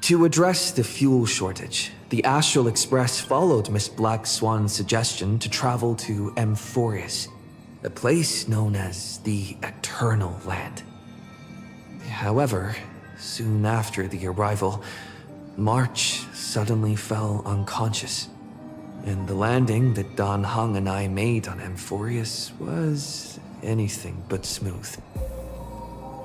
To address the fuel shortage, the Astral Express followed Miss Black Swan's suggestion to travel to Amphorius, a place known as the Eternal Land. However, soon after the arrival, March suddenly fell unconscious, and the landing that Don Hung and I made on Amphorius was anything but smooth.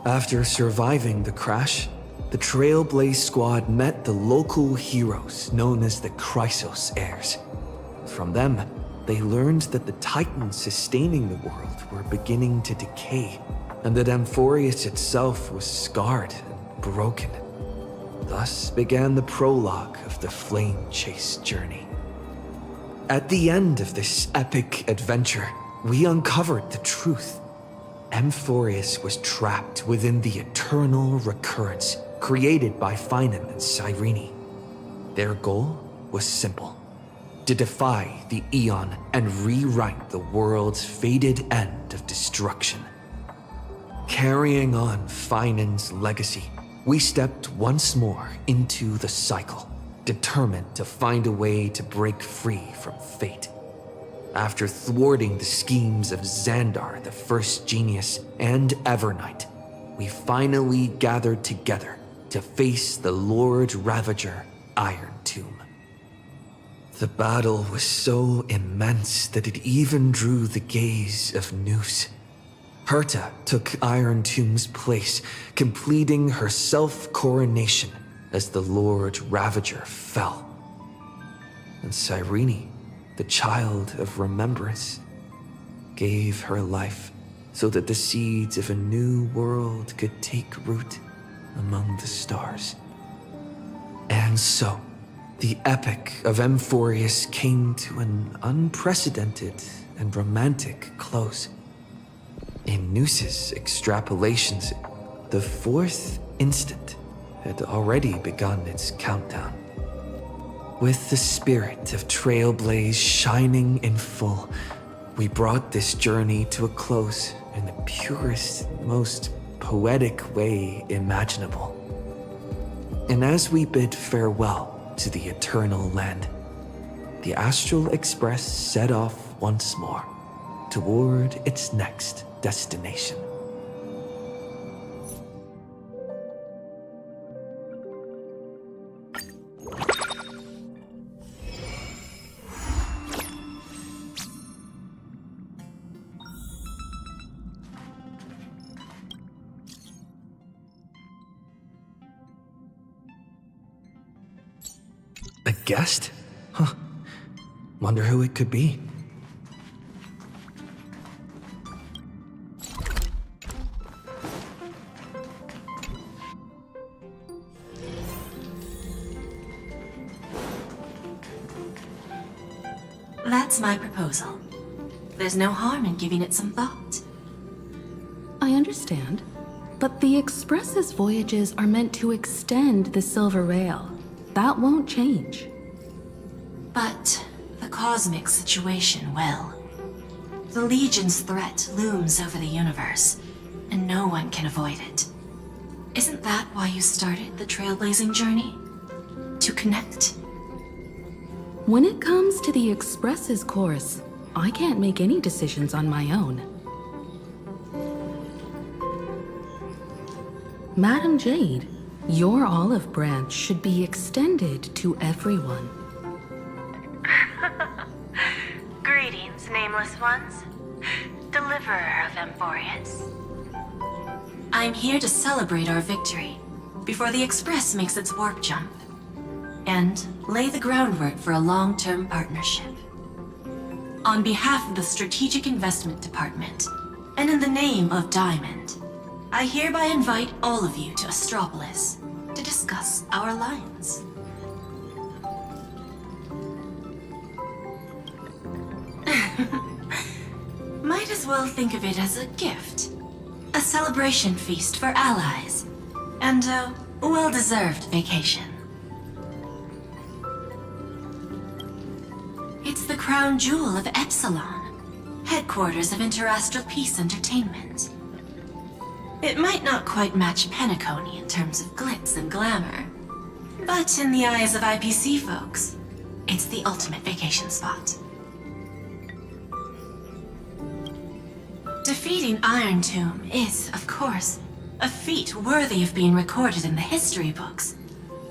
After surviving the crash, the Trailblaze squad met the local heroes known as the Chrysos heirs. From them, they learned that the titans sustaining the world were beginning to decay, and that Amphorius itself was scarred and broken. Thus began the prologue of the Flame Chase journey. At the end of this epic adventure, we uncovered the truth. Amphorius was trapped within the eternal recurrence created by Finan and Cyrene. Their goal was simple: to defy the Aeon and rewrite the world's fated end of destruction. Carrying on Finan's legacy, we stepped once more into the cycle, determined to find a way to break free from fate. After thwarting the schemes of Xandar, the First Genius, and Evernight, we finally gathered together to face the Lord Ravager Iron Tomb. The battle was so immense that it even drew the gaze of Noose. Herta took Iron Tomb's place, completing her self-coronation as the Lord Ravager fell. And Cyrene, the child of remembrance, gave her life so that the seeds of a new world could take root among the stars. And so, the epic of Amphorius came to an unprecedented and romantic close. In Noose's extrapolations, the fourth instant had already begun its countdown. With the spirit of Trailblaze shining in full, we brought this journey to a close in the purest, most poetic way imaginable. And as we bid farewell to the Eternal Land, the Astral Express set off once more toward its next destination. A guest? Huh. Wonder who it could be. That's my proposal. There's no harm in giving it some thought. I understand, but the Express's voyages are meant to extend the Silver Rail. That won't change. But the cosmic situation will. The Legion's threat looms over the universe, and no one can avoid it. Isn't that why you started the trailblazing journey? To connect? When it comes to the Express's course, I can't make any decisions on my own. Madam Jade, your olive branch should be extended to everyone. Greetings, nameless ones. Deliverer of Amphorius. I'm here to celebrate our victory before the Express makes its warp jump, and lay the groundwork for a long-term partnership. On behalf of the Strategic Investment Department, and in the name of Diamond, I hereby invite all of you to Astropolis to discuss our alliance. Might as well think of it as a gift. A celebration feast for allies, and a well-deserved vacation. It's the crown jewel of Epsilon, headquarters of Interastral Peace Entertainment. It might not quite match Penacony in terms of glitz and glamour, But in the eyes of IPC folks, it's the ultimate vacation spot. Defeating Iron Tomb is, of course, a feat worthy of being recorded in the history books.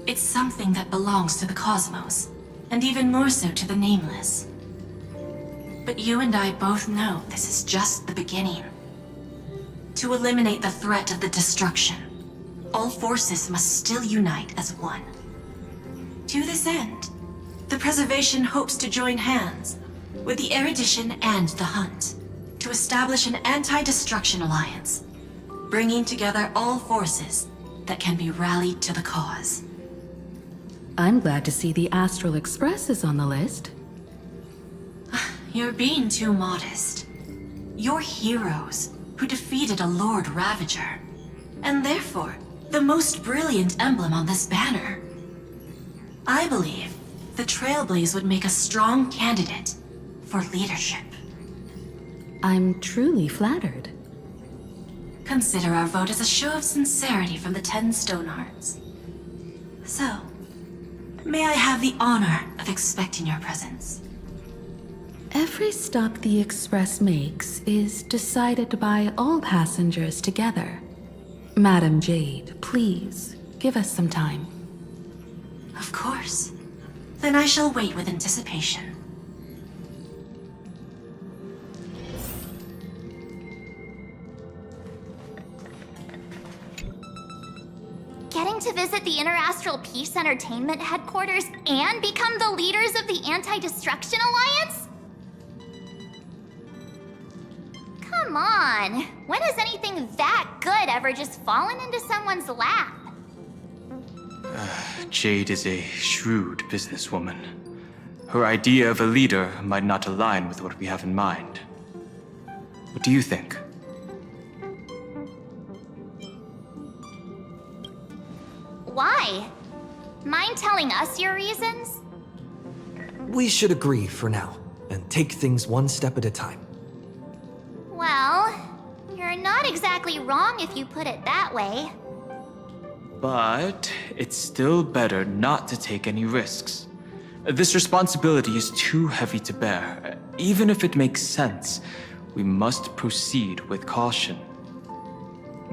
It's something that belongs to the cosmos, and even more so to the Nameless. But you and I both know this is just the beginning. To eliminate the threat of the destruction, all forces must still unite as one. To this end, the Preservation hopes to join hands with the Erudition and the Hunt to establish an anti-destruction alliance, bringing together all forces that can be rallied to the cause. I'm glad to see the Astral Express is on the list. You're being too modest. You're heroes who defeated a Lord Ravager, and therefore the most brilliant emblem on this banner. I believe the Trailblaze would make a strong candidate for leadership. I'm truly flattered. Consider our vote as a show of sincerity from the 10 Stonehearts. So, may I have the honor of expecting your presence? Every stop the Express makes is decided by all passengers together. Madam Jade, please, give us some time. Of course. Then I shall wait with anticipation. Getting to visit the Interastral Peace Entertainment headquarters and become the leaders of the Anti-Destruction Alliance? Come on, when has anything that good ever just fallen into someone's lap? Jade is a shrewd businesswoman. Her idea of a leader might not align with what we have in mind. What do you think? Why? Mind telling us your reasons? We should agree for now, and take things one step at a time. Well, you're not exactly wrong if you put it that way. But it's still better not to take any risks. This responsibility is too heavy to bear. Even if it makes sense, we must proceed with caution.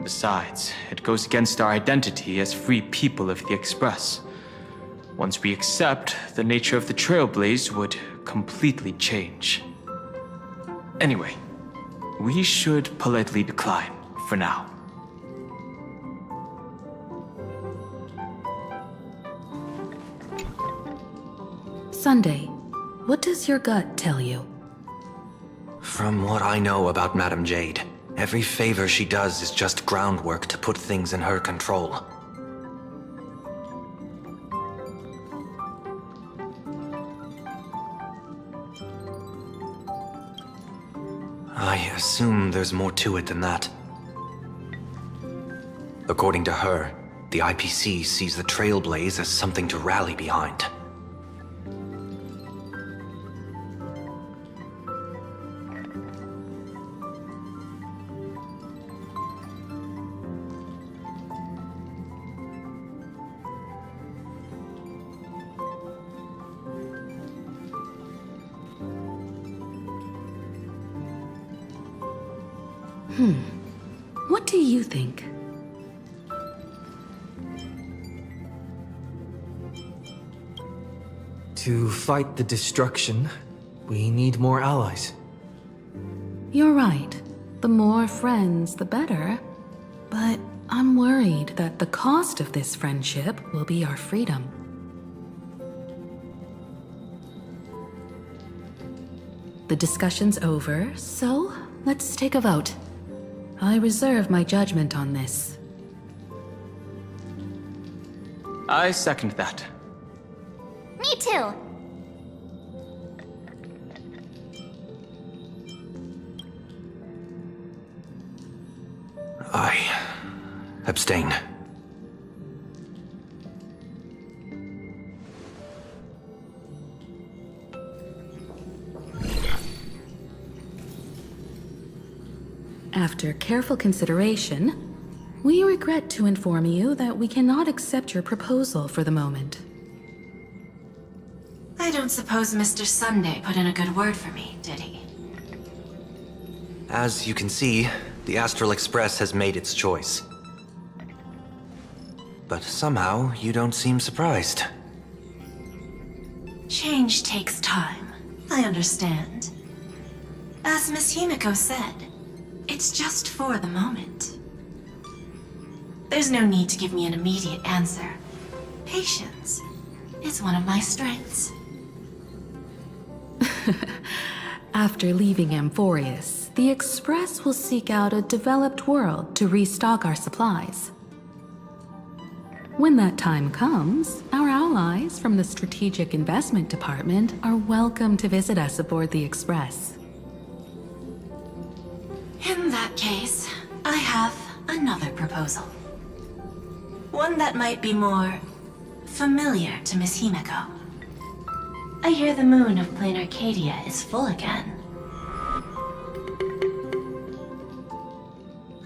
Besides, it goes against our identity as free people of the Express. Once we accept, the nature of the Trailblaze would completely change. Anyway, we should politely decline for now. Sunday, what does your gut tell you? From what I know about Madame Jade, every favor she does is just groundwork to put things in her control. I assume there's more to it than that. According to her, the IPC sees the Trailblaze as something to rally behind. What do you think? To fight the destruction, we need more allies. You're right. The more friends, the better. But I'm worried that the cost of this friendship will be our freedom. The discussion's over, so let's take a vote. I reserve my judgment on this. I second that. Me too. I abstain. After careful consideration, We regret to inform you that we cannot accept your proposal for the moment. I don't suppose Mr. Sunday put in a good word for me, did he? As you can see, the Astral Express has made its choice. But somehow, you don't seem surprised. Change takes time. I understand. As Miss Himiko said, it's just for the moment. There's no need to give me an immediate answer. Patience is one of my strengths. After leaving Amphorius, the Express will seek out a developed world to restock our supplies. When that time comes, our allies from the Strategic Investment Department are welcome to visit us aboard the Express. In that case, I have another proposal. One that might be more familiar to Miss Himiko. I hear the moon of Planarcadia is full again.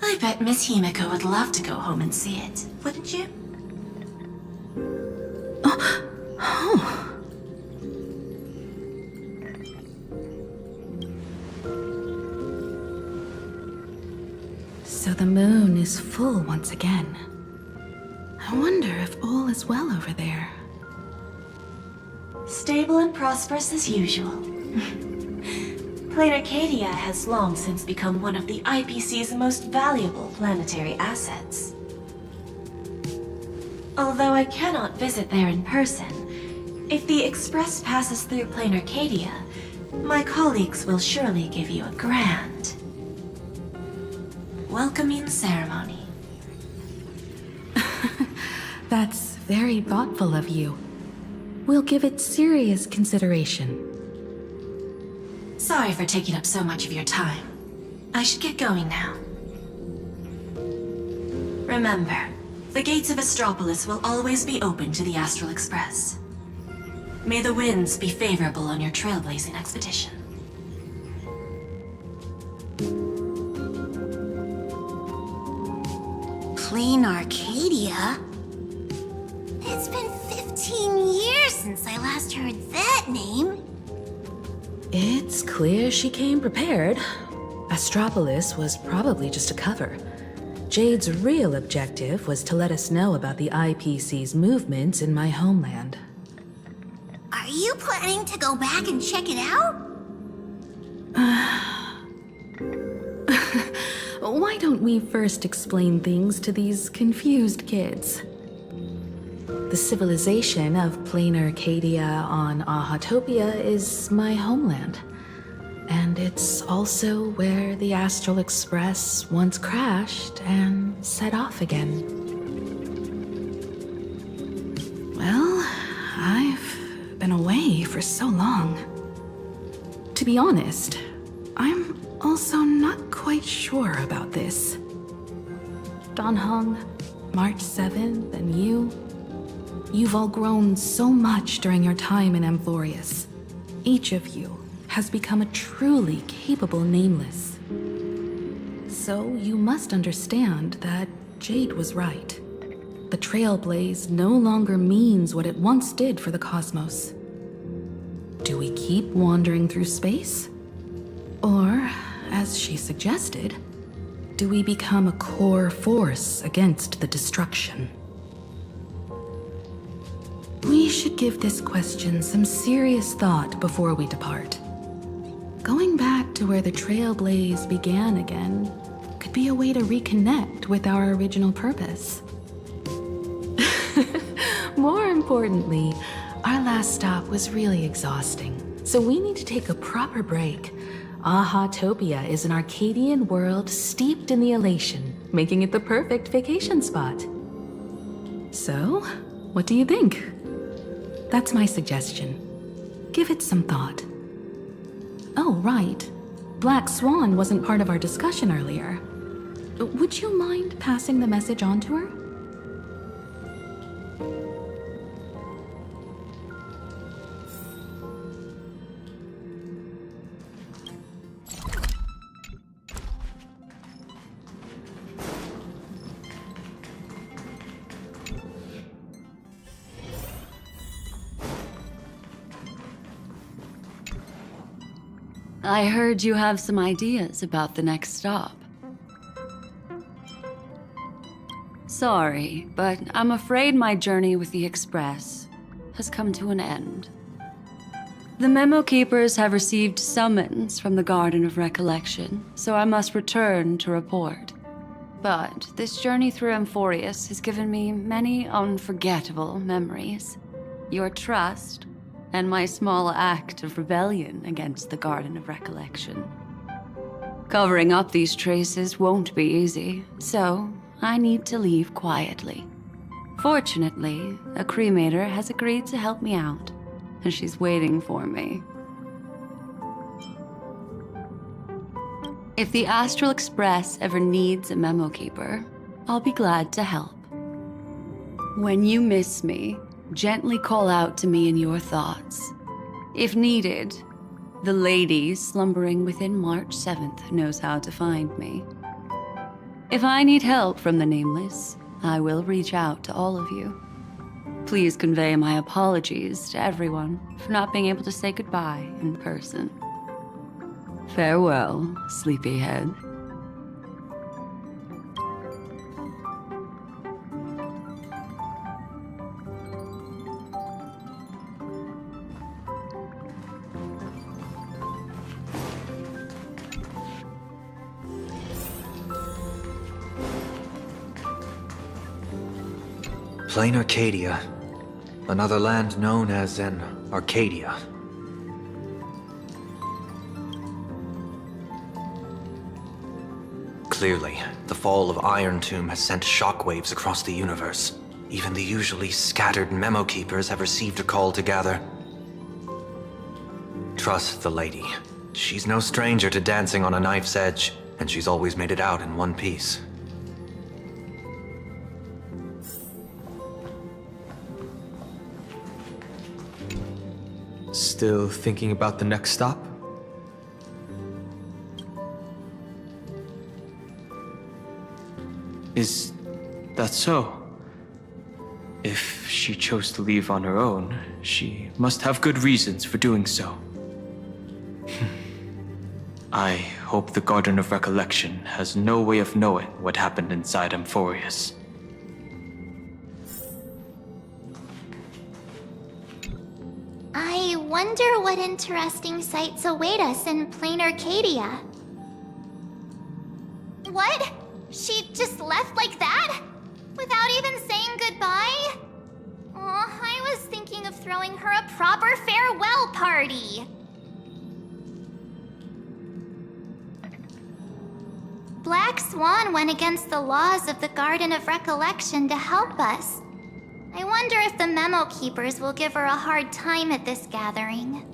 I bet Miss Himiko would love to go home and see it, wouldn't you? So the moon is full once again. I wonder if all is well over there. Stable and prosperous as usual. Planarcadia has long since become one of the IPC's most valuable planetary assets. Although I cannot visit there in person, if the Express passes through Planarcadia, my colleagues will surely give you a grand welcoming ceremony. That's very thoughtful of you. We'll give it serious consideration. Sorry for taking up so much of your time. I should get going now. Remember, the gates of Astropolis will always be open to the Astral Express. May the winds be favorable on your trailblazing expedition. Planarcadia? It's been 15 years since I last heard that name. It's clear she came prepared. Astropolis was probably just a cover. Jade's real objective was to let us know about the IPC's movements in my homeland. Are you planning to go back and check it out? Why don't we first explain things to these confused kids? The civilization of Planarcadia on Ahatopia is my homeland. And it's also where the Astral Express once crashed and set off again. Well, I've been away for so long. To be honest, I'm also not quite sure about this. Donhong, March 7th, and you've all grown so much during your time in Amphorius. Each of you has become a truly capable Nameless. So you must understand that Jade was right. The Trailblaze no longer means what it once did for the cosmos. Do we keep wandering through space? Or, as she suggested, do we become a core force against the destruction? We should give this question some serious thought before we depart. Going back to where the Trailblaze began again could be a way to reconnect with our original purpose. More importantly, our last stop was really exhausting, so we need to take a proper break. Ahatopia is an Arcadian world steeped in the elation, making it the perfect vacation spot. So, what do you think? That's my suggestion. Give it some thought. Oh, right. Black Swan wasn't part of our discussion earlier. Would you mind passing the message on to her? I heard you have some ideas about the next stop. Sorry, but I'm afraid my journey with the Express has come to an end. The Memo Keepers have received summons from the Garden of Recollection, so I must return to report. But this journey through Amphorius has given me many unforgettable memories. Your trust, and my small act of rebellion against the Garden of Recollection. Covering up these traces won't be easy, so I need to leave quietly. Fortunately, a cremator has agreed to help me out, and she's waiting for me. If the Astral Express ever needs a memo keeper, I'll be glad to help. When you miss me, gently call out to me in your thoughts. If needed, the lady slumbering within March 7th knows how to find me. If I need help from the Nameless, I will reach out to all of you. Please convey my apologies to everyone for not being able to say goodbye in person. Farewell, sleepyhead. Planarcadia, another land known as an Arcadia. Clearly, the fall of Iron Tomb has sent shockwaves across the universe. Even the usually scattered memo keepers have received a call to gather. Trust the lady. She's no stranger to dancing on a knife's edge, and she's always made it out in one piece. Still thinking about the next stop? Is that so? If she chose to leave on her own, she must have good reasons for doing so. I hope the Garden of Recollection has no way of knowing what happened inside Amphorius. I wonder what interesting sights await us in Planarcadia. What? She just left like that? Without even saying goodbye? Oh, I was thinking of throwing her a proper farewell party. Black Swan went against the laws of the Garden of Recollection to help us. I wonder if the Memo Keepers will give her a hard time at this gathering.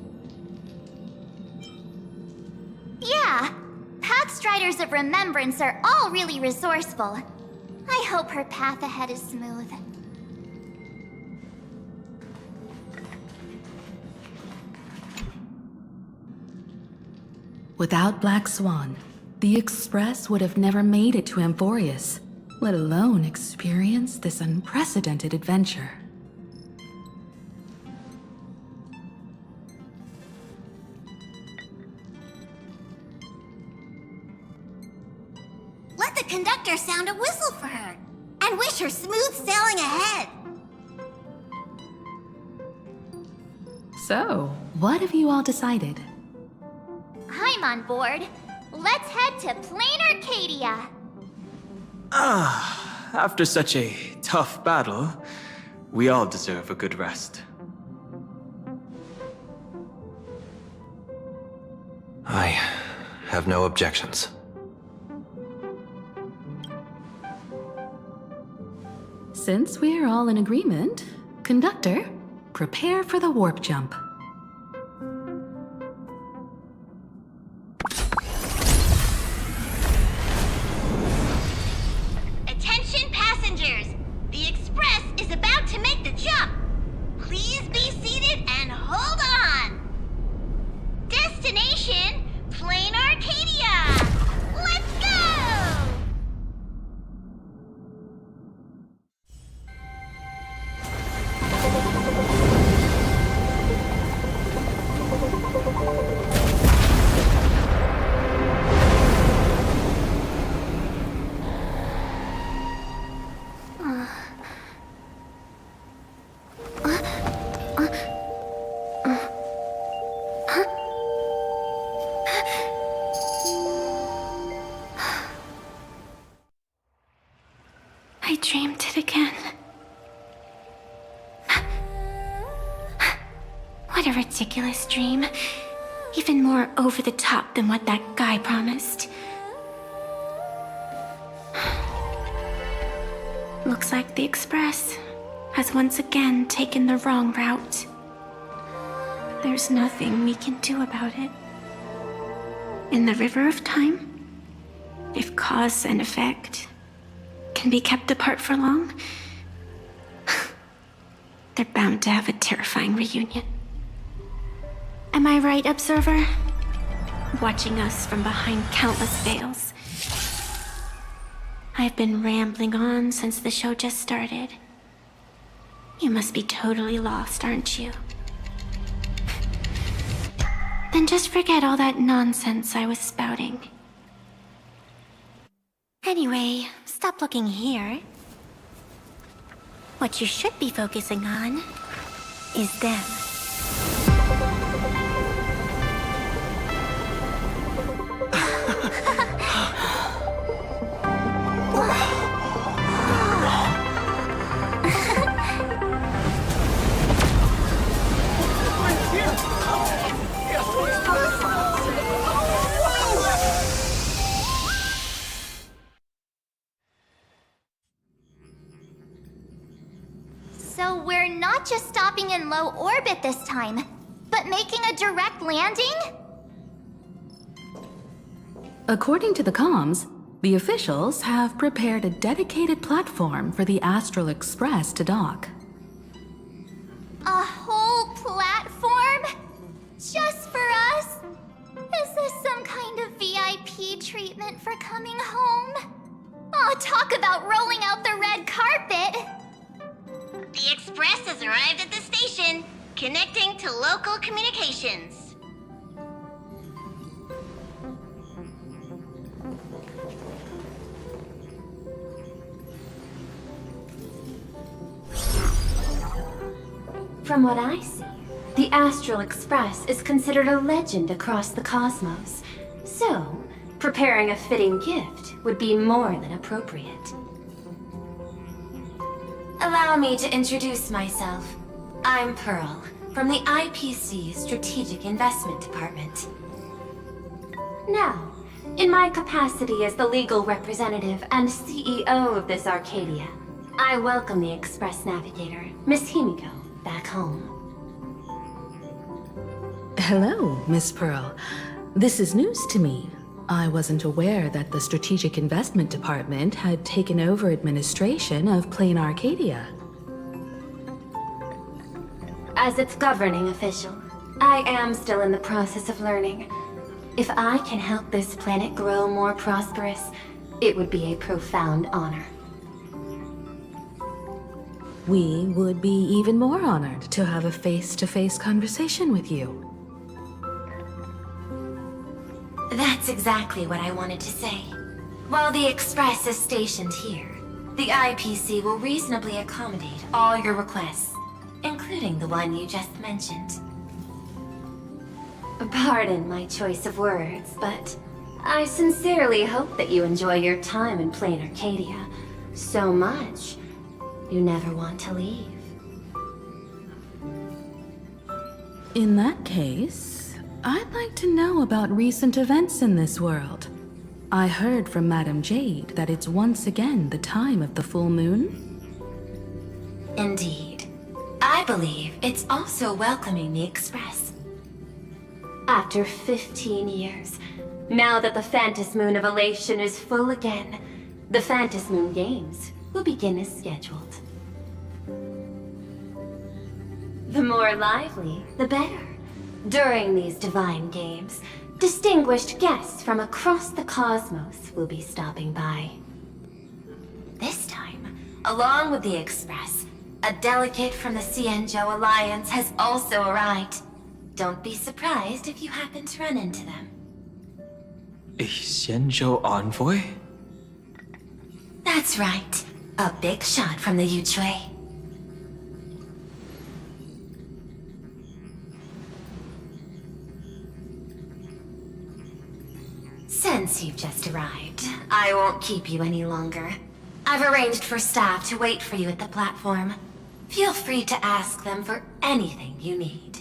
Yeah, Pathstriders of Remembrance are all really resourceful. I hope her path ahead is smooth. Without Black Swan, the Express would have never made it to Amphorius, let alone experience this unprecedented adventure. Let the conductor sound a whistle for her, and wish her smooth sailing ahead. So, what have you all decided? I'm on board. Let's head to Planarcadia. After such a tough battle, we all deserve a good rest. I have no objections. Since we're all in agreement, Conductor, prepare for the warp jump. Attention passengers! The Express is about to make the jump. Please be seated and hold on. Destination, Planarcadia. Let's go! What a ridiculous dream. Even more over the top than what that guy promised. Looks like the Express has once again taken the wrong route. There's nothing we can do about it. In the river of time, if cause and effect can be kept apart for long, they're bound to have a terrifying reunion. Am I right, Observer? Watching us from behind countless veils. I've been rambling on since the show just started. You must be totally lost, aren't you? Then just forget all that nonsense I was spouting. Anyway, stop looking here. What you should be focusing on is them. So we're not just stopping in low orbit this time, but making a direct landing? According to the comms, the officials have prepared a dedicated platform for the Astral Express to dock. A whole platform? Just for us? Is this some kind of VIP treatment for coming home? Oh, talk about rolling out the red carpet! The Express has arrived at the station, connecting to local communications. From what I see, the Astral Express is considered a legend across the cosmos. So, preparing a fitting gift would be more than appropriate. Allow me to introduce myself. I'm Pearl, from the IPC Strategic Investment Department. Now, in my capacity as the legal representative and CEO of this Arcadia, I welcome the Express Navigator, Miss Himiko, back home. Hello, Miss Pearl. This is news to me. I wasn't aware that the Strategic Investment Department had taken over administration of Planarcadia. As its governing official, I am still in the process of learning. If I can help this planet grow more prosperous, it would be a profound honor. We would be even more honored to have a face-to-face conversation with you. That's exactly what I wanted to say. While the Express is stationed here, the IPC will reasonably accommodate all your requests, including the one you just mentioned. Pardon my choice of words, but I sincerely hope that you enjoy your time in Planarcadia so much you never want to leave. In that case, I'd like to know about recent events in this world. I heard from Madame Jade that it's once again the time of the full moon. Indeed. I believe it's also welcoming the Express. After 15 years, now that the Phantas Moon of Elation is full again, the Phantas Moon Games will begin as scheduled. The more lively, the better. During these divine games, distinguished guests from across the cosmos will be stopping by. This time, along with the Express, a delegate from the Cienjo Alliance has also arrived. Don't be surprised if you happen to run into them. A Xianzhou envoy? That's right. A big shot from the Yuchui. Since you've just arrived, I won't keep you any longer. I've arranged for staff to wait for you at the platform. Feel free to ask them for anything you need.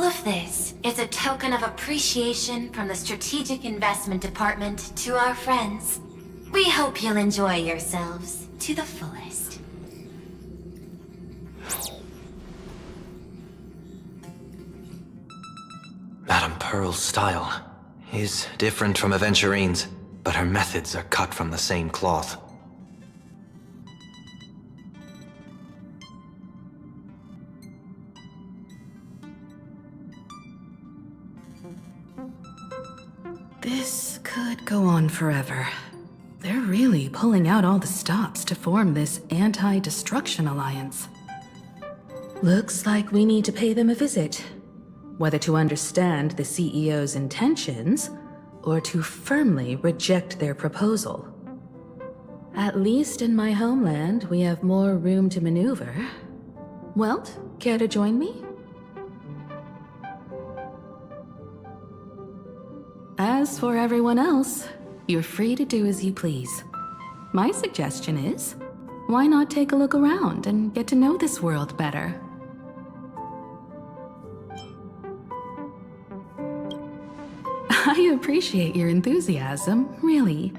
of this is a token of appreciation from the Strategic Investment Department to our friends. We hope you'll enjoy yourselves to the fullest. Madame Pearl's style is different from Aventurine's, but her methods are cut from the same cloth. This could go on forever. They're really pulling out all the stops to form this anti-destruction alliance. Looks like we need to pay them a visit. Whether to understand the CEO's intentions, or to firmly reject their proposal. At least in my homeland, we have more room to maneuver. Welt, care to join me? As for everyone else, you're free to do as you please. My suggestion is, why not take a look around and get to know this world better? I appreciate your enthusiasm, really.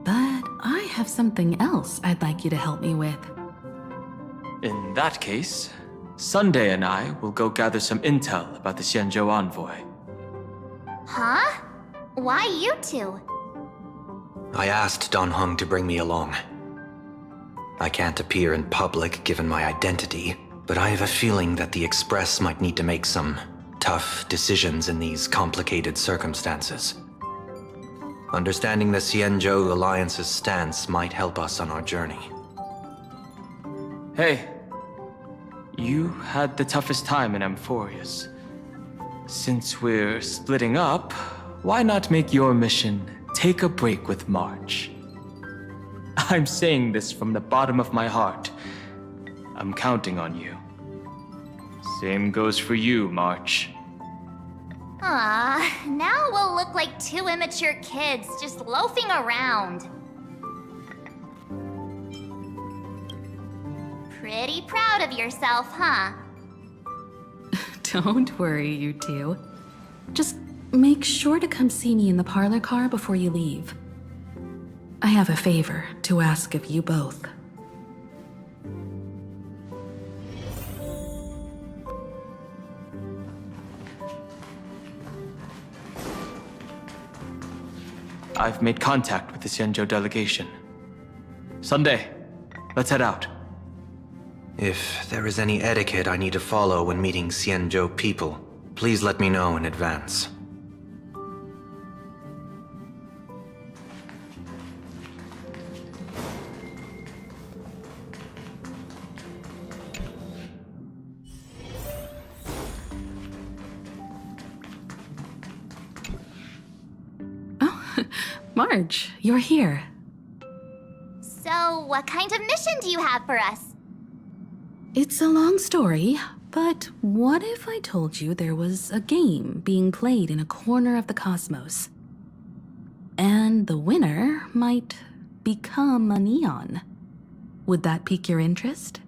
But I have something else I'd like you to help me with. In that case, Sunday and I will go gather some intel about the Xianzhou envoy. Huh? Why you two? I asked Don Hung to bring me along. I can't appear in public given my identity, but I have a feeling that the Express might need to make some tough decisions in these complicated circumstances. Understanding the Xianzhou Alliance's stance might help us on our journey. Hey, you had the toughest time in Amphorius. Since we're splitting up, why not make your mission take a break with March? I'm saying this from the bottom of my heart. I'm counting on you. Same goes for you, March. Now we'll look like two immature kids just loafing around. Pretty proud of yourself, huh? Don't worry, you two. Just make sure to come see me in the parlor car before you leave. I have a favor to ask of you both. I've made contact with the Xianzhou delegation. Sunday, let's head out. If there is any etiquette I need to follow when meeting Xianzhou people, please let me know in advance. Marge, you're here. So, what kind of mission do you have for us? It's a long story, but what if I told you there was a game being played in a corner of the cosmos? And the winner might become a neon. Would that pique your interest?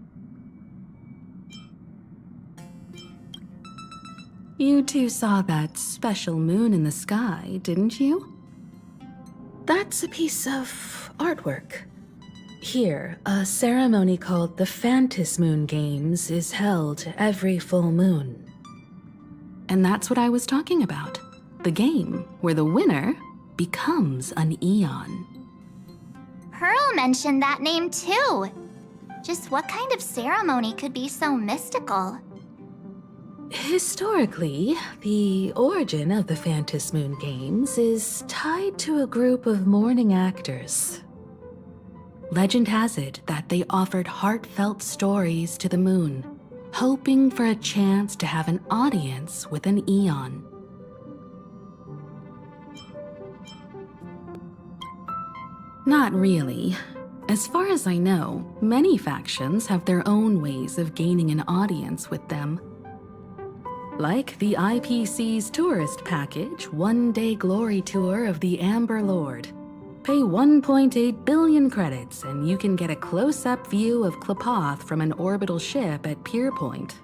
You two saw that special moon in the sky, didn't you? That's a piece of artwork. Here, a ceremony called the Phantis Moon Games is held every full moon. And that's what I was talking about. The game where the winner becomes an Eon. Pearl mentioned that name too. Just what kind of ceremony could be so mystical? Historically, the origin of the Phantis Moon Games is tied to a group of mourning actors. Legend has it that they offered heartfelt stories to the moon, hoping for a chance to have an audience with an Eon. Not really. As far as I know, many factions have their own ways of gaining an audience with them. Like the IPC's tourist package, one-day glory tour of the Amber Lord. Pay 1.8 billion credits and you can get a close-up view of Klapoth from an orbital ship at Pier Point.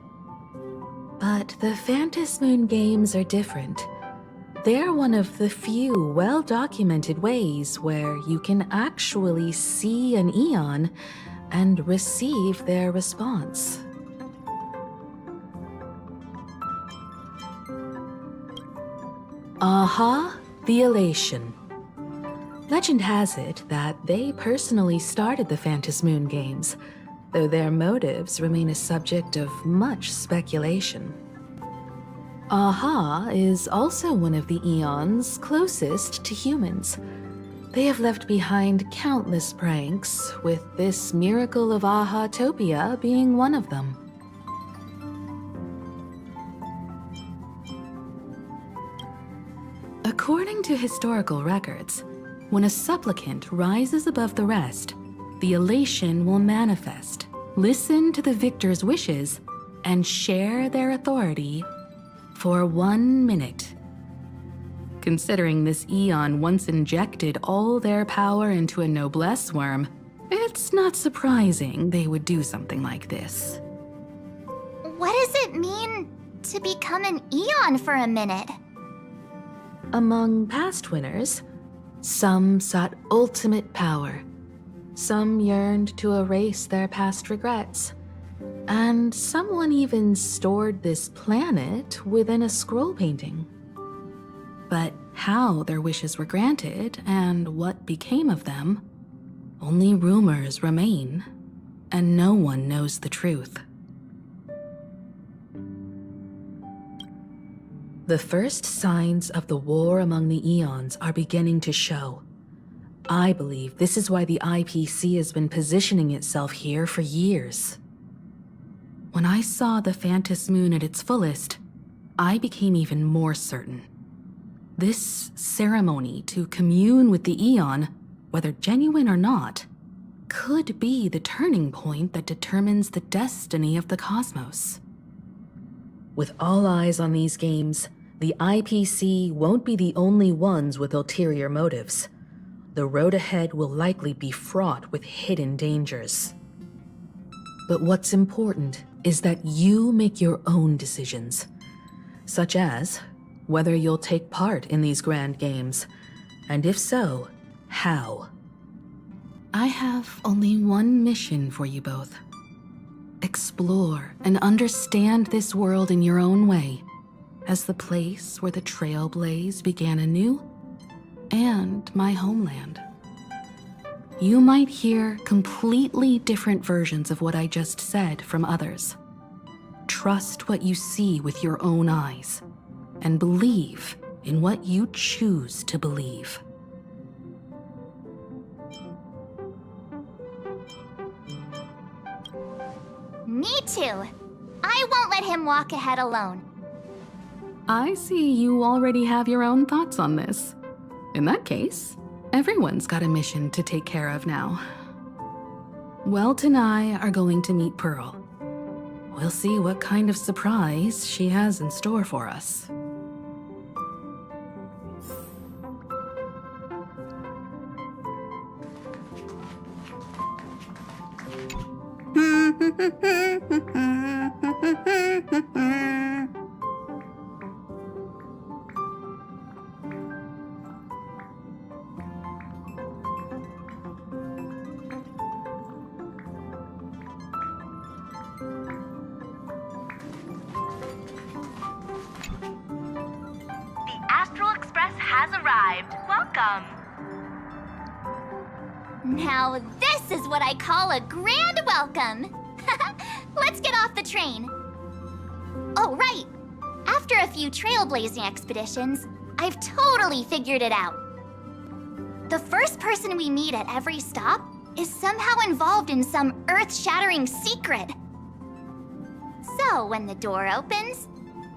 But the Phantom Moon games are different. They're one of the few well-documented ways where you can actually see an Eon and receive their response. Aha, the Elation. Legend has it that they personally started the Phantom Moon games, though their motives remain a subject of much speculation. Aha is also one of the Eons closest to humans. They have left behind countless pranks, with this miracle of Aha-topia being one of them. According to historical records, when a supplicant rises above the rest, the elation will manifest, listen to the victor's wishes, and share their authority for 1 minute. Considering this Eon once injected all their power into a noblesse worm, it's not surprising they would do something like this. What does it mean to become an Eon for a minute? Among past winners, some sought ultimate power, some yearned to erase their past regrets, and someone even stored this planet within a scroll painting. But how their wishes were granted and what became of them, only rumors remain, and no one knows the truth. The first signs of the war among the Eons are beginning to show. I believe this is why the IPC has been positioning itself here for years. When I saw the Phantom Moon at its fullest, I became even more certain. This ceremony to commune with the Eon, whether genuine or not, could be the turning point that determines the destiny of the cosmos. With all eyes on these games, the IPC won't be the only ones with ulterior motives. The road ahead will likely be fraught with hidden dangers. But what's important is that you make your own decisions, such as whether you'll take part in these grand games, and if so, how. I have only one mission for you both. Explore and understand this world in your own way, as the place where the Trailblaze began anew, and my homeland. You might hear completely different versions of what I just said from others. Trust what you see with your own eyes, and believe in what you choose to believe. Me too. I won't let him walk ahead alone. I see you already have your own thoughts on this. In that case, everyone's got a mission to take care of now. Welt and I are going to meet Pearl. We'll see what kind of surprise she has in store for us. Now this is what I call a grand welcome! Let's get off the train! Oh, right! After a few trailblazing expeditions, I've totally figured it out. The first person we meet at every stop is somehow involved in some earth-shattering secret. So when the door opens,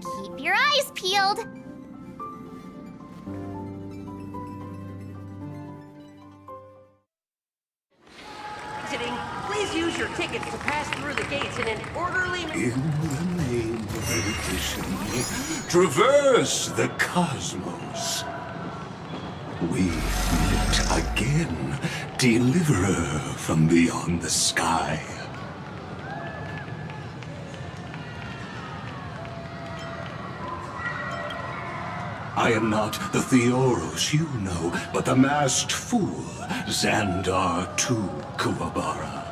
keep your eyes peeled. Please use your tickets to pass through the gates in an orderly manner. In the name of Electricity, traverse the cosmos. We meet again, deliverer from beyond the sky. I am not the Theoros you know, but the masked fool, Xandar II Kuwabara.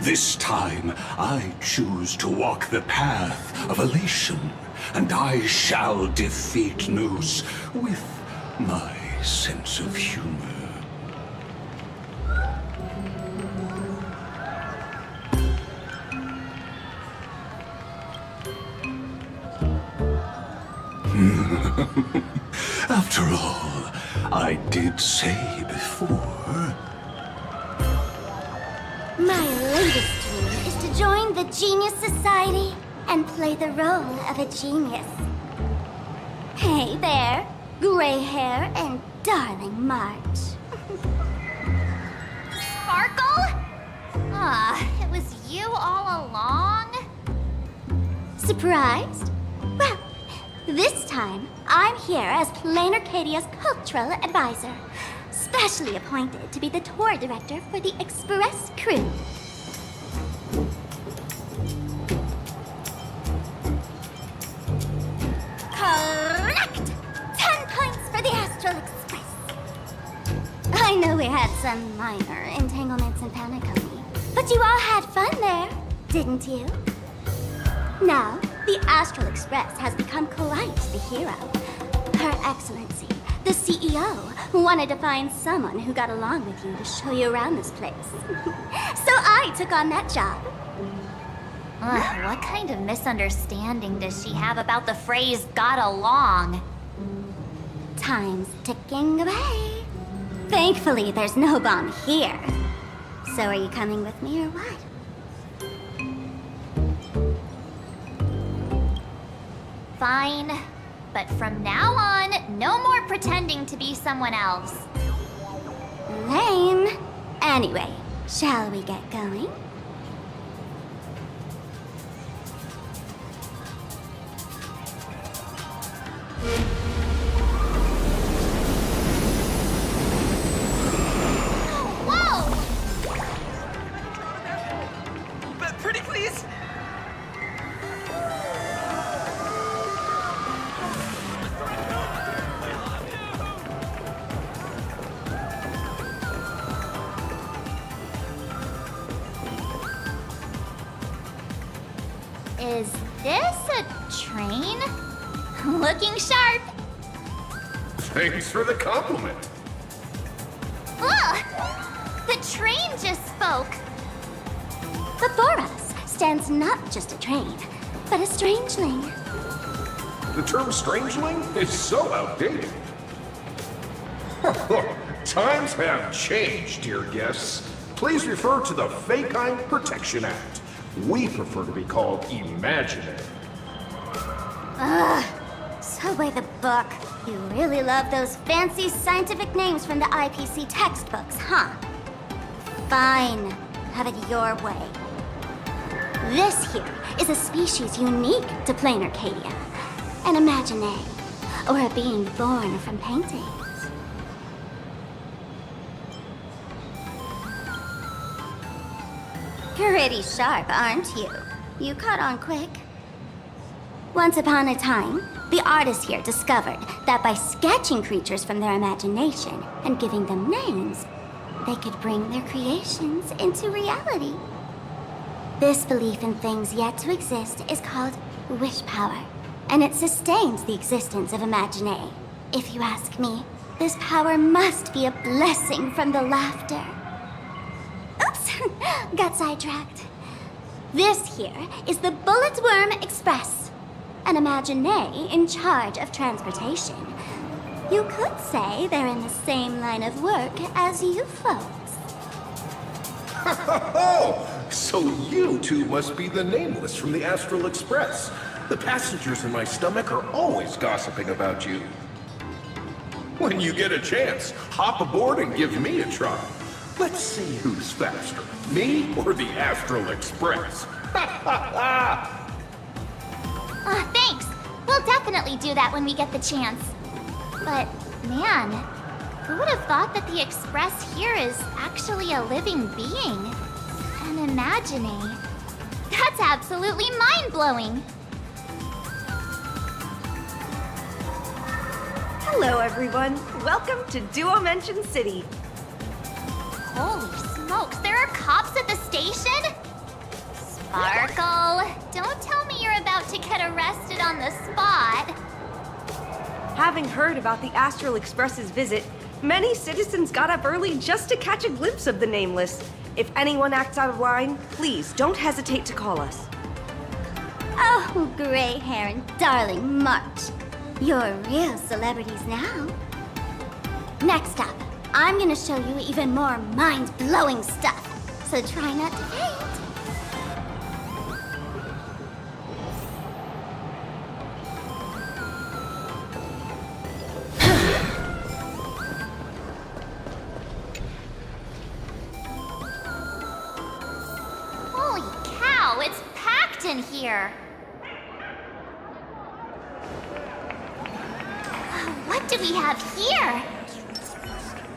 This time, I choose to walk the path of elation, and I shall defeat Noose with my sense of humor. After all, I did say before. My latest dream is to join the Genius Society and play the role of a genius. Hey there, gray hair and darling March. Sparkle? It was you all along? Surprised? Well, this time I'm here as Planarcadia's cultural advisor, specially appointed to be the tour director for the Express crew. Correct! 10 points for the Astral Express. I know we had some minor entanglements and panic on me, but you all had fun there, didn't you? Now, the Astral Express has become quite the hero. Her Excellency, the CEO, wanted to find someone who got along with you to show you around this place. So I took on that job. What kind of misunderstanding does she have about the phrase got along? Time's ticking away. Thankfully, there's no bomb here. So are you coming with me or what? Fine. But from now on, no more pretending to be someone else. Lame. Anyway, shall we get going? Whoa! Pretty please? Is this a train? Looking sharp. Thanks for the compliment. Ugh! The train just spoke. Before us stands not just a train, but a strangeling. The term strangeling is so outdated. Times have changed, dear guests. Please refer to the Fekine Protection Act. We prefer to be called imaginary. Ugh. So by the book. You really love those fancy scientific names from the IPC textbooks, huh? Fine. Have it your way. This here is a species unique to Planarcadia. An imaginae, or a being born from paintings. Pretty sharp, aren't you? You caught on quick. Once upon a time, the artists here discovered that by sketching creatures from their imagination and giving them names, they could bring their creations into reality. This belief in things yet to exist is called wish power, and it sustains the existence of imaginae. If you ask me, this power must be a blessing from the laughter. Oops, got sidetracked. This here is the Bullet Worm Express, an imaginae in charge of transportation. You could say they're in the same line of work as you folks. Oh, so you two must be the Nameless from the Astral Express. The passengers in my stomach are always gossiping about you. When you get a chance, hop aboard and give me a try. Let's see who's faster, me or the Astral Express. Thanks. We'll definitely do that when we get the chance. But, man, who would have thought that the Express here is actually a living being? An imaginae. That's absolutely mind-blowing. Hello, everyone. Welcome to Duo-Mention City. Holy smokes, there are cops at the station? Sparkle, don't tell me you're about to get arrested on the spot. Having heard about the Astral Express's visit, many citizens got up early just to catch a glimpse of the Nameless. If anyone acts out of line, please don't hesitate to call us. Oh, gray hair and darling March. You're real celebrities now. Next up, I'm gonna show you even more mind-blowing stuff. So try not to faint. Holy cow, it's packed in here. What do we have here?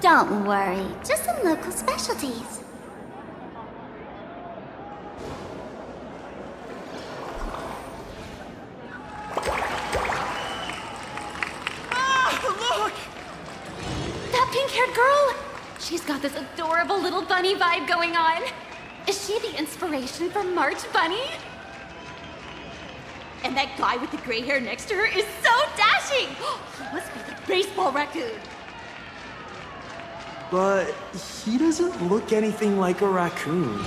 Don't worry, just some local specialties. Look! That pink-haired girl! She's got this adorable little bunny vibe going on. Is she the inspiration for March Bunny? And that guy with the gray hair next to her is so dashing! He must be the baseball raccoon. But he doesn't look anything like a raccoon.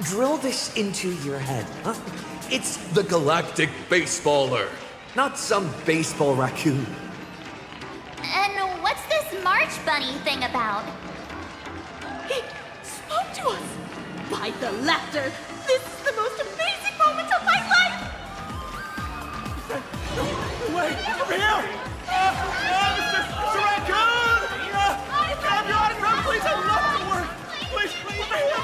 Drill this into your head, huh? It's the Galactic Baseballer, not some baseball raccoon. And what's this March Bunny thing about? He spoke to us! By the laughter! This is the most amazing moment of my life! Wait, over here! Mr. Raccoon! Grab your autograph, please! I love your work! Please, over here!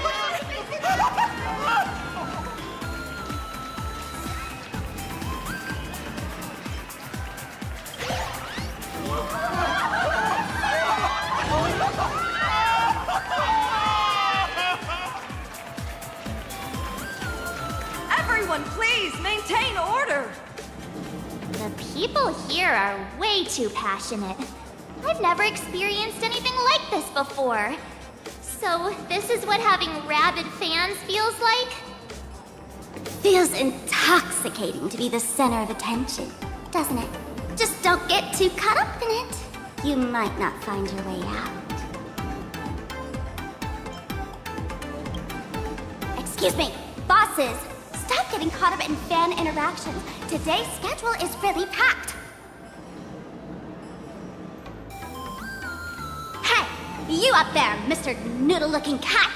Everyone, please maintain order. The people here are way too passionate. I've never experienced anything like this before. So, this is what having rabid fans feels like? Feels intoxicating to be the center of attention, doesn't it? Just don't get too caught up in it. You might not find your way out. Excuse me, bosses! Stop getting caught up in fan interactions. Today's schedule is really packed. Hey, you up there, Mr. Noodle-looking cat!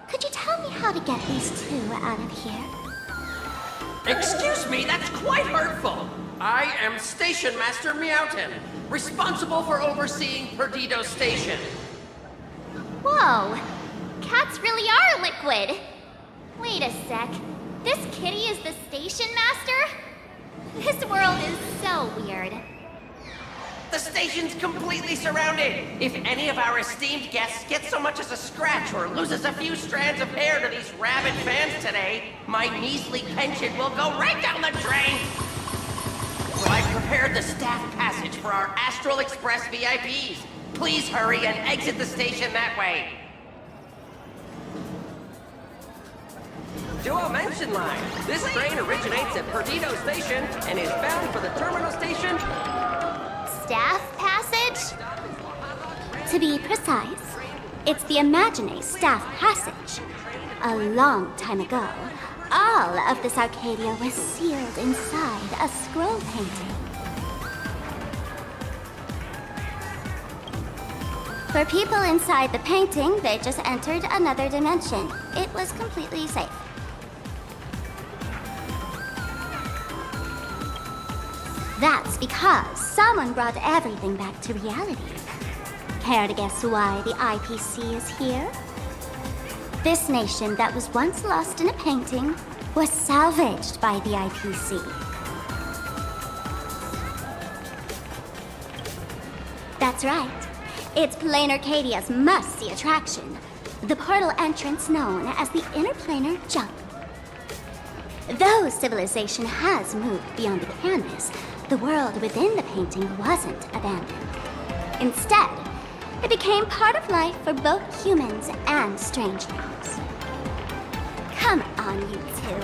Could you tell me how to get these two out of here? Excuse me, that's quite hurtful. I am Station Master Meowton, responsible for overseeing Perdido Station. Whoa, cats really are liquid. Wait a sec. This kitty is the station master? This world is so weird. The station's completely surrounded. If any of our esteemed guests get so much as a scratch or loses a few strands of hair to these rabid fans today, my measly pension will go right down the drain. So I've prepared the staff passage for our Astral Express VIPs. Please hurry and exit the station that way. Duo Mention Line. This train originates at Perdido Station and is bound for the terminal station. Staff passage? To be precise, it's the Imagine Staff Passage. A long time ago, all of this Arcadia was sealed inside a scroll painting. For people inside the painting, they just entered another dimension. It was completely safe. That's because someone brought everything back to reality. Care to guess why the IPC is here? This nation that was once lost in a painting was salvaged by the IPC. That's right. It's Planarcadia's must-see attraction, the portal entrance known as the Interplanar Jump. Though civilization has moved beyond the canvas, the world within the painting wasn't abandoned. Instead, it became part of life for both humans and strangelings. Come on, you two.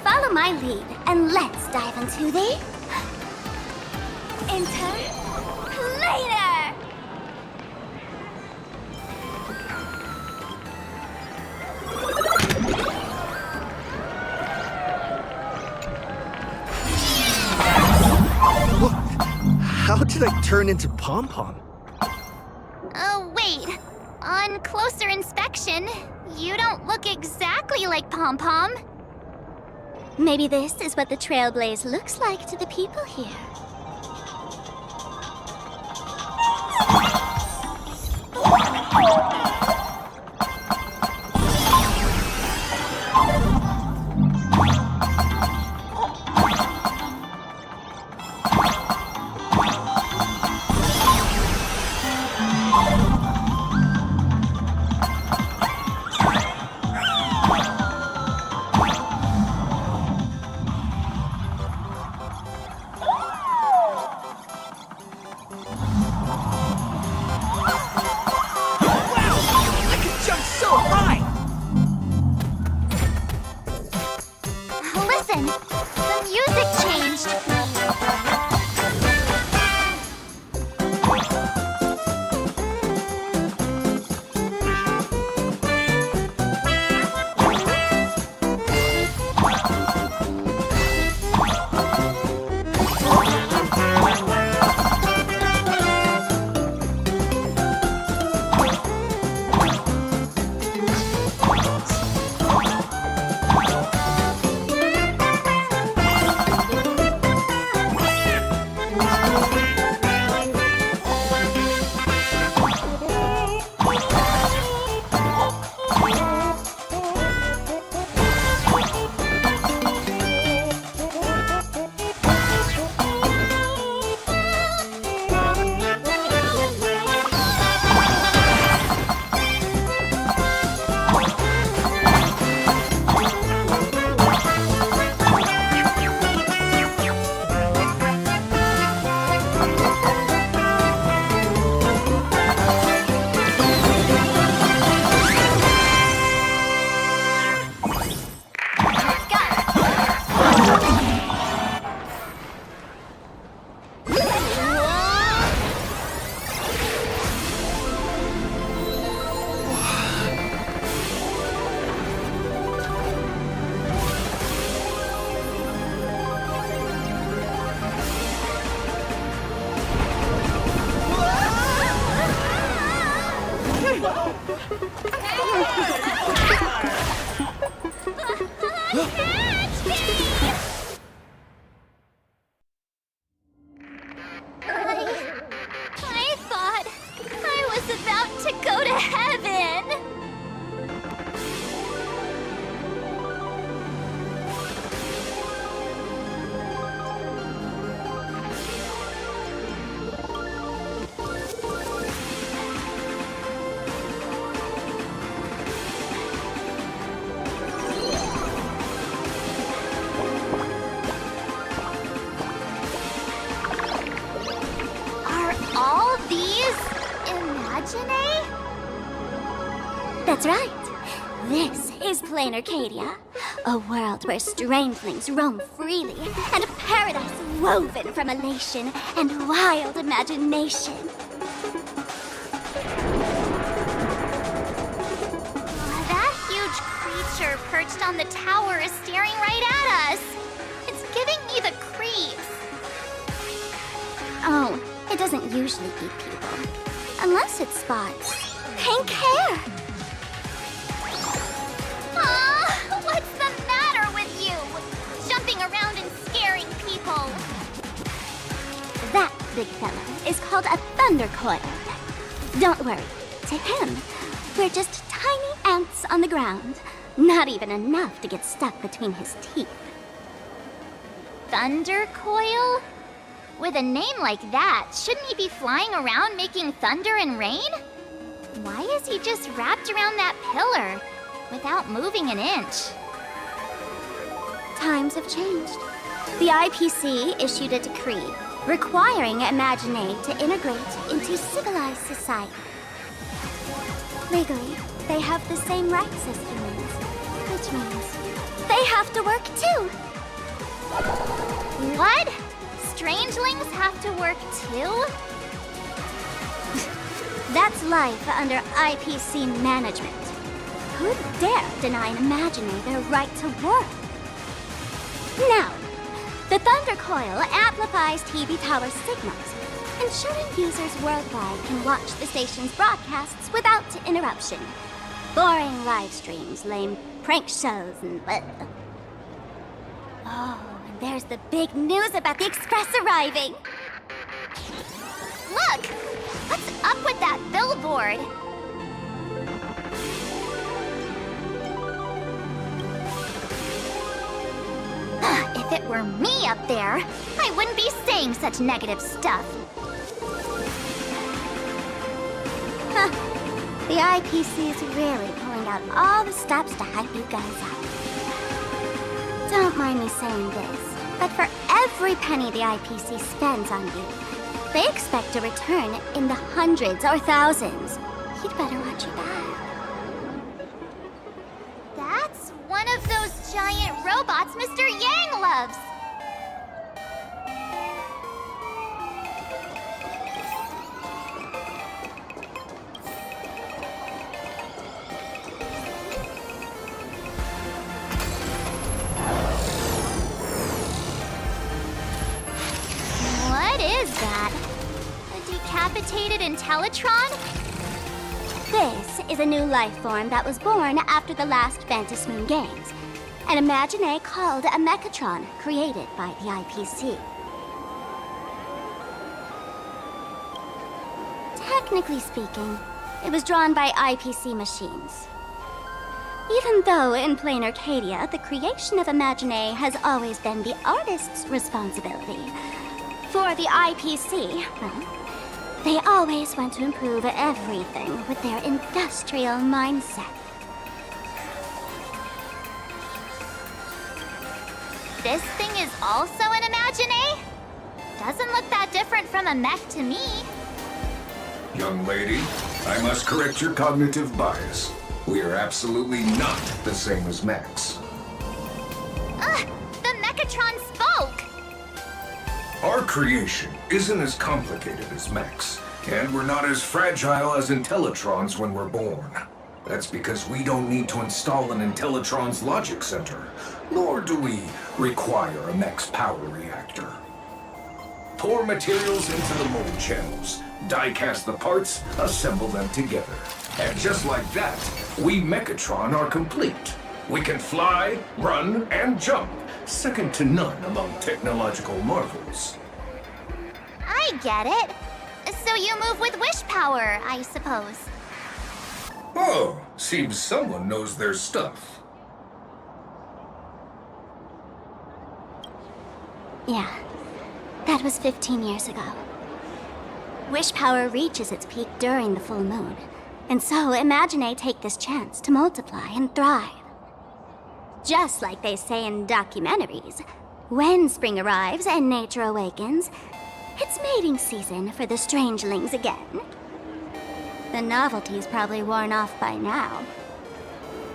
Follow my lead and let's dive into the Interplanar! How did I turn into Pom-Pom? Oh, wait. On closer inspection, you don't look exactly like Pom-Pom. Maybe this is what the Trailblaze looks like to the people here. Listen, the music changed. I thought I was about to go to heaven. All these imagine? That's right. This is Planarcadia, a world where strangelings roam freely, and a paradise woven from elation and wild imagination. That huge creature perched on the tower is staring right at us. It's giving me the creeps. Oh. It doesn't usually eat people, unless it spots pink hair. Aw, what's the matter with you? Jumping around and scaring people. That big fella is called a thunder coil. Don't worry, to him, we're just tiny ants on the ground, not even enough to get stuck between his teeth. Thunder coil? With a name like that, shouldn't he be flying around making thunder and rain? Why is he just wrapped around that pillar without moving an inch? Times have changed. The IPC issued a decree requiring Imaginate to integrate into civilized society. Legally, they have the same rights as humans, which means they have to work too. What? Strangelings have to work too? That's life under IPC management. Who'd dare deny an Imaginate their right to work? Now, the Thunder Coil amplifies TV tower signals, ensuring users worldwide can watch the station's broadcasts without interruption. Boring live streams, lame prank shows, and bleh. Oh, and there's the big news about the Express arriving. Look! What's up with that billboard? If it were me up there, I wouldn't be saying such negative stuff. Huh. The IPC is really pulling out all the stops to hype you guys up. Don't mind me saying this, but for every penny the IPC spends on you, they expect a return in the hundreds or thousands. You'd better watch your back. That's one of those giant robots Mr. Yang loves. What is that? A decapitated Intellitron? This is a new life form that was born after the last Ventus Moon Games. An Imaginate called a Mechatron, created by the IPC. Technically speaking, it was drawn by IPC machines. Even though in Planarcadia, the creation of Imaginate has always been the artist's responsibility. For the IPC, well, they always want to improve everything with their industrial mindset. This thing is also an Imaginate? Doesn't look that different from a mech to me. Young lady, I must correct your cognitive bias. We are absolutely not the same as mechs. The Mechatron spoke! Our creation isn't as complicated as mechs, and we're not as fragile as Intellitrons when we're born. That's because we don't need to install an Intellitron's logic center, nor do we require a mech's power reactor. Pour materials into the mold channels, die-cast the parts, assemble them together. And just like that, we Mechatron are complete. We can fly, run, and jump, second to none among technological marvels. I get it. So you move with wish power, I suppose. Oh, seems someone knows their stuff. Yeah, that was 15 years ago. Wish power reaches its peak during the full moon, and so Imaginate take this chance to multiply and thrive. Just like they say in documentaries, when spring arrives and nature awakens, it's mating season for the strangelings again. The novelty's probably worn off by now.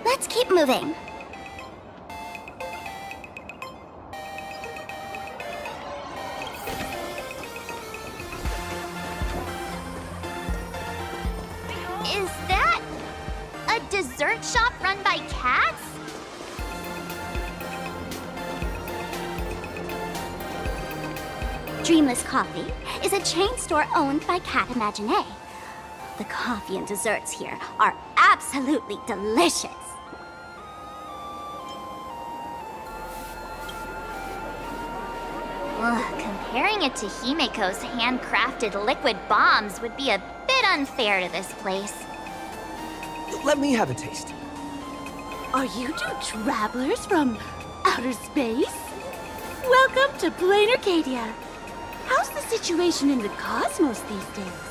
Let's keep moving. Is that a dessert shop run by cats? Dreamless Coffee is a chain store owned by Cat Imaginate. The coffee and desserts here are absolutely delicious. Comparing it to Himeko's handcrafted liquid bombs would be a bit unfair to this place. Let me have a taste. Are you two travelers from outer space? Welcome to Planarcadia. How's the situation in the cosmos these days?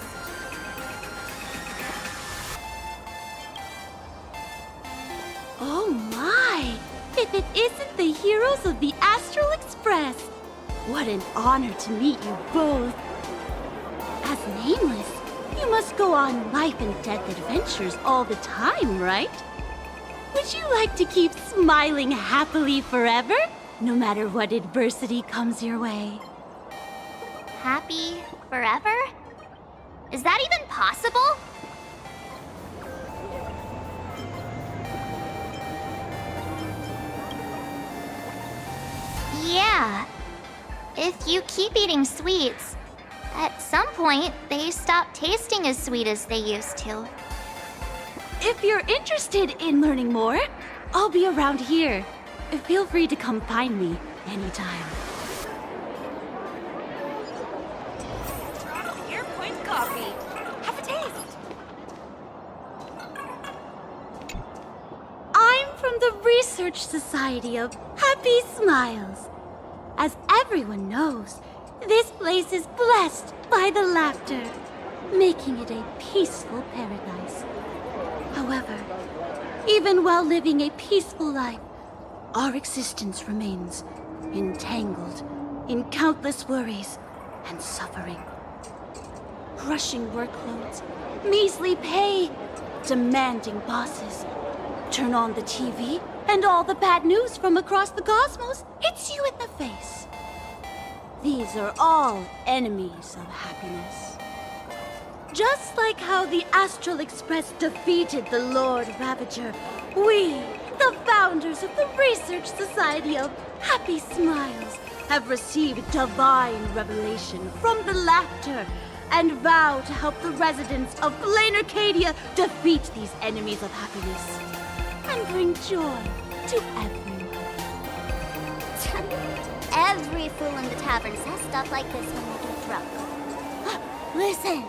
Oh my! If it isn't the heroes of the Astral Express! What an honor to meet you both! As Nameless, you must go on life and death adventures all the time, right? Would you like to keep smiling happily forever, no matter what adversity comes your way? Happy forever? Is that even possible? Yeah. If you keep eating sweets, at some point they stop tasting as sweet as they used to. If you're interested in learning more, I'll be around here. Feel free to come find me anytime. Your point coffee. Have a taste. I'm from the Research Society of Happy Smiles. As everyone knows, this place is blessed by the laughter, making it a peaceful paradise. However, even while living a peaceful life, our existence remains entangled in countless worries and suffering. Crushing workloads, measly pay, demanding bosses. Turn on the TV, and all the bad news from across the cosmos hits you in the face. These are all enemies of happiness. Just like how the Astral Express defeated the Lord Ravager, we, the founders of the Research Society of Happy Smiles, have received divine revelation from the laughter and vow to help the residents of Planarcadia defeat these enemies of happiness and bring joy to everyone. Every fool in the tavern says stuff like this when they get drunk. Listen,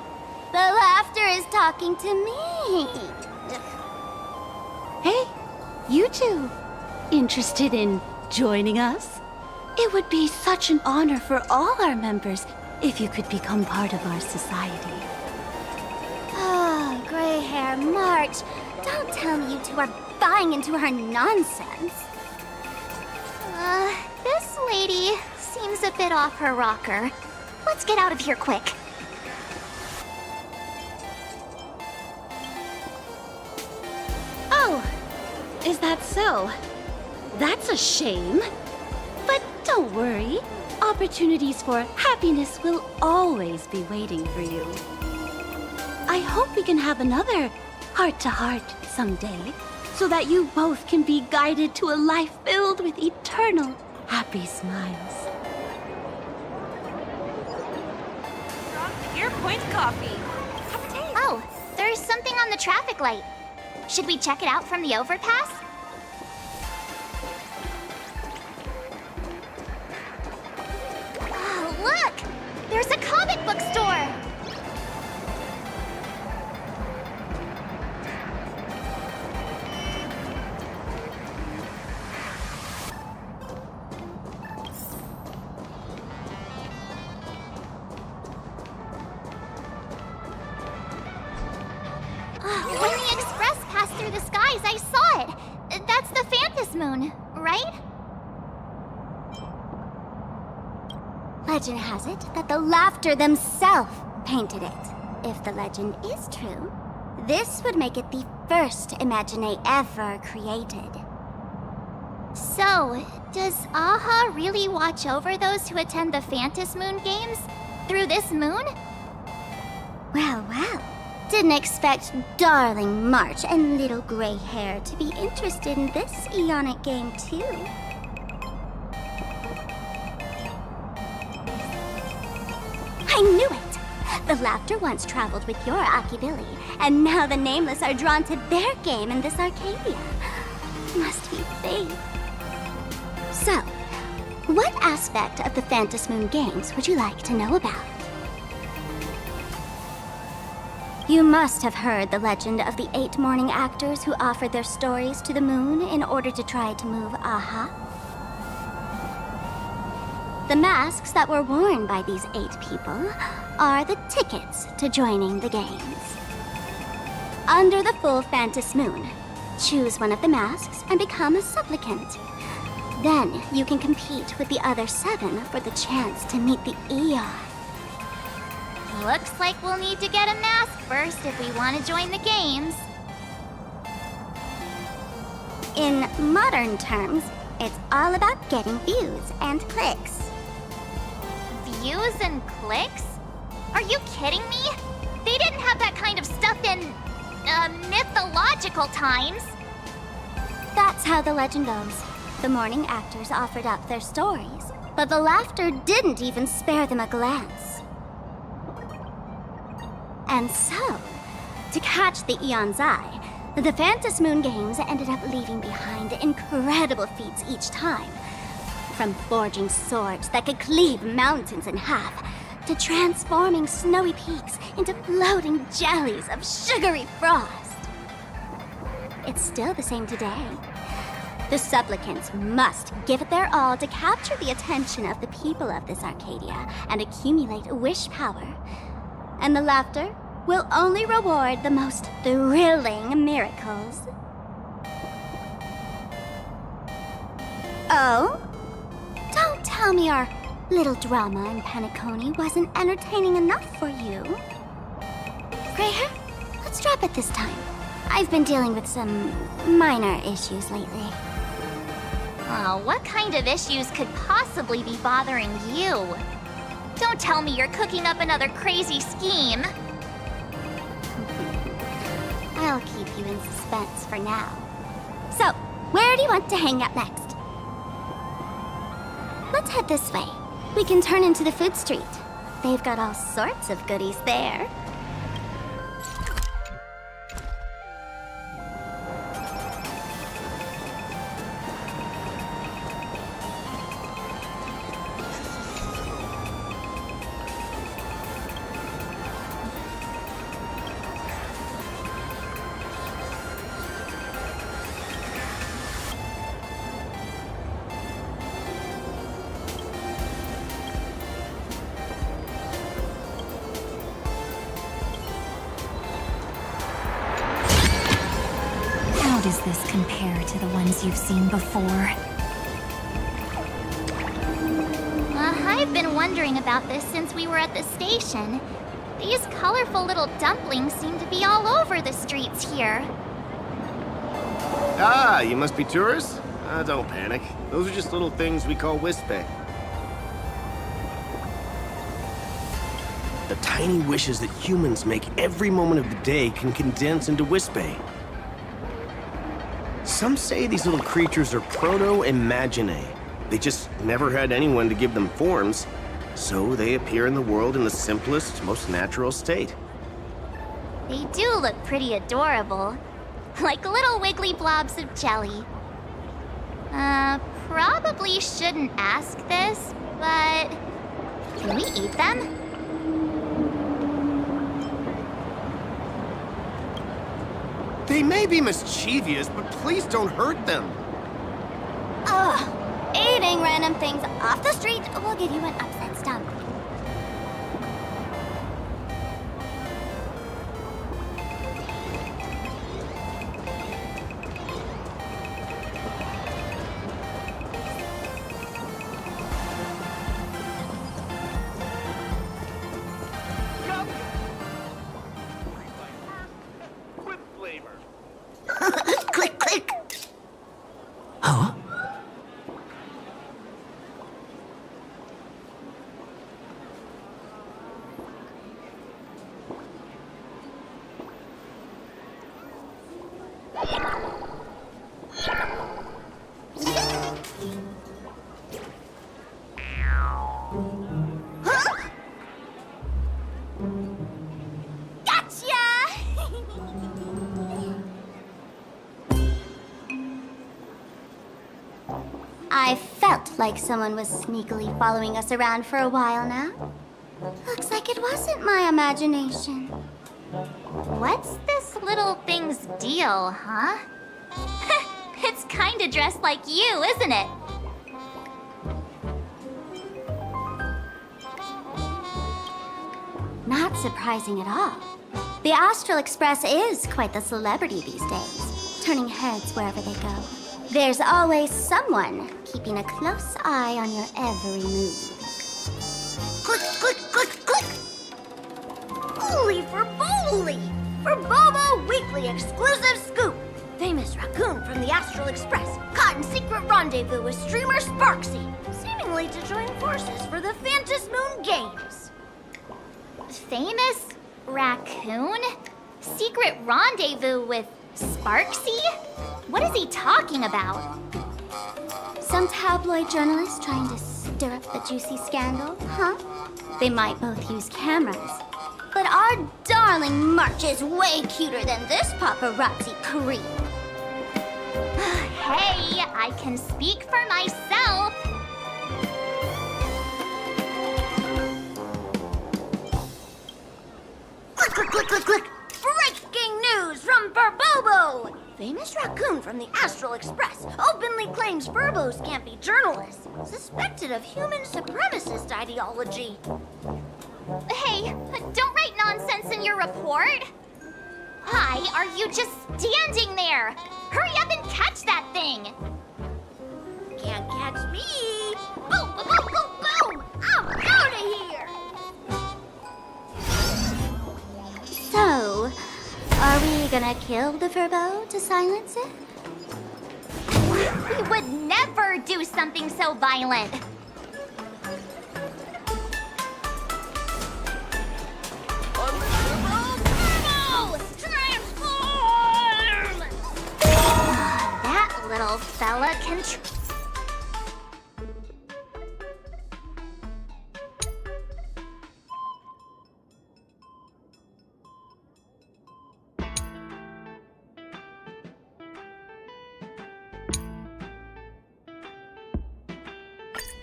the laughter is talking to me. Hey, you two, interested in joining us? It would be such an honor for all our members if you could become part of our society. Oh, gray hair March, don't tell me you two are buying into her nonsense. This lady seems a bit off her rocker. Let's get out of here quick. Oh, is that so? That's a shame. But don't worry. Opportunities for happiness will always be waiting for you. I hope we can have another heart-to-heart someday, so that you both can be guided to a life filled with eternal happy smiles. Your point coffee. Have a taste. Oh, there's something on the traffic light. Should we check it out from the overpass? Oh, look! There's a comic book store! When the express passed through the skies, I saw it. That's the Phantom Moon, right? Legend has it that the Laughter themselves painted it. If the legend is true, this would make it the first Imagine ever created. So, does Aha really watch over those who attend the Phantom Moon games through this moon? Well, well. Didn't expect darling March and little gray hair to be interested in this Eonic game, too. I knew it! The Laughter once traveled with your Akibili, and now the Nameless are drawn to their game in this Arcadia. Must be fate. So, what aspect of the Phantom Moon games would you like to know about? You must have heard the legend of the 8 morning actors who offered their stories to the moon in order to try to move Aha. The masks that were worn by these 8 people are the tickets to joining the games. Under the full Phantom Moon, choose one of the masks and become a supplicant. Then you can compete with the other 7 for the chance to meet the Eon. Looks like we'll need to get a mask first if we want to join the games. In modern terms, it's all about getting views and clicks. Views and clicks? Are you kidding me? They didn't have that kind of stuff in, mythological times. That's how the legend goes. The morning actors offered up their stories, but the laughter didn't even spare them a glance. And so, to catch the Eon's eye, the Phantom Moon Games ended up leaving behind incredible feats each time. From forging swords that could cleave mountains in half, to transforming snowy peaks into floating jellies of sugary frost. It's still the same today. The supplicants must give it their all to capture the attention of the people of this Arcadia and accumulate wish power. And the laughter will only reward the most thrilling miracles. Oh? Don't tell me our little drama in Penacony wasn't entertaining enough for you. Greyhair, let's drop it this time. I've been dealing with some minor issues lately. Oh, what kind of issues could possibly be bothering you? Don't tell me you're cooking up another crazy scheme. I'll keep you in suspense for now. So, where do you want to hang out next? Let's head this way. We can turn into the food street. They've got all sorts of goodies there. How does this compare to the ones you've seen before? I've been wondering about this since we were at the station. These colorful little dumplings seem to be all over the streets here. Ah, you must be tourists? Don't panic. Those are just little things we call Wispe. The tiny wishes that humans make every moment of the day can condense into Wispe. Some say these little creatures are proto-imaginae. They just never had anyone to give them forms, so they appear in the world in the simplest, most natural state. They do look pretty adorable. Like little wiggly blobs of jelly. Probably shouldn't ask this, but... can we eat them? They may be mischievous, but please don't hurt them. Ugh. Eating random things off the street will give you an upset stomach. Click, click! Huh? I felt like someone was sneakily following us around for a while now. Looks like it wasn't my imagination. What's this little thing's deal, huh? It's kinda dressed like you, isn't it? Not surprising at all. The Astral Express is quite the celebrity these days, turning heads wherever they go. There's always someone keeping a close eye on your every move. Click, click, click, click! Holy for Bowly! For Bobo Weekly exclusive scoop! Famous raccoon from the Astral Express caught in secret rendezvous with streamer Sparksy, seemingly to join forces for the Phantom Moon Games. Famous raccoon? Secret rendezvous with Sparksy? What is he talking about? Some tabloid journalist trying to stir up the juicy scandal, huh? They might both use cameras. But our darling March is way cuter than this paparazzi creep. Hey, I can speak for myself. Click, click, click, click, click! Breaking news from Burbobo! Famous raccoon from the Astral Express openly claims Burbos can't be journalists, suspected of human supremacist ideology. Hey, don't write nonsense in your report. Why are you just standing there? Hurry up and catch that thing! Can't catch me! Boom, boom, boom, boom, boom! I'm out of here! So, are we gonna kill the Furbo to silence it? We would never do something so violent. That little fella can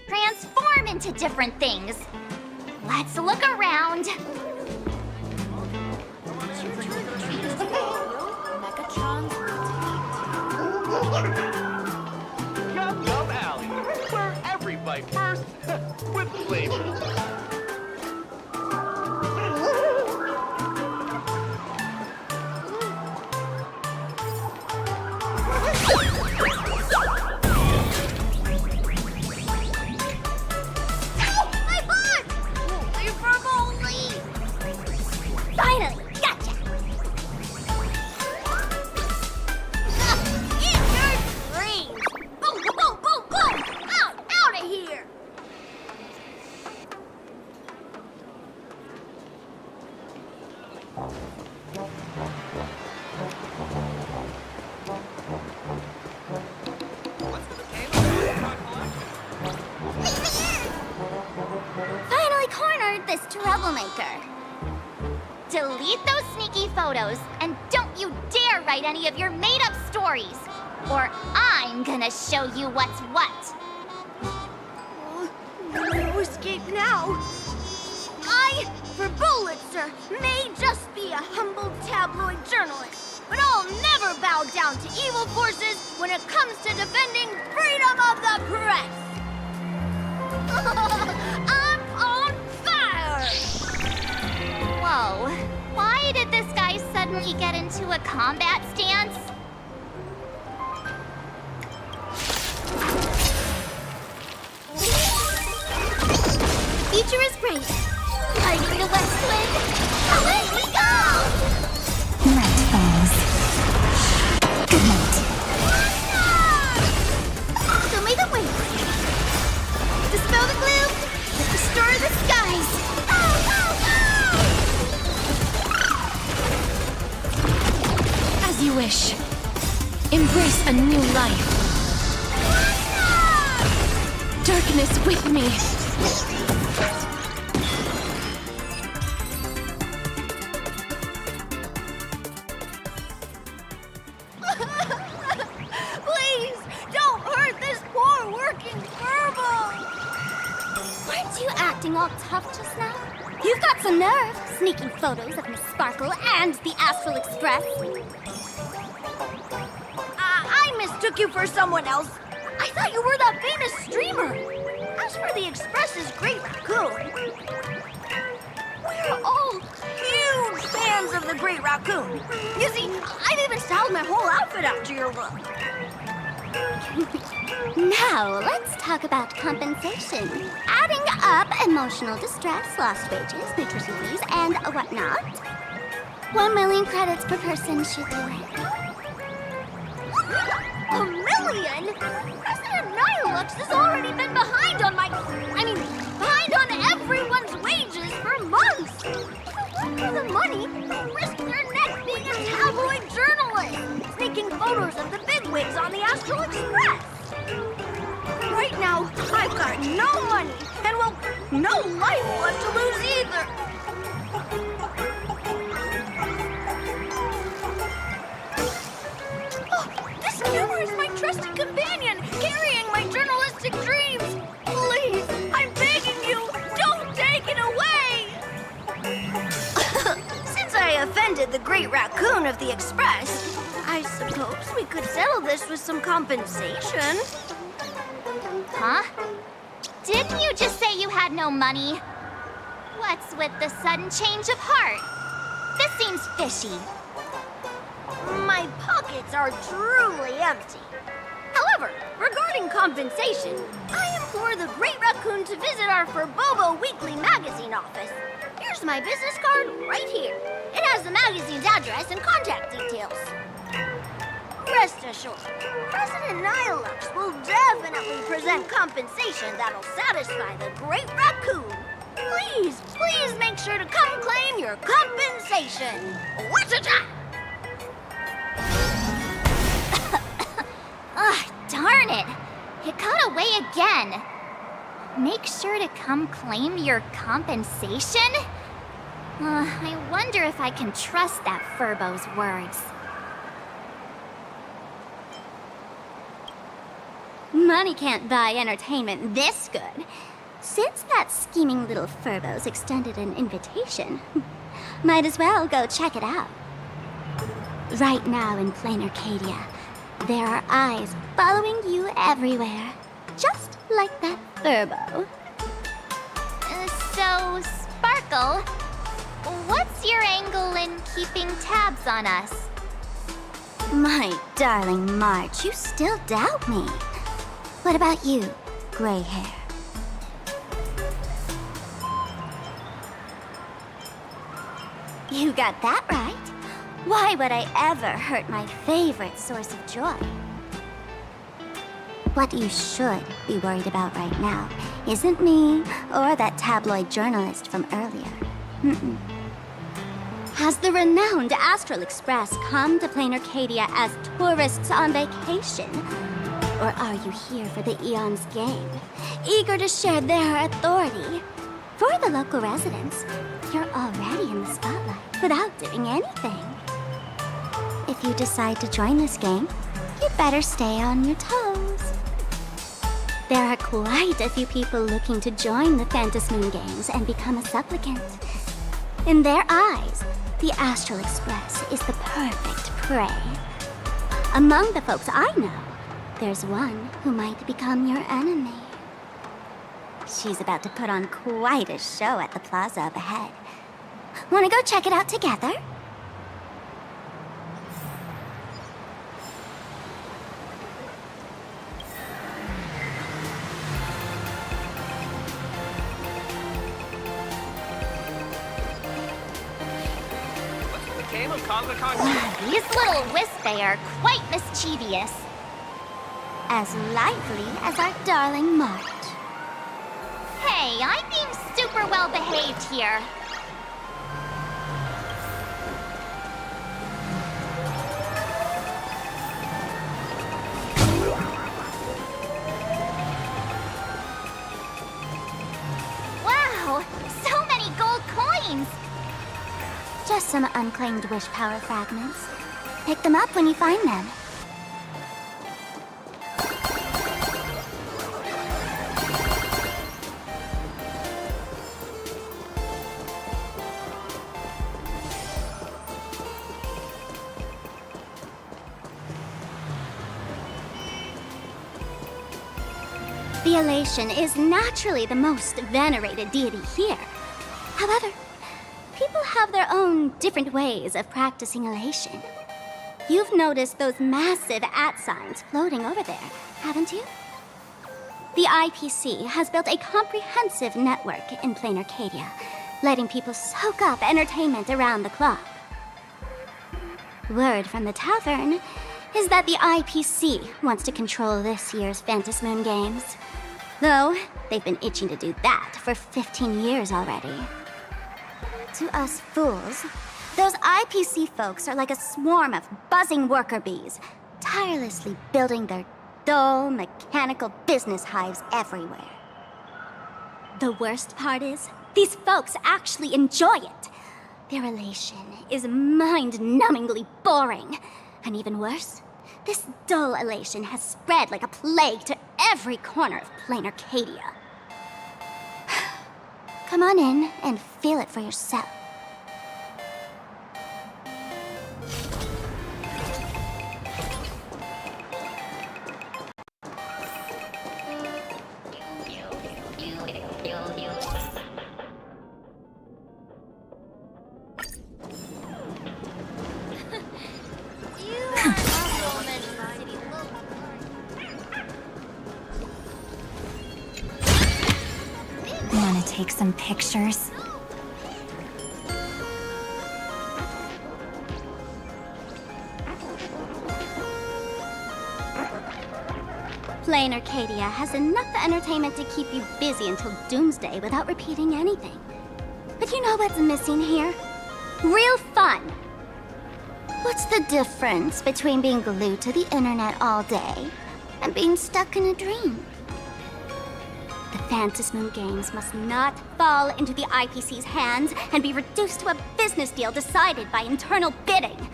transform into different things. Let's look around. Yum Yum Alley, where every bite first with flavor. Finally, gotcha! In your dreams! Boom, boom, boom, boom! Out of here! Finally cornered this troublemaker. Delete those sneaky photos, and don't you dare write any of your made-up stories, or I'm gonna show you what's what. No escape now. I, for Bullitzer, may just be a humble tabloid journalist, but I'll never bow down to evil forces when it comes to defending freedom of the press. I'm on fire! Whoa, why did this guy suddenly get into a combat stance? Future is great. Fighting the West Wind. Away we go! Night falls. Good night. Show me the way. Dispel the gloom. Destroy the skies. As you wish. Embrace a new life. Darkness with me. Please, don't hurt this poor working Furbo! Weren't you acting all tough just now? You've got some nerve, sneaking photos of Miss Sparkle and the Astral Express. I mistook you for someone else. I thought you were that famous streamer. As for the Express's great raccoon, where We're all huge fans of the Great Raccoon. You see, I've even styled my whole outfit after your look. Now, let's talk about compensation. Adding up emotional distress, lost wages, nutrition fees, and whatnot. 1 million credits per person should do it. 1 million? President Nihilux has already been behind on behind on everyone's wages for months. For the money, who risked their neck being a tabloid journalist, taking photos of the bigwigs on the Astral Express. Right now, I've got no money, and well, no life left to lose either. This humor is my trusted companion, carrying my journalistic dreams. Please, I'm begging you, don't take it away! Since I offended the Great Raccoon of the Express, I suppose we could settle this with some compensation. Huh? Didn't you just say you had no money? What's with the sudden change of heart? This seems fishy. My pockets are truly empty. However, regarding compensation, I implore the Great Raccoon to visit our Furbobo Weekly magazine office. Here's my business card right here. It has the magazine's address and contact details. Rest assured, President Nihilux will definitely present compensation that'll satisfy the Great Raccoon. Please, please make sure to come claim your compensation. What's it? Ugh, darn it! It got away again. Make sure to come claim your compensation? I wonder if I can trust that Furbo's words. Money can't buy entertainment this good. Since that scheming little Furbo's extended an invitation, might as well go check it out. Right now in Planarcadia, there are eyes following you everywhere, just like that Furbo. So, Sparkle, what's your angle in keeping tabs on us? My darling March, you still doubt me. What about you, gray hair? You got that right. Why would I ever hurt my favorite source of joy? What you should be worried about right now isn't me or that tabloid journalist from earlier. Has the renowned Astral Express come to Planarcadia as tourists on vacation? Or are you here for the Eon's game, eager to share their authority? For the local residents, you're already in the spotlight without doing anything. If you decide to join this game, you'd better stay on your toes. There are quite a few people looking to join the Phantasmoon Games and become a supplicant. In their eyes, the Astral Express is the perfect prey. Among the folks I know, there's one who might become your enemy. She's about to put on quite a show at the plaza up ahead. Wanna go check it out together? These little Wispy are quite mischievous. As lively as our darling March. Hey, I'm being super well behaved here. Wow, so many gold coins! Just some unclaimed wish power fragments. Pick them up when you find them. The Elation is naturally the most venerated deity here. However, people have their own different ways of practicing elation. You've noticed those massive @ signs floating over there, haven't you? The IPC has built a comprehensive network in Planarcadia, letting people soak up entertainment around the clock. Word from the tavern is that the IPC wants to control this year's Phantasmoon Games. Though, they've been itching to do that for 15 years already. To us fools, those IPC folks are like a swarm of buzzing worker bees, tirelessly building their dull, mechanical business hives everywhere. The worst part is, these folks actually enjoy it. Their elation is mind-numbingly boring. And even worse, this dull elation has spread like a plague to every corner of Planarcadia. Come on in and feel it for yourself. Want to take some pictures? Planarcadia has enough entertainment to keep you busy until doomsday without repeating anything. But you know what's missing here? Real fun! What's the difference between being glued to the internet all day and being stuck in a dream? The Phantasmoon Games must not fall into the IPC's hands and be reduced to a business deal decided by internal bidding.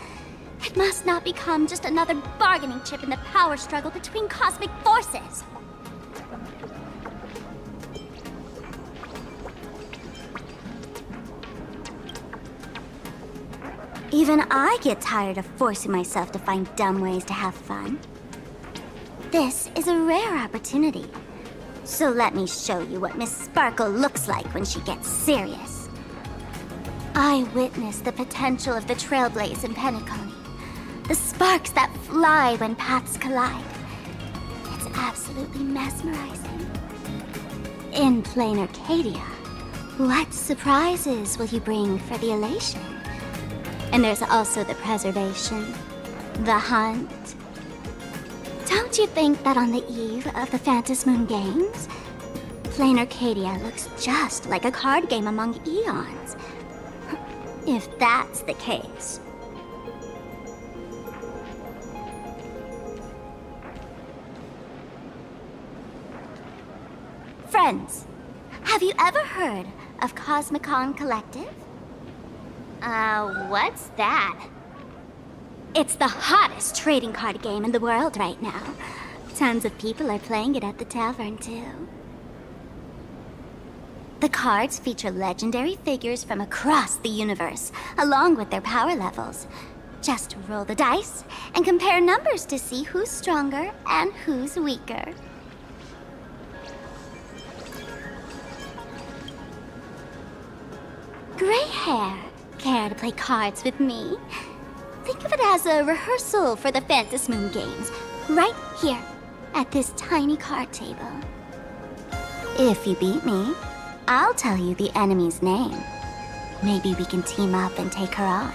It must not become just another bargaining chip in the power struggle between cosmic forces. Even I get tired of forcing myself to find dumb ways to have fun. This is a rare opportunity. So let me show you what Miss Sparkle looks like when she gets serious. I witnessed the potential of the Trailblaze in Penacony. The sparks that fly when paths collide. It's absolutely mesmerizing. In Planarcadia, what surprises will you bring for the elation? And there's also the preservation, the hunt. Don't you think that on the eve of the Phantasmoon Games, Planarcadia looks just like a card game among eons? If that's the case. Friends, have you ever heard of Cosmicon Collective? What's that? It's the hottest trading card game in the world right now. Tons of people are playing it at the tavern, too. The cards feature legendary figures from across the universe, along with their power levels. Just roll the dice and compare numbers to see who's stronger and who's weaker. Gray hair, care to play cards with me? Think of it as a rehearsal for the Phantasmoon Games, right here, at this tiny card table. If you beat me, I'll tell you the enemy's name. Maybe we can team up and take her on.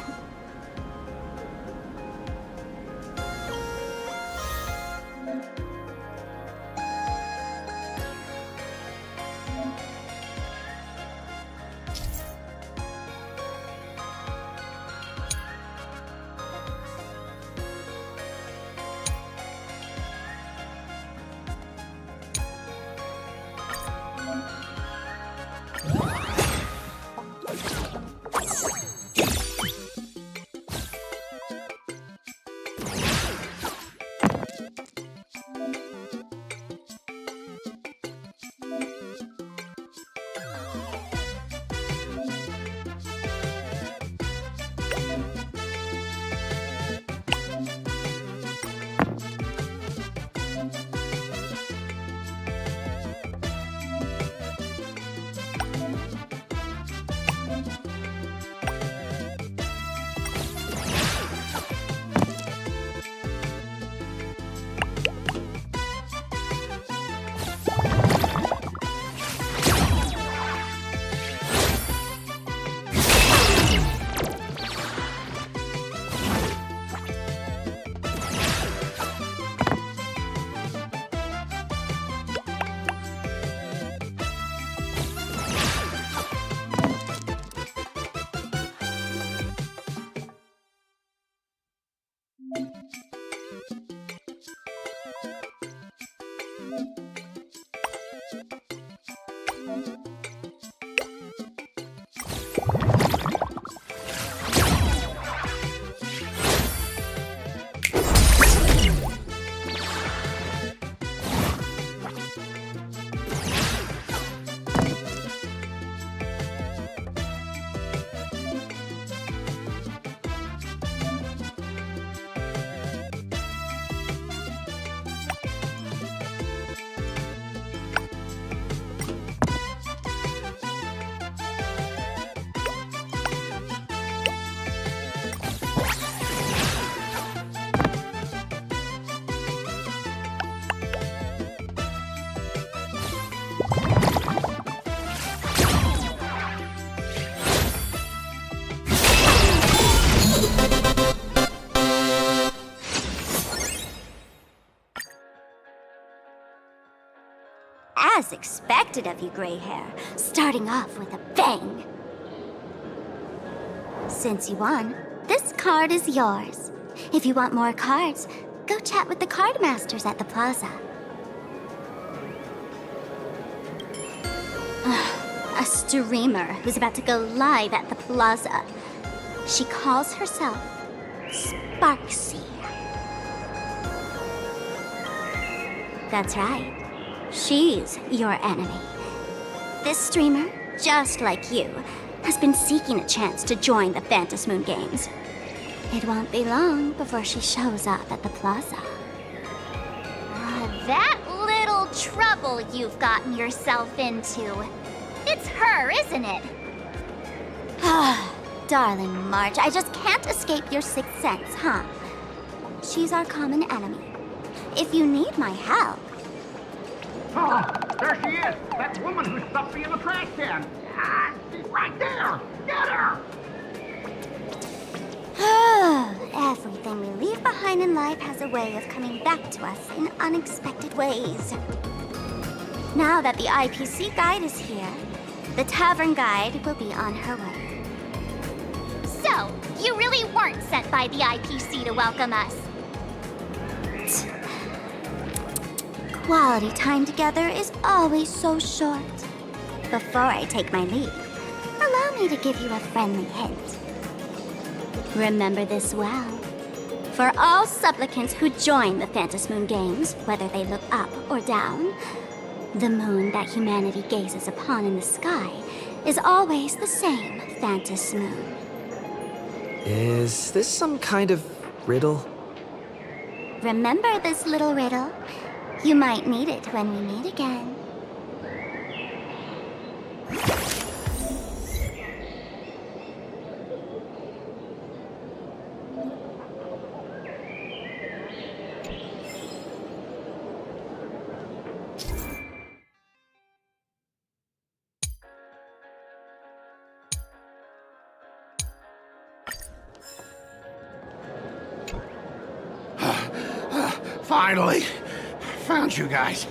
As expected of you, Gray Hair, starting off with a bang. Since you won, this card is yours. If you want more cards, go chat with the card masters at the plaza. A streamer who's about to go live at the plaza. She calls herself Sparksy. That's right. She's your enemy. This streamer, just like you, has been seeking a chance to join the Phantasmoon Games. It won't be long before she shows up at the plaza. That little trouble you've gotten yourself into. It's her, isn't it? Darling Marge, I just can't escape your sixth sense, huh? She's our common enemy. If you need my help... Oh, there she is! That woman who stuffed me in the trash can! Ah, she's right there! Get her! Everything we leave behind in life has a way of coming back to us in unexpected ways. Now that the IPC guide is here, the tavern guide will be on her way. So, you really weren't sent by the IPC to welcome us? Quality time together is always so short. Before I take my leave, allow me to give you a friendly hint. Remember this well. For all supplicants who join the Phantasmoon Games, whether they look up or down, the moon that humanity gazes upon in the sky is always the same Phantasmoon. Is this some kind of riddle? Remember this little riddle? You might need it when we meet again. Finally! Found you guys.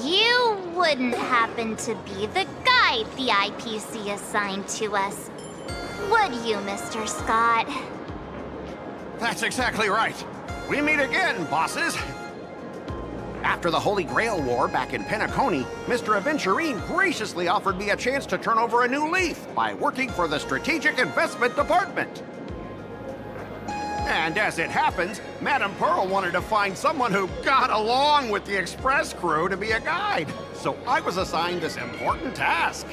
You wouldn't happen to be the guide the IPC assigned to us, would you, Mr. Scott? That's exactly right. We meet again, bosses. After the Holy Grail War back in Penacony, Mr. Aventurine graciously offered me a chance to turn over a new leaf by working for the Strategic Investment Department. And as it happens, Madame Pearl wanted to find someone who got along with the Express crew to be a guide. So I was assigned this important task.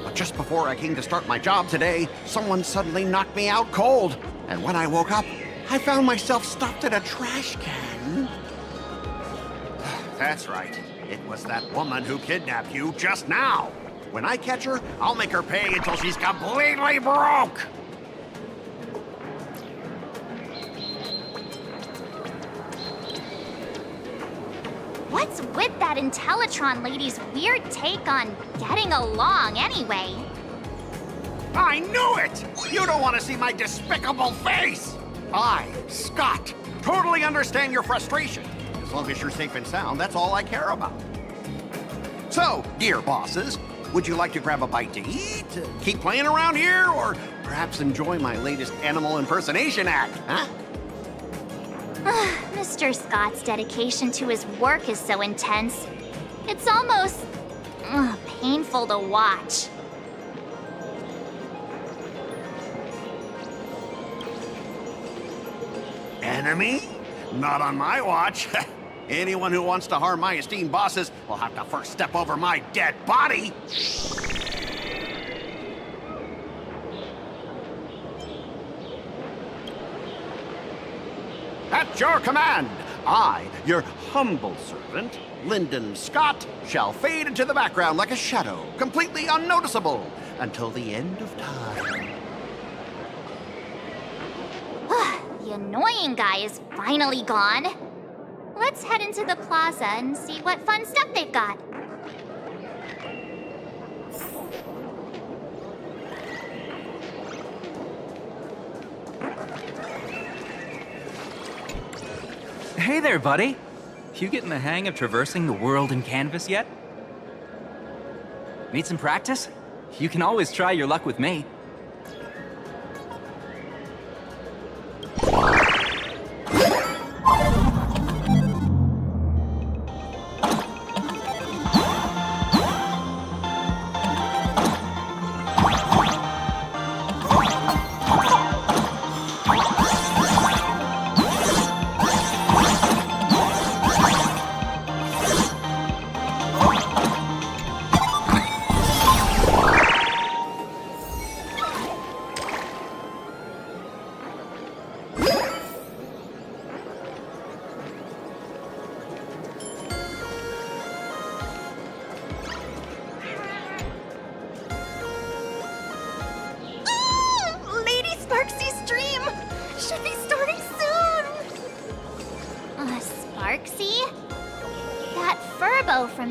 But just before I came to start my job today, someone suddenly knocked me out cold. And when I woke up, I found myself stuffed in a trash can. That's right. It was that woman who kidnapped you just now. When I catch her, I'll make her pay until she's completely broke. What's with that Intellitron lady's weird take on getting along anyway? I knew it! You don't want to see my despicable face! I, Scott, totally understand your frustration. As long as you're safe and sound, that's all I care about. So, dear bosses, would you like to grab a bite to eat? Keep playing around here? Or Perhaps enjoy my latest animal impersonation act, huh? Mr. Scott's dedication to his work is so intense. It's almost painful to watch. Enemy? Not on my watch. Anyone who wants to harm my esteemed bosses will have to first step over my dead body. At your command, I, your humble servant, Lyndon Scott, shall fade into the background like a shadow, completely unnoticeable, until the end of time. The annoying guy is finally gone. Let's head into the plaza and see what fun stuff they've got. Hey there, buddy. You getting the hang of traversing the world in canvas yet? Need some practice? You can always try your luck with me.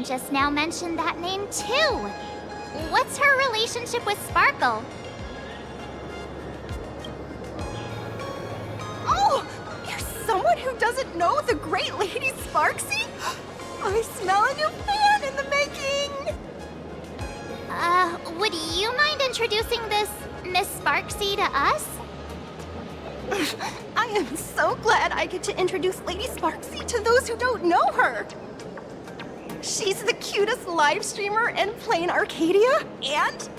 Just now mentioned that name too. What's her relationship with Sparkle? Oh! You're someone who doesn't know the great Lady Sparksy? I smell a new fan in the making! Would you mind introducing this Miss Sparksy to us? I am so glad I get to introduce Lady Sparksy to those who don't know her. She's the cutest live streamer in Planarcadia and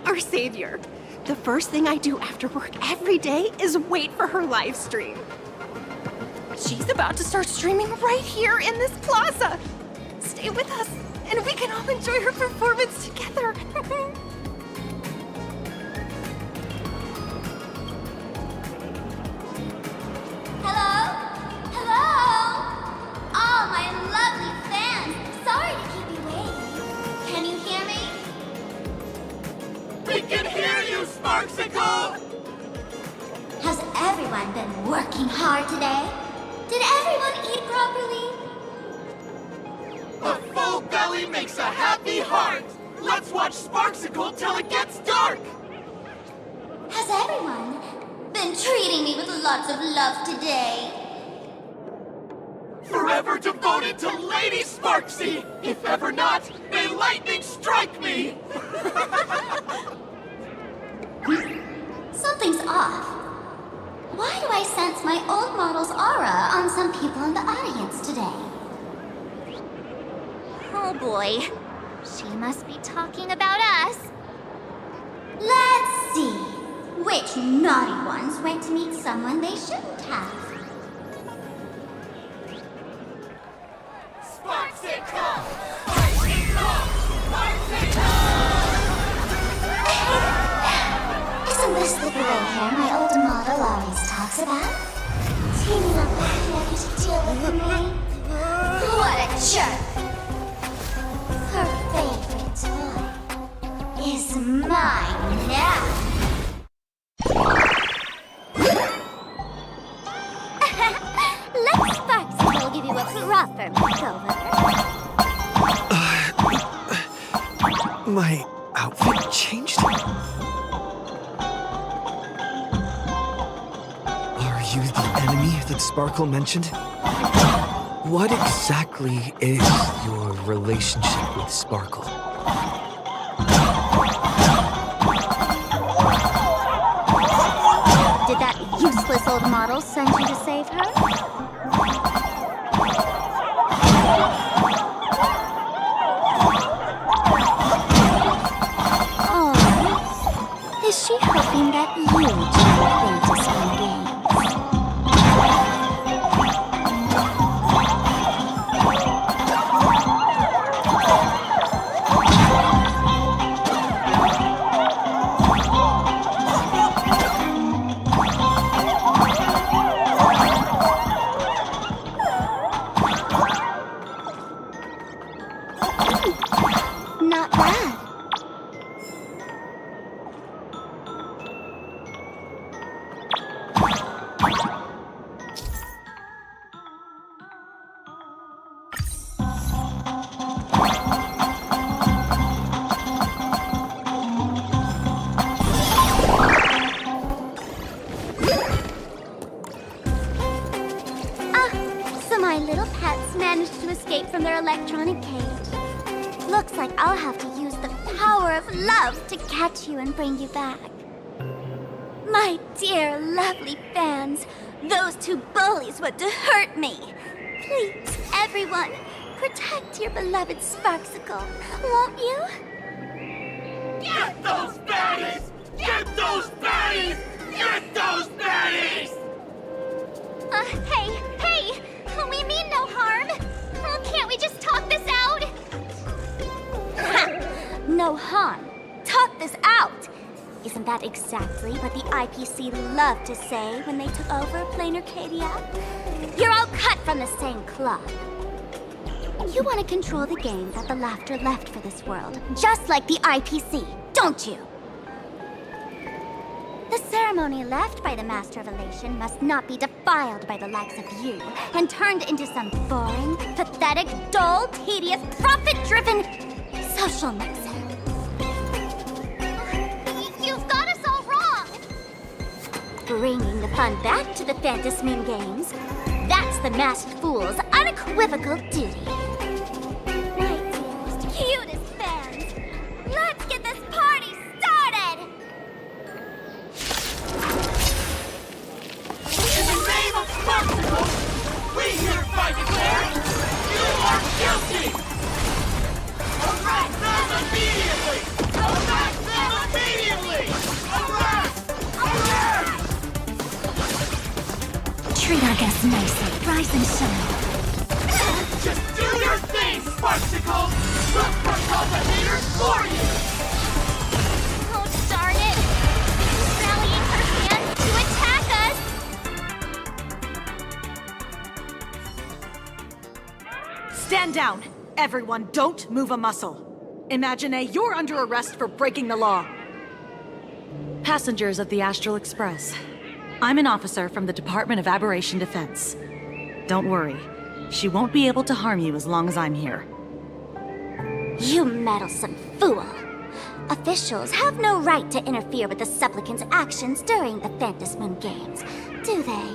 our savior. The first thing I do after work every day is wait for her live stream. She's about to start streaming right here in this plaza. Stay with us, and we can all enjoy her performance together. Hello? Hello? Oh, my lovely fans. Sorry to keep you waiting. Can you hear me? We can hear you, Sparksicle! Has everyone been working hard today? Did everyone eat properly? A full belly makes a happy heart! Let's watch Sparksicle till it gets dark! Has everyone been treating me with lots of love today? Forever devoted to Lady Sparksy! If ever not, may lightning strike me! Something's off. Why do I sense my old model's aura on some people in the audience today? Oh boy. She must be talking about us. Let's see. Which naughty ones went to meet someone they shouldn't have? Sparksicle! Sparksicle! Sparksicle! Isn't this the gray hair my old model always talks about? Teaming up with Hannah to deal with me? What a jerk! Her favorite toy is mine now. Let Sparksicle give you a proper makeover. My outfit changed? Are you the enemy that Sparkle mentioned? What exactly is your relationship with Sparkle? useless old model sent you to save her? Oh, is she hoping that you join Fantasy Games? Not bad. So my little pets managed to escape from their electronic cage. Looks like I'll have to use the power of love to catch you and bring you back. My dear, lovely fans, those two bullies want to hurt me. Please, everyone, protect your beloved Sparksicle, won't you? Get those baddies! Get those baddies! Get those baddies! Hey! We mean no harm. Can't we just talk this out? No harm. Talk this out. Isn't that exactly what the IPC loved to say when they took over Planarcadia? You're all cut from the same cloth. You want to control the game that the Laughter left for this world, just like the IPC, don't you? The ceremony left by the Master of Elation must not be defiled by the likes of you and turned into some boring, pathetic, dull, tedious, profit-driven social mixer. You've got us all wrong! Bringing the fun back to the Phantasmoon Games, that's the Masked Fool's unequivocal duty. My dearest, cutest fans, let's get this party started! In the name of Sparksicle, we hereby declare you are guilty! Arrest them immediately! Arrest them immediately! Arrest! Arrest! Treat our guests nicely. Rise and shine. Just do your thing, Sparksicle! We'll crush all the haters for you! Oh, darn it! She's rallying her fans to attack us! Stand down! Everyone, don't move a muscle. Imagine you're under arrest for breaking the law. Passengers of the Astral Express. I'm an officer from the Department of Aberration Defense. Don't worry. She won't be able to harm you as long as I'm here. You meddlesome fool! Officials have no right to interfere with the supplicant's actions during the Phantasmoon Games, do they?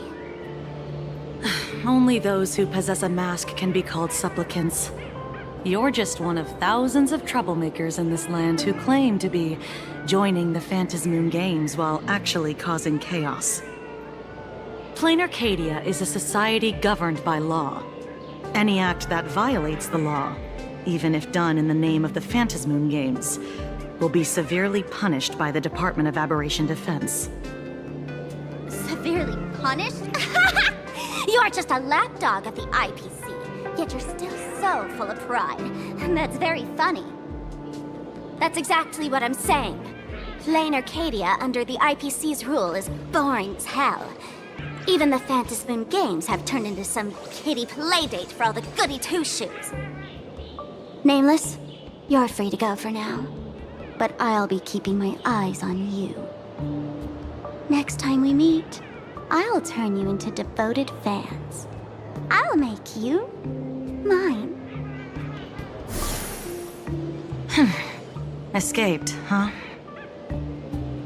Only those who possess a mask can be called supplicants. You're just one of thousands of troublemakers in this land who claim to be joining the Phantasmoon Games while actually causing chaos. Planarcadia is a society governed by law. Any act that violates the law, even if done in the name of the Phantasmoon Games, will be severely punished by the Department of Aberration Defense. Severely punished? You're just a lapdog of the IPC, yet you're still so full of pride, and that's very funny. That's exactly what I'm saying. Planarcadia under the IPC's rule is boring as hell. Even the Phantasmoon Games have turned into some kiddie playdate for all the goody two-shoes. Nameless, you're free to go for now. But I'll be keeping my eyes on you. Next time we meet, I'll turn you into devoted fans. I'll make you mine. Escaped, huh?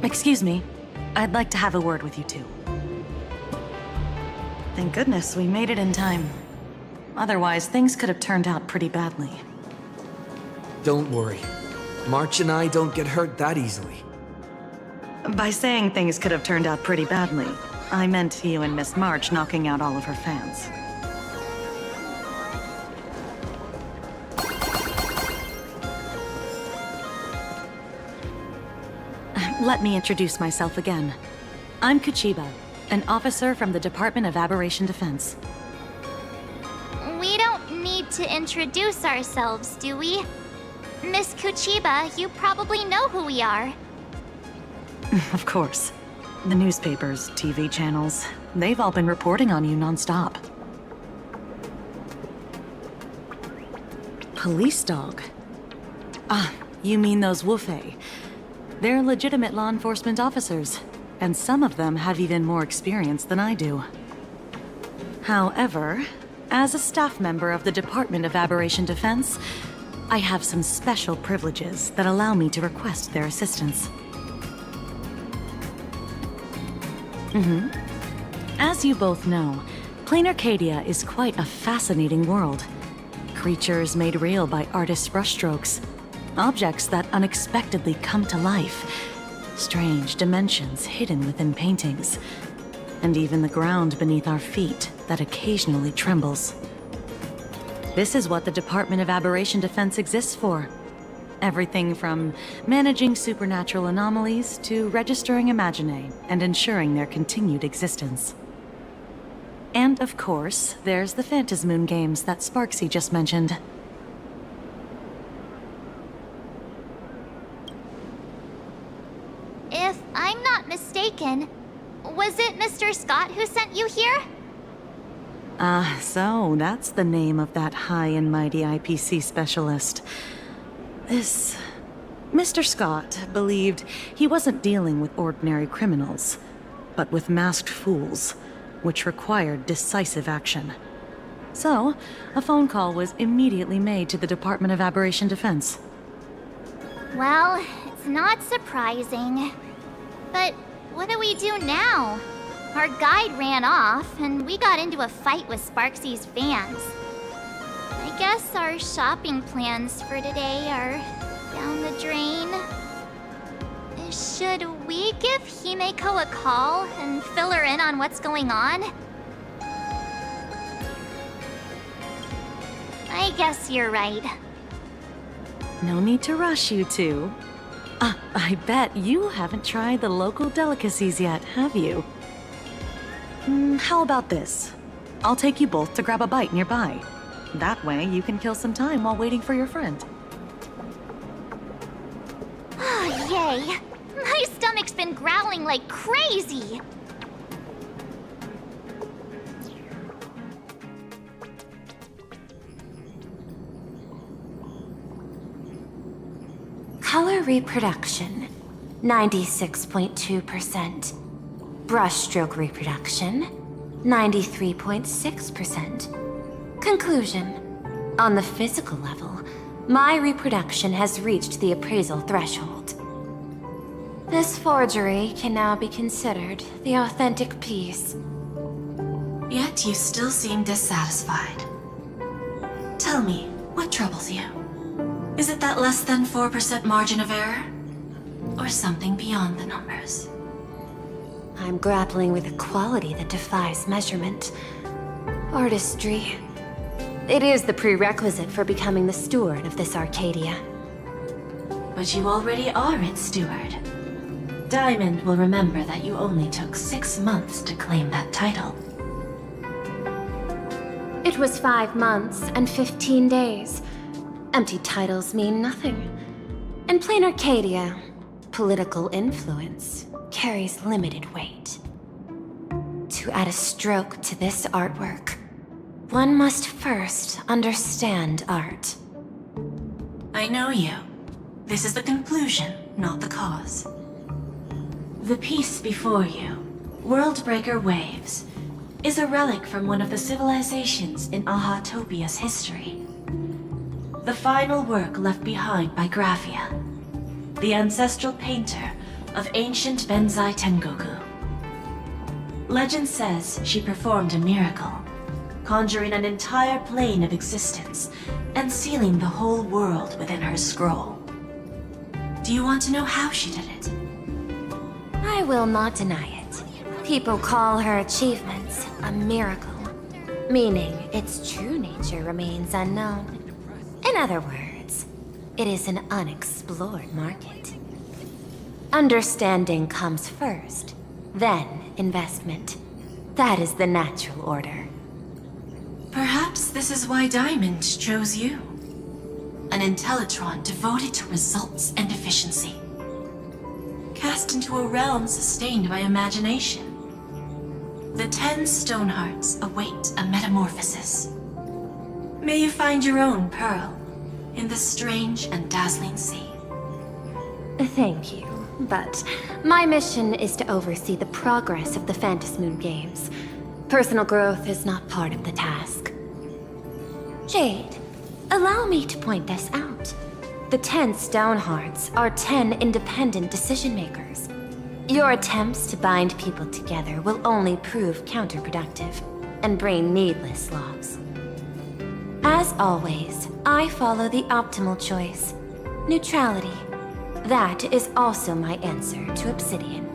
Excuse me. I'd like to have a word with you two. Thank goodness we made it in time. Otherwise, things could have turned out pretty badly. Don't worry. March and I don't get hurt that easily. By saying things could have turned out pretty badly, I meant you and Miss March knocking out all of her fans. Let me introduce myself again. I'm Kuchiba, an officer from the Department of Aberration Defense. We don't need to introduce ourselves, do we? Miss Kuchiba, you probably know who we are. Of course. The newspapers, TV channels, they've all been reporting on you nonstop. Police dog? Ah, you mean those Wufei. They're legitimate law enforcement officers, and some of them have even more experience than I do. However, as a staff member of the Department of Aberration Defense, I have some special privileges that allow me to request their assistance. As you both know, Planarcadia is quite a fascinating world. Creatures made real by artists' brushstrokes. Objects that unexpectedly come to life. Strange dimensions hidden within paintings. And even the ground beneath our feet that occasionally trembles. This is what the Department of Aberration Defense exists for. Everything from managing supernatural anomalies to registering Imaginae and ensuring their continued existence. And of course, there's the Phantasmoon games that Sparksy just mentioned. If I'm not mistaken, was it Mr. Scott who sent you here? So that's the name of that high and mighty IPC specialist. This... Mr. Scott believed he wasn't dealing with ordinary criminals, but with masked fools, which required decisive action. So, a phone call was immediately made to the Department of Aberration Defense. Well, it's not surprising. But what do we do now? Our guide ran off, and we got into a fight with Sparksy's fans. I guess our shopping plans for today are down the drain. Should we give Himeko a call and fill her in on what's going on? I guess you're right. No need to rush, you two. I bet you haven't tried the local delicacies yet, have you? How about this? I'll take you both to grab a bite nearby. That way, you can kill some time while waiting for your friend. Oh, yay! My stomach's been growling like crazy! Color reproduction, 96.2%. Brushstroke reproduction, 93.6%. Conclusion. On the physical level, my reproduction has reached the appraisal threshold. This forgery can now be considered the authentic piece. Yet you still seem dissatisfied. Tell me, what troubles you? Is it that less than 4% margin of error? Or something beyond the numbers? I'm grappling with a quality that defies measurement. Artistry. It is the prerequisite for becoming the steward of this Arcadia. But you already are its steward. Diamond will remember that you only took 6 months to claim that title. It was 5 months and 15 days. Empty titles mean nothing. In Planarcadia, political influence carries limited weight. To add a stroke to this artwork, one must first understand art. I know you. This is the conclusion, not the cause. The piece before you, Worldbreaker Waves, is a relic from one of the civilizations in Ahatopia's history. The final work left behind by Graphia, the ancestral painter of ancient Benzai Tengoku. Legend says she performed a miracle, conjuring an entire plane of existence and sealing the whole world within her scroll. Do you want to know how she did it? I will not deny it. People call her achievements a miracle, meaning its true nature remains unknown. In other words, it is an unexplored market. Understanding comes first, then investment. That is the natural order. Perhaps this is why Diamond chose you. An Intellitron devoted to results and efficiency. Cast into a realm sustained by imagination. The 10 Stonehearts await a metamorphosis. May you find your own pearl in the strange and dazzling sea. Thank you, but my mission is to oversee the progress of the Phantasmoon Games. Personal growth is not part of the task. Jade, allow me to point this out. The 10 Stonehearts are 10 independent decision-makers. Your attempts to bind people together will only prove counterproductive and bring needless loss. As always, I follow the optimal choice. Neutrality. That is also my answer to Obsidian.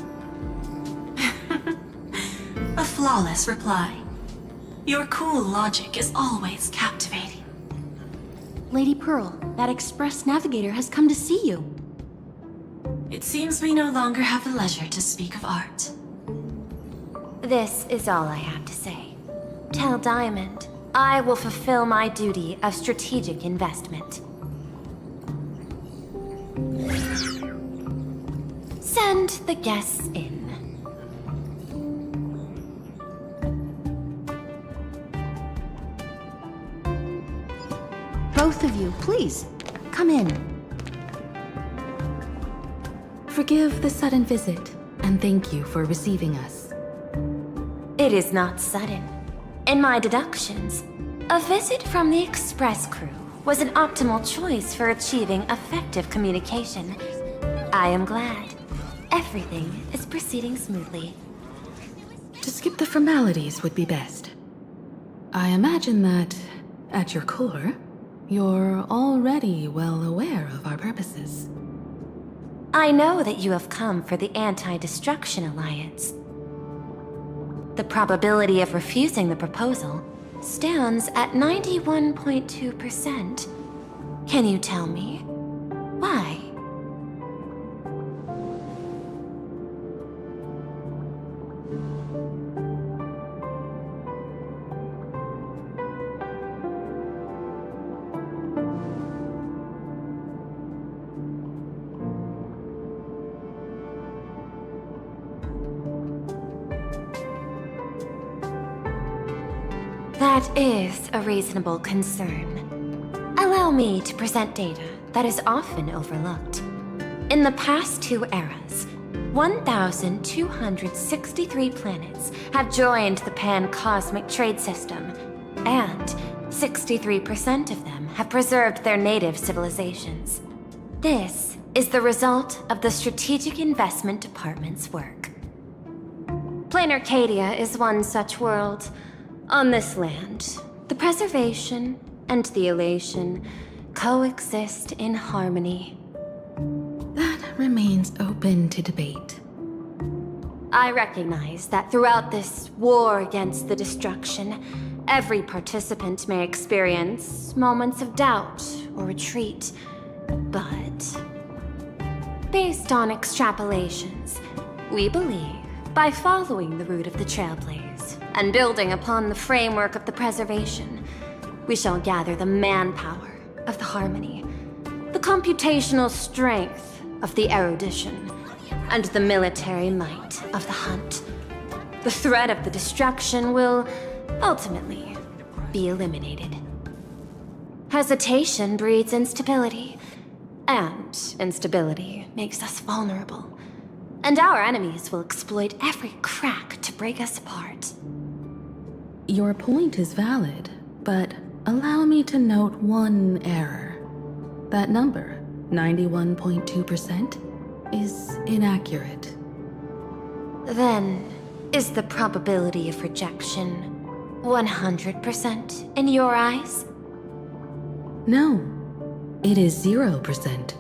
A flawless reply. Your cool logic is always captivating. Lady Pearl, that Express Navigator has come to see you. It seems we no longer have the leisure to speak of art. This is all I have to say. Tell Diamond, I will fulfill my duty of strategic investment. Send the guests in. Both of you, please, come in. Forgive the sudden visit, and thank you for receiving us. It is not sudden. In my deductions, a visit from the Express crew was an optimal choice for achieving effective communication. I am glad. Everything is proceeding smoothly. To skip the formalities would be best. I imagine that, at your core, you're already well aware of our purposes. I know that you have come for the Anti-Destruction Alliance. The probability of refusing the proposal stands at 91.2%. Can you tell me why? That is a reasonable concern. Allow me to present data that is often overlooked. In the past 2 eras, 1,263 planets have joined the Pan-Cosmic Trade System, and 63% of them have preserved their native civilizations. This is the result of the Strategic Investment Department's work. Planarcadia is one such world. On this land, the preservation and the elation coexist in harmony. That remains open to debate. I recognize that throughout this war against the destruction, every participant may experience moments of doubt or retreat. But based on extrapolations, we believe by following the route of the Trailblaze and building upon the framework of the preservation, we shall gather the manpower of the harmony, the computational strength of the erudition, and the military might of the hunt. The threat of the destruction will ultimately be eliminated. Hesitation breeds instability, and instability makes us vulnerable. And our enemies will exploit every crack to break us apart. Your point is valid, but allow me to note one error. That number, 91.2%, is inaccurate. Then, is the probability of rejection 100% in your eyes? No, it is 0%.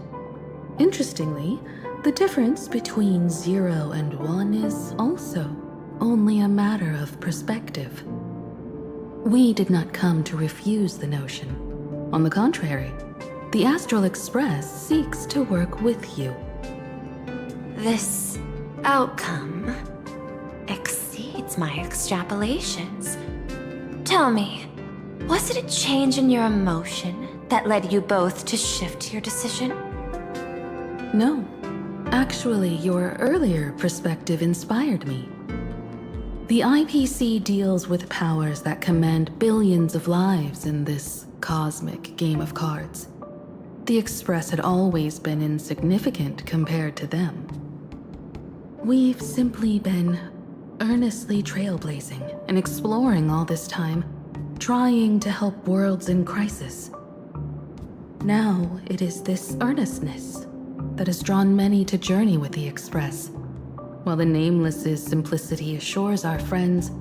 Interestingly, the difference between 0 and 1 is also only a matter of perspective. We did not come to refuse the notion. On the contrary, the Astral Express seeks to work with you. This outcome exceeds my extrapolations. Tell me, was it a change in your emotion that led you both to shift your decision? No. Actually, your earlier perspective inspired me. The IPC deals with powers that command billions of lives in this cosmic game of cards. The Express had always been insignificant compared to them. We've simply been earnestly trailblazing and exploring all this time, trying to help worlds in crisis. Now it is this earnestness that has drawn many to journey with the Express, while the Nameless's simplicity assures our friends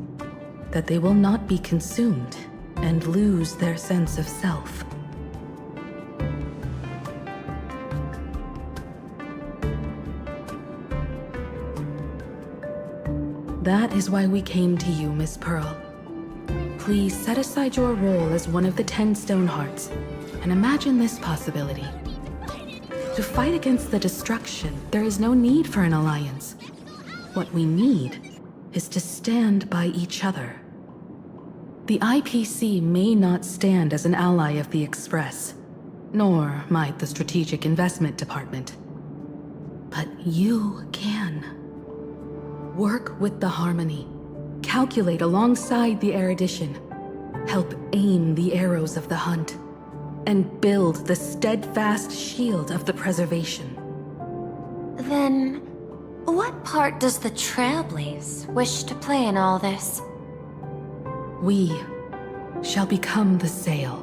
that they will not be consumed and lose their sense of self. That is why we came to you, Miss Pearl. Please set aside your role as one of the 10 Stonehearts and imagine this possibility. To fight against the destruction, there is no need for an alliance. What we need is to stand by each other. The IPC may not stand as an ally of the Express, nor might the Strategic Investment Department. But you can. Work with the Harmony, calculate alongside the erudition, help aim the arrows of the hunt, and build the steadfast shield of the preservation. Then, what part does the Trailblaze wish to play in all this? We shall become the sail.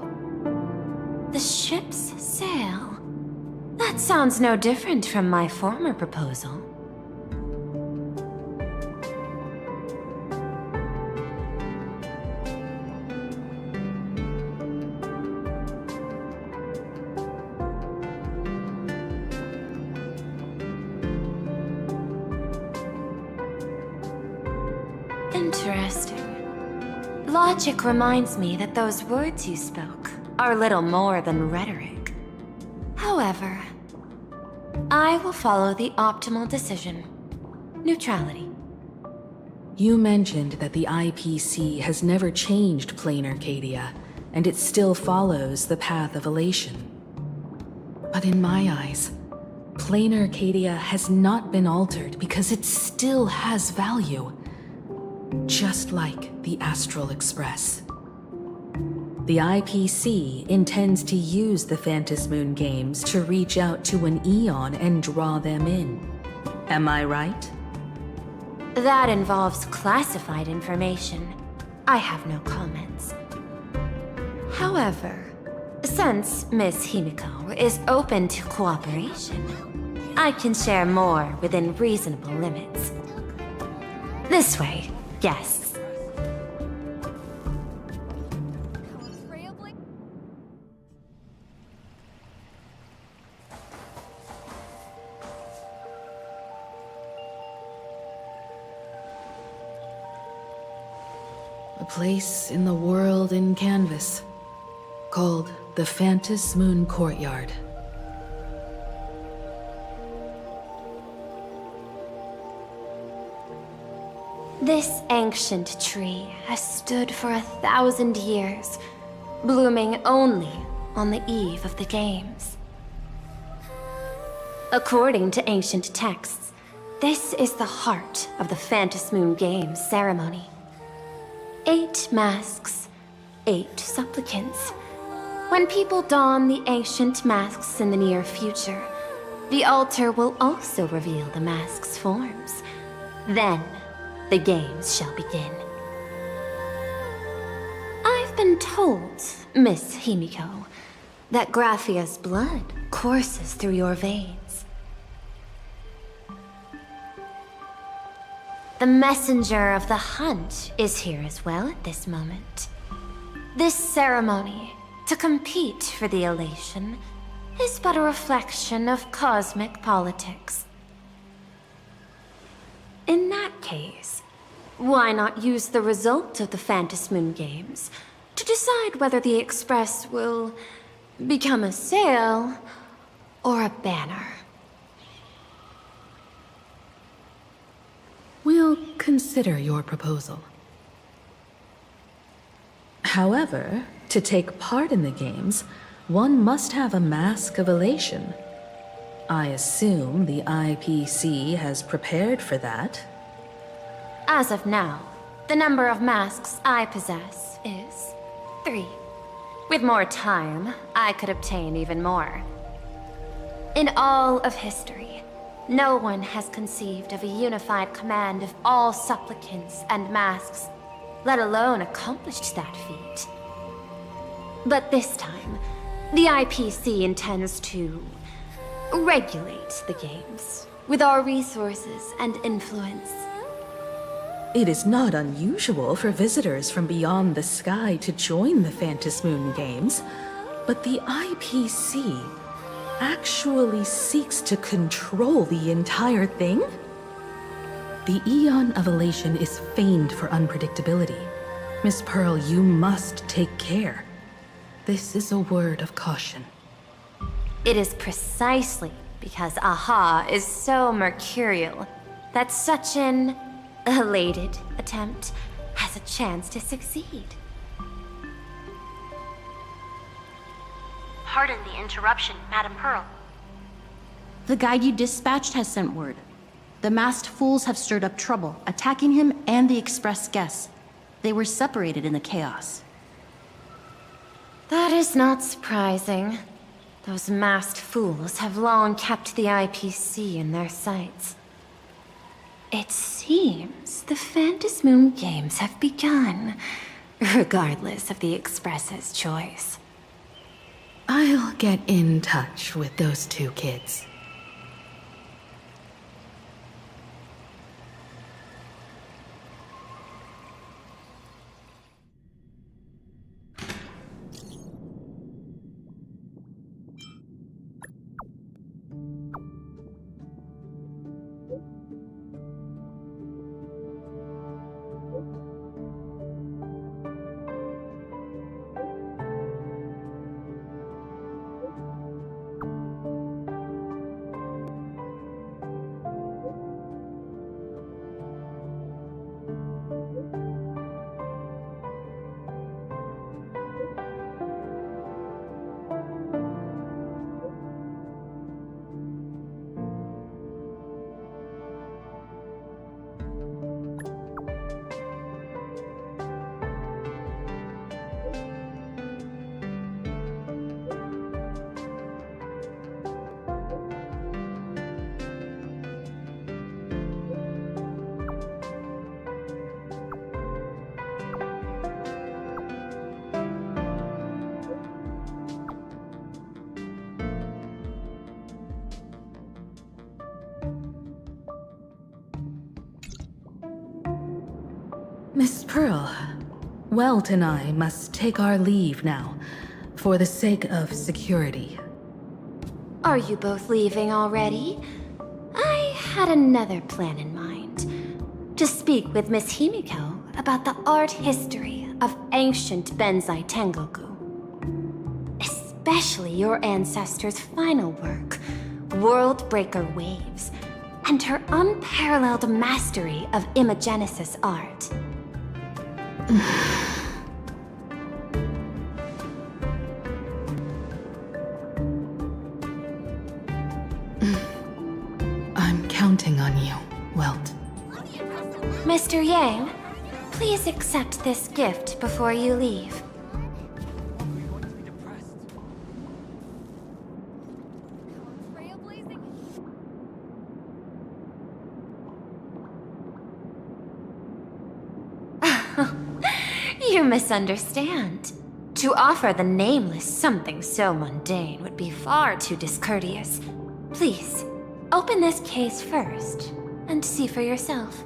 The ship's sail? That sounds no different from my former proposal. Interesting. Logic reminds me that those words you spoke are little more than rhetoric. However, I will follow the optimal decision. Neutrality. You mentioned that the IPC has never changed Planarcadia, and it still follows the path of elation. But in my eyes, Planarcadia has not been altered because it still has value. Just like the Astral Express. The IPC intends to use the Phantasmoon games to reach out to an Eon and draw them in. Am I right? That involves classified information. I have no comments. However, since Miss Himiko is open to cooperation, I can share more within reasonable limits. This way, guests. A place in the world in canvas, called the Phantasmoon Courtyard. This ancient tree has stood for 1,000 years, blooming only on the eve of the games. According to ancient texts, this is the heart of the Phantasmoon Games ceremony. 8 masks, 8 supplicants. When people don the ancient masks in the near future, the altar will also reveal the masks' forms. Then, the games shall begin. I've been told, Miss Himiko, that Graphia's blood courses through your veins. The messenger of the hunt is here as well at this moment. This ceremony, to compete for the elation, is but a reflection of cosmic politics. In that case, Why not use the result of the Phantasmoon Games to decide whether the Express will become a sail or a banner? We'll consider your proposal. However, to take part in the games, one must have a Mask of Elation. I assume the IPC has prepared for that. As of now, the number of masks I possess is 3. With more time, I could obtain even more. In all of history, no one has conceived of a unified command of all supplicants and masks, let alone accomplished that feat. But this time, the IPC intends to regulate the games with our resources and influence. It is not unusual for visitors from beyond the sky to join the Phantasmoon Games, but the IPC actually seeks to control the entire thing? The Eon of Elation is famed for unpredictability. Miss Pearl, you must take care. This is a word of caution. It is precisely because Aha is so mercurial that such an elated attempt has a chance to succeed. Pardon the interruption, Madam Pearl. The guide you dispatched has sent word. The masked fools have stirred up trouble, attacking him and the Express guests. They were separated in the chaos. That is not surprising. Those masked fools have long kept the IPC in their sights. It seems the Phantasmoon Games have begun, regardless of the Express's choice. I'll get in touch with those two kids. Miss Pearl, Welt and I must take our leave now, for the sake of security. Are you both leaving already? I had another plan in mind. To speak with Miss Himiko about the art history of ancient Benzai Tengoku. Especially your ancestors' final work, Worldbreaker Waves, and her unparalleled mastery of imagenesis art. I'm counting on you, Welt. Mr. Yang, please accept this gift before you leave. You misunderstand. To offer the Nameless something so mundane would be far too discourteous. Please, open this case first, and see for yourself.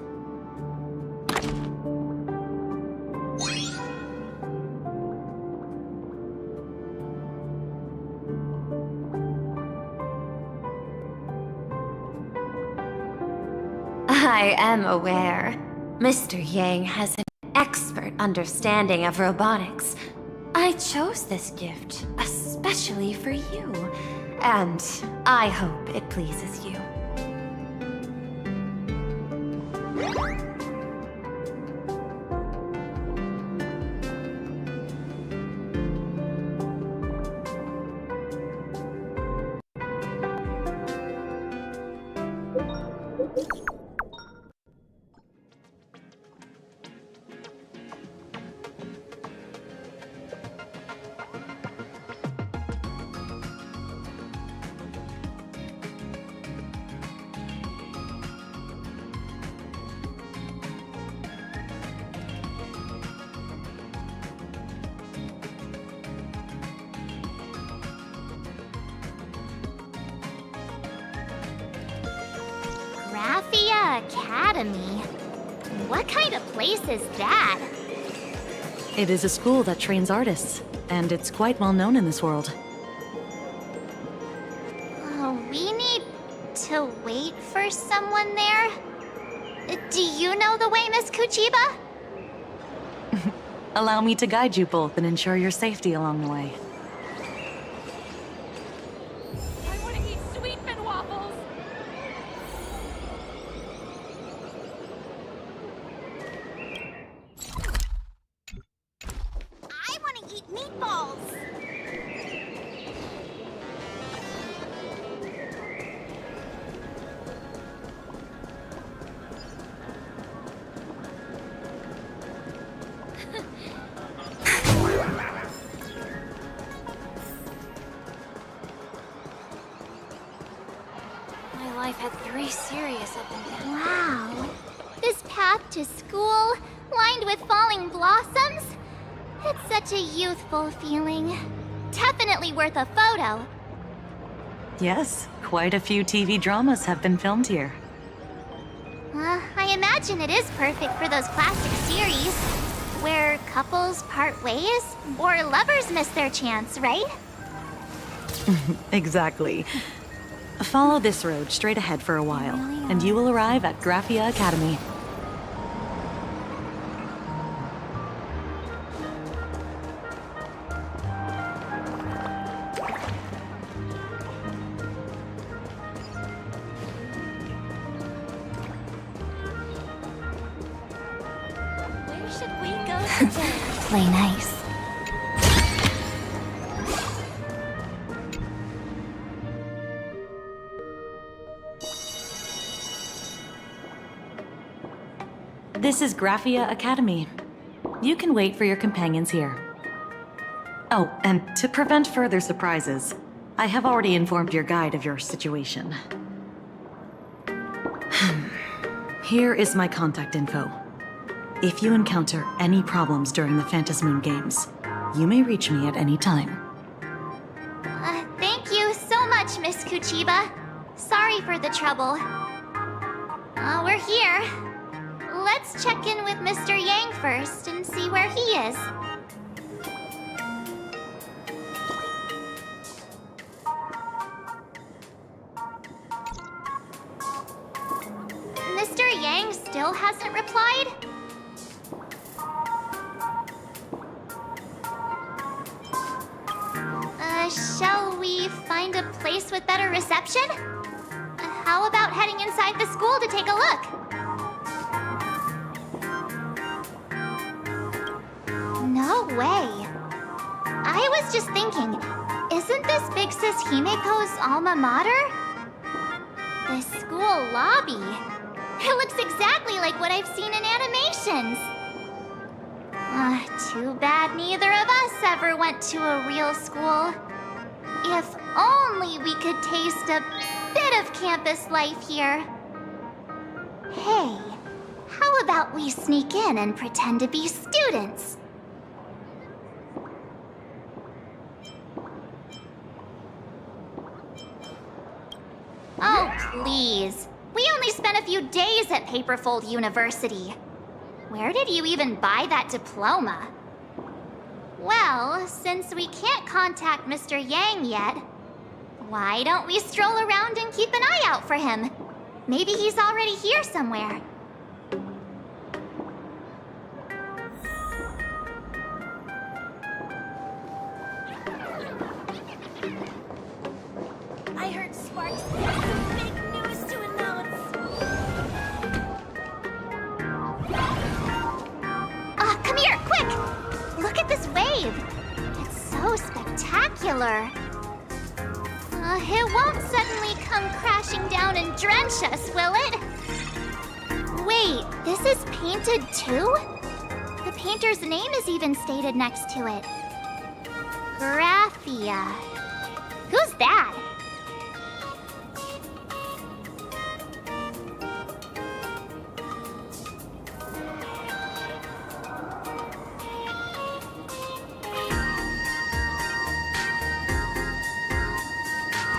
I am aware. Mr. Yang has an expert understanding of robotics. I chose this gift especially for you, and I hope it pleases you. Graphia Academy? What kind of place is that? It is a school that trains artists, and it's quite well known in this world. Oh, we need to wait for someone there? Do you know the way, Miss Kuchiba? Allow me to guide you both and ensure your safety along the way. I want to eat sweetman waffles! I want to eat meatballs! My life had 3 serious up and down. Wow. This path to school, lined with falling blossoms? It's such a youthful feeling. Definitely worth a photo. Yes, quite a few TV dramas have been filmed here. I imagine it is perfect for those classic series, where couples part ways, or lovers miss their chance, right? Exactly. Follow this road straight ahead for a while, and you will arrive at Graphia Academy. Where should we go today? Play nice. This is Graphia Academy. You can wait for your companions here. Oh, and to prevent further surprises, I have already informed your guide of your situation. Here is my contact info. If you encounter any problems during the Phantasmoon Games, you may reach me at any time. Thank you so much, Miss Kuchiba. Sorry for the trouble. We're here. Let's check in with Mr. Yang first and see where he is. Mr. Yang still hasn't replied? Shall we find a place with better reception? How about heading inside the school to take a look? No way. I was just thinking, isn't this Big Sis Himiko's alma mater? The school lobby. It looks exactly like what I've seen in animations. Too bad neither of us ever went to a real school. If only we could taste a bit of campus life here. Hey, how about we sneak in and pretend to be students? Oh, please. We only spent a few days at Paperfold University. Where did you even buy that diploma? Well, since we can't contact Mr. Yang yet, why don't we stroll around and keep an eye out for him? Maybe he's already here somewhere. Here, quick! Look at this wave. It's so spectacular. It won't suddenly come crashing down and drench us, will it? Wait, this is painted too? The painter's name is even stated next to it. Graphia. Who's that?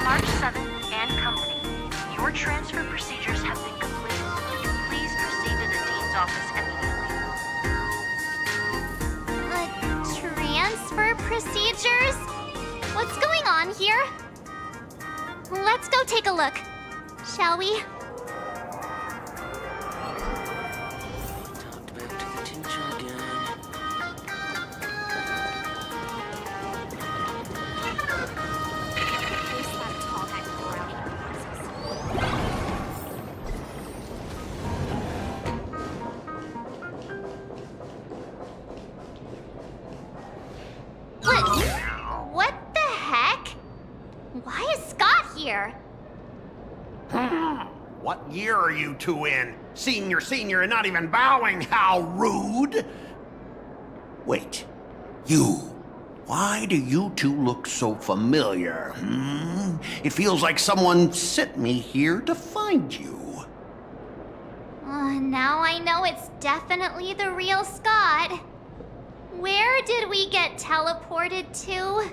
March 7th and Company. Your transfer procedures have been completed. Please proceed to the Dean's office immediately. Transfer procedures? What's going on here? Let's go take a look, shall we? What the heck? Why is Scott here? What year are you two in? Senior, and not even bowing. How rude! Wait, you. Why do you two look so familiar? It feels like someone sent me here to find you. Now I know it's definitely the real Scott. Where did we get teleported to?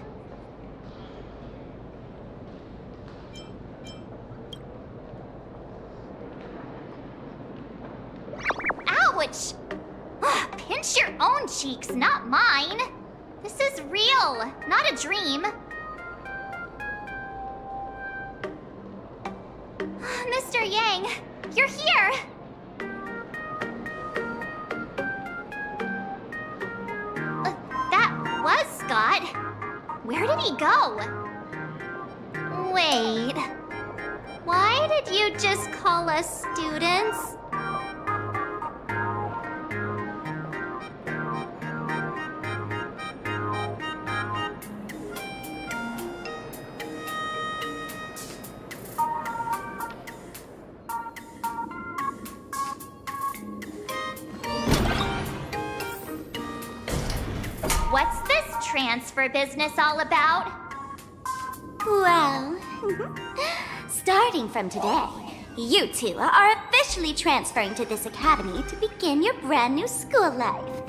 Ouch! Pinch your own cheeks, not mine. This is real, not a dream. Mr. Yang, you're here. That was Scott. Where did he go? Wait. Why did you just call us students? What's this transfer business all about? Well, starting from today, you two are officially transferring to this academy to begin your brand new school life.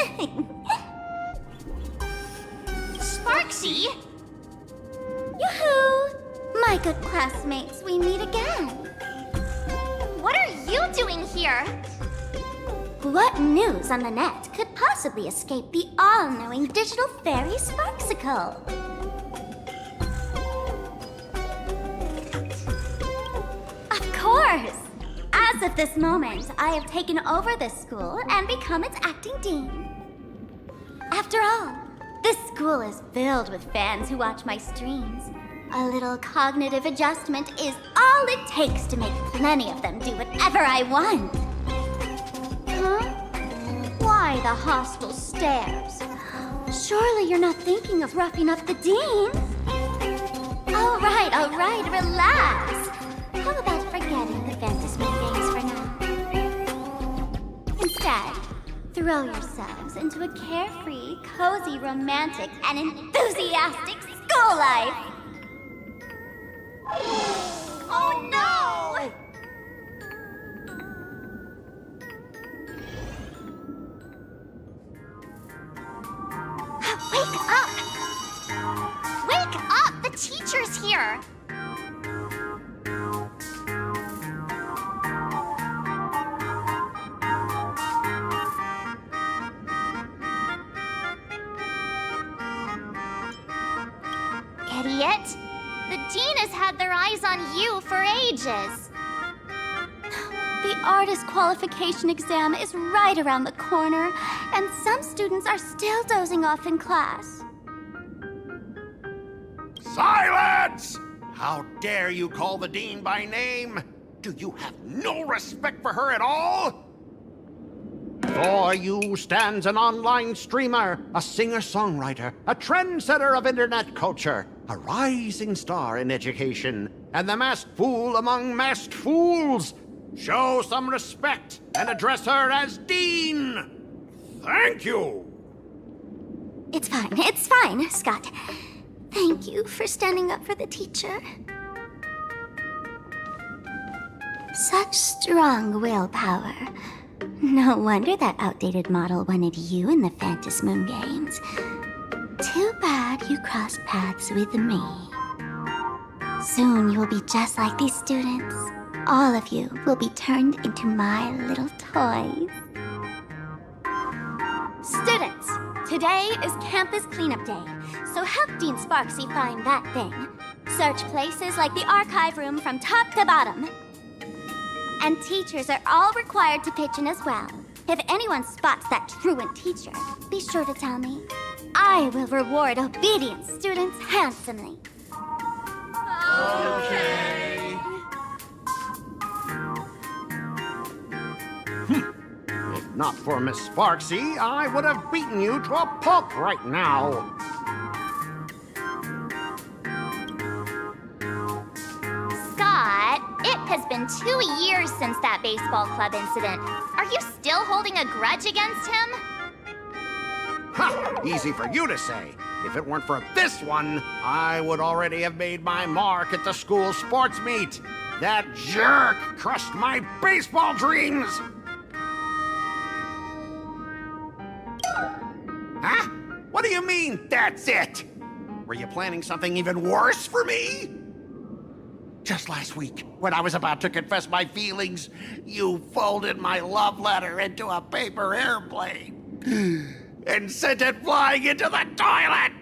Sparksy? Yoo-hoo! My good classmates, we meet again. What are you doing here? What news on the net could possibly escape the all-knowing digital fairy Sparksicle? Of course! As of this moment, I have taken over this school and become its acting dean. After all, this school is filled with fans who watch my streams. A little cognitive adjustment is all it takes to make plenty of them do whatever I want. Huh? Why the hostile stares? Surely you're not thinking of roughing up the dean? All right, relax. How about forgetting the fantasy games for now? Instead, throw yourselves into a carefree, cozy, romantic, and enthusiastic school life. Oh no! Wake up! Wake up! The teacher's here! Idiot! The dean has had their eyes on you for ages. The artist qualification exam is right around the corner, and some students are still dozing off in class. Silence! How dare you call the dean by name? Do you have no respect for her at all? Before you stands an online streamer, a singer-songwriter, a trendsetter of internet culture, a rising star in education, and the masked fool among masked fools. Show some respect and address her as Dean. Thank you. It's fine, Scott. Thank you for standing up for the teacher. Such strong willpower. No wonder that outdated model wanted you in the Phantasmoon games. Too bad you crossed paths with me. Soon you'll be just like these students. All of you will be turned into my little toys. Students, today is campus cleanup day, so help Dean Sparksy find that thing. Search places like the archive room from top to bottom. And teachers are all required to pitch in as well. If anyone spots that truant teacher, be sure to tell me. I will reward obedient students handsomely. Okay. If not for Miss Sparksy, I would have beaten you to a pulp right now. Scott, it has been 2 years since that baseball club incident. Are you still holding a grudge against him? Ha! Easy for you to say. If it weren't for this one, I would already have made my mark at the school sports meet. That jerk crushed my baseball dreams! Huh? What do you mean, that's it? Were you planning something even worse for me? Just last week, when I was about to confess my feelings, you folded my love letter into a paper airplane and sent it flying into the toilet!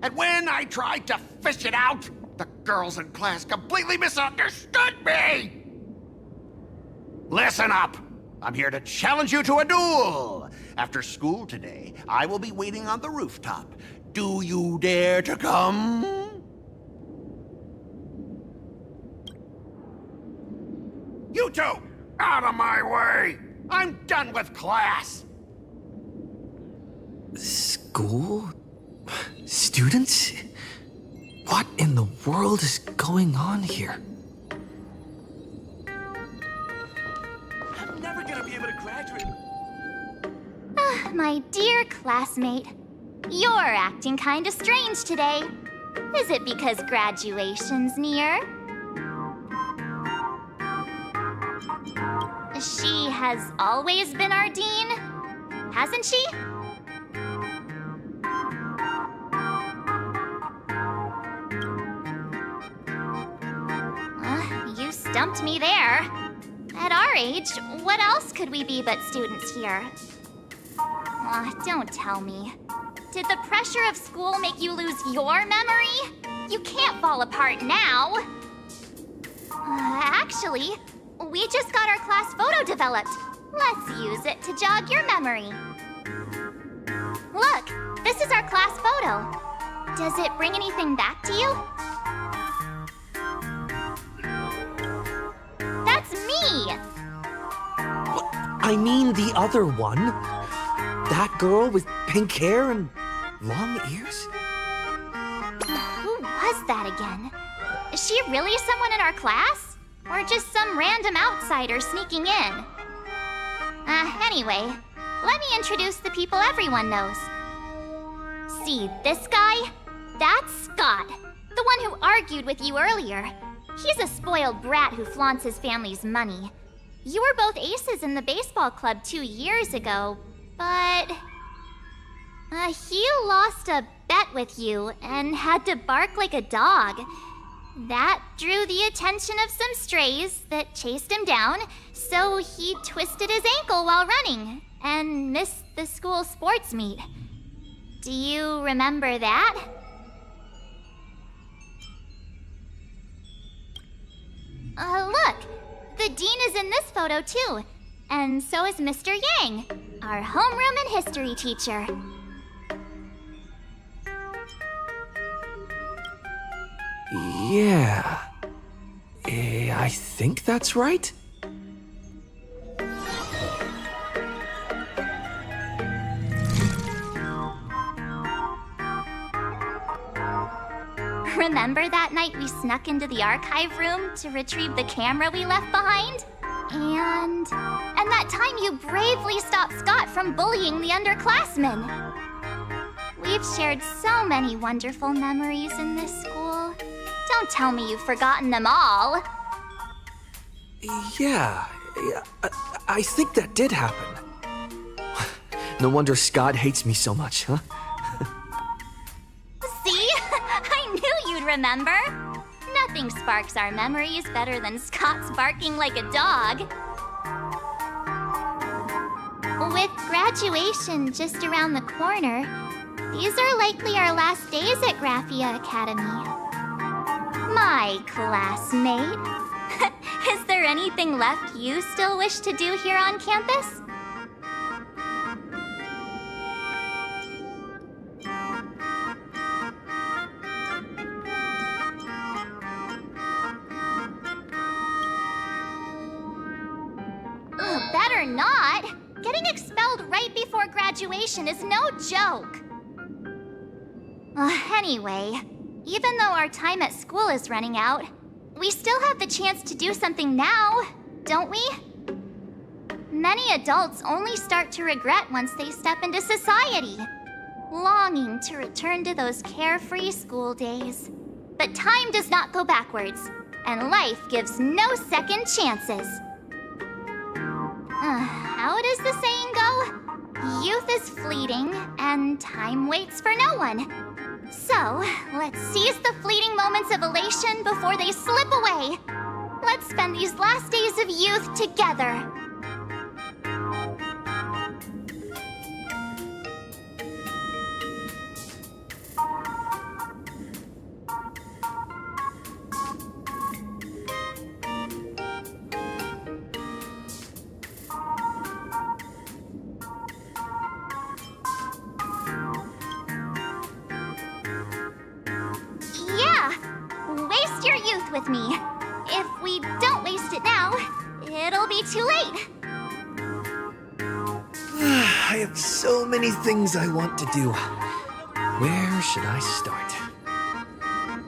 And when I tried to fish it out, the girls in class completely misunderstood me! Listen up! I'm here to challenge you to a duel! After school today, I will be waiting on the rooftop. Do you dare to come? You two! Out of my way! I'm done with class! School? Students? What in the world is going on here? I'm never gonna be able to graduate. My dear classmate, you're acting kinda strange today. Is it because graduation's near? She has always been our dean, hasn't she? You stumped me there. At our age, what else could we be but students here? Don't tell me. Did the pressure of school make you lose your memory? You can't fall apart now. Actually, we just got our class photo developed. Let's use it to jog your memory. Look, this is our class photo. Does it bring anything back to you? That's me! I mean the other one. That girl with pink hair and long ears? Who was that again? Is she really someone in our class? Or just some random outsider sneaking in? Anyway, let me introduce the people everyone knows. See this guy? That's Scott, the one who argued with you earlier. He's a spoiled brat who flaunts his family's money. You were both aces in the baseball club 2 years ago, but... he lost a bet with you and had to bark like a dog. That drew the attention of some strays that chased him down, so he twisted his ankle while running and missed the school sports meet. Do you remember that? Look! The dean is in this photo too, and so is Mr. Yang, our homeroom and history teacher. Yeah. I think that's right. Remember that night we snuck into the archive room to retrieve the camera we left behind? And that time you bravely stopped Scott from bullying the underclassmen. We've shared so many wonderful memories in this school. Don't tell me you've forgotten them all. Yeah, I think that did happen. No wonder Scott hates me so much, huh? See? I knew you'd remember. Nothing sparks our memories better than Scott's barking like a dog. With graduation just around the corner, these are likely our last days at Graphia Academy. My classmate. Is there anything left you still wish to do here on campus? Better not. Getting expelled right before graduation is no joke. Anyway, even though our time at school is running out, we still have the chance to do something now, don't we? Many adults only start to regret once they step into society, longing to return to those carefree school days. But time does not go backwards, and life gives no second chances. How does the saying go? Youth is fleeting, and time waits for no one. So, let's seize the fleeting moments of elation before they slip away. Let's spend these last days of youth together. With me. If we don't waste it now, it'll be too late. I have so many things I want to do. Where should I start?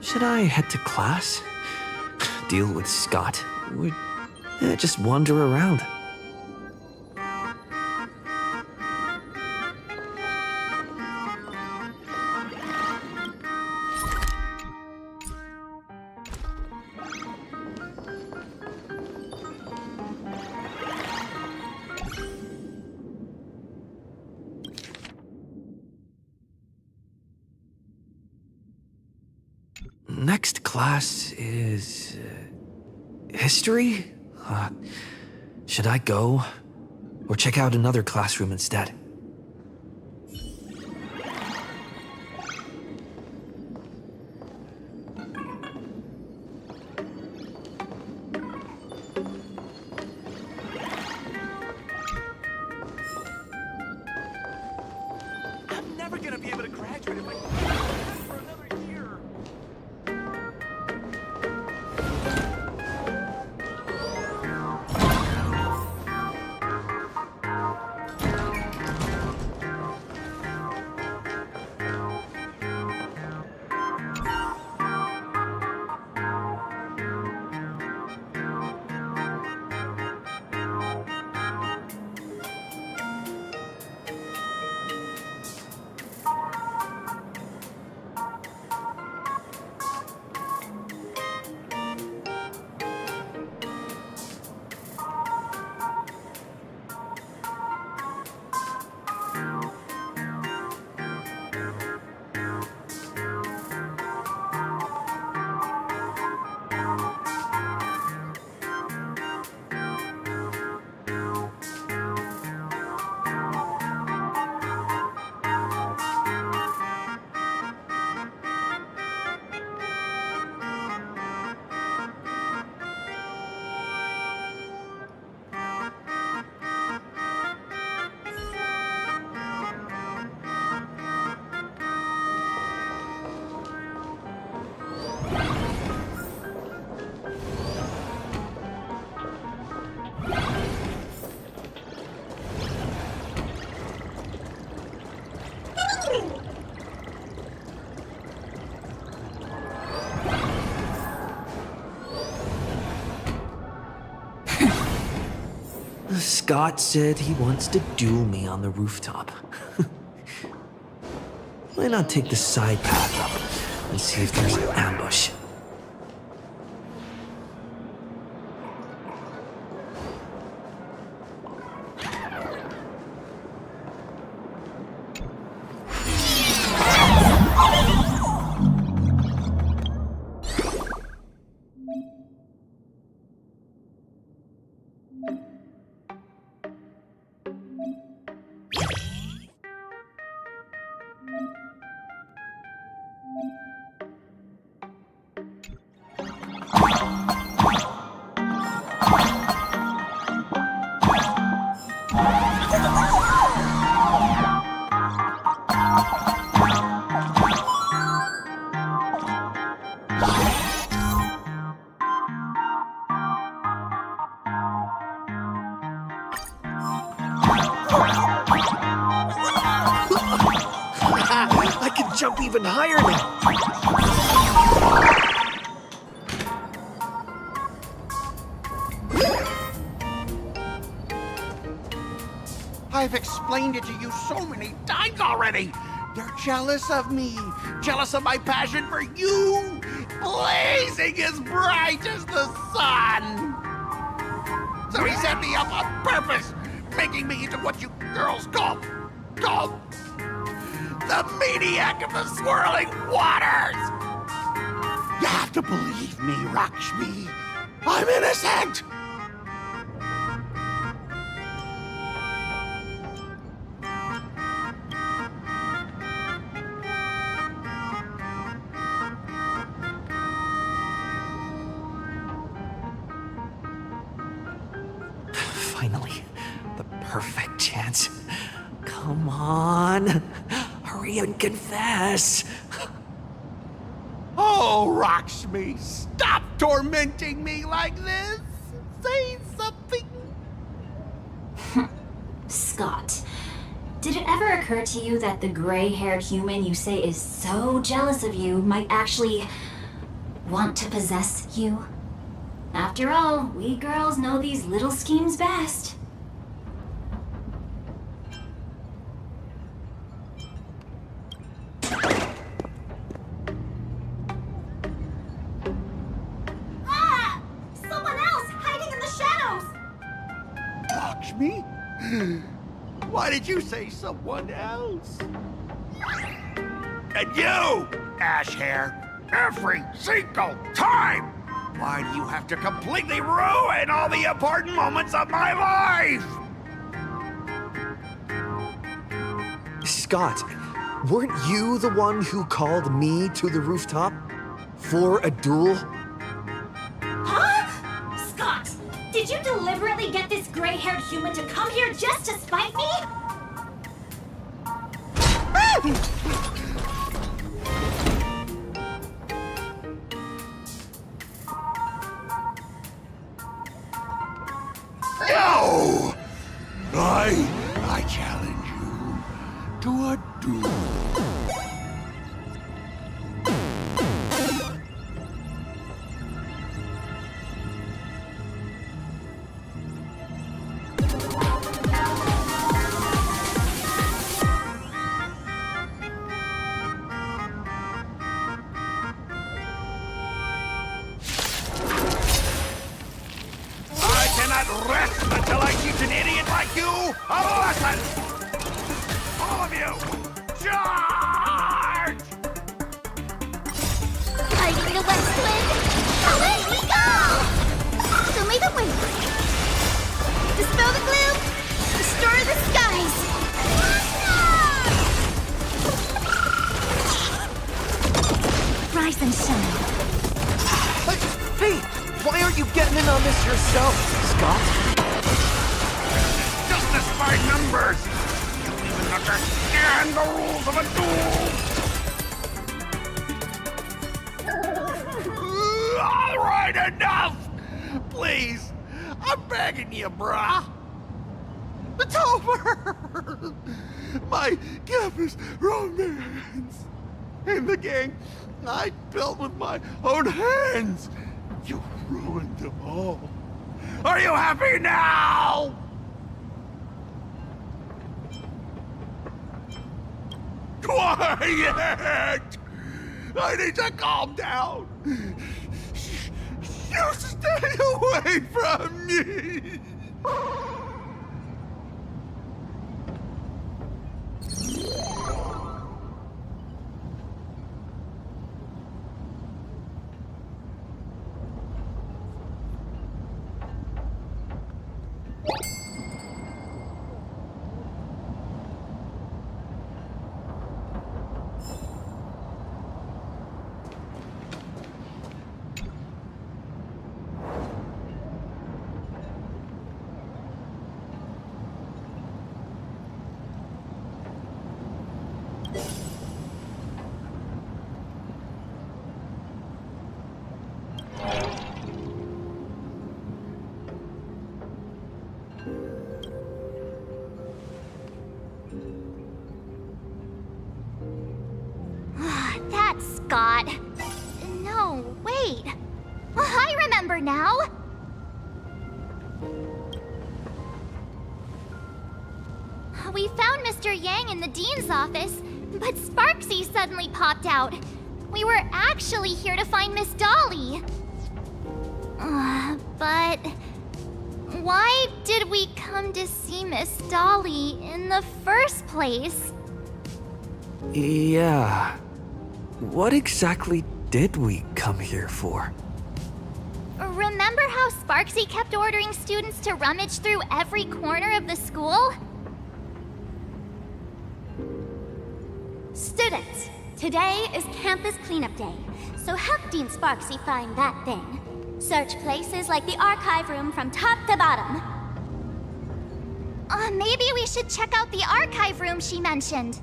Should I head to class? Deal with Scott? Or just wander around? Next class is... history? Should I go? Or check out another classroom instead? I'm never gonna be able to graduate if I for another year. Scott said he wants to duel me on the rooftop. Why not take the side path up and see if there's an ambush? I can jump even higher now. I've explained it to you so many times already. You're jealous of me, jealous of my passion for you, blazing as bright as the sun. So he set me up on purpose, making me into what you girls call the maniac of the swirling waters. You have to believe me, Lakshmi. I'm innocent. Finally, the perfect chance. Come on, hurry and confess. Oh, Lakshmi, stop tormenting me like this. Say something. Scott, did it ever occur to you that the gray-haired human you say is so jealous of you might actually want to possess you? After all, we girls know these little schemes best. Ah! Someone else hiding in the shadows! Lakshmi? Why did you say someone else? And you, Ash Hair, every single time! Why do you have to completely ruin all the important moments of my life? Scott, weren't you the one who called me to the rooftop for a duel? Huh? Scott, did you deliberately get this gray-haired human to come here just to spite me? No! I challenge you to a duel. Rest until I teach an idiot like you a lesson! All of you, charge! Hiding the west wind! Away we go! Show me the wind! Dispel the gloom! Destroy the skies! Rise and shine. Hey, why aren't you getting in on this yourself, Scott? Just despite numbers! You don't even understand the rules of a duel! All right, enough! Please, I'm begging you, brah. It's over! My campus romance and the gang I built with my own hands. You ruined them all. Are you happy now? Quiet! I need to calm down. You stay away from me! That's Scott. No, wait. I remember now. We found Mr. Yang in the Dean's office, but Sparksy suddenly popped out. We were actually here to find Miss Dolly. But why did we come to see Miss Dolly in the first place? Yeah. What exactly did we come here for? Remember how Sparksy kept ordering students to rummage through every corner of the school? Students, today is campus cleanup day, so help Dean Sparksy find that thing. Search places like the archive room from top to bottom. Maybe we should check out the archive room she mentioned.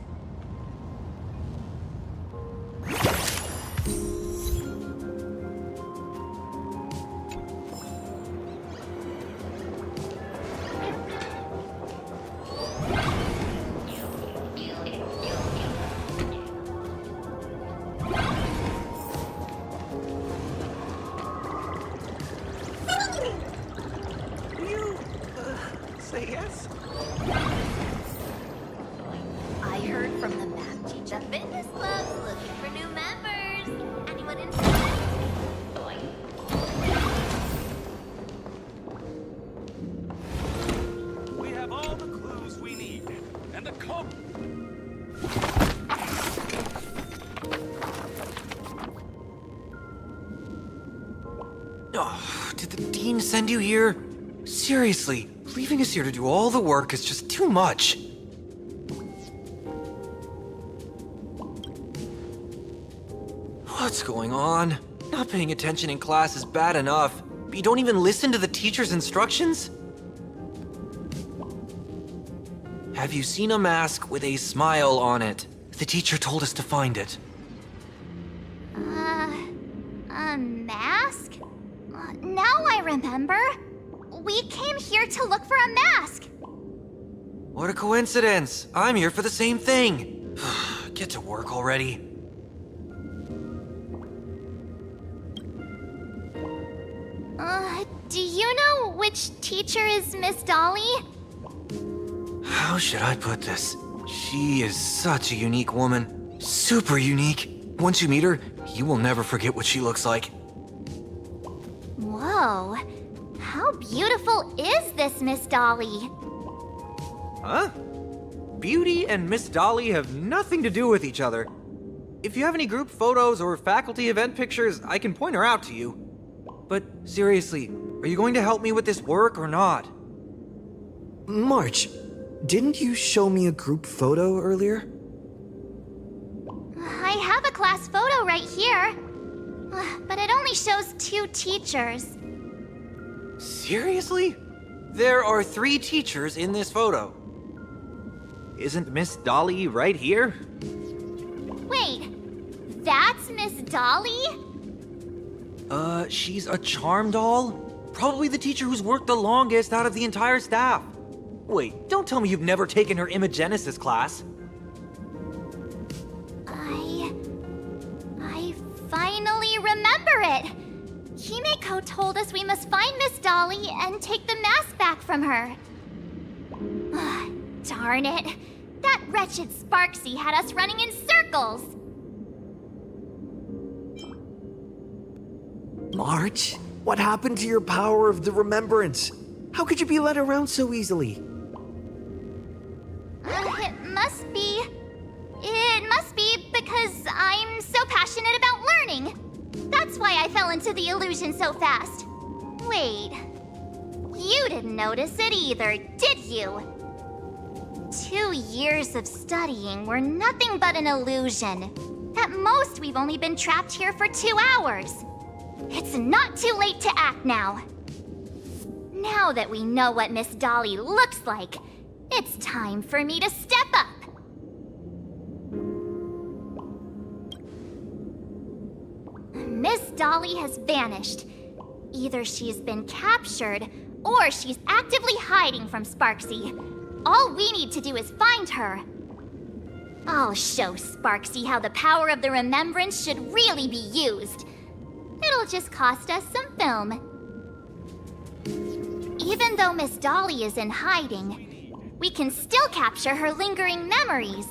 Say yes? I heard from the math teacher fitness club's looking for new members. Anyone interested? We have all the clues we need, and the code. Oh, did the dean send you here? Seriously, leaving us here to do all the work is just too much. What's going on? Not paying attention in class is bad enough, but you don't even listen to the teacher's instructions? Have you seen a mask with a smile on it? The teacher told us to find it. A mask? Now I remember. We came here to look for a mask. What a coincidence! I'm here for the same thing. Get to work already. Do you know which teacher is Miss Dolly? How should I put this? She is such a unique woman. Super unique. Once you meet her, you will never forget what she looks like. Whoa. How beautiful is this Miss Dolly? Huh? Beauty and Miss Dolly have nothing to do with each other. If you have any group photos or faculty event pictures, I can point her out to you. But seriously, are you going to help me with this work or not? March, didn't you show me a group photo earlier? I have a class photo right here. But it only shows 2 teachers. Seriously? There are 3 teachers in this photo. Isn't Miss Dolly right here? Wait, that's Miss Dolly? She's a charm doll? Probably the teacher who's worked the longest out of the entire staff. Wait, don't tell me you've never taken her Imagenesis class. I finally remember it. Himeko told us we must find Miss Dolly and take the mask back from her. Darn it. That wretched Sparksy had us running in circles! March, what happened to your power of the remembrance? How could you be led around so easily? It must be because I'm so passionate about learning. That's why I fell into the illusion so fast. Wait, you didn't notice it either, did you? 2 years of studying were nothing but an illusion. At most, we've only been trapped here for 2 hours. It's not too late to act now. Now that we know what Miss Dolly looks like, it's time for me to step up. Miss Dolly has vanished. Either she's been captured, or she's actively hiding from Sparksy. All we need to do is find her. I'll show Sparksy how the power of the remembrance should really be used. It'll just cost us some film. Even though Miss Dolly is in hiding, we can still capture her lingering memories.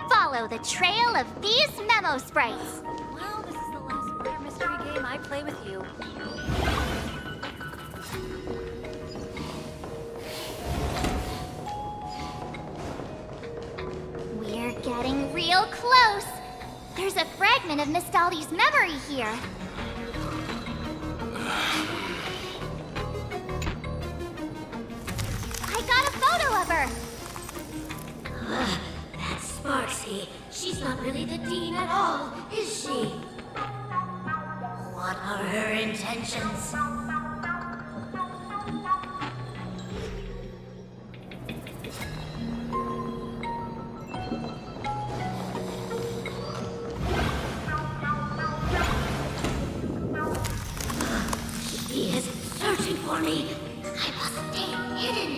Follow the trail of these memo sprites. Well, this is the last murder mystery game I play with you. We're getting real close. There's a fragment of Miss Dolly's memory here. I got a photo of her. That's Sparksy. She's not really the Dean at all, is she? What are her intentions? She is searching for me. I must stay hidden.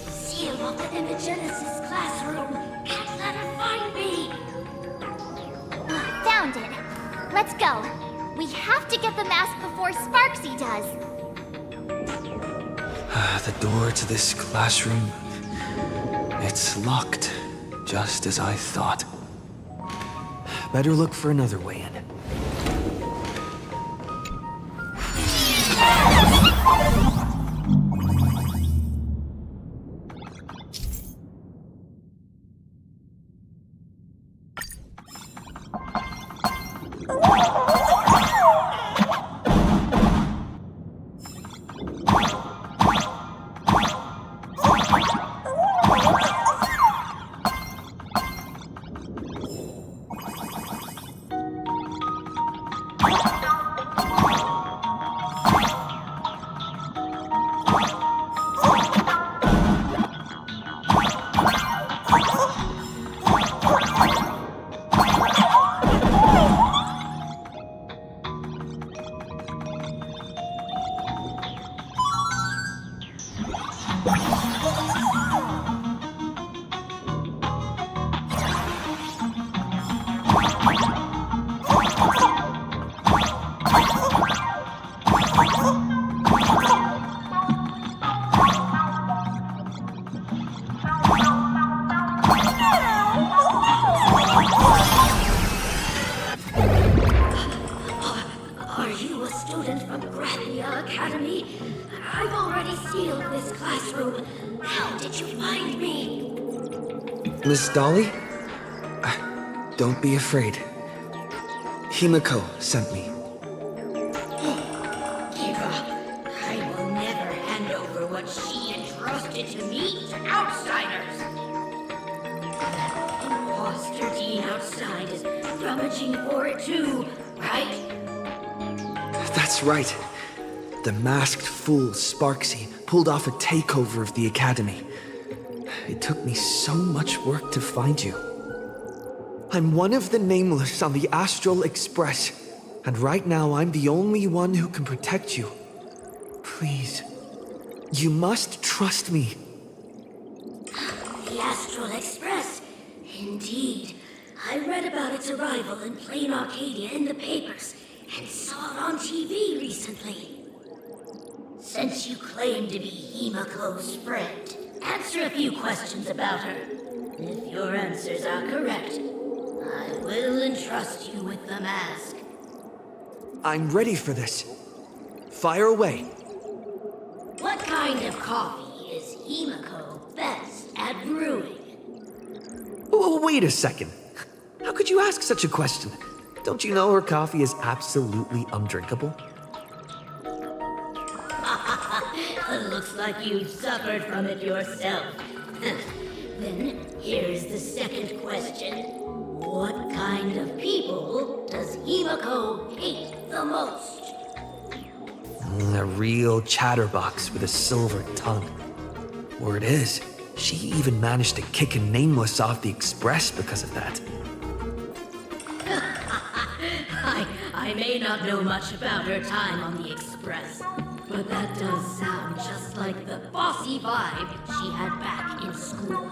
Seal up within the Genesis classroom. Can't let her find me. Found it. Let's go. We have to get the mask before Sparksy does. The door to this classroom, it's locked, just as I thought. Better look for another way in. Are you a student from Graphia Academy? I've already sealed this classroom. How did you find me? Miss Dolly? Don't be afraid. Himiko sent me. Kira, I will never hand over what she entrusted to me to outsiders. That imposter Dean outside is rummaging for it too, right? That's right. The masked fool Sparksy pulled off a takeover of the academy. It took me so much work to find you. I'm one of the nameless on the Astral Express, and right now I'm the only one who can protect you. Please, you must trust me. The Astral Express? Indeed. I read about its arrival in Planarcadia in the papers, and saw it on TV recently. Since you claim to be Himako's friend, answer a few questions about her. If your answers are correct, I will entrust you with the mask. I'm ready for this. Fire away. What kind of coffee is Himako best at brewing? Oh, wait a second. How could you ask such a question? Don't you know her coffee is absolutely undrinkable? Looks like you've suffered from it yourself. Then here's the second question. What kind of people does Himako hate the most? A real chatterbox with a silver tongue. Word is, she even managed to kick a nameless off the Express because of that. I may not know much about her time on the Express, but that does sound just like the bossy vibe she had back in school.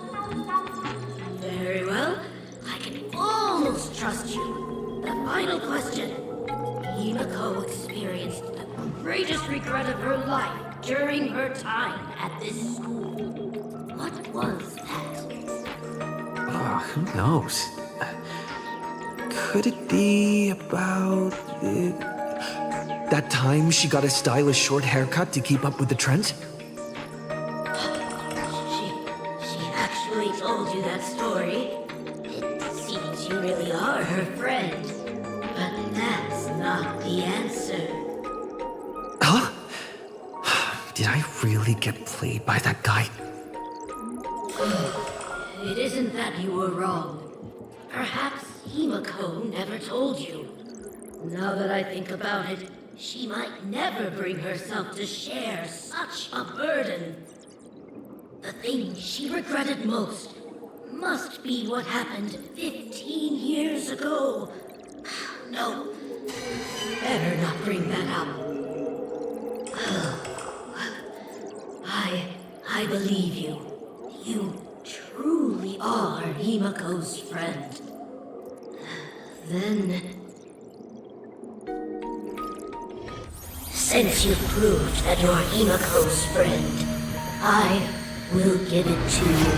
Very well, I can almost trust you. The final question. Himako experienced the greatest regret of her life during her time at this school. What was that? Oh, who knows? Could it be about that time she got a stylish short haircut to keep up with the trends? She actually told you that story. It seems you really are her friend. But that's not the answer. Huh? Did I really get played by that guy? It isn't that you were wrong. Perhaps Himako never told you. Now that I think about it, she might never bring herself to share such a burden. The thing she regretted most must be what happened 15 years ago. No, better not bring that up. I believe you. You truly are Himako's friend. Then, since you've proved that you're Himako's friend, I will give it to you.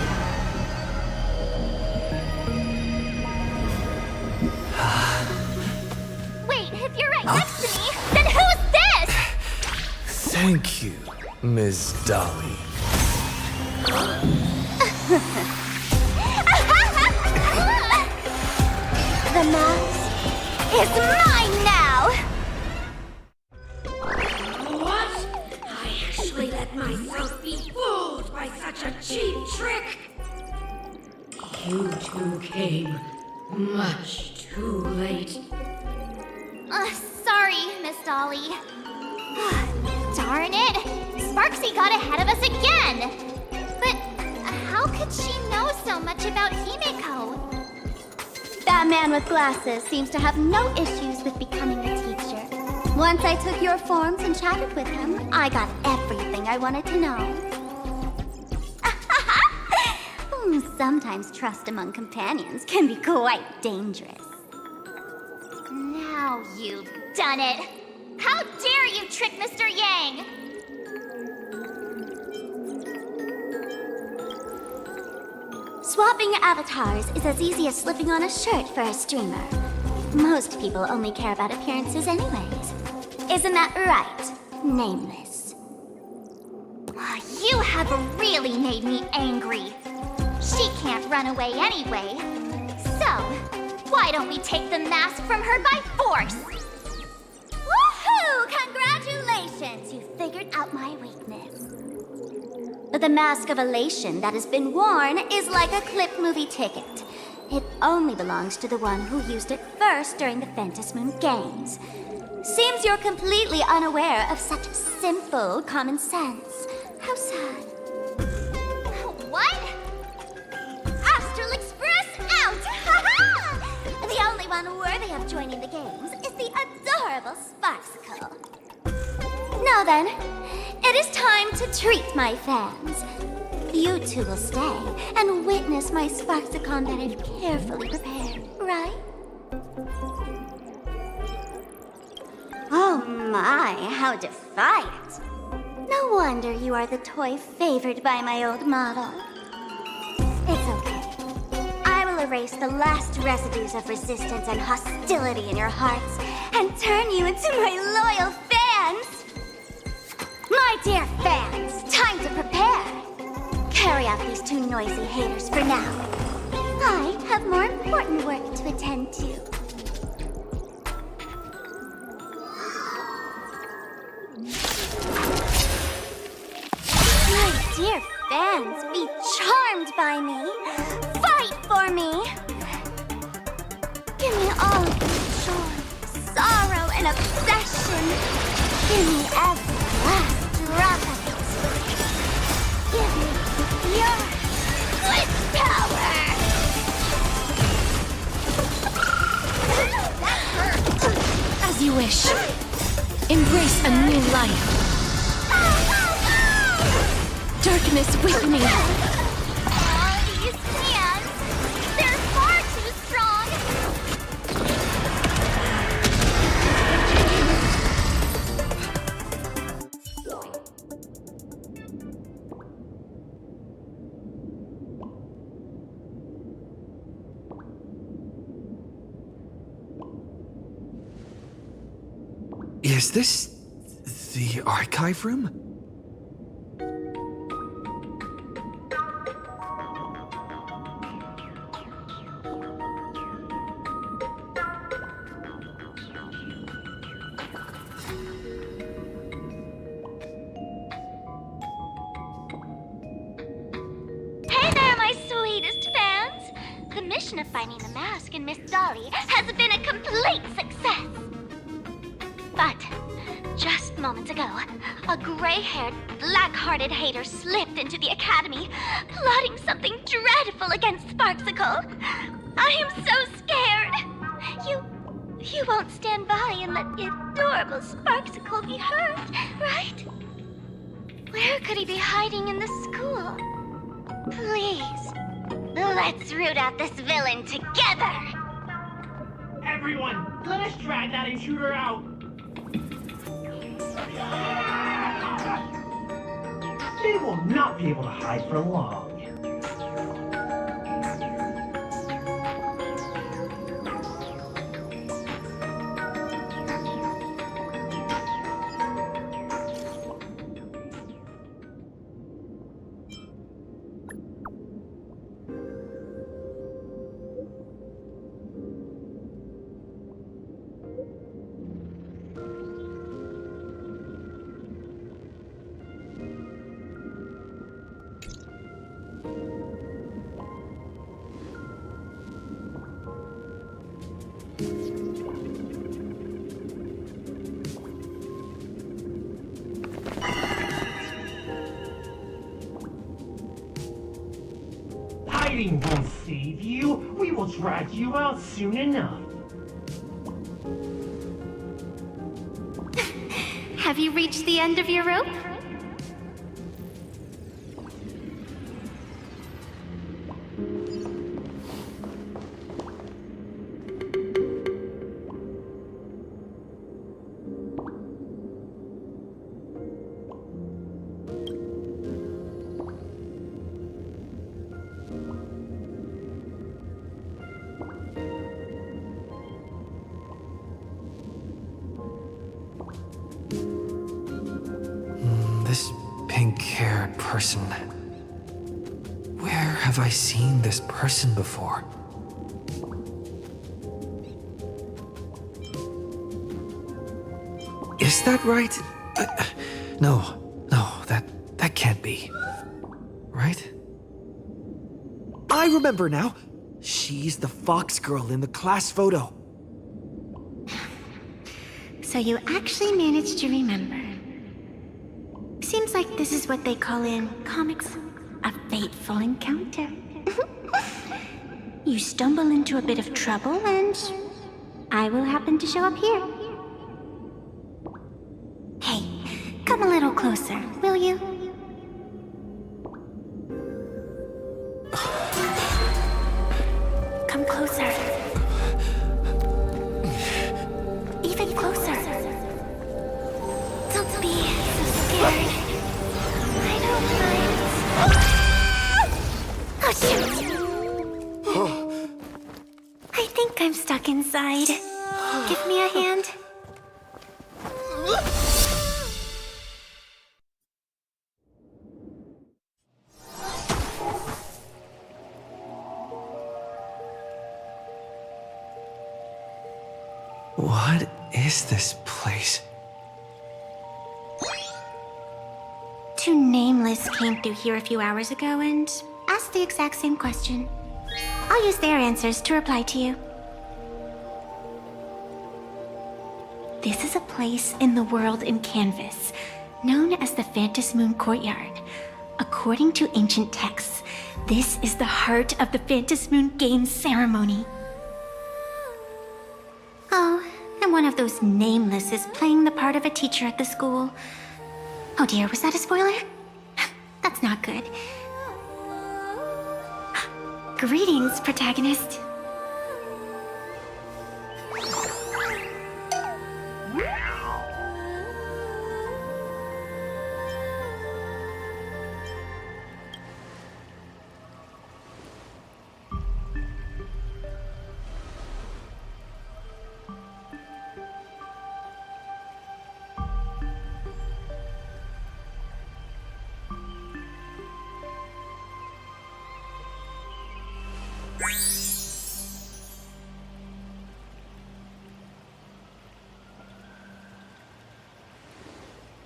Wait, if you're right next to me, then who's this? Thank you, Ms. Dolly. The mask is mine now! What? I actually let myself be fooled by such a cheap trick! You two came much too late. Sorry, Miss Dolly. Darn it! Sparksy got ahead of us again! But how could she know so much about Himiko? That man with glasses seems to have no issues with becoming a teacher. Once I took your forms and chatted with him, I got everything I wanted to know. Sometimes trust among companions can be quite dangerous. Now you've done it! How dare you trick Mr. Yang! Swapping avatars is as easy as slipping on a shirt for a streamer. Most people only care about appearances anyways. Isn't that right, Nameless? You have really made me angry. She can't run away anyway. So, why don't we take the mask from her by force? Woohoo! Congratulations! You figured out my weakness. The mask of elation that has been worn is like a clip movie ticket. It only belongs to the one who used it first during the Fantasmoon Games. Seems you're completely unaware of such simple common sense. How sad. What? Astral Express out! The only one worthy of joining the games is the adorable Sparksicle. Now then, it is time to treat my fans. You two will stay and witness my Sparksicon that I've carefully prepared, right? Oh my, how defiant. No wonder you are the toy favored by my old model. It's okay. I will erase the last residues of resistance and hostility in your hearts and turn you into my loyal fans! My dear fans, time to prepare! Carry out these two noisy haters for now. I have more important work to attend to. My dear fans, be charmed by me. Fight for me. Give me all of your joy, sorrow, and obsession. Give me every last drop of it. Give me your good power. That hurt. As you wish. Embrace a new life. Darkness with me. All these hands, they're far too strong. Is this the archive room? Hey there, my sweetest fans! The mission of finding the mask and Miss Dolly has been a complete success. But just moments ago, a gray-haired, black-hearted hater slipped into the academy, plotting something dreadful against Sparksicle. I am so scared. You won't stand by and let the adorable Sparksicle be hurt, right? Where could he be hiding in the school? Please, let's root out this villain together! Everyone, let us drag that intruder out! They will not be able to hide for long. Hiding won't save you. We will drag you out soon enough. Have you reached the end of your rope? This pink-haired person. Where have I seen this person before? Is that right? No, that can't be. Right? I remember now. She's the fox girl in the class photo. So you actually managed to remember. Seems like this is what they call in comics a fateful encounter. You stumble into a bit of trouble and I will happen to show up here. Hey, come a little closer, will you? Come closer. Even closer. Don't be so scared. think I'm stuck inside. Give me a hand. What is this place? Two nameless came through here a few hours ago and asked the exact same question. I'll use their answers to reply to you. This is a place in the world in Canvas, known as the Phantasmoon Courtyard. According to ancient texts, this is the heart of the Phantasmoon Games ceremony. Oh, and one of those nameless is playing the part of a teacher at the school. Oh dear, was that a spoiler? That's not good. Greetings, protagonist.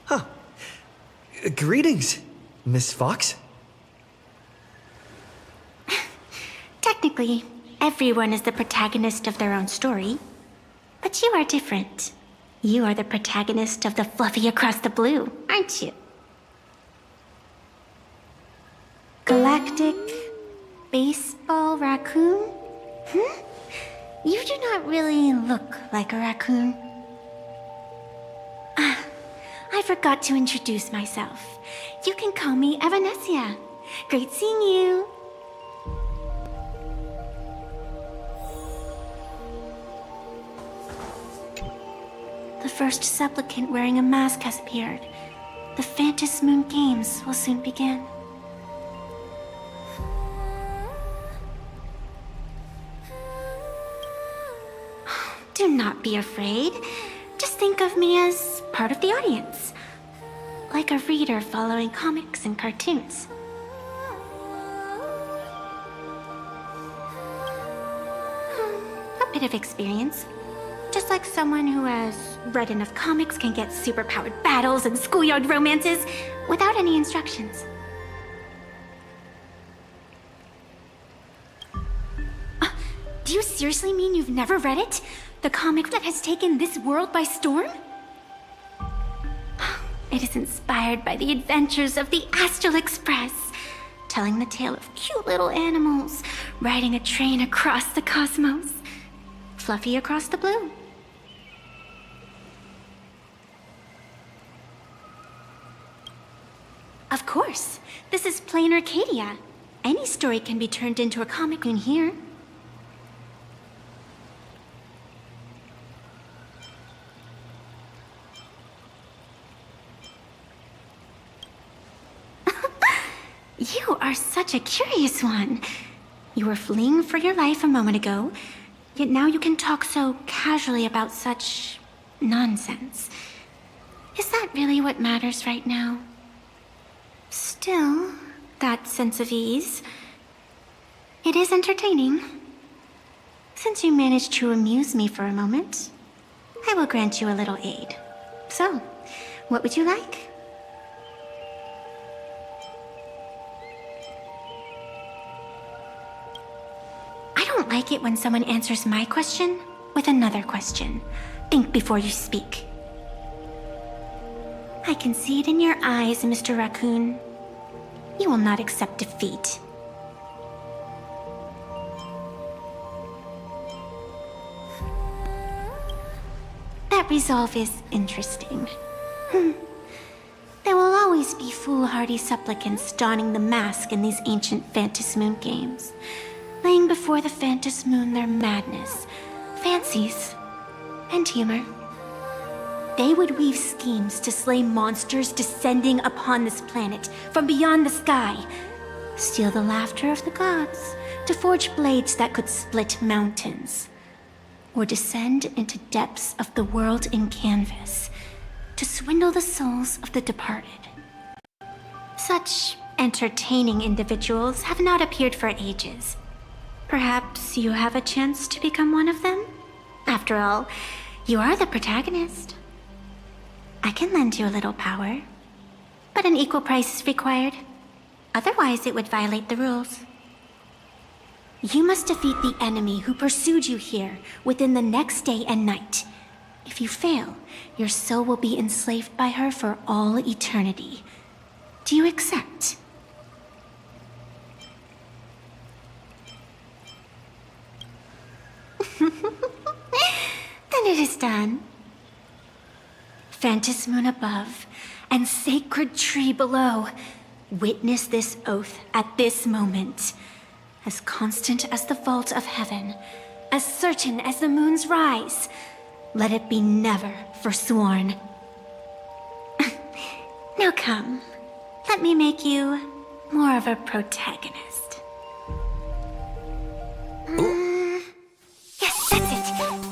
Huh. Greetings, Miss Fox. Technically, everyone is the protagonist of their own story. But you are different. You are the protagonist of the Fluffy Across the Blue, aren't you? Galactic baseball raccoon? You do not really look like a raccoon. I forgot to introduce myself. You can call me Evanessia. Great seeing you. The first supplicant wearing a mask has appeared. The Phantasmoon Games will soon begin. Do not be afraid. Just think of me as part of the audience. Like a reader following comics and cartoons. A bit of experience. Just like someone who has read enough comics can get superpowered battles and schoolyard romances without any instructions. Do you seriously mean you've never read it? The comic that has taken this world by storm? It is inspired by the adventures of the Astral Express, telling the tale of cute little animals riding a train across the cosmos. Fluffy Across the Blue. Of course, this is Planarcadia. Any story can be turned into a comic in here. You are such a curious one. You were fleeing for your life a moment ago, yet now you can talk so casually about such nonsense. Is that really what matters right now? Still, that sense of ease. It is entertaining. Since you managed to amuse me for a moment, I will grant you a little aid. So, what would you like? I don't like it when someone answers my question with another question. Think before you speak. I can see it in your eyes, Mr. Raccoon. You will not accept defeat. That resolve is interesting. There will always be foolhardy supplicants donning the mask in these ancient Phantasmoon games, laying before the Phantasmoon their madness, fancies, and humor. They would weave schemes to slay monsters descending upon this planet from beyond the sky, steal the laughter of the gods, to forge blades that could split mountains. or descend into depths of the world in canvas to swindle the souls of the departed. Such entertaining individuals have not appeared for ages. Perhaps you have a chance to become one of them? After all, you are the protagonist. I can lend you a little power, but an equal price is required. Otherwise, it would violate the rules. You must defeat the enemy who pursued you here within the next day and night. If you fail, your soul will be enslaved by her for all eternity. Do you accept? Then it is done. Phantasmoon above and sacred tree below, witness this oath at this moment. As constant as the vault of heaven, as certain as the moon's rise, let it be never forsworn. Now come, let me make you more of a protagonist. Yes, that's it.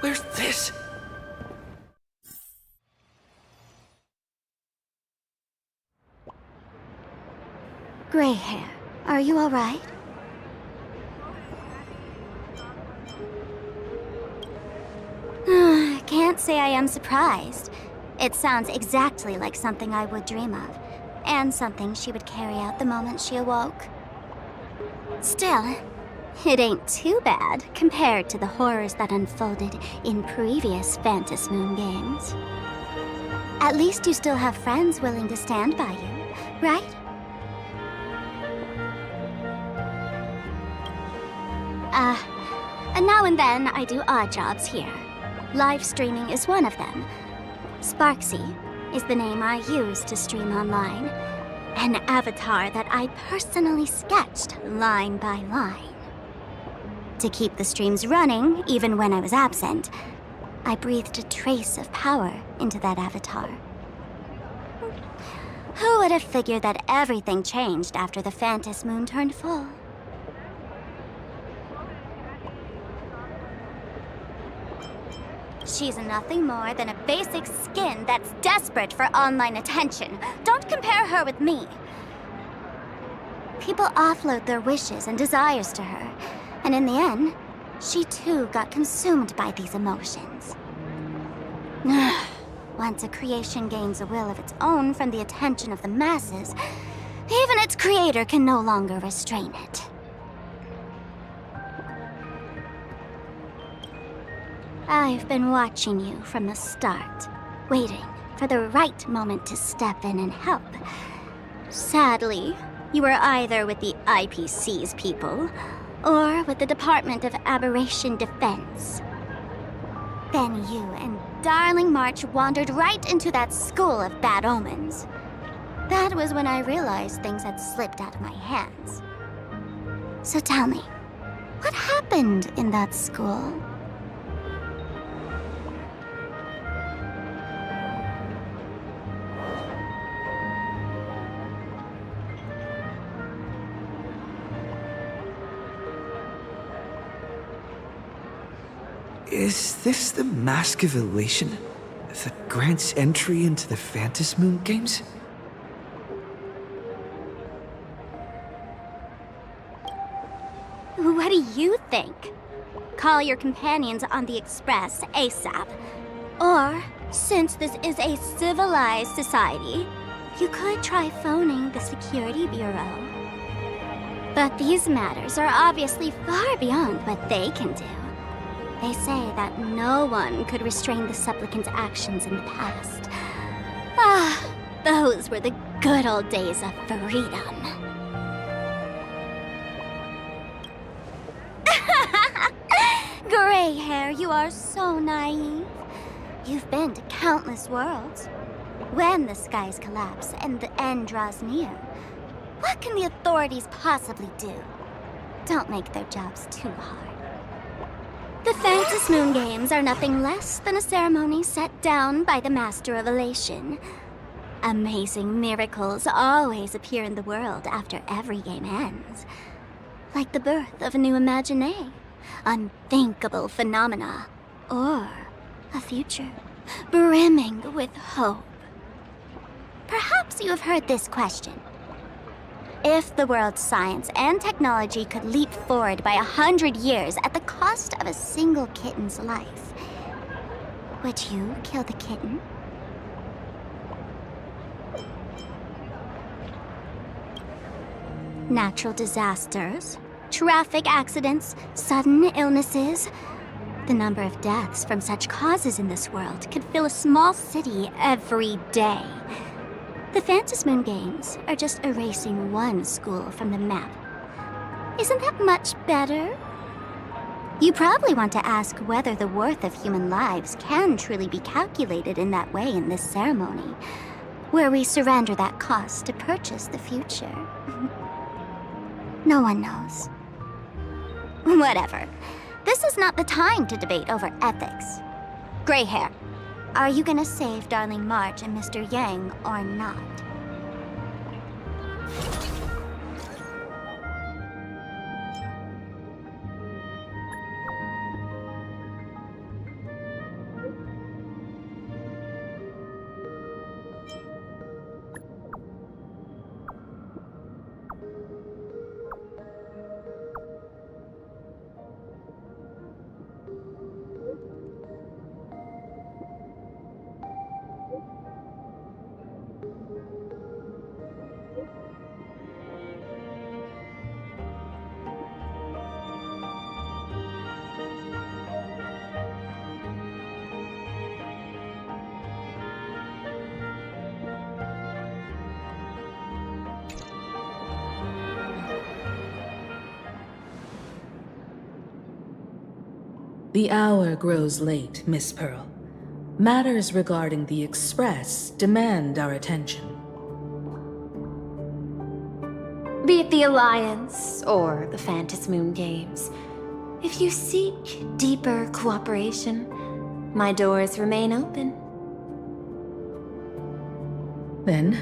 Where's this? Gray hair, are you all right? Can't say I am surprised. It sounds exactly like something I would dream of, and something she would carry out the moment she awoke. Still, it ain't too bad compared to the horrors that unfolded in previous Phantasmoon games. At least you still have friends willing to stand by you, right? And now and then I do odd jobs here. Live streaming is one of them. Sparksy is the name I use to stream online. An avatar that I personally sketched line by line. To keep the streams running, even when I was absent, I breathed a trace of power into that avatar. Who would have figured that everything changed after the Phantasmoon turned full? She's nothing more than a basic skin that's desperate for online attention. Don't compare her with me. People offload their wishes and desires to her, and in the end, she too got consumed by these emotions. Once a creation gains a will of its own from the attention of the masses, even its creator can no longer restrain it. I've been watching you from the start, waiting for the right moment to step in and help. Sadly, you were either with the IPC's people, or with the Department of Aberration Defense. Then you and Darling March wandered right into that school of bad omens. That was when I realized things had slipped out of my hands. So tell me, what happened in that school? Is this the Mask of Elation that grants entry into the Phantasmoon games? What do you think? Call your companions on the Express ASAP. Or, since this is a civilized society, you could try phoning the Security Bureau. But these matters are obviously far beyond what they can do. They say that no one could restrain the supplicant's actions in the past. Ah, those were the good old days of freedom. Gray hair, you are so naive. You've been to countless worlds. When the skies collapse and the end draws near, what can the authorities possibly do? Don't make their jobs too hard. The Phantasm Moon Games are nothing less than a ceremony set down by the Master of Elation. Amazing miracles always appear in the world after every game ends. Like the birth of a new imaginé, unthinkable phenomena, or a future brimming with hope. Perhaps you have heard this question. If the world's science and technology could leap forward by 100 years at the cost of a single kitten's life, would you kill the kitten? Natural disasters, traffic accidents, sudden illnesses. The number of deaths from such causes in this world could fill a small city every day. The Phantasm Moon Games are just erasing one school from the map. Isn't that much better? You probably want to ask whether the worth of human lives can truly be calculated in that way in this ceremony, where we surrender that cost to purchase the future. No one knows. Whatever. This is not the time to debate over ethics. Gray hair, are you gonna save Darling March and Mr. Yang or not? The hour grows late, Miss Pearl. Matters regarding the Express demand our attention. Be it the Alliance or the Phantasm Moon Games, if you seek deeper cooperation, my doors remain open. Then,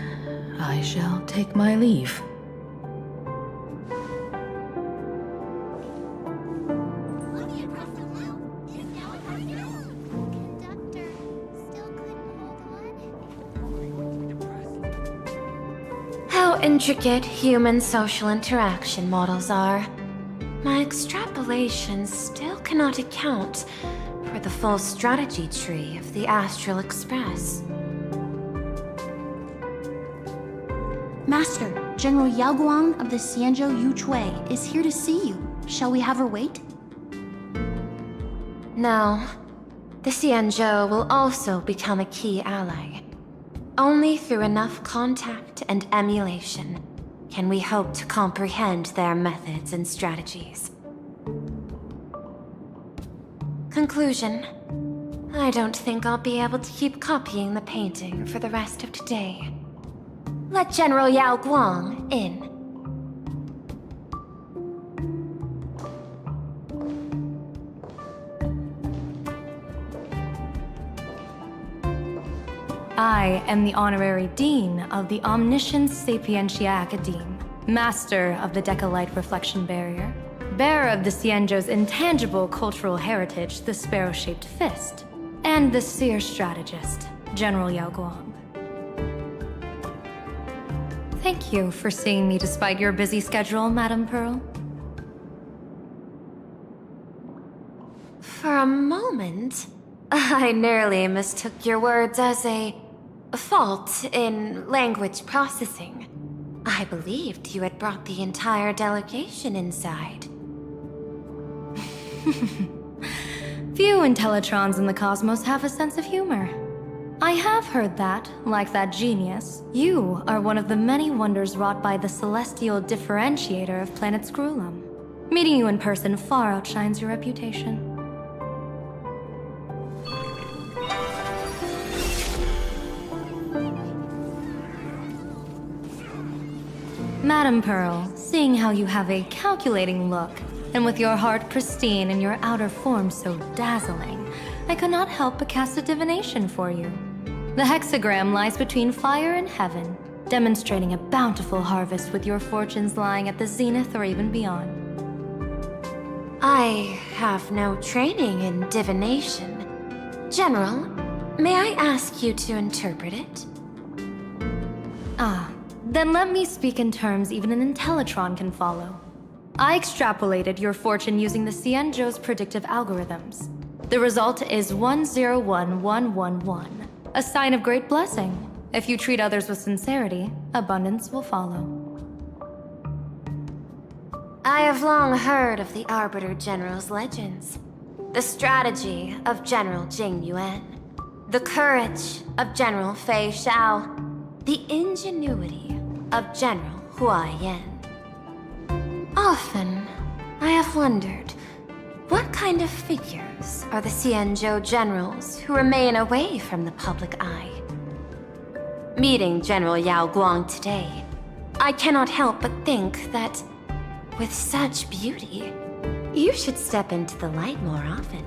I shall take my leave. How intricate human social interaction models are. My extrapolations still cannot account for the full strategy tree of the Astral Express. Master, General Yao Guang of the Xianzhou Yuchui is here to see you. Shall we have her wait? No. The Xianzhou will also become a key ally. Only through enough contact and emulation can we hope to comprehend their methods and strategies. Conclusion. I don't think I'll be able to keep copying the painting for the rest of today. Let General Yao Guang in. I am the Honorary Dean of the Omniscience Sapientia Academe, Master of the Decalite Reflection Barrier, bearer of the Xianzhou's intangible cultural heritage, the Sparrow-Shaped Fist, and the Seer Strategist, General Yao Guang. Thank you for seeing me despite your busy schedule, Madame Pearl. For a moment, I nearly mistook your words as a fault in language processing. I believed you had brought the entire delegation inside. Few Intellitrons in the cosmos have a sense of humor. I have heard that, like that genius, you are one of the many wonders wrought by the celestial differentiator of planet Scrulum. Meeting you in person far outshines your reputation. Madame Pearl, seeing how you have a calculating look, And with your heart pristine and your outer form so dazzling, I could not help but cast a divination for you. The hexagram lies between fire and heaven, demonstrating a bountiful harvest with your fortunes lying at the zenith or even beyond. I have no training in divination. General, may I ask you to interpret it? Then let me speak in terms even an Intellitron can follow. I extrapolated your fortune using the Cienjo's predictive algorithms. The result is 101111, a sign of great blessing. If you treat others with sincerity, abundance will follow. I have long heard of the Arbiter General's legends. The strategy of General Jing Yuan. The courage of General Fei Xiao. The ingenuity of General Hua Yan. Often, I have wondered, what kind of figures are the Cienjo generals who remain away from the public eye? Meeting General Yao Guang today, I cannot help but think that, with such beauty, you should step into the light more often.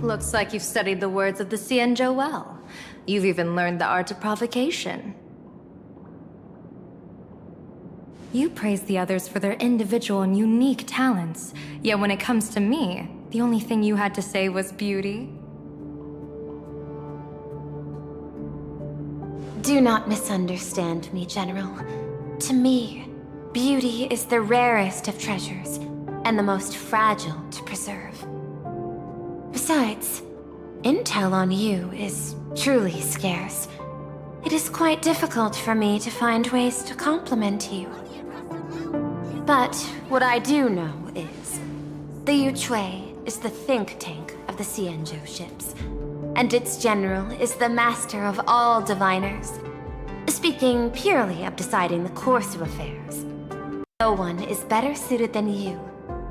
Looks like you've studied the words of the Cienjo well. You've even learned the art of provocation. You praise the others for their individual and unique talents, yet when it comes to me, the only thing you had to say was beauty. Do not misunderstand me, General. To me, beauty is the rarest of treasures, and the most fragile to preserve. Besides, intel on you is truly scarce. It is quite difficult for me to find ways to compliment you. But what I do know is, the Yuchui is the think tank of the Cienjo ships, and its general is the master of all diviners. Speaking purely of deciding the course of affairs, no one is better suited than you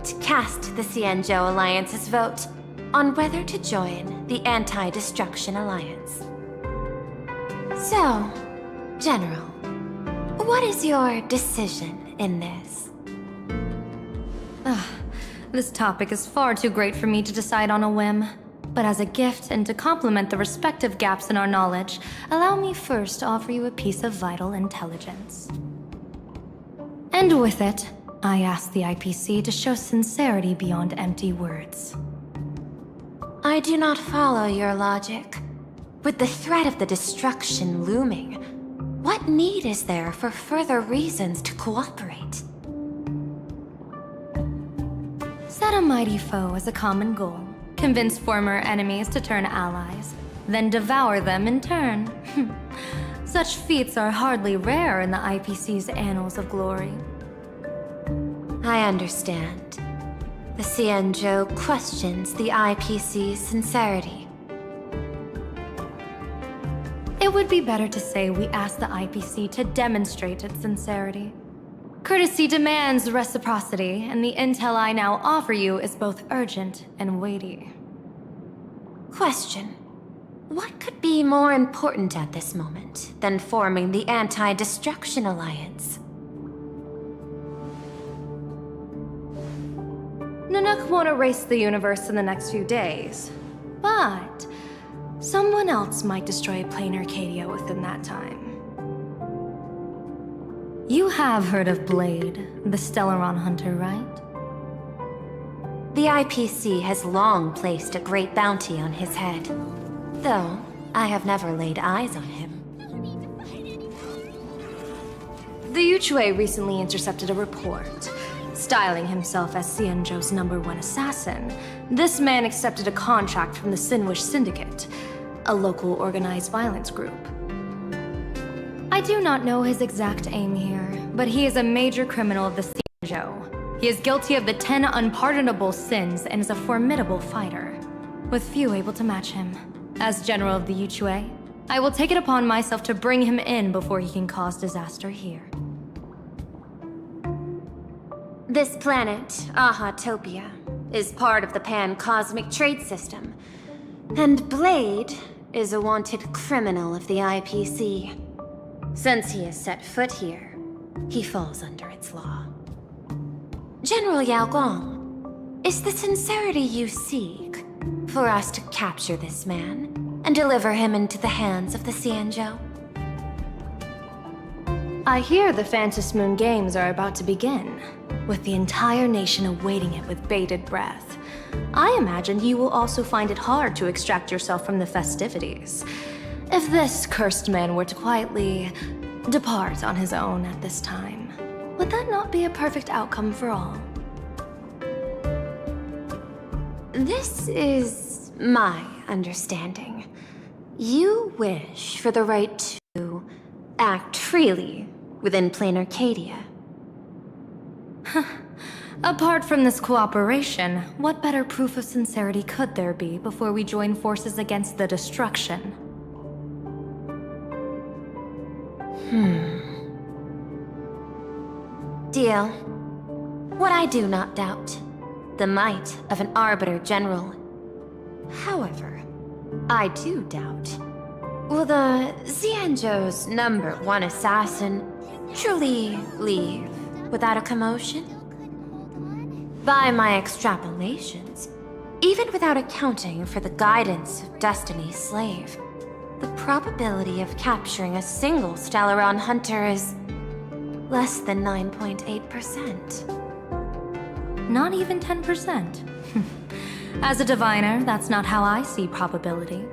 to cast the Cienjo Alliance's vote on whether to join the Anti-Destruction Alliance. So, General, what is your decision in this? This topic is far too great for me to decide on a whim. But as a gift and to complement the respective gaps in our knowledge, allow me first to offer you a piece of vital intelligence. And with it, I ask the IPC to show sincerity beyond empty words. I do not follow your logic. With the threat of the destruction looming, what need is there for further reasons to cooperate? Set a mighty foe as a common goal. Convince former enemies to turn allies, then devour them in turn. Such feats are hardly rare in the IPC's annals of glory. I understand. The Cienjo questions the IPC's sincerity. It would be better to say we ask the IPC to demonstrate its sincerity. Courtesy demands reciprocity, and the intel I now offer you is both urgent and weighty. Question. What could be more important at this moment than forming the Anti-Destruction Alliance? Nanook won't erase the universe in the next few days, but someone else might destroy Planarcadia within that time. You have heard of Blade, the Stellaron hunter, right? The IPC has long placed a great bounty on his head, though I have never laid eyes on him. The Yuchui recently intercepted a report. Styling himself as Cienjo's #1 assassin, this man accepted a contract from the Sinwish Syndicate, a local organized violence group. I do not know his exact aim here, but he is a major criminal of the Cienjo. He is guilty of the 10 unpardonable sins and is a formidable fighter, with few able to match him. As general of the Yuchui, I will take it upon myself to bring him in before he can cause disaster here. This planet, Ahatopia, is part of the pan-cosmic trade system, and Blade is a wanted criminal of the IPC. Since he has set foot here, he falls under its law. General Yao Gong, is the sincerity you seek for us to capture this man and deliver him into the hands of the Xianzhou? I hear the Phantom Moon Games are about to begin, with the entire nation awaiting it with bated breath. I imagine you will also find it hard to extract yourself from the festivities. If this cursed man were to quietly depart on his own at this time, would that not be a perfect outcome for all? This is my understanding. You wish for the right to act freely within Planarcadia. Apart from this cooperation, what better proof of sincerity could there be before we join forces against the destruction? Deal. What I do not doubt, the might of an Arbiter General. However, I do doubt, will the Xianzhou's #1 assassin truly leave without a commotion? By my extrapolations, even without accounting for the guidance of Destiny's slave, the probability of capturing a single Stellaron hunter is less than 9.8%. Not even 10%. As a diviner, that's not how I see probability.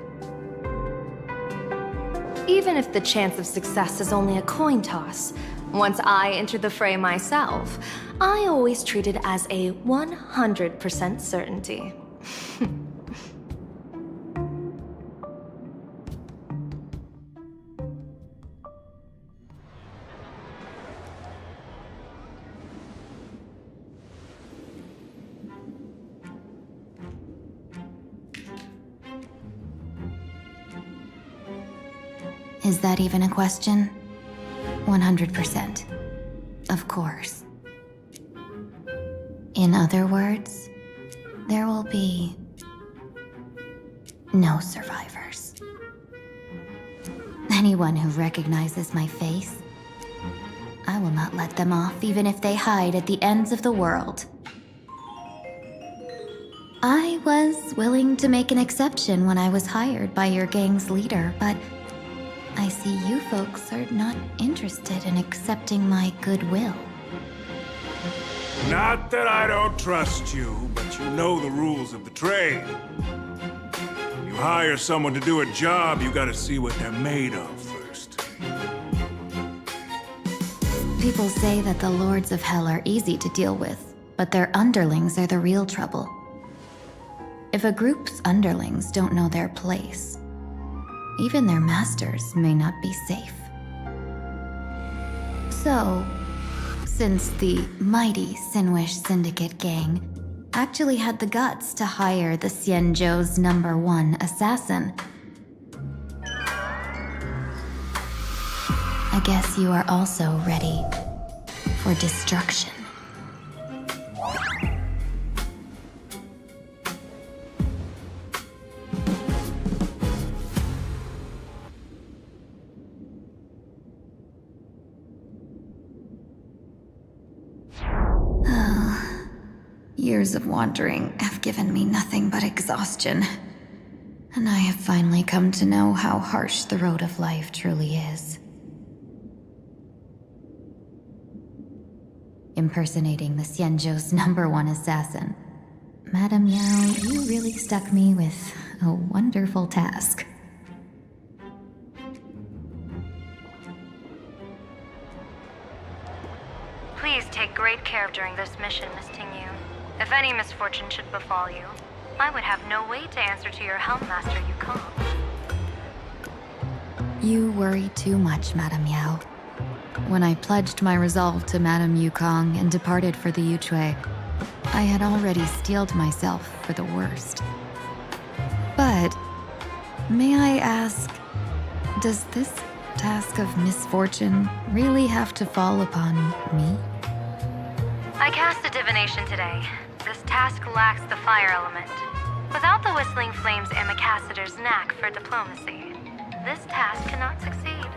Even if the chance of success is only a coin toss, once I enter the fray myself, I always treat it as a 100% certainty. Is that even a question? 100%. Of course. In other words, there will be no survivors. Anyone who recognizes my face, I will not let them off even if they hide at the ends of the world. I was willing to make an exception when I was hired by your gang's leader, but I see you folks are not interested in accepting my goodwill. Not that I don't trust you, but you know the rules of the trade. You hire someone to do a job, you gotta see what they're made of first. People say that the Lords of Hell are easy to deal with, but their underlings are the real trouble. If a group's underlings don't know their place, even their masters may not be safe. So, since the mighty Sinwish Syndicate gang actually had the guts to hire the Xianzhou's #1 assassin, I guess you are also ready for destruction. Years of wandering have given me nothing but exhaustion, and I have finally come to know how harsh the road of life truly is. Impersonating the Xianzhou's #1 assassin, Madame Yao, you really stuck me with a wonderful task. Please take great care during this mission, Miss Tingyu. If any misfortune should befall you, I would have no way to answer to your Helm Master Yukong. You worry too much, Madame Yao. When I pledged my resolve to Madame Yukong and departed for the Yuchui, I had already steeled myself for the worst. But, may I ask, does this task of misfortune really have to fall upon me? I cast a divination today. This task lacks the fire element. Without the Whistling Flames Ambassador's knack for diplomacy, this task cannot succeed.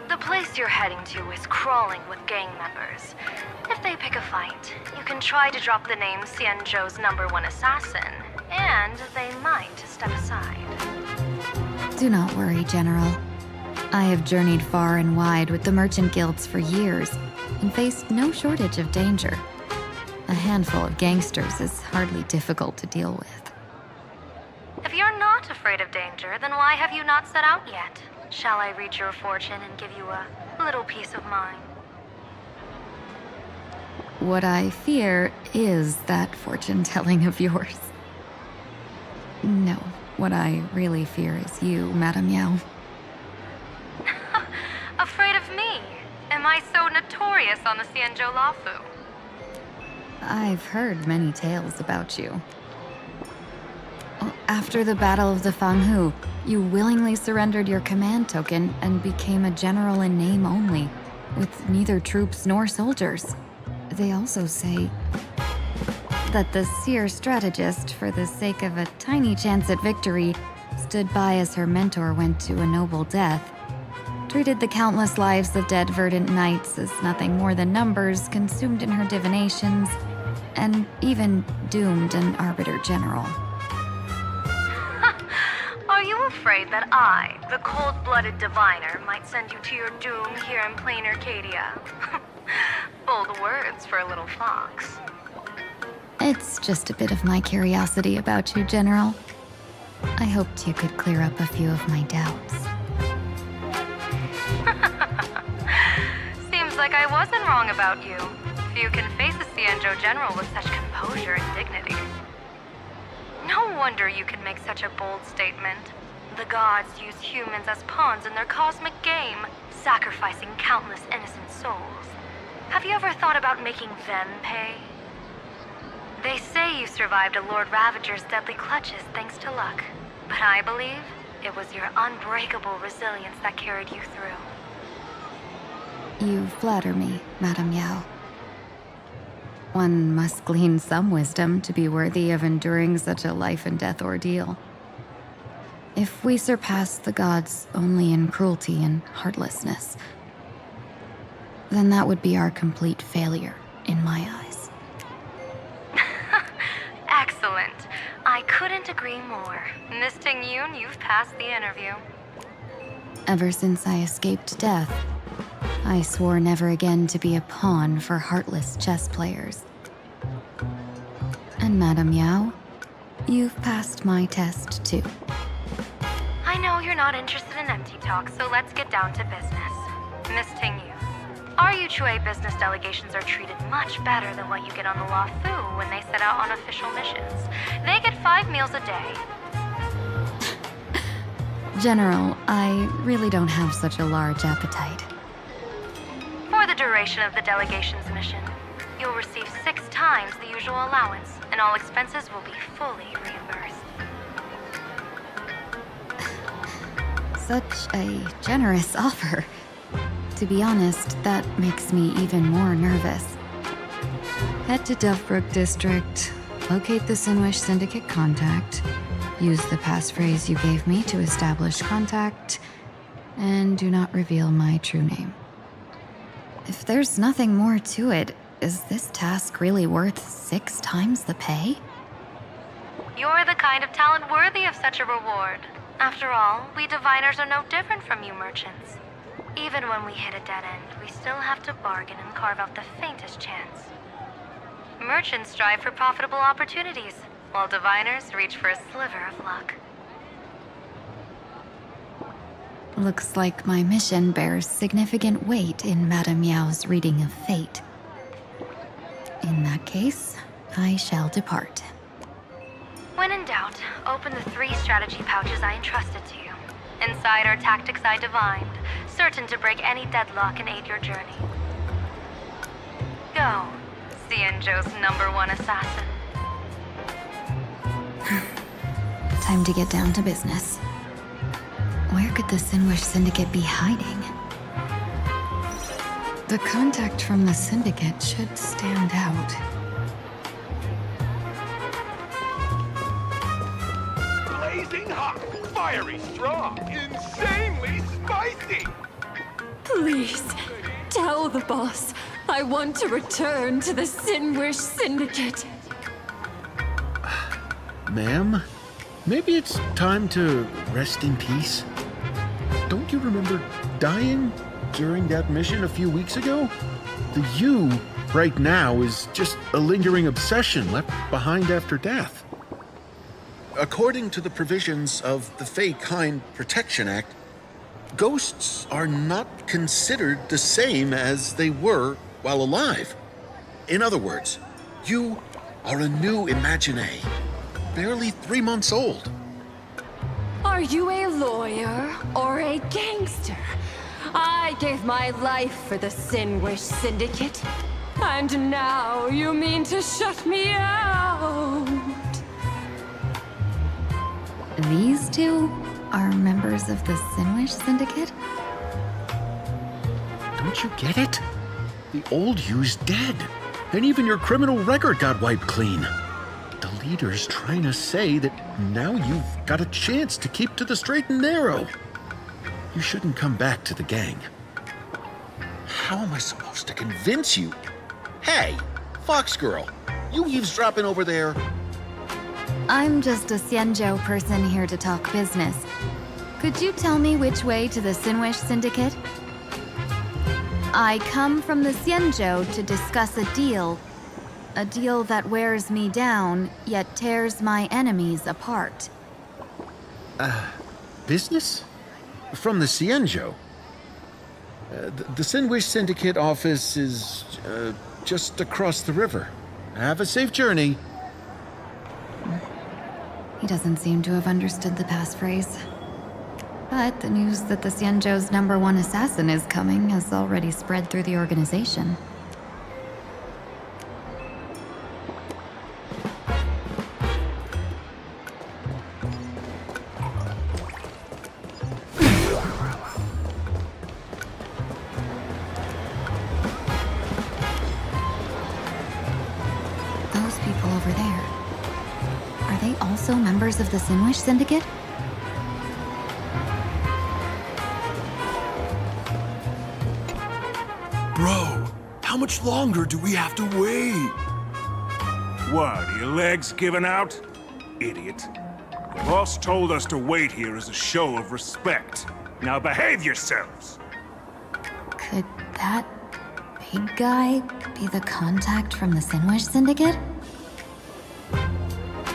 The place you're heading to is crawling with gang members. If they pick a fight, you can try to drop the name Xianzhou's #1 assassin, and they might step aside. Do not worry, General. I have journeyed far and wide with the merchant guilds for years and faced no shortage of danger. A handful of gangsters is hardly difficult to deal with. If you're not afraid of danger, then why have you not set out yet? Shall I read your fortune and give you a little peace of mind? What I fear is that fortune-telling of yours. No, what I really fear is you, Madame Yao. Afraid of me? Am I so notorious on the Xianzhou Lafu? I've heard many tales about you. After the Battle of the Fanghu, you willingly surrendered your command token and became a general in name only, with neither troops nor soldiers. They also say that the seer strategist, for the sake of a tiny chance at victory, stood by as her mentor went to a noble death, treated the countless lives of dead verdant knights as nothing more than numbers consumed in her divinations, and even doomed an arbiter general. Are you afraid that I, the cold-blooded diviner, might send you to your doom here in Planarcadia? Bold words for a little fox. It's just a bit of my curiosity about you, General. I hoped you could clear up a few of my doubts. Seems like I wasn't wrong about you. Few can face a Xianzhou general with such composure and dignity. No wonder you can make such a bold statement. The gods use humans as pawns in their cosmic game, sacrificing countless innocent souls. Have you ever thought about making them pay? They say you survived a Lord Ravager's deadly clutches thanks to luck, but I believe it was your unbreakable resilience that carried you through. You flatter me, Madame Yao. One must glean some wisdom to be worthy of enduring such a life-and-death ordeal. If we surpass the gods only in cruelty and heartlessness, then that would be our complete failure, in my eyes. Excellent. I couldn't agree more. Miss Ting-Yun, you've passed the interview. Ever since I escaped death, I swore never again to be a pawn for heartless chess players. And Madame Yao, you've passed my test too. I know you're not interested in empty talk, so let's get down to business. Miss Ting-Yun, our Yuchue business delegations are treated much better than what you get on the Lafu when they set out on official missions. They get 5 meals a day. General, I really don't have such a large appetite. For the duration of the delegation's mission, you'll receive 6 times the usual allowance, and all expenses will be fully reimbursed. Such a generous offer. To be honest, that makes me even more nervous. Head to Duffbrook District, locate the Sinwish Syndicate contact, use the passphrase you gave me to establish contact, and do not reveal my true name. If there's nothing more to it, is this task really worth 6 times the pay? You're the kind of talent worthy of such a reward. After all, we diviners are no different from you merchants. Even when we hit a dead end, we still have to bargain and carve out the faintest chance. Merchants strive for profitable opportunities, while diviners reach for a sliver of luck. Looks like my mission bears significant weight in Madame Yao's reading of fate. In that case, I shall depart. When in doubt, open the 3 strategy pouches I entrusted to you. Inside are tactics I divined, certain to break any deadlock and aid your journey. Go, Xianzhou's #1 assassin. Time to get down to business. Where could the Sinwish Syndicate be hiding? The contact from the Syndicate should stand out. Blazing hot, fiery strong, insanely spicy! Please, tell the boss I want to return to the Sinwish Syndicate. Ma'am, maybe it's time to rest in peace. Don't you remember dying during that mission a few weeks ago? The you right now is just a lingering obsession left behind after death. According to the provisions of the Fey Kind Protection Act, ghosts are not considered the same as they were while alive. In other words, you are a new Imagine, barely 3 months old. Are you a lawyer or a gangster? I gave my life for the Sinwish Syndicate, and now you mean to shut me out? These two are members of the Sinwish Syndicate? Don't you get it? The old you's dead, and even your criminal record got wiped clean. The leader's trying to say that now you've got a chance to keep to the straight and narrow. You shouldn't come back to the gang. How am I supposed to convince you? Hey, Fox Girl, you eavesdropping over there? I'm just a Xianzhou person here to talk business. Could you tell me which way to the Sinwish Syndicate? I come from the Xianzhou to discuss a deal. A deal that wears me down, yet tears my enemies apart. Business? From the Xianzhou? The Sinwish Syndicate office is just across the river. Have a safe journey. He doesn't seem to have understood the passphrase. But the news that the Xianzhou's #1 assassin is coming has already spread through the organization. Those people over there, are they also members of the Sinwish Syndicate? Bro, how much longer do we have to wait? What, are your legs giving out? Idiot. The boss told us to wait here as a show of respect. Now behave yourselves! Could that big guy be the contact from the Sinwish Syndicate?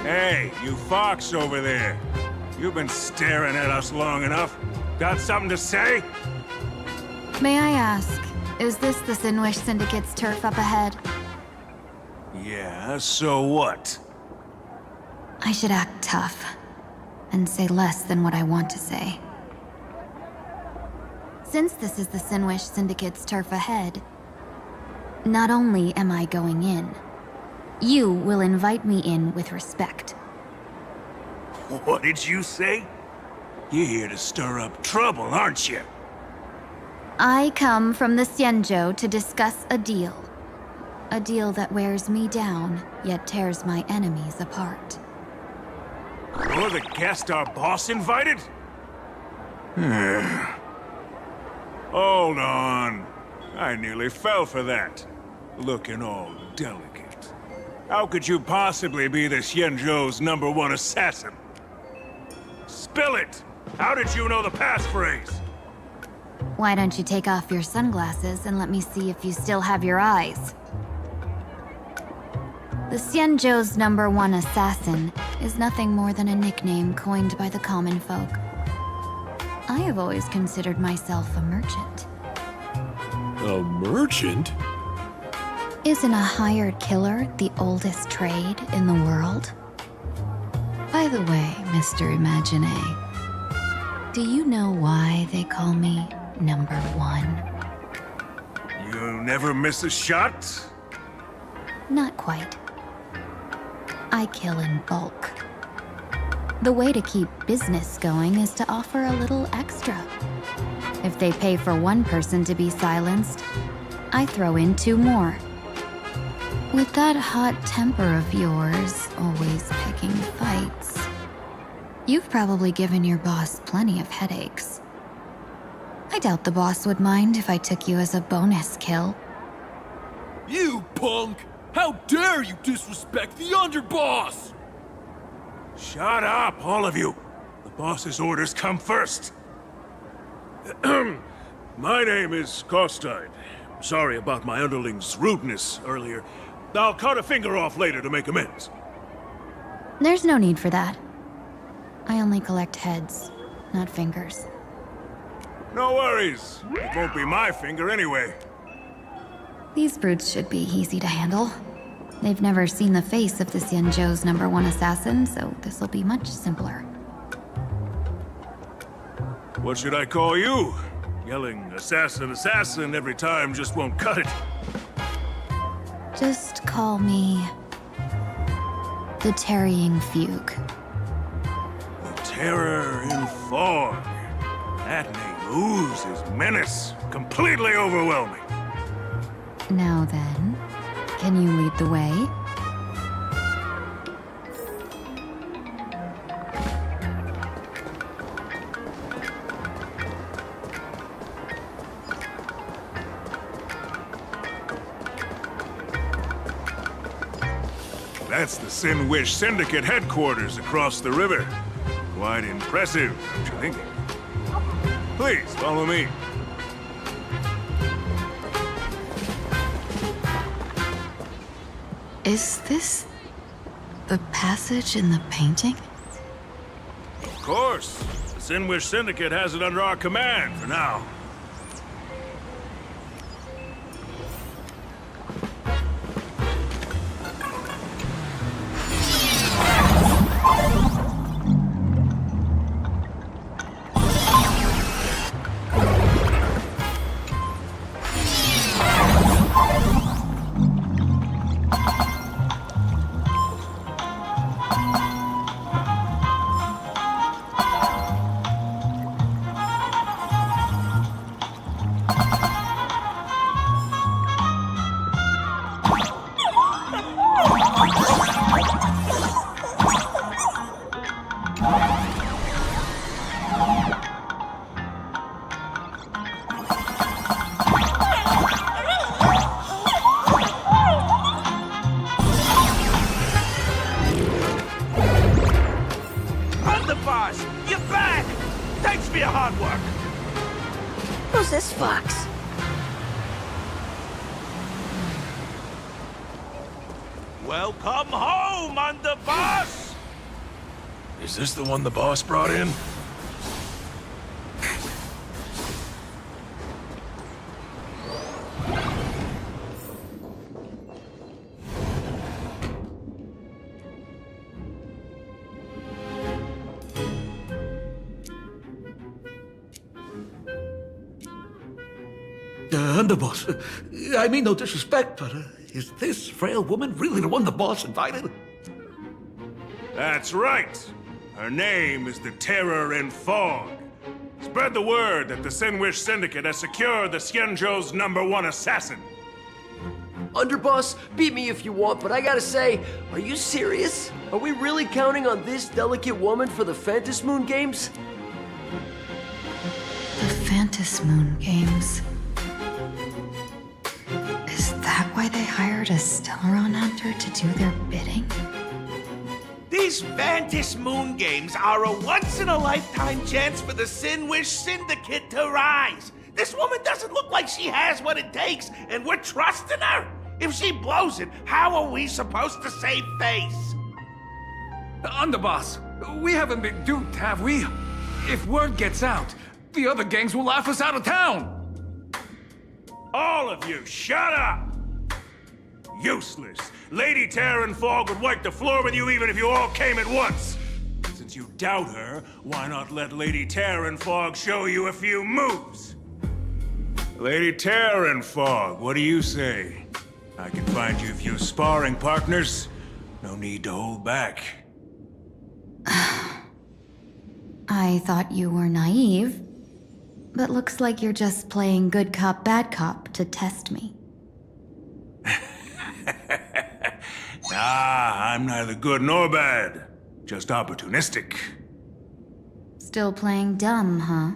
Hey, you fox over there. You've been staring at us long enough. Got something to say? May I ask, is this the Sinwish Syndicate's turf up ahead? Yeah, so what? I should act tough, and say less than what I want to say. Since this is the Sinwish Syndicate's turf ahead, not only am I going in, you will invite me in with respect. What did you say? You're here to stir up trouble, aren't you? I come from the Xianzhou to discuss a deal. A deal that wears me down, yet tears my enemies apart. You're the guest our boss invited? Hold on. I nearly fell for that. Looking all delicate. How could you possibly be the Xianzhou's #1 assassin? Spill it! How did you know the passphrase? Why don't you take off your sunglasses and let me see if you still have your eyes? The Xianzhou's #1 assassin is nothing more than a nickname coined by the common folk. I have always considered myself a merchant. A merchant? Isn't a hired killer the oldest trade in the world? By the way, Mr. Imagine, do you know why they call me #1? You never miss a shot? Not quite. I kill in bulk. The way to keep business going is to offer a little extra. If they pay for one person to be silenced, I throw in 2 more. With that hot temper of yours, always picking fights, you've probably given your boss plenty of headaches. I doubt the boss would mind if I took you as a bonus kill. You punk! How dare you disrespect the underboss! Shut up, all of you! The boss's orders come first. My name is Costine. Sorry about my underling's rudeness earlier. I'll cut a finger off later to make amends. There's no need for that. I only collect heads, not fingers. No worries. It won't be my finger anyway. These brutes should be easy to handle. They've never seen the face of the Xianzhou's #1 assassin, so this'll be much simpler. What should I call you? Yelling assassin, assassin every time just won't cut it. Just call me... the Tarrying Fugue. The Terror in Fog. That name oozes menace. Completely overwhelming. Now then, can you lead the way? That's the Sin Wish Syndicate headquarters across the river. Quite impressive, don't you think? Please, follow me. Is this the passage in the painting? Of course. The Sin Wish Syndicate has it under our command for now. Who's this fox? Welcome home, underboss! Is this the one the boss brought in? Underboss, I mean no disrespect, but is this frail woman really the one the boss invited? That's right. Her name is the Terror in Fog. Spread the word that the Sin Wish Syndicate has secured the Xianzhou's #1 assassin. Underboss, beat me if you want, but I gotta say, are you serious? Are we really counting on this delicate woman for the Phantasmoon Games? The Phantasmoon Games. Is that why they hired a Stellaron hunter to do their bidding? These Phantasmoon Games are a once-in-a-lifetime chance for the Sin Wish Syndicate to rise. This woman doesn't look like she has what it takes, and we're trusting her. If she blows it, how are we supposed to save face? Underboss, we haven't been duped, have we? If word gets out, the other gangs will laugh us out of town. All of you, shut up! Useless. Lady Terran Fog would wipe the floor with you even if you all came at once. Since you doubt her, why not let Lady Terran Fog show you a few moves? Lady Terran Fog, what do you say? I can find you a few sparring partners. No need to hold back. I thought you were naive, but looks like you're just playing good cop, bad cop to test me. Nah, I'm neither good nor bad. Just opportunistic. Still playing dumb, huh?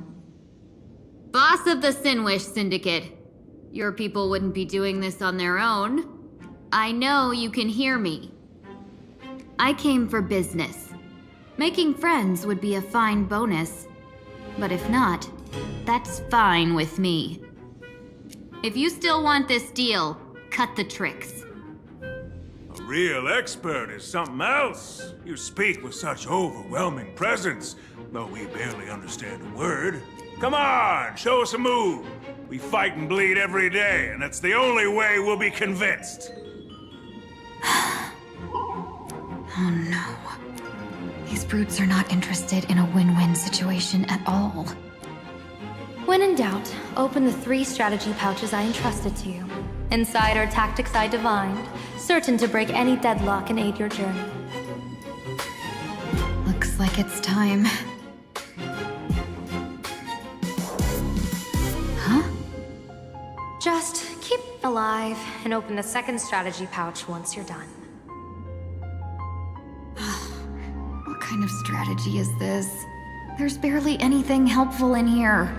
Boss of the Sinwish Syndicate. Your people wouldn't be doing this on their own. I know you can hear me. I came for business. Making friends would be a fine bonus. But if not, that's fine with me. If you still want this deal, cut the tricks. A real expert is something else. You speak with such overwhelming presence, though we barely understand a word. Come on, show us a move. We fight and bleed every day, and that's the only way we'll be convinced. Oh no. These brutes are not interested in a win-win situation at all. When in doubt, open the 3 strategy pouches I entrusted to you. Inside are tactics I divined, certain to break any deadlock and aid your journey. Looks like it's time. Huh? Just keep alive and open the 2nd strategy pouch once you're done. What kind of strategy is this? There's barely anything helpful in here.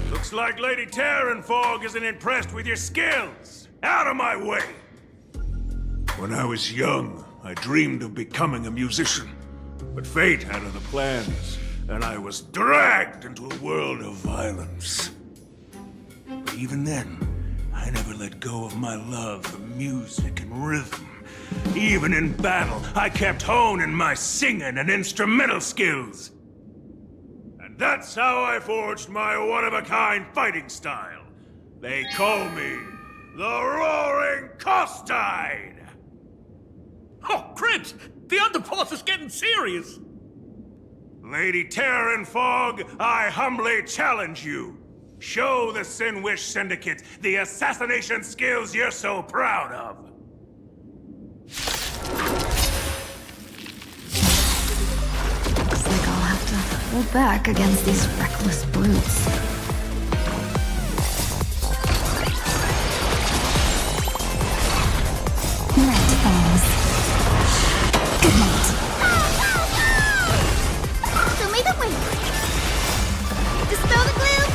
Looks like Lady Terranfog isn't impressed with your skills. Out of my way! When I was young, I dreamed of becoming a musician. But fate had other plans, and I was dragged into a world of violence. But even then, I never let go of my love for music and rhythm. Even in battle, I kept honing my singing and instrumental skills. And that's how I forged my one-of-a-kind fighting style. They call me the Roaring Costide! Oh, Cribs! The underboss is getting serious! Lady Terranfog, I humbly challenge you. Show the Sinwish Syndicate the assassination skills you're so proud of. Looks like I'll have to hold back against these reckless brutes. Night falls. Good night. Show me the way. Dispel the gloom.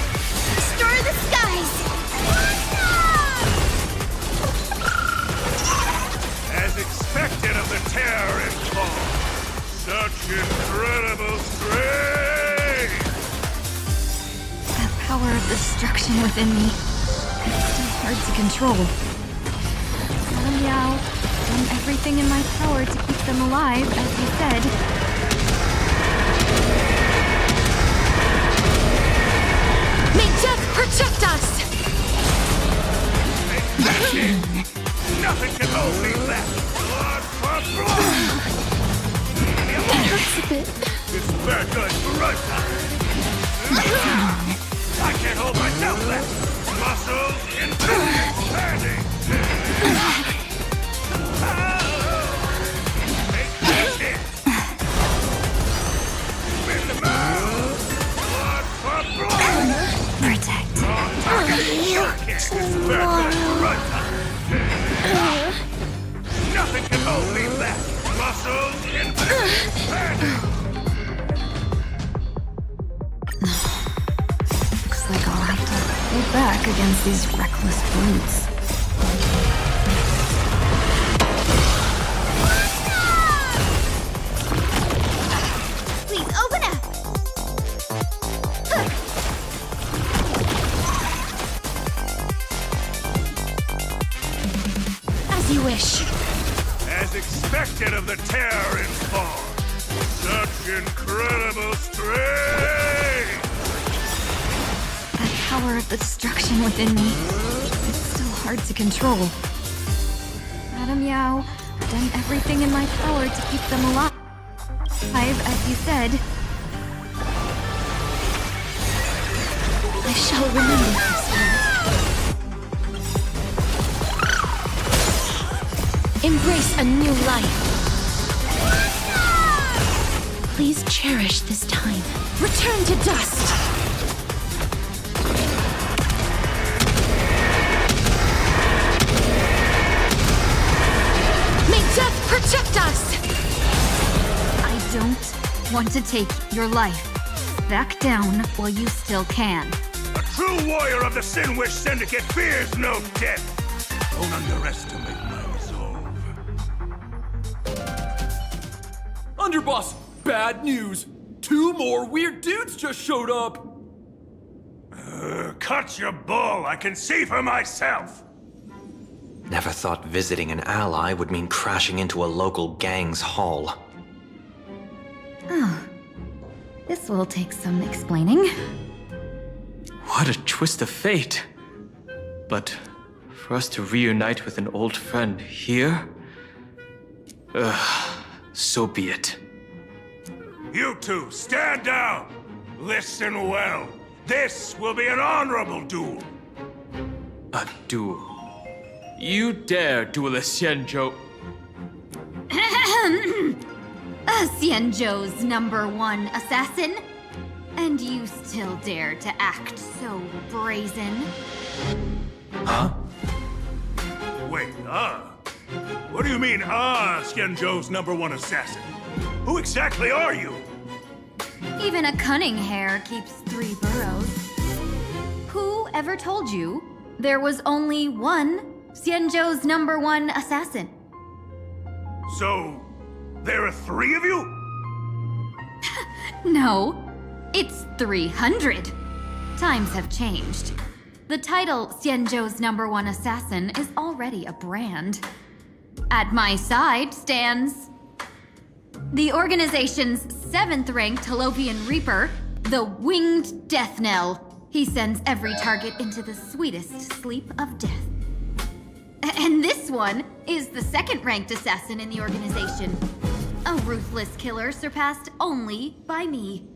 Destroy the skies. As expected of the Terranfog, such incredible strength! That power of destruction within me. It's still hard to control. Madam Yao, done everything in my power to keep them alive, as you said. May death protect us! Nothing can hold me left! Blood for blood! That hurts a bit. It's bad guys for right I can't hold myself left! Muscles expanding! Make that hit! Spin the mouth! Blood for blood! Protect. It's bad guys for right Nothing can hold me left! Muscles expanding! Looks like I'll have to hold back against these reckless brutes. Please open up. As you wish. As expected of the Terranfog, such incredible strength! That power of the destruction within me. It's still hard to control. Madam Yao, done everything in my power to keep them alive, as you said. I shall remember this one. Embrace a new life. Please cherish this time. Return to dust. May death protect us! I don't want to take your life. Back down while you still can. A true warrior of the Sinwish Syndicate fears no death. Don't underestimate my resolve. Underboss, bad news. 2 more weird dudes just showed up. Cut your bull. I can see for myself. Never thought visiting an ally would mean crashing into a local gang's hall. Oh. This will take some explaining. What a twist of fate. But for us to reunite with an old friend here? So be it. You two, stand down. Listen well. This will be an honorable duel. A duel? You dare duel a Xianzhou? Xianzhou's #1 assassin? And you still dare to act so brazen? Huh? Wait, What do you mean, Xianzhou's #1 assassin? Who exactly are you? Even a cunning hare keeps 3 burrows. Who ever told you there was only one Xianzhou's #1 assassin? So, there are 3 of you? No, it's 300. Times have changed. The title Xianzhou's #1 assassin is already a brand. At my side stands the organization's 7th-ranked Holovian Reaper, the Winged Death Knell. He sends every target into the sweetest sleep of death. And this one is the 2nd-ranked assassin in the organization. A ruthless killer surpassed only by me.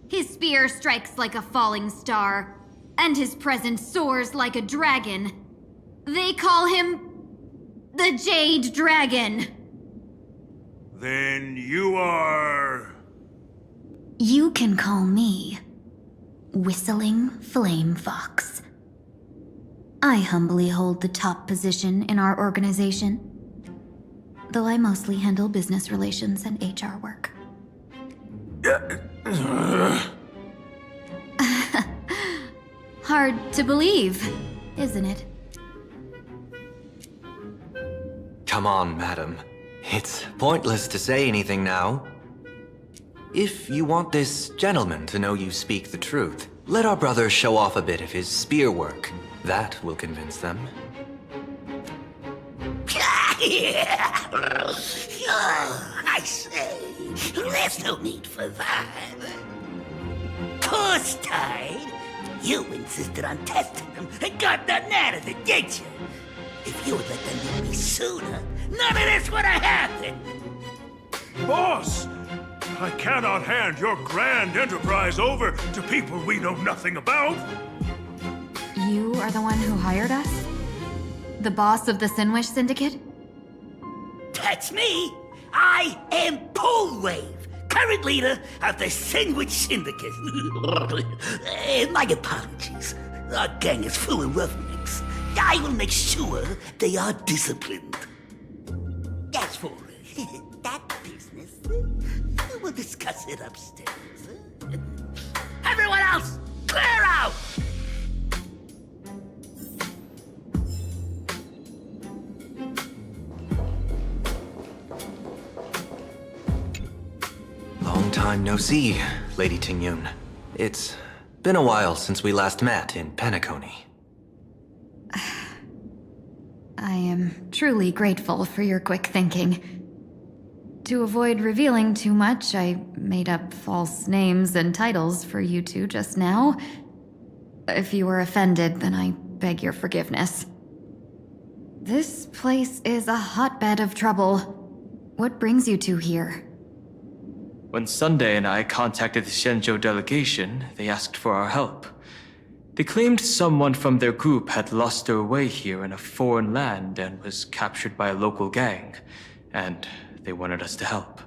His spear strikes like a falling star, and his presence soars like a dragon. They call him the Jade Dragon. Then you are... You can call me Whistling Flame Fox. I humbly hold the top position in our organization, though I mostly handle business relations and HR work. Hard to believe, isn't it? Come on, madam. It's pointless to say anything now. If you want this gentleman to know you speak the truth, let our brother show off a bit of his spear work. That will convince them. I say, there's no need for that. Course tied. You insisted on testing them and got nothing out of it, did you? If you had let them get me sooner, none of this would have happened. Boss! I cannot hand your grand enterprise over to people we know nothing about. You are the one who hired us? The boss of the Sinwish Syndicate? That's me. I am Polewave, current leader of the Sinwish Syndicate. My apologies. Our gang is full of roughnecks. I will make sure they are disciplined. As for that business, we'll discuss it upstairs. Everyone else, clear out! Long time no see, Lady Tingyun. It's been a while since we last met in Penacony. I am truly grateful for your quick thinking. To avoid revealing too much, I made up false names and titles for you two just now. If you were offended, then I beg your forgiveness. This place is a hotbed of trouble. What brings you two here? When Sunday and I contacted the Xianzhou delegation, they asked for our help. They claimed someone from their group had lost their way here in a foreign land and was captured by a local gang, and they wanted us to help.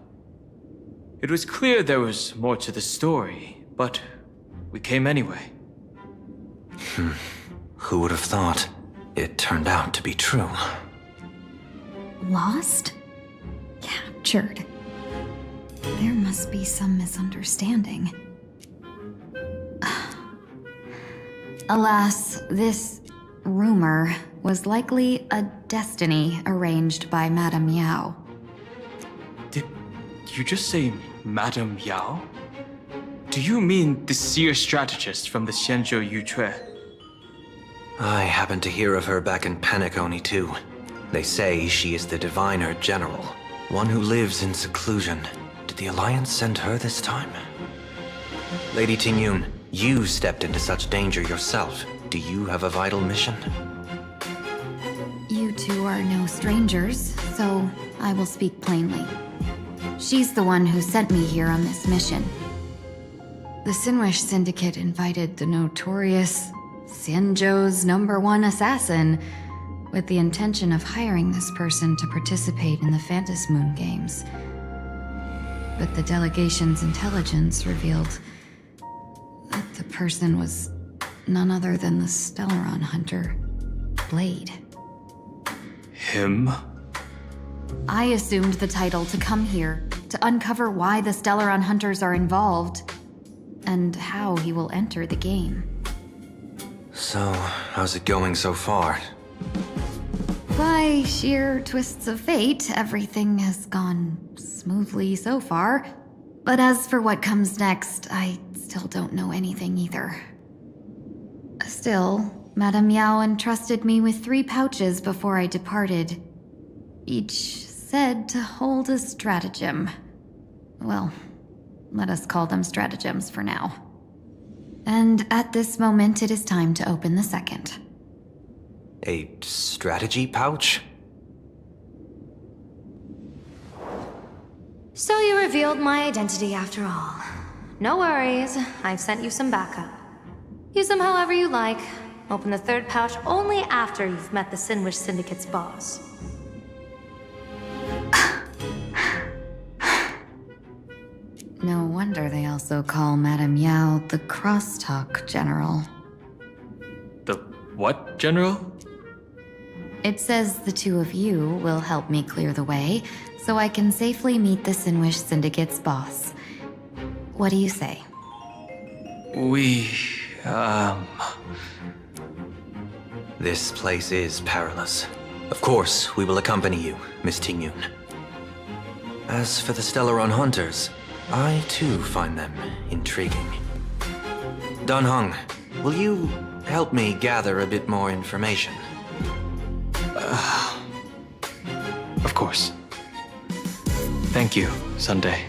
It was clear there was more to the story, but we came anyway. Who would have thought? It turned out to be true. Lost? Captured. There must be some misunderstanding. Alas, this rumor was likely a destiny arranged by Madame Yao. Did you just say Madame Yao? Do you mean the seer strategist from the Xianzhou Yucue? I happened to hear of her back in Penacony too. They say she is the diviner general, one who lives in seclusion. Did the Alliance send her this time? Lady Tingyun, you stepped into such danger yourself. Do you have a vital mission? You two are no strangers, so I will speak plainly. She's the one who sent me here on this mission. The Sinwish Syndicate invited the notorious Xianzhou's #1 assassin with the intention of hiring this person to participate in the Phantom Moon Games. But the delegation's intelligence revealed that the person was none other than the Stellaron hunter, Blade. Him? I assumed the title to come here to uncover why the Stellaron hunters are involved and how he will enter the game. So, how's it going so far? By sheer twists of fate, everything has gone smoothly so far. But as for what comes next, I still don't know anything either. Still, Madame Yao entrusted me with 3 pouches before I departed. Each said to hold a stratagem. Well, let us call them stratagems for now. And at this moment, it is time to open the second. A strategy pouch? So you revealed my identity after all. No worries, I've sent you some backup. Use them however you like. Open the 3rd pouch only after you've met the Sinwish Syndicate's boss. No wonder they also call Madame Yao the Crosstalk General. The what, General? It says the 2 of you will help me clear the way, so I can safely meet the Sinwish Syndicate's boss. What do you say? This place is perilous. Of course, we will accompany you, Miss Tingyun. As for the Stellaron hunters, I too find them intriguing. Dan Heng, will you help me gather a bit more information? Of course. Thank you, Sunday.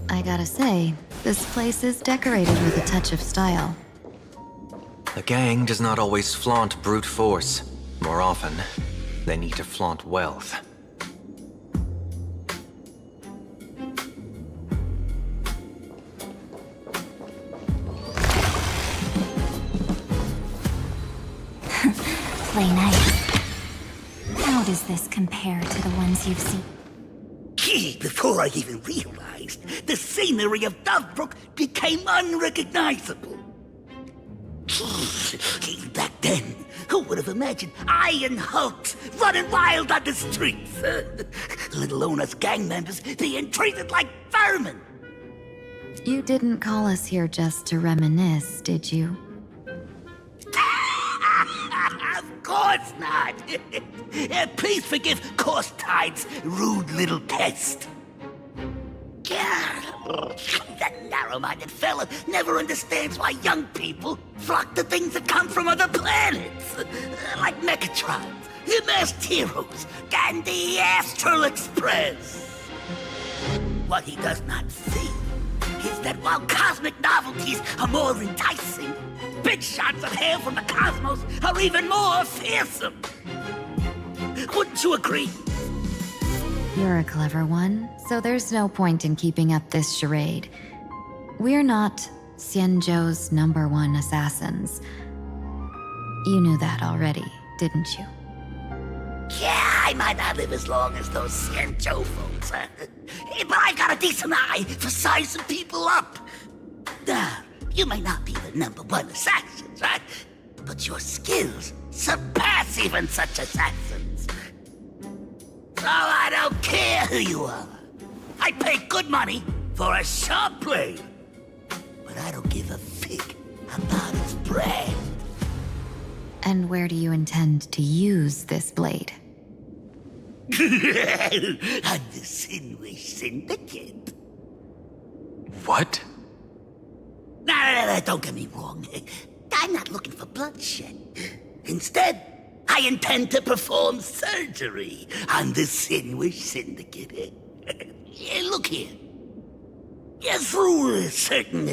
I gotta say, this place is decorated with a touch of style. The gang does not always flaunt brute force. More often, they need to flaunt wealth. Play nice. How does this compare to the ones you've seen? Gee, before I even realized, the scenery of Dovebrook became unrecognizable. Gee, back then, who would have imagined Iron Hulks running wild on the streets? Let alone us gang members being treated like vermin. You didn't call us here just to reminisce, did you? Of course not. Please forgive Korstide's rude little pest. That narrow-minded fella never understands why young people flock to things that come from other planets. Like Mechatrons, the Masked Heroes, and the Astral Express. What he does not see is that while cosmic novelties are more enticing, big shots of hail from the cosmos are even more fearsome. Wouldn't you agree? You're a clever one, so there's no point in keeping up this charade. We're not Xianzhou's #1 assassins. You knew that already, didn't you? Yeah, I might not live as long as those Xianzhou folks, but I've got a decent eye for sizing people up. You may not be the #1 assassins, right? But your skills surpass even such assassins. So I don't care who you are. I pay good money for a sharp blade. But I don't give a fig about its brand. And where do you intend to use this blade? On the Sinwish Syndicate. What? No, don't get me wrong. I'm not looking for bloodshed. Instead, I intend to perform surgery on the Sinwish Syndicate. Look here. Through certain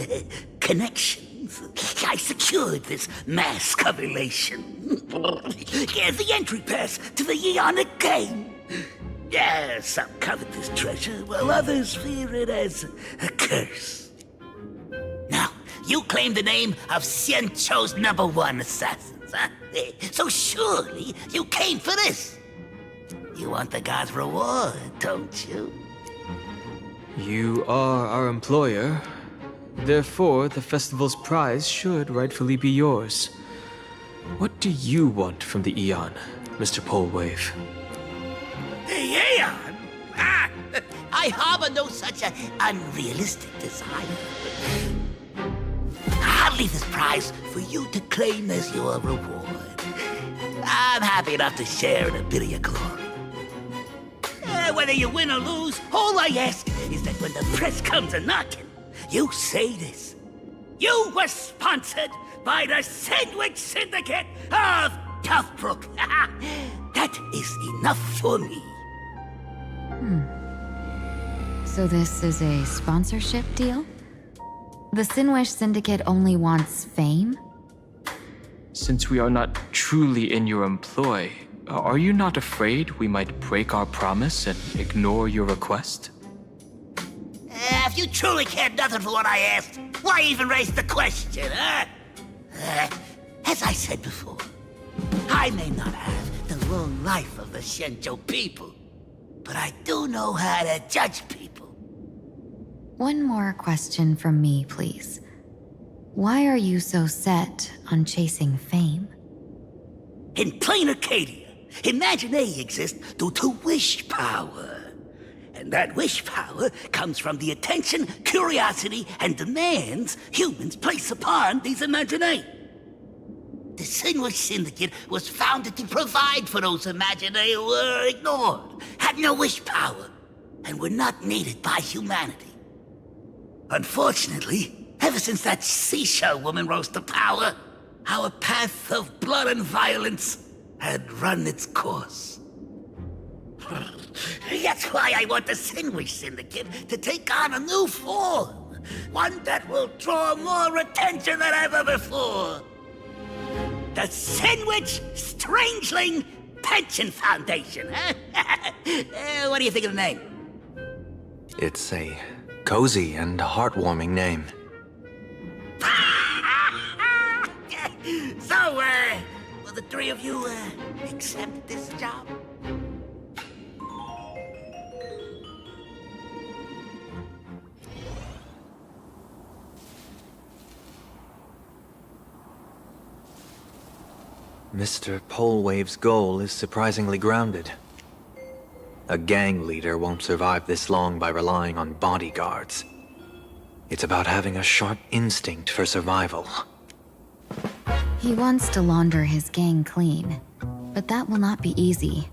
connections, I secured this mass correlation. The entry pass to the Eonic game. Some covet this treasure, while others fear it as a curse. Now, you claim the name of Xianzhou's #1 assassins, huh? So surely you came for this. You want the god's reward, don't you? You are our employer. Therefore, the festival's prize should rightfully be yours. What do you want from the Eon, Mr. Polewave? Aeon? I harbor no such an unrealistic desire. I'll leave this prize for you to claim as your reward. I'm happy enough to share in a bit of your glory. Whether you win or lose, all I ask is that when the press comes a-knocking, you say this. You were sponsored by the Sandwich Syndicate of Toughbrook. That is enough for me. So this is a sponsorship deal? The Sinwish Syndicate only wants fame? Since we are not truly in your employ, are you not afraid we might break our promise and ignore your request? If you truly cared nothing for what I asked, why even raise the question, huh? As I said before, I may not have the long life of the Shenzhou people, but I do know how to judge people. One more question from me, please. Why are you so set on chasing fame? In Planarcadia, Imagination exists due to wish power. And that wish power comes from the attention, curiosity, and demands humans place upon these imaginae. The Sinwish Syndicate was founded to provide for those imaginae who were ignored, had no wish power, and were not needed by humanity. Unfortunately, ever since that seashell woman rose to power, our path of blood and violence had run its course. That's why I want the Sinwish Syndicate to take on a new form. One that will draw more attention than ever before. The Sinwich Strangeling Pension Foundation, huh? What do you think of the name? It's a cozy and heartwarming name. So, will the three of you, accept this job? Mr. Polewave's goal is surprisingly grounded. A gang leader won't survive this long by relying on bodyguards. It's about having a sharp instinct for survival. He wants to launder his gang clean, but that will not be easy.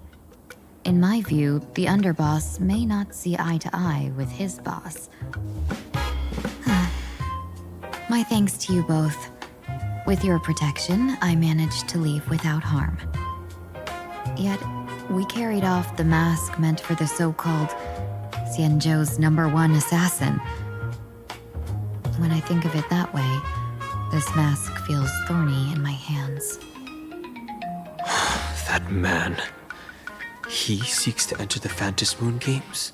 In my view, the underboss may not see eye to eye with his boss. My thanks to you both. With your protection, I managed to leave without harm. Yet, we carried off the mask meant for the so-called Xianzhou's #1 assassin. When I think of it that way, this mask feels thorny in my hands. That man. He seeks to enter the Phantasmoon Games?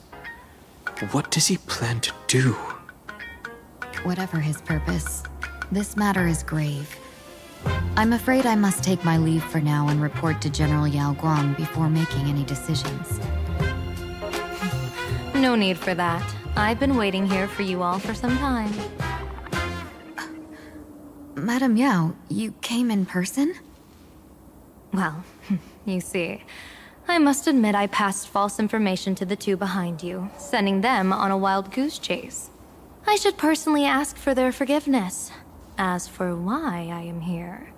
What does he plan to do? Whatever his purpose, this matter is grave. I'm afraid I must take my leave for now and report to General Yao Guang before making any decisions. No need for that. I've been waiting here for you all for some time. Madame Yao, you came in person? Well, you see, I must admit I passed false information to the two behind you, sending them on a wild goose chase. I should personally ask for their forgiveness. As for why I am here,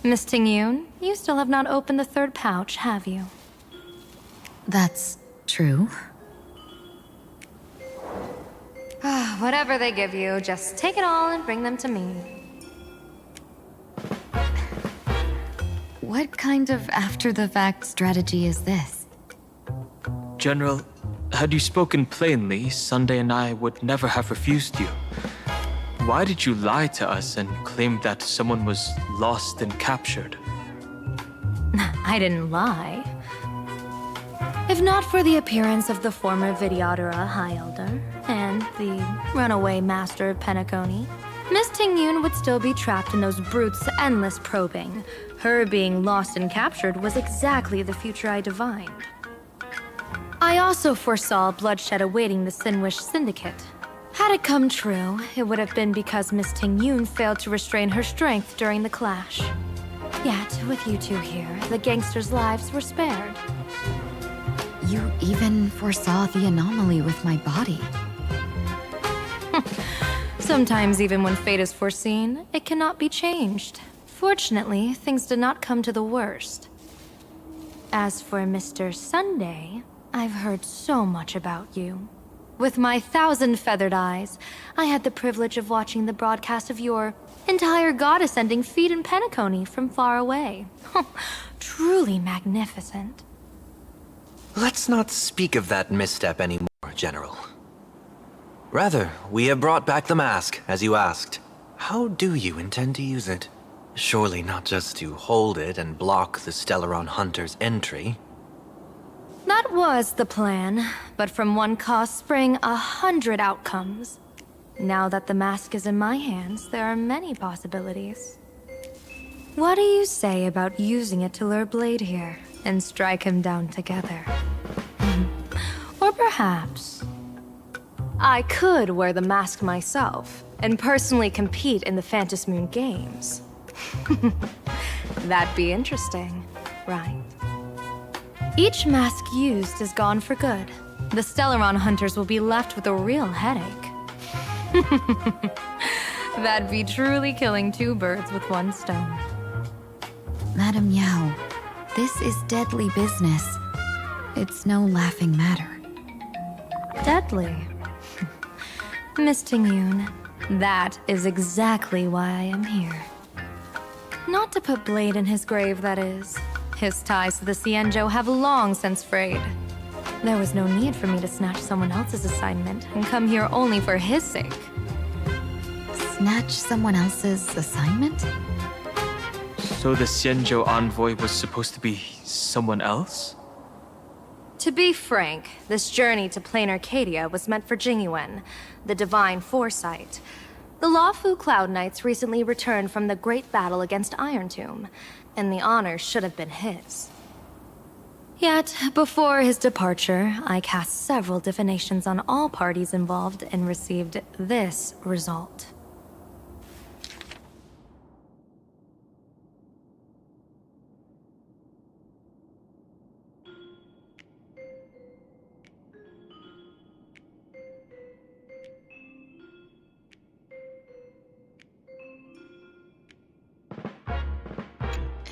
Miss Tingyun, you still have not opened the third pouch, have you? That's true. Whatever they give you, just take it all and bring them to me. What kind of after-the-fact strategy is this? General, had you spoken plainly, Sunday and I would never have refused you. Why did you lie to us and claim that someone was lost and captured? I didn't lie. If not for the appearance of the former Vidyadhara High Elder and the runaway Master of Penacony, Miss Tingyun would still be trapped in those brutes' endless probing. Her being lost and captured was exactly the future I divined. I also foresaw bloodshed awaiting the Sinwish Syndicate. Had it come true, it would have been because Miss Tingyun failed to restrain her strength during the clash. Yet, with you two here, the gangsters' lives were spared. You even foresaw the anomaly with my body. Sometimes even when fate is foreseen, it cannot be changed. Fortunately, things did not come to the worst. As for Mr. Sunday, I've heard so much about you. With my 1,000 feathered eyes, I had the privilege of watching the broadcast of your entire goddess-ending feat in Penacony from far away. Truly magnificent. Let's not speak of that misstep anymore, General. Rather, we have brought back the mask, as you asked. How do you intend to use it? Surely not just to hold it and block the Stellaron Hunter's entry. That was the plan, but from one cause spring 100 outcomes. Now that the mask is in my hands, there are many possibilities. What do you say about using it to lure Blade here and strike him down together? Or perhaps I could wear the mask myself and personally compete in the Phantom Moon Games. That'd be interesting, right? Each mask used is gone for good. The Stellaron hunters will be left with a real headache. That'd be truly killing two birds with one stone. Madame Yao, this is deadly business. It's no laughing matter. Deadly? Miss Tingyun, that is exactly why I am here. Not to put Blade in his grave, that is. His ties to the Xianzhou have long since frayed. There was no need for me to snatch someone else's assignment and come here only for his sake. Snatch someone else's assignment? So the Xianzhou envoy was supposed to be someone else? To be frank, this journey to Planarcadia was meant for Jingyuan, the divine foresight. The Lawfu Cloud Knights recently returned from the great battle against Iron Tomb, and the honor should have been his. Yet, before his departure, I cast several divinations on all parties involved and received this result.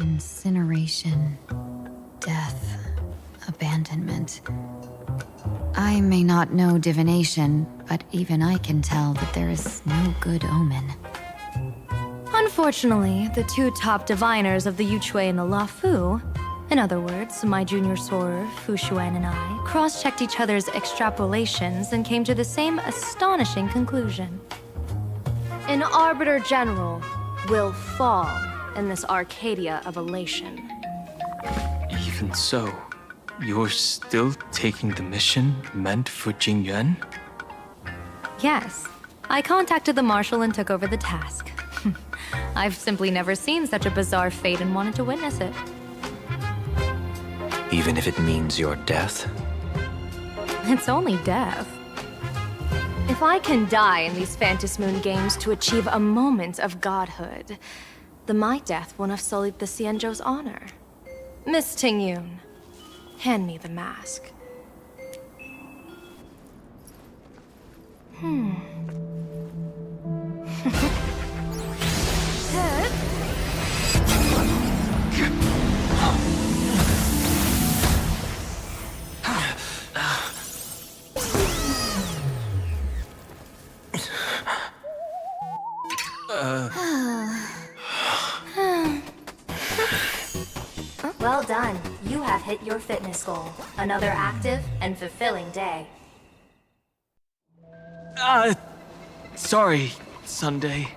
Incineration, death, abandonment. I may not know divination, but even I can tell that there is no good omen. Unfortunately, the two top diviners of the Yuchui and the Lafu, in other words, my junior soarer, Fu Xuan, and I, cross-checked each other's extrapolations and came to the same astonishing conclusion. An Arbiter General will fall in this Arcadia of elation. Even so, you're still taking the mission meant for Jingyuan? Yes. I contacted the Marshal and took over the task. I've simply never seen such a bizarre fate and wanted to witness it. Even if it means your death? It's only death. If I can die in these Phantom Moon games to achieve a moment of godhood, then my death won't have sullied the Xianzhou's honor. Miss Tingyun, hand me the mask. Well done. You have hit your fitness goal. Another active and fulfilling day. Sorry, Sunday.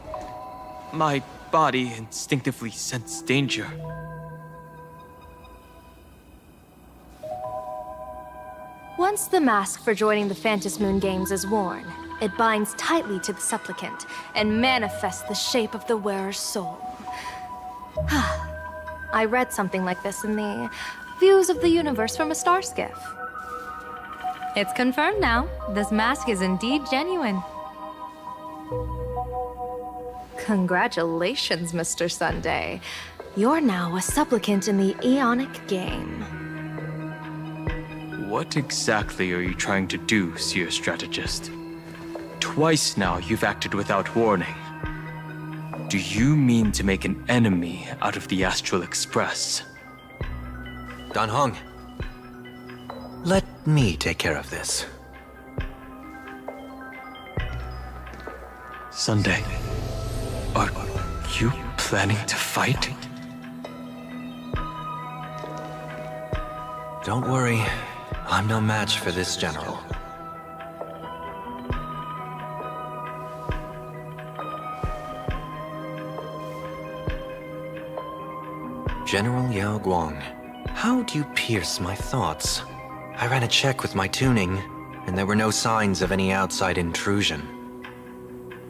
My body instinctively sensed danger. Once the mask for joining the Phantom Moon games is worn, it binds tightly to the supplicant and manifests the shape of the wearer's soul. I read something like this in the Views of the Universe from a Star Skiff. It's confirmed now. This mask is indeed genuine. Congratulations, Mr. Sunday. You're now a supplicant in the Aeonic game. What exactly are you trying to do, Seer Strategist? Twice now you've acted without warning. Do you mean to make an enemy out of the Astral Express? Dan Heng, let me take care of this. Sunday, are you planning to fight? Don't worry, I'm no match for this general. General Yao Guang, how do you pierce my thoughts? I ran a check with my tuning, and there were no signs of any outside intrusion.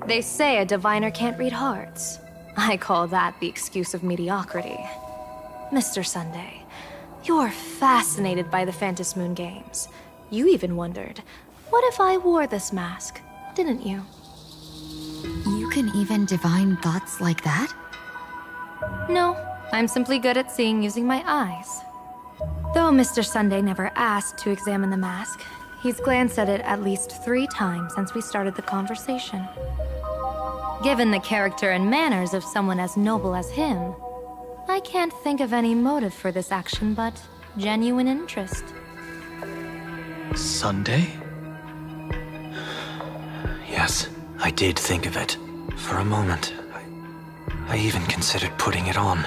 They say a diviner can't read hearts. I call that the excuse of mediocrity. Mr. Sunday, you're fascinated by the Phantom Moon games. You even wondered, what if I wore this mask, didn't you? You can even divine thoughts like that? No, I'm simply good at seeing using my eyes. Though Mr. Sunday never asked to examine the mask, he's glanced at it at least 3 times since we started the conversation. Given the character and manners of someone as noble as him, I can't think of any motive for this action but genuine interest. Sunday? Yes, I did think of it. For a moment, I even considered putting it on.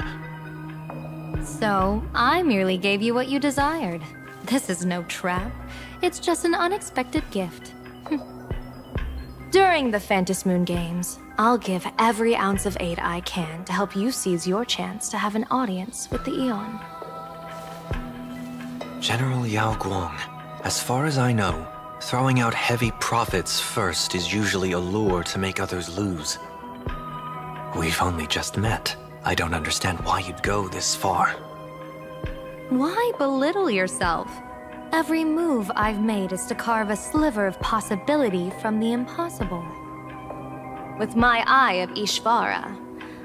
So, I merely gave you what you desired. This is no trap. It's just an unexpected gift. During the Phantom Moon games, I'll give every ounce of aid I can to help you seize your chance to have an audience with the Eon. General Yao Guang, as far as I know, throwing out heavy profits first is usually a lure to make others lose. We've only just met. I don't understand why you'd go this far. Why belittle yourself? Every move I've made is to carve a sliver of possibility from the impossible. With my eye of Ishvara,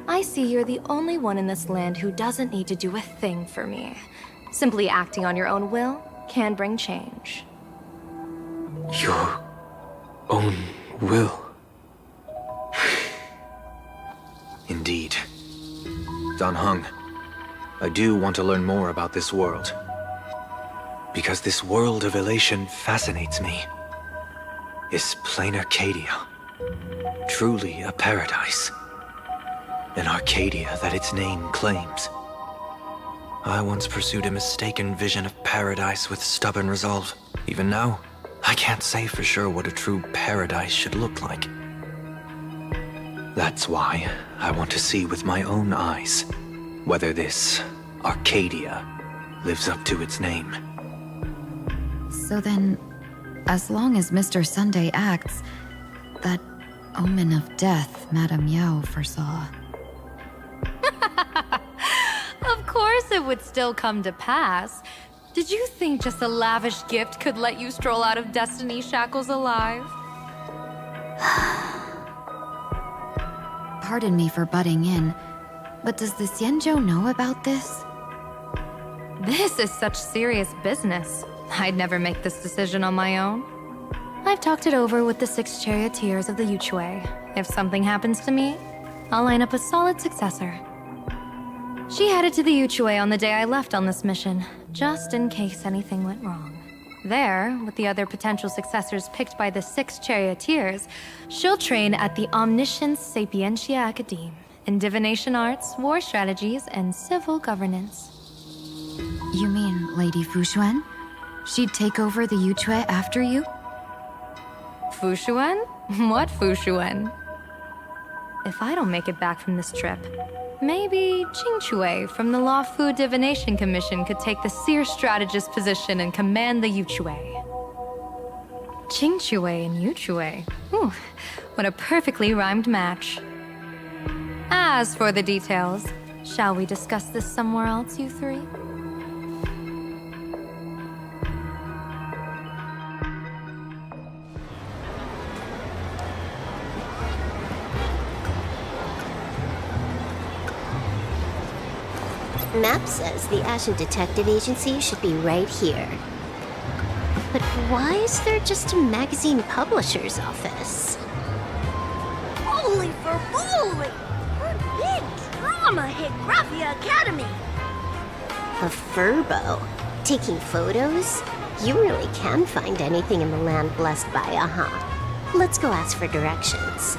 I see you're the only one in this land who doesn't need to do a thing for me. Simply acting on your own will can bring change. Your own will? Indeed. Dan Heng, I do want to learn more about this world. Because this world of elation fascinates me. Is Planarcadia truly a paradise? An Arcadia that its name claims? I once pursued a mistaken vision of paradise with stubborn resolve. Even now, I can't say for sure what a true paradise should look like. That's why I want to see with my own eyes whether this Arcadia lives up to its name. So then, as long as Mr. Sunday acts, that omen of death Madame Yao foresaw. Of course it would still come to pass. Did you think just a lavish gift could let you stroll out of Destiny's shackles alive? Pardon me for butting in, but does the Xianzhou know about this? This is such serious business. I'd never make this decision on my own. I've talked it over with the 6 charioteers of the Yuchue. If something happens to me, I'll line up a solid successor. She headed to the Yuchue on the day I left on this mission, just in case anything went wrong. There, with the other potential successors picked by the 6 charioteers, she'll train at the Omniscience Sapientia Academe in divination arts, war strategies, and civil governance. You mean Lady Fushuan? She'd take over the Yuchue after you? Fushuan? What Fushuan? If I don't make it back from this trip, maybe Qingchue from the Law Fu Divination Commission could take the seer strategist position and command the Yuchue. Qingchue and Yuchue. Ooh, what a perfectly rhymed match. As for the details, shall we discuss this somewhere else, you three? Map says the Ashen Detective Agency should be right here. But why is there just a magazine publisher's office? Holy for holy! Her big drama hit Graphia Academy! A furbo? Taking photos? You really can find anything in the land blessed by Aha. Let's go ask for directions.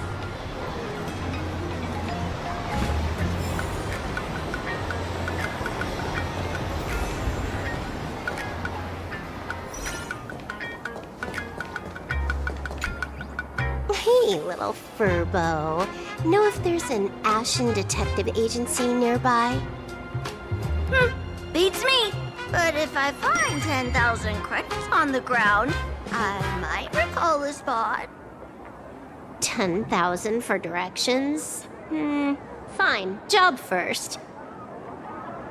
Hey, little furbo. Know if there's an Ashen Detective Agency nearby? Beats me! But if I find 10,000 credits on the ground, I might recall the spot. 10,000 for directions? Fine. Job first.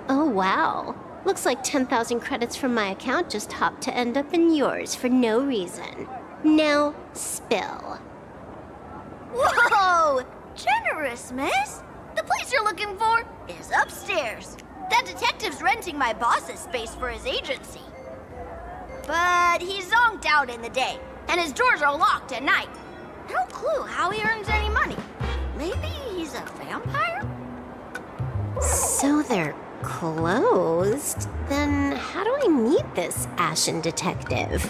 Oh, wow. Looks like 10,000 credits from my account just hopped to end up in yours for no reason. Now, spill. Whoa! Generous, miss! The place you're looking for is upstairs. That detective's renting my boss's space for his agency. But he's zonked out in the day, and his doors are locked at night. No clue how he earns any money. Maybe he's a vampire? So they're closed? Then how do I meet this Ashen Detective?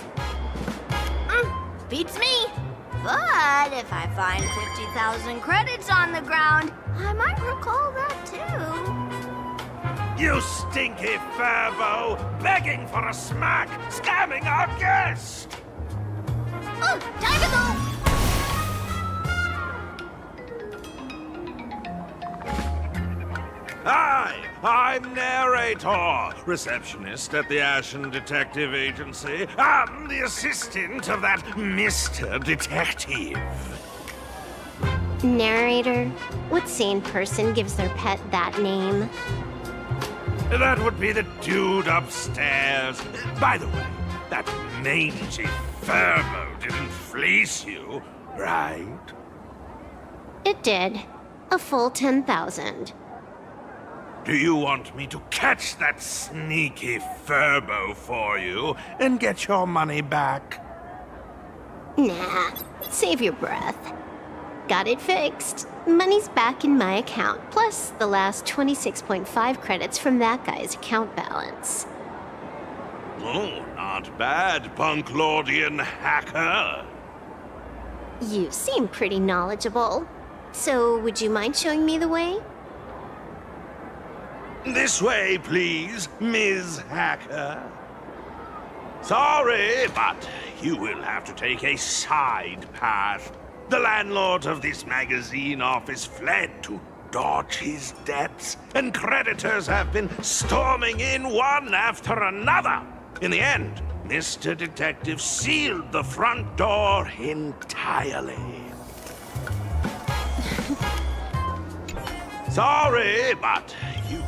Beats me. But if I find 50,000 credits on the ground, I might recall that too. You stinky furbo! Begging for a smack! Scamming our guest! Oh, time to go! Hi, I'm Narrator, receptionist at the Ashen Detective Agency. I'm the assistant of that Mr. Detective. Narrator? What sane person gives their pet that name? That would be the dude upstairs. By the way, that mangy furbo didn't fleece you, right? It did. A full 10,000. Do you want me to catch that sneaky furbo for you and get your money back? Nah, save your breath. Got it fixed. Money's back in my account, plus the last 26.5 credits from that guy's account balance. Oh, not bad, Punklordian hacker. You seem pretty knowledgeable. So, would you mind showing me the way? This way, please, Ms. Hacker. Sorry, but you will have to take a side path. The landlord of this magazine office fled to dodge his debts, and creditors have been storming in one after another. In the end, Mr. Detective sealed the front door entirely. Sorry, but you...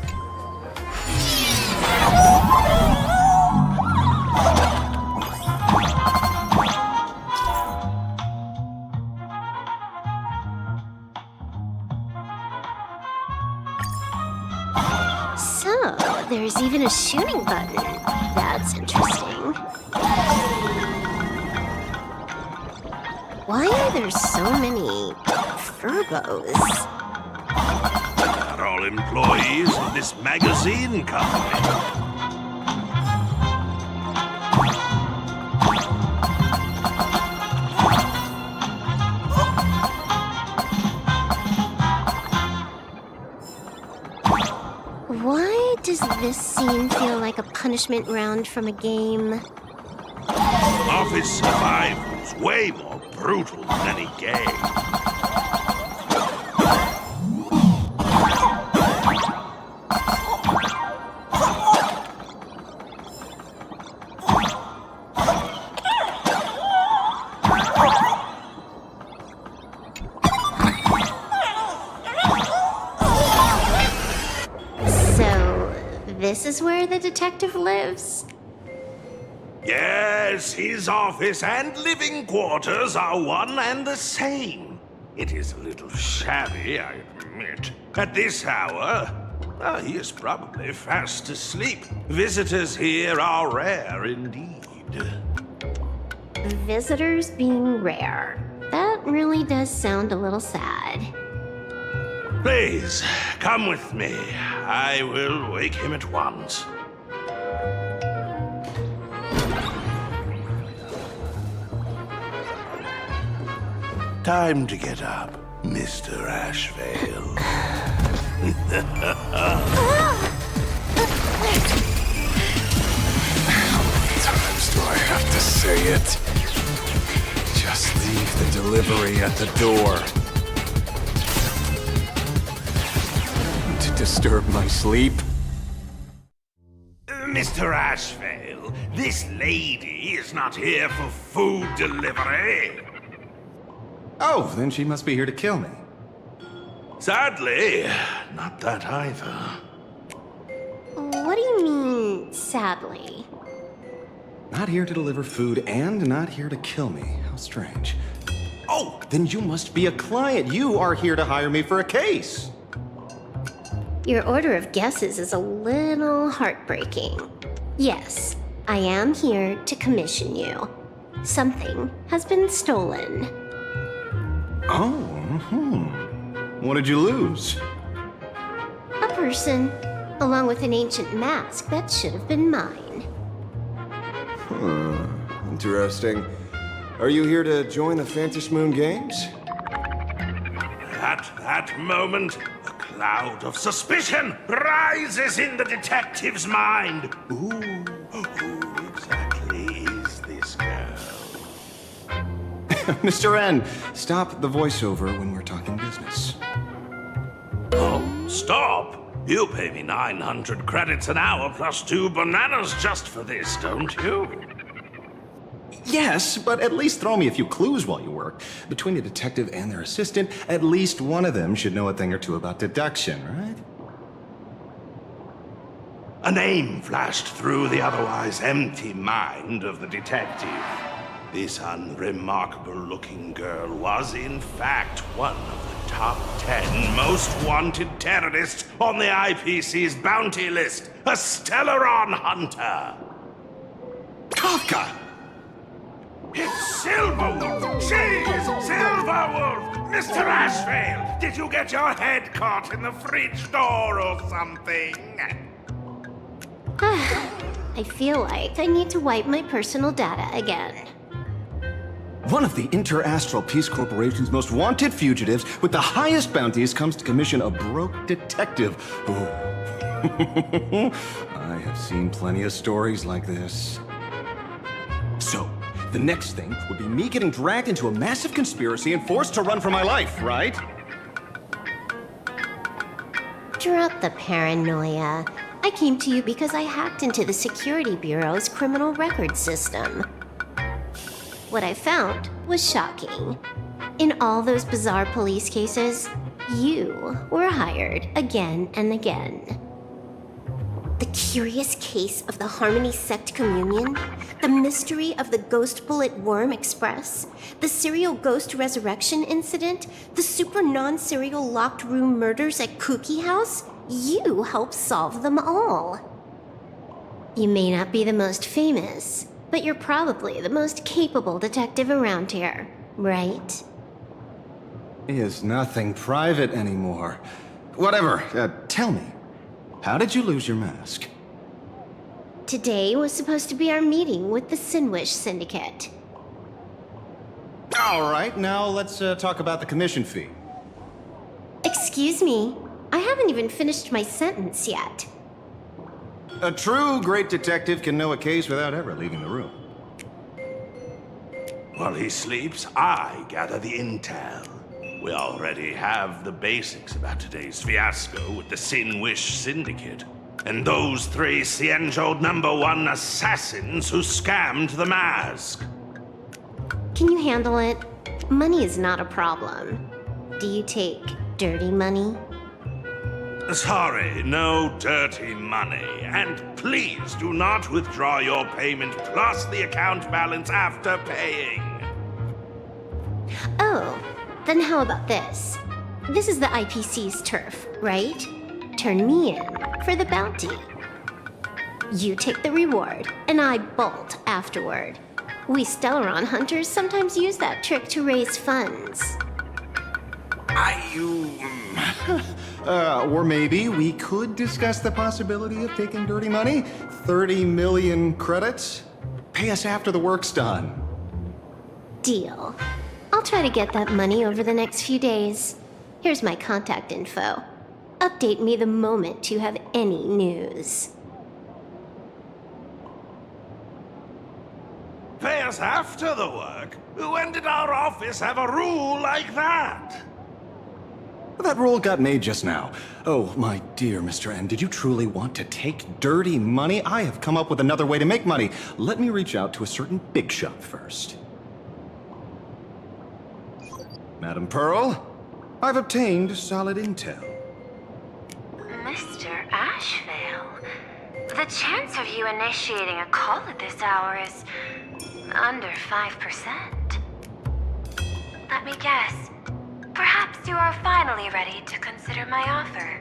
even a shooting button. That's interesting. Why are there so many Furbos? They're all employees of this magazine company. Why does this scene feel like a punishment round from a game? Office survival's way more brutal than any game. This is where the detective lives? Yes, his office and living quarters are one and the same. It is a little shabby, I admit. At this hour, he is probably fast asleep. Visitors here are rare indeed. Visitors being rare. That really does sound a little sad. Please, come with me. I will wake him at once. Time to get up, Mr. Ashvale. How many times do I have to say it? Just leave the delivery at the door. To disturb my sleep? Mr. Ashvale, this lady is not here for food delivery. Oh, then she must be here to kill me. Sadly, not that either. What do you mean, sadly? Not here to deliver food and not here to kill me. How strange. Oh, then you must be a client. You are here to hire me for a case. Your order of guesses is a little heartbreaking. Yes, I am here to commission you. Something has been stolen. Oh, What did you lose? A person, along with an ancient mask that should have been mine. Interesting. Are you here to join the Fantasy Moon Games? At that moment, a cloud of suspicion rises in the detective's mind. Who exactly is this girl? Mr. N, stop the voiceover when we're talking business. Oh, stop! You pay me 900 credits an hour plus 2 bananas just for this, don't you? Yes, but at least throw me a few clues while you work. Between the detective and their assistant, at least one of them should know a thing or two about deduction, right? A name flashed through the otherwise empty mind of the detective. This unremarkable-looking girl was, in fact, one of the top 10 most wanted terrorists on the IPC's bounty list, a Stellaron hunter. Kafka! It's Silverwolf! She's Silverwolf! Mr. Ashvale, did you get your head caught in the fridge door or something? I feel like I need to wipe my personal data again. One of the Interastral Peace Corporation's most wanted fugitives with the highest bounties comes to commission a broke detective. I have seen plenty of stories like this. So, the next thing would be me getting dragged into a massive conspiracy and forced to run for my life, right? Drop the paranoia. I came to you because I hacked into the Security Bureau's criminal record system. What I found was shocking. In all those bizarre police cases, you were hired again and again. The curious case of the Harmony Sect Communion, the mystery of the Ghost Bullet Worm Express, the serial ghost resurrection incident, the super non-serial locked room murders at Kooky House, you helped solve them all. You may not be the most famous, but you're probably the most capable detective around here, right? Is nothing private anymore. Whatever, tell me, how did you lose your mask? Today was supposed to be our meeting with the Sinwish Syndicate. All right, now let's talk about the commission fee. Excuse me, I haven't even finished my sentence yet. A true great detective can know a case without ever leaving the room. While he sleeps, I gather the intel. We already have the basics about today's fiasco with the Sinwish Syndicate. And those 3 Xianzhou #1 assassins who scammed the mask. Can you handle it? Money is not a problem. Do you take dirty money? Sorry, no dirty money. And please do not withdraw your payment plus the account balance after paying. Oh, then how about this? This is the IPC's turf, right? Turn me in for the bounty. You take the reward, and I bolt afterward. We Stellaron hunters sometimes use that trick to raise funds. Or maybe we could discuss the possibility of taking dirty money? 30 million credits? Pay us after the work's done. Deal. I'll try to get that money over the next few days. Here's my contact info. Update me the moment you have any news. Pay us after the work? When did our office have a rule like that? That rule got made just now. Oh, my dear Mr. M, did you truly want to take dirty money? I have come up with another way to make money. Let me reach out to a certain big shot first. Madam Pearl, I've obtained solid intel. Mr. Ashvale, the chance of you initiating a call at this hour is under 5%. Let me guess. Perhaps you are finally ready to consider my offer.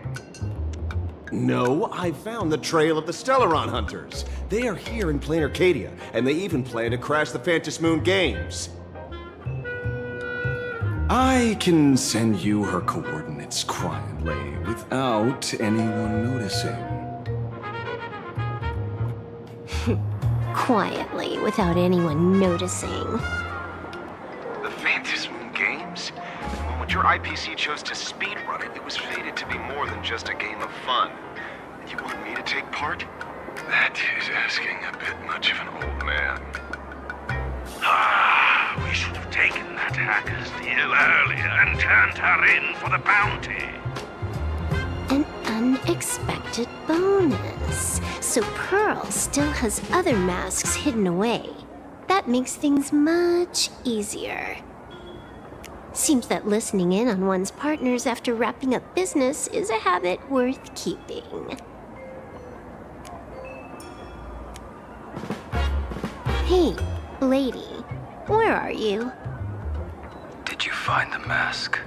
No, I found the trail of the Stellaron hunters. They are here in Planarcadia, and they even plan to crash the Phantom Moon games. I can send you her coordinates quietly, without anyone noticing. Quietly, without anyone noticing. The Phantom Moon games? Well, when your IPC chose to speedrun it, it was fated to be more than just a game of fun. You want me to take part? That is asking a bit much of an old man. We should have taken that hacker's deal earlier and turned her in for the bounty. An unexpected bonus. So Pearl still has other masks hidden away. That makes things much easier. Seems that listening in on one's partners after wrapping up business is a habit worth keeping. Hey, lady. Where are you? Did you find the mask?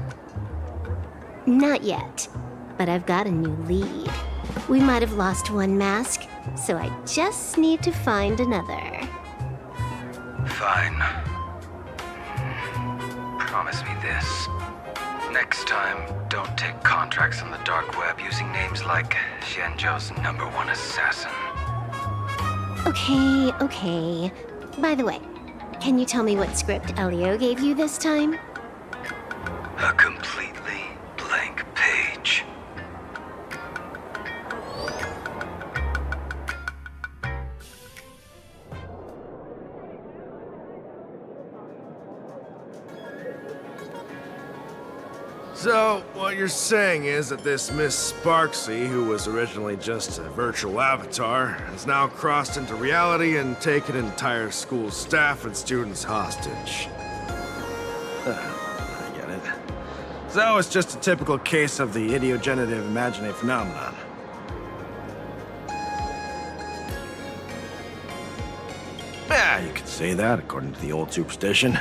Not yet, but I've got a new lead. We might have lost one mask, so I just need to find another. Fine. Promise me this. Next time, don't take contracts on the dark web using names like Xianzhou's #1 assassin. Okay. By the way, can you tell me what script Elio gave you this time? A completely blank page. So, what you're saying is that this Miss Sparksy, who was originally just a virtual avatar, has now crossed into reality and taken entire school staff and students hostage. I get it. So it's just a typical case of the idiogenerative imaginary phenomenon. Yeah, you could say that according to the old superstition.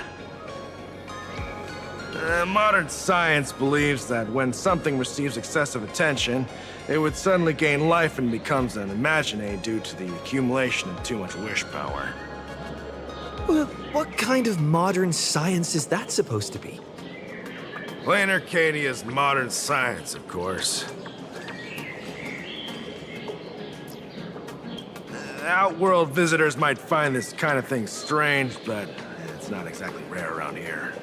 Modern science believes that when something receives excessive attention, it would suddenly gain life and becomes an imagine due to the accumulation of too much wish power. Well, what kind of modern science is that supposed to be? Planarcadia's modern science, of course. Outworld visitors might find this kind of thing strange, but it's not exactly rare around here.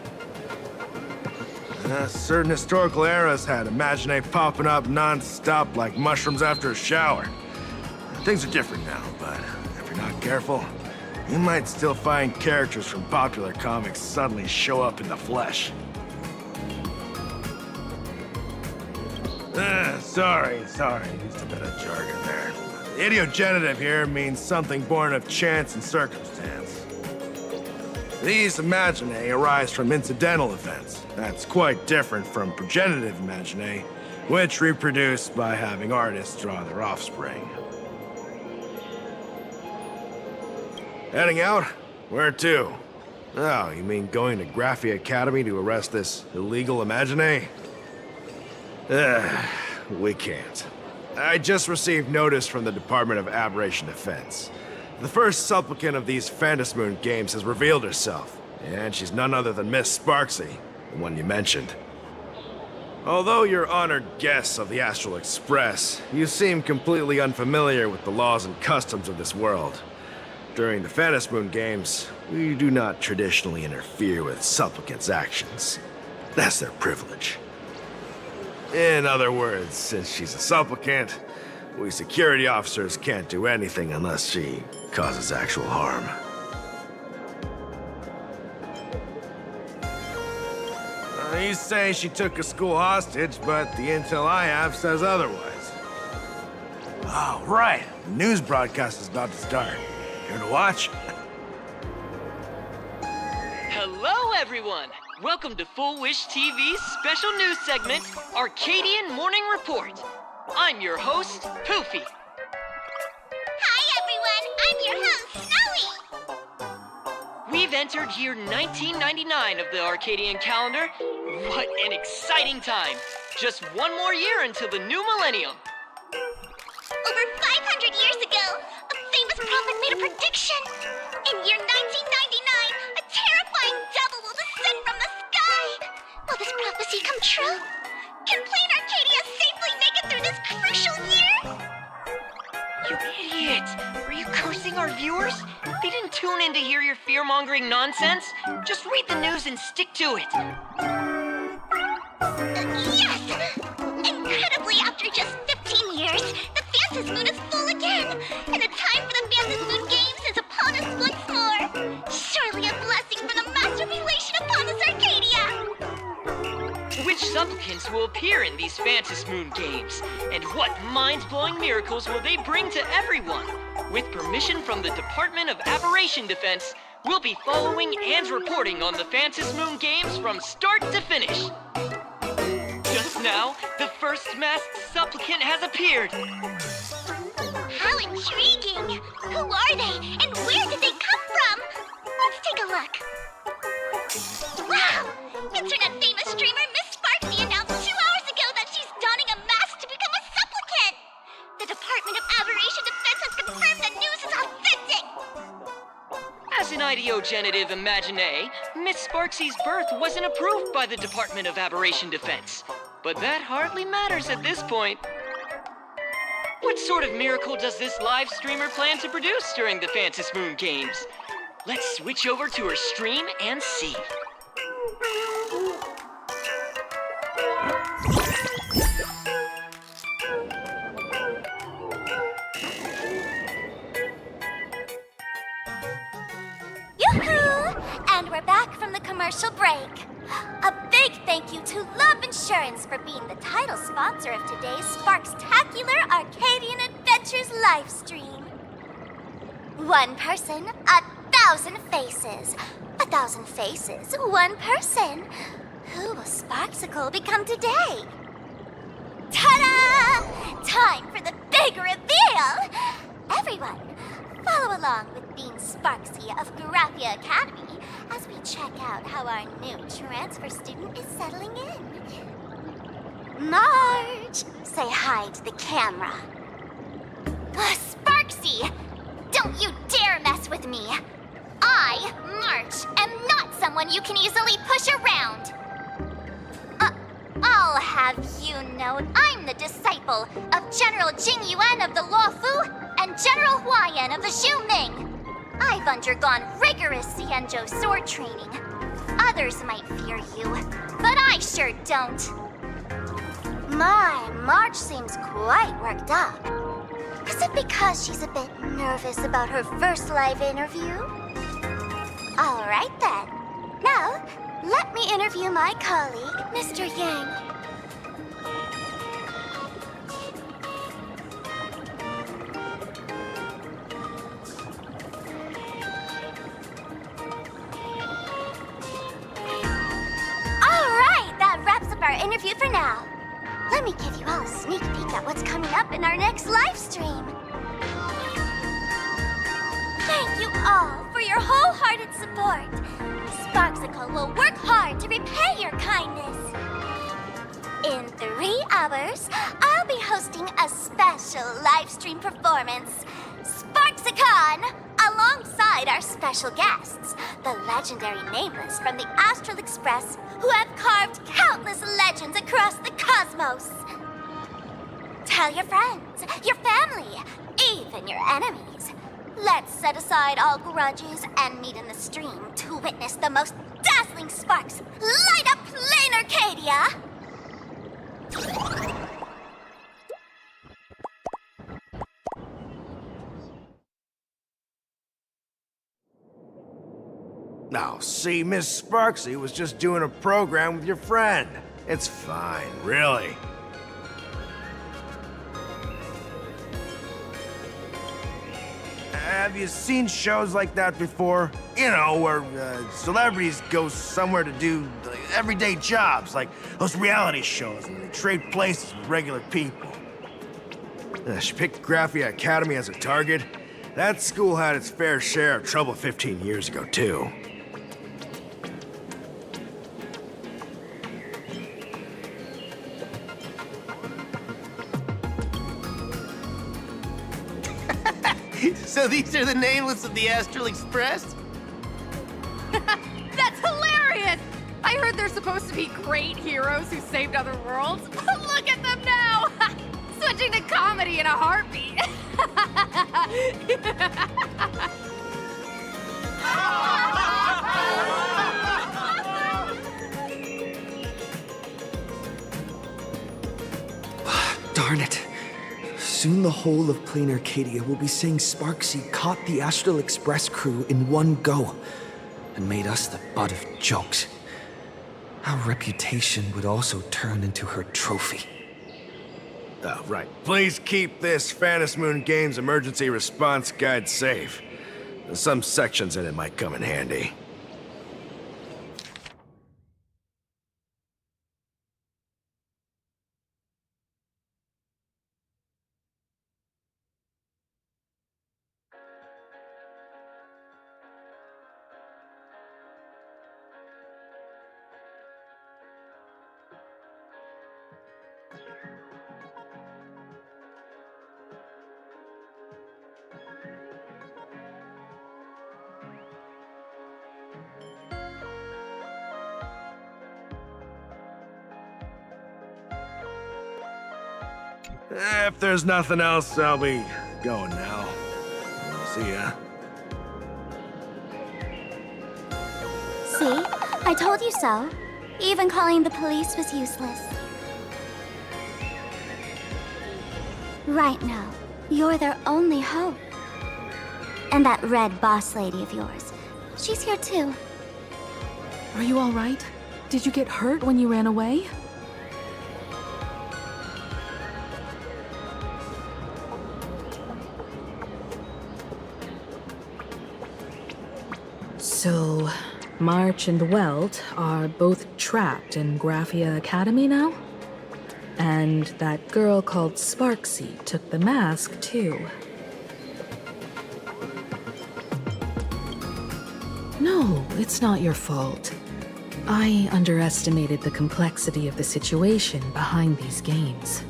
Certain historical eras had imagine popping up non-stop like mushrooms after a shower. Things are different now, but if you're not careful, you might still find characters from popular comics suddenly show up in the flesh. Sorry, used a bit of jargon there. Idiogenitive here means something born of chance and circumstance. These imagine arise from incidental events. That's quite different from progenitive imagine, which reproduce by having artists draw their offspring. Heading out? Where to? Oh, you mean going to Graphy Academy to arrest this illegal imagine? We can't. I just received notice from the Department of Aberration Defense. The first supplicant of these Phantasmoon games has revealed herself, and she's none other than Miss Sparksy, the one you mentioned. Although you're honored guests of the Astral Express, you seem completely unfamiliar with the laws and customs of this world. During the Phantasmoon games, we do not traditionally interfere with supplicants' actions. That's their privilege. In other words, since she's a supplicant, we security officers can't do anything unless she causes actual harm. You say she took a school hostage, but the intel I have says otherwise. Oh, right. The news broadcast is about to start. Here to watch? Hello, everyone! Welcome to Full Wish TV's special news segment, Arcadian Morning Report. I'm your host, Poofy. Hi, everyone! I'm your host, Snowy! We've entered year 1999 of the Arcadian calendar. What an exciting time! Just one more year until the new millennium. Over 500 years ago, a famous prophet made a prediction. In year 1999, a terrifying devil will descend from the sky. Will this prophecy come true? Can Planarcadia safely make it through this crucial year? You idiot! Are you cursing our viewers? They didn't tune in to hear your fear-mongering nonsense. Just read the news and stick to it. Yes! Incredibly, after just 15 years, the Phantasmoon is full again, and the time for the Phantasmoon Games is upon us once more. Surely a blessing from the master relation upon us, Arcadia! Which supplicants will appear in these Phantasmoon games? And what mind-blowing miracles will they bring to everyone? With permission from the Department of Aberration Defense, we'll be following and reporting on the Phantasmoon games from start to finish. Just now, the first masked supplicant has appeared. How intriguing! Who are they, and where did they come from? Let's take a look. Wow! Internet-famous streamer Miss Sparksy announced 2 hours ago that she's donning a mask to become a supplicant! The Department of Aberration Defense has confirmed the news is authentic! As an idiogenitive imagine, Miss Sparksy's birth wasn't approved by the Department of Aberration Defense. But that hardly matters at this point. What sort of miracle does this live streamer plan to produce during the Phantasmoon games? Let's switch over to her stream and see. Yoo-hoo! And we're back from the commercial break. A big thank you to Love Insurance for being the title sponsor of today's Sparkstacular Arcadian Adventures livestream. One person, 1,000 faces. 1,000 faces, one person. Who will Sparksicle become today? Ta-da! Time for the big reveal! Everyone, Follow along with Bean Sparksy of Graphia Academy as we check out how our new transfer student is settling in. Marge, say hi to the camera. Sparksy, don't you dare mess with me. I, March, am not someone you can easily push around. I'll have you know I'm the disciple of General Jing Yuan of the Luofu and General Huayan of the Xu Ming. I've undergone rigorous Xianzhou sword training. Others might fear you, but I sure don't. My, March seems quite worked up. Is it because she's a bit nervous about her first live interview? All right then. Now, let me interview my colleague, Mr. Yang. All right, that wraps up our interview for now. Let me give you all a sneak peek at what's coming up in our next live stream. Thank you all for your wholehearted support. Sparksicle will work hard to repay your kindness. In 3 hours, I'll be hosting a special live stream performance, Sparksicon, alongside our special guests, the legendary Nameless from the Astral Express, who have carved countless legends across the cosmos. Tell your friends, your family, even your enemies. Let's set aside all grudges and meet in the stream to witness the most dazzling sparks light up Planarcadia! Now, see, Miss Sparksy was just doing a program with your friend. It's fine, really. Have you seen shows like that before? You know, where celebrities go somewhere to do everyday jobs, like those reality shows where they trade places with regular people. She picked Graphia Academy as a target. That school had its fair share of trouble 15 years ago, too. So these are the Nameless of the Astral Express? That's hilarious! I heard they're supposed to be great heroes who saved other worlds. Look at them now! Switching to comedy in a heartbeat. Darn it. Soon the whole of Planarcadia will be saying Sparksy caught the Astral Express crew in one go and made us the butt of jokes. Our reputation would also turn into her trophy. Oh, right. Please keep this Phantom Moon Games emergency response guide safe. Some sections in it might come in handy. If there's nothing else, I'll be going now. See ya. See? I told you so. Even calling the police was useless. Right now, you're their only hope. And that red boss lady of yours, she's here too. Are you all right? Did you get hurt when you ran away? So, March and Welt are both trapped in Graphia Academy now? And that girl called Sparksy took the mask, too. No, it's not your fault. I underestimated the complexity of the situation behind these games.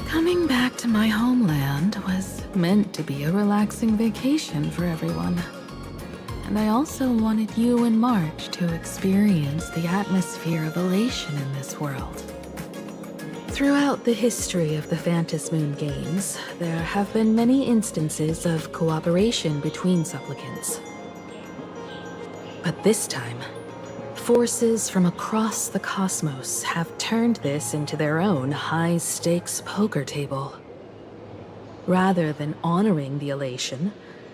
Coming back to my homeland was meant to be a relaxing vacation for everyone. And I also wanted you and March to experience the atmosphere of elation in this world. Throughout the history of the Phantom Moon games, there have been many instances of cooperation between supplicants. But this time, forces from across the cosmos have turned this into their own high-stakes poker table. Rather than honoring the elation,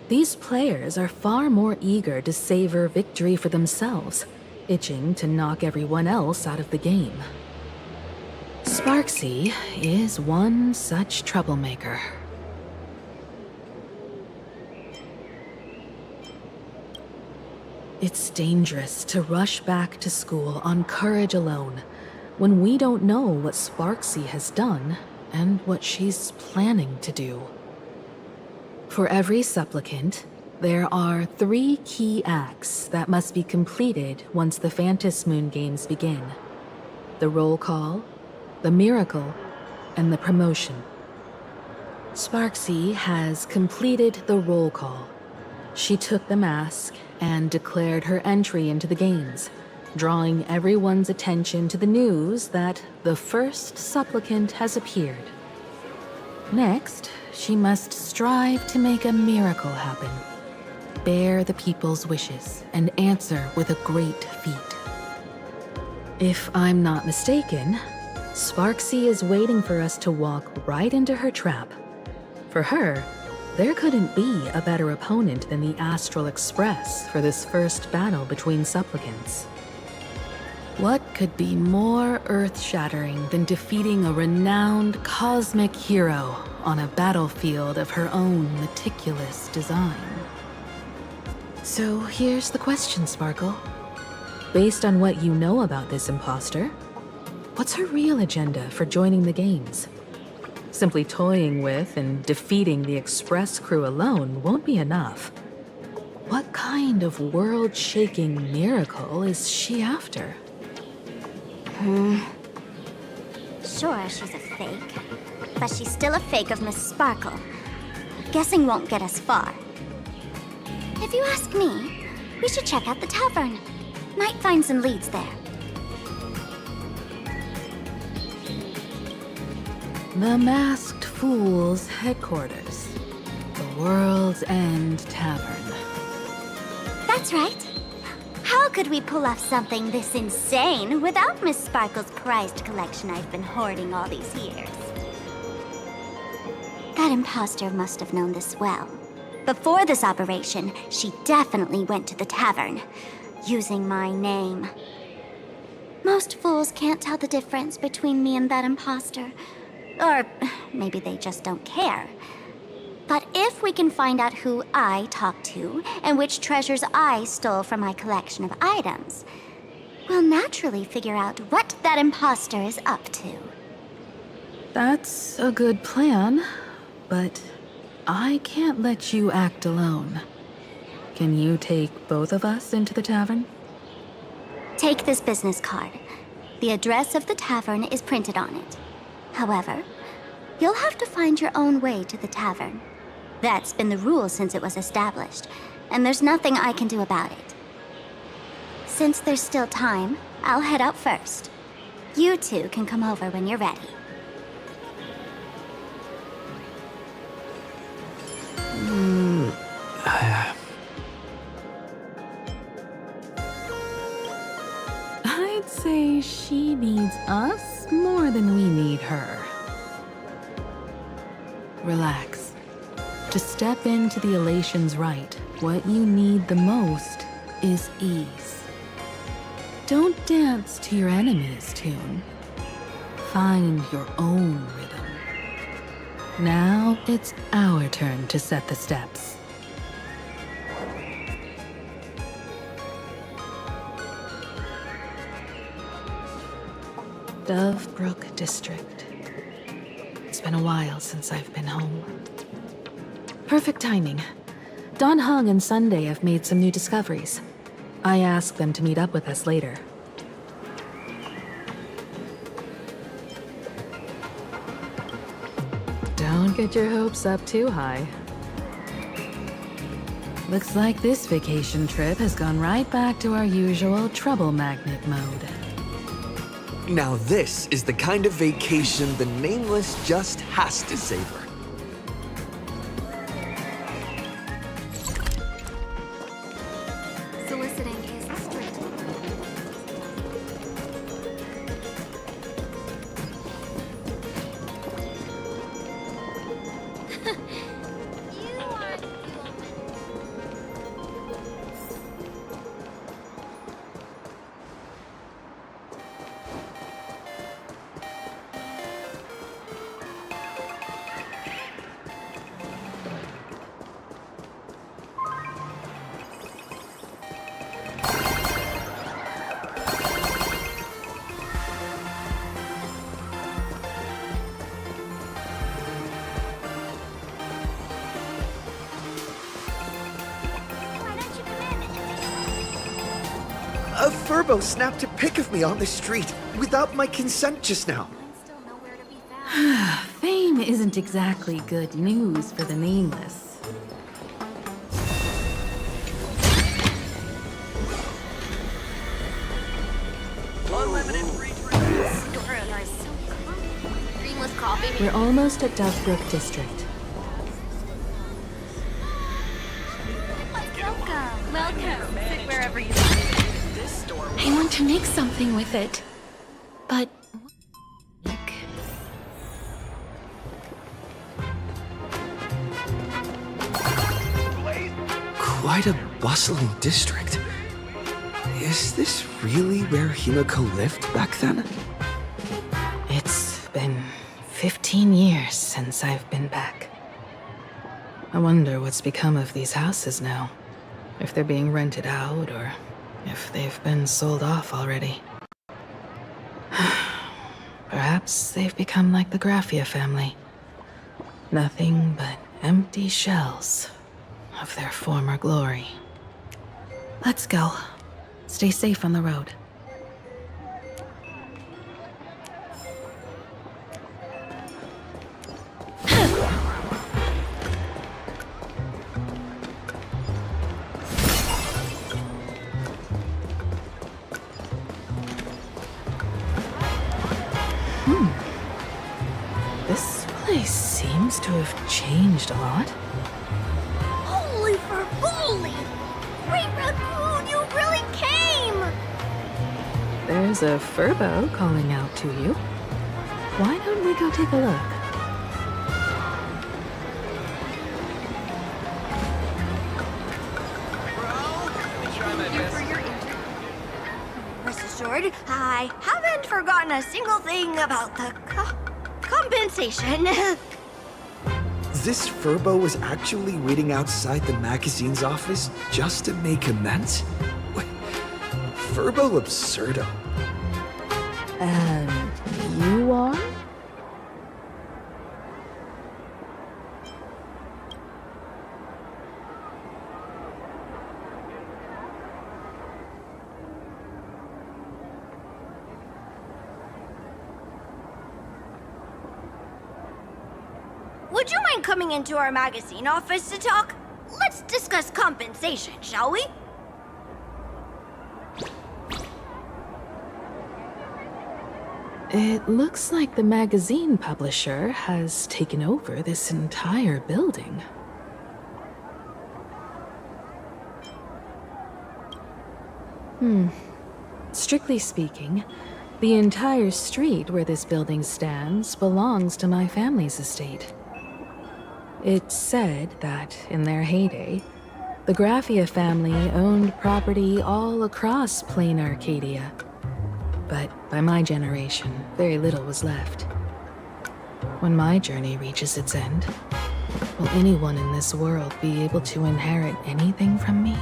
these players are far more eager to savor victory for themselves, itching to knock everyone else out of the game. Sparksy is one such troublemaker. It's dangerous to rush back to school on courage alone when we don't know what Sparksy has done and what she's planning to do. For every supplicant, there are 3 key acts that must be completed once the Phantom Moon games begin: the roll call, the miracle, and the promotion. Sparksy has completed the roll call. She took the mask and declared her entry into the games, drawing everyone's attention to the news that the first supplicant has appeared. Next, she must strive to make a miracle happen, bear the people's wishes, and answer with a great feat. If I'm not mistaken, Sparksy is waiting for us to walk right into her trap. For her, there couldn't be a better opponent than the Astral Express for this first battle between supplicants. What could be more earth-shattering than defeating a renowned cosmic hero on a battlefield of her own meticulous design? So here's the question, Sparkle. Based on what you know about this imposter, what's her real agenda for joining the games? Simply toying with and defeating the Express crew alone won't be enough. What kind of world-shaking miracle is she after? Sure, she's a fake. But she's still a fake of Miss Sparkle. Guessing won't get us far. If you ask me, we should check out the tavern. Might find some leads there. The Masked Fool's headquarters. The World's End Tavern. That's right. How could we pull off something this insane without Miss Sparkle's prized collection I've been hoarding all these years? That imposter must have known this well. Before this operation, she definitely went to the tavern, using my name. Most fools can't tell the difference between me and that imposter. Or maybe they just don't care. But if we can find out who I talked to and which treasures I stole from my collection of items, we'll naturally figure out what that imposter is up to. That's a good plan, but I can't let you act alone. Can you take both of us into the tavern? Take this business card. The address of the tavern is printed on it. However, you'll have to find your own way to the tavern. That's been the rule since it was established, and there's nothing I can do about it. Since there's still time, I'll head out first. You two can come over when you're ready. I'd say she needs us more than we need her. Relax. To step into the elation's right, what you need the most is ease. Don't dance to your enemy's tune. Find your own rhythm. Now it's our turn to set the steps. Dovebrook District. It's been a while since I've been home. Perfect timing. Don Hung and Sunday have made some new discoveries. I asked them to meet up with us later. Don't get your hopes up too high. Looks like this vacation trip has gone right back to our usual trouble magnet mode. Now this is the kind of vacation the Nameless just has to savor. Soliciting is strict. A Furbo snapped a pic of me on the street without my consent just now. Fame isn't exactly good news for the Nameless. Creamless coffee. We're almost at Dovebrook District. Welcome. Sit wherever you like. I want to make something with it. But... Quite a bustling district. Is this really where Himiko lived back then? It's been 15 years since I've been back. I wonder what's become of these houses now. If they're being rented out, or if they've been sold off already. Perhaps they've become like the Graffia family. Nothing but empty shells of their former glory. Let's go. Stay safe on the road. This place seems to have changed a lot. Holy for bully! Great Raccoon, you really came! There's a Furbo calling out to you. Why don't we go take a look? Rest assured, I haven't forgotten a single thing about the compensation. This Furbo was actually waiting outside the magazine's office just to make amends? Wait, Furbo absurdo. And you are? Would you mind coming into our magazine office to talk? Let's discuss compensation, shall we? It looks like the magazine publisher has taken over this entire building. Strictly speaking, the entire street where this building stands belongs to my family's estate. It's said that, in their heyday, the Graffia family owned property all across Planarcadia. But by my generation, very little was left. When my journey reaches its end, will anyone in this world be able to inherit anything from me?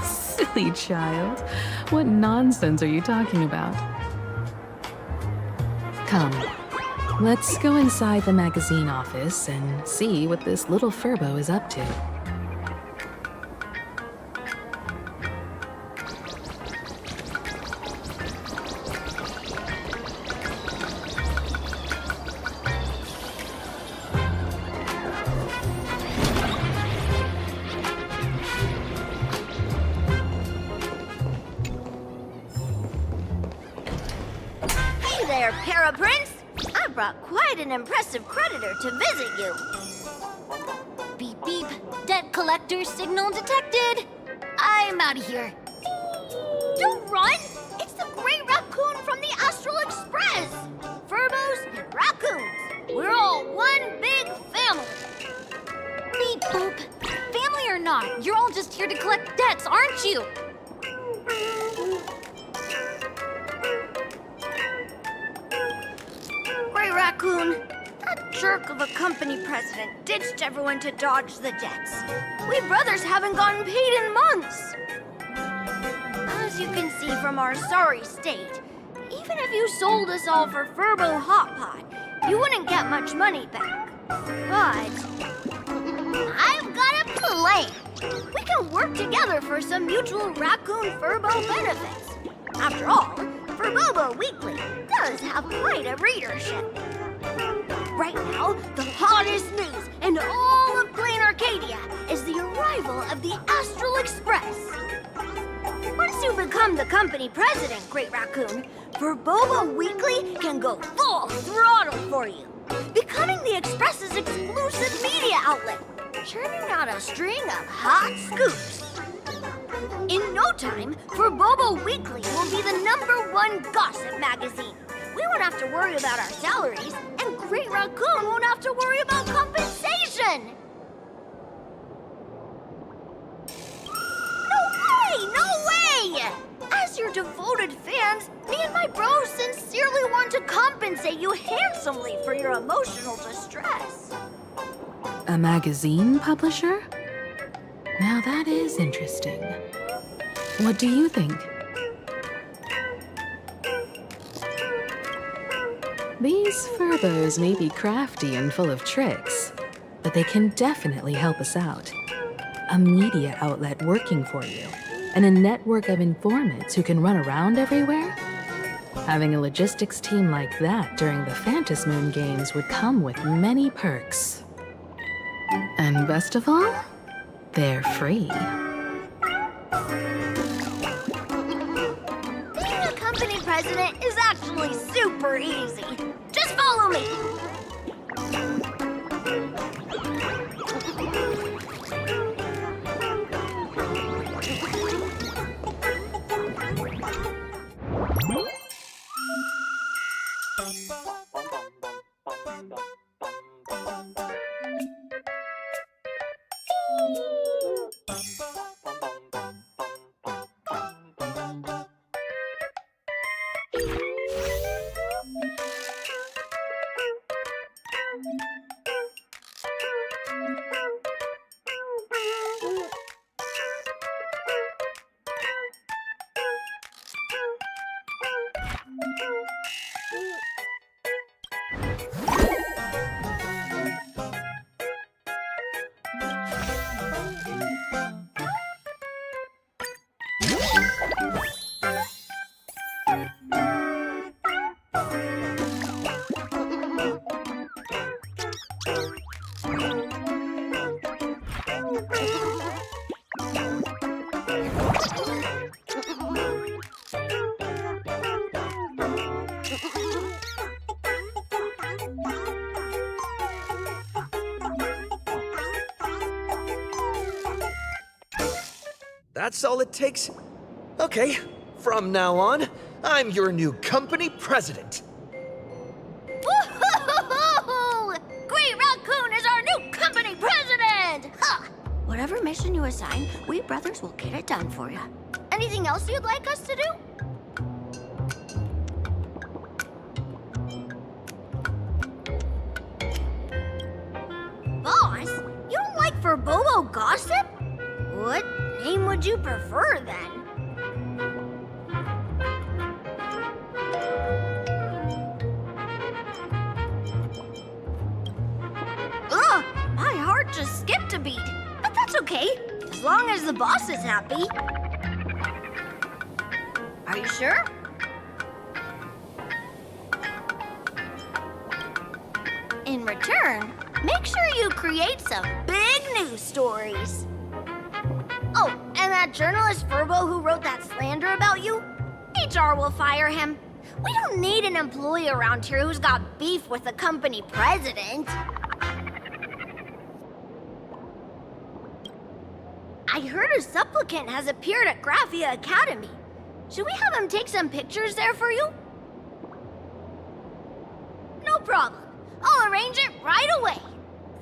Silly child. What nonsense are you talking about? Come, Let's go inside the magazine office and see what this little Furbo is up to. Hey there, Paraprince! I brought quite an impressive creditor to visit you. Beep beep. Debt collector signal detected. I'm out of here. Don't run! It's the Great Raccoon from the Astral Express! Furbos and raccoons. We're all one big family. Beep boop. Family or not, you're all just here to collect debts, aren't you? Great Raccoon, that jerk of a company president ditched everyone to dodge the debts. We brothers haven't gotten paid in months. As you can see from our sorry state, even if you sold us all for Furbo Hot Pot, you wouldn't get much money back. But I've got a plan. We can work together for some mutual Raccoon Furbo benefits. After all, Furbobo Weekly does have quite a readership. Right now, the hottest news in all of Planarcadia is the arrival of the Astral Express. Once you become the company president, Great Raccoon, Furbobo Weekly can go full throttle for you, becoming the Express's exclusive media outlet, churning out a string of hot scoops. In no time, Furbobo Weekly will be the #1 gossip magazine. We won't have to worry about our salaries, and Great Raccoon won't have to worry about compensation. No way! As your devoted fans, me and my bros sincerely want to compensate you handsomely for your emotional distress. A magazine publisher? Now that is interesting. What do you think? These Furbos may be crafty and full of tricks, but they can definitely help us out. A media outlet working for you, and a network of informants who can run around everywhere? Having a logistics team like that during the Phantasmoon Games would come with many perks. And best of all, they're free. Being a company president is actually super easy. Just follow me. That's all it takes? Okay, from now on, I'm your new company president. Woo-hoo-hoo-hoo! Great Raccoon is our new company president! Ha! Whatever mission you assign, we brothers will get it done for you. Anything else you'd like us to do? Boss, you don't like Furbobo gossip? What name would you prefer then? to beat. But that's okay, as long as the boss is happy. Are you sure? In return, make sure you create some big news stories. Oh, and that journalist Furbo who wrote that slander about you? HR will fire him. We don't need an employee around here who's got beef with the company president. I heard a supplicant has appeared at Graphia Academy. Should we have him take some pictures there for you? No problem. I'll arrange it right away.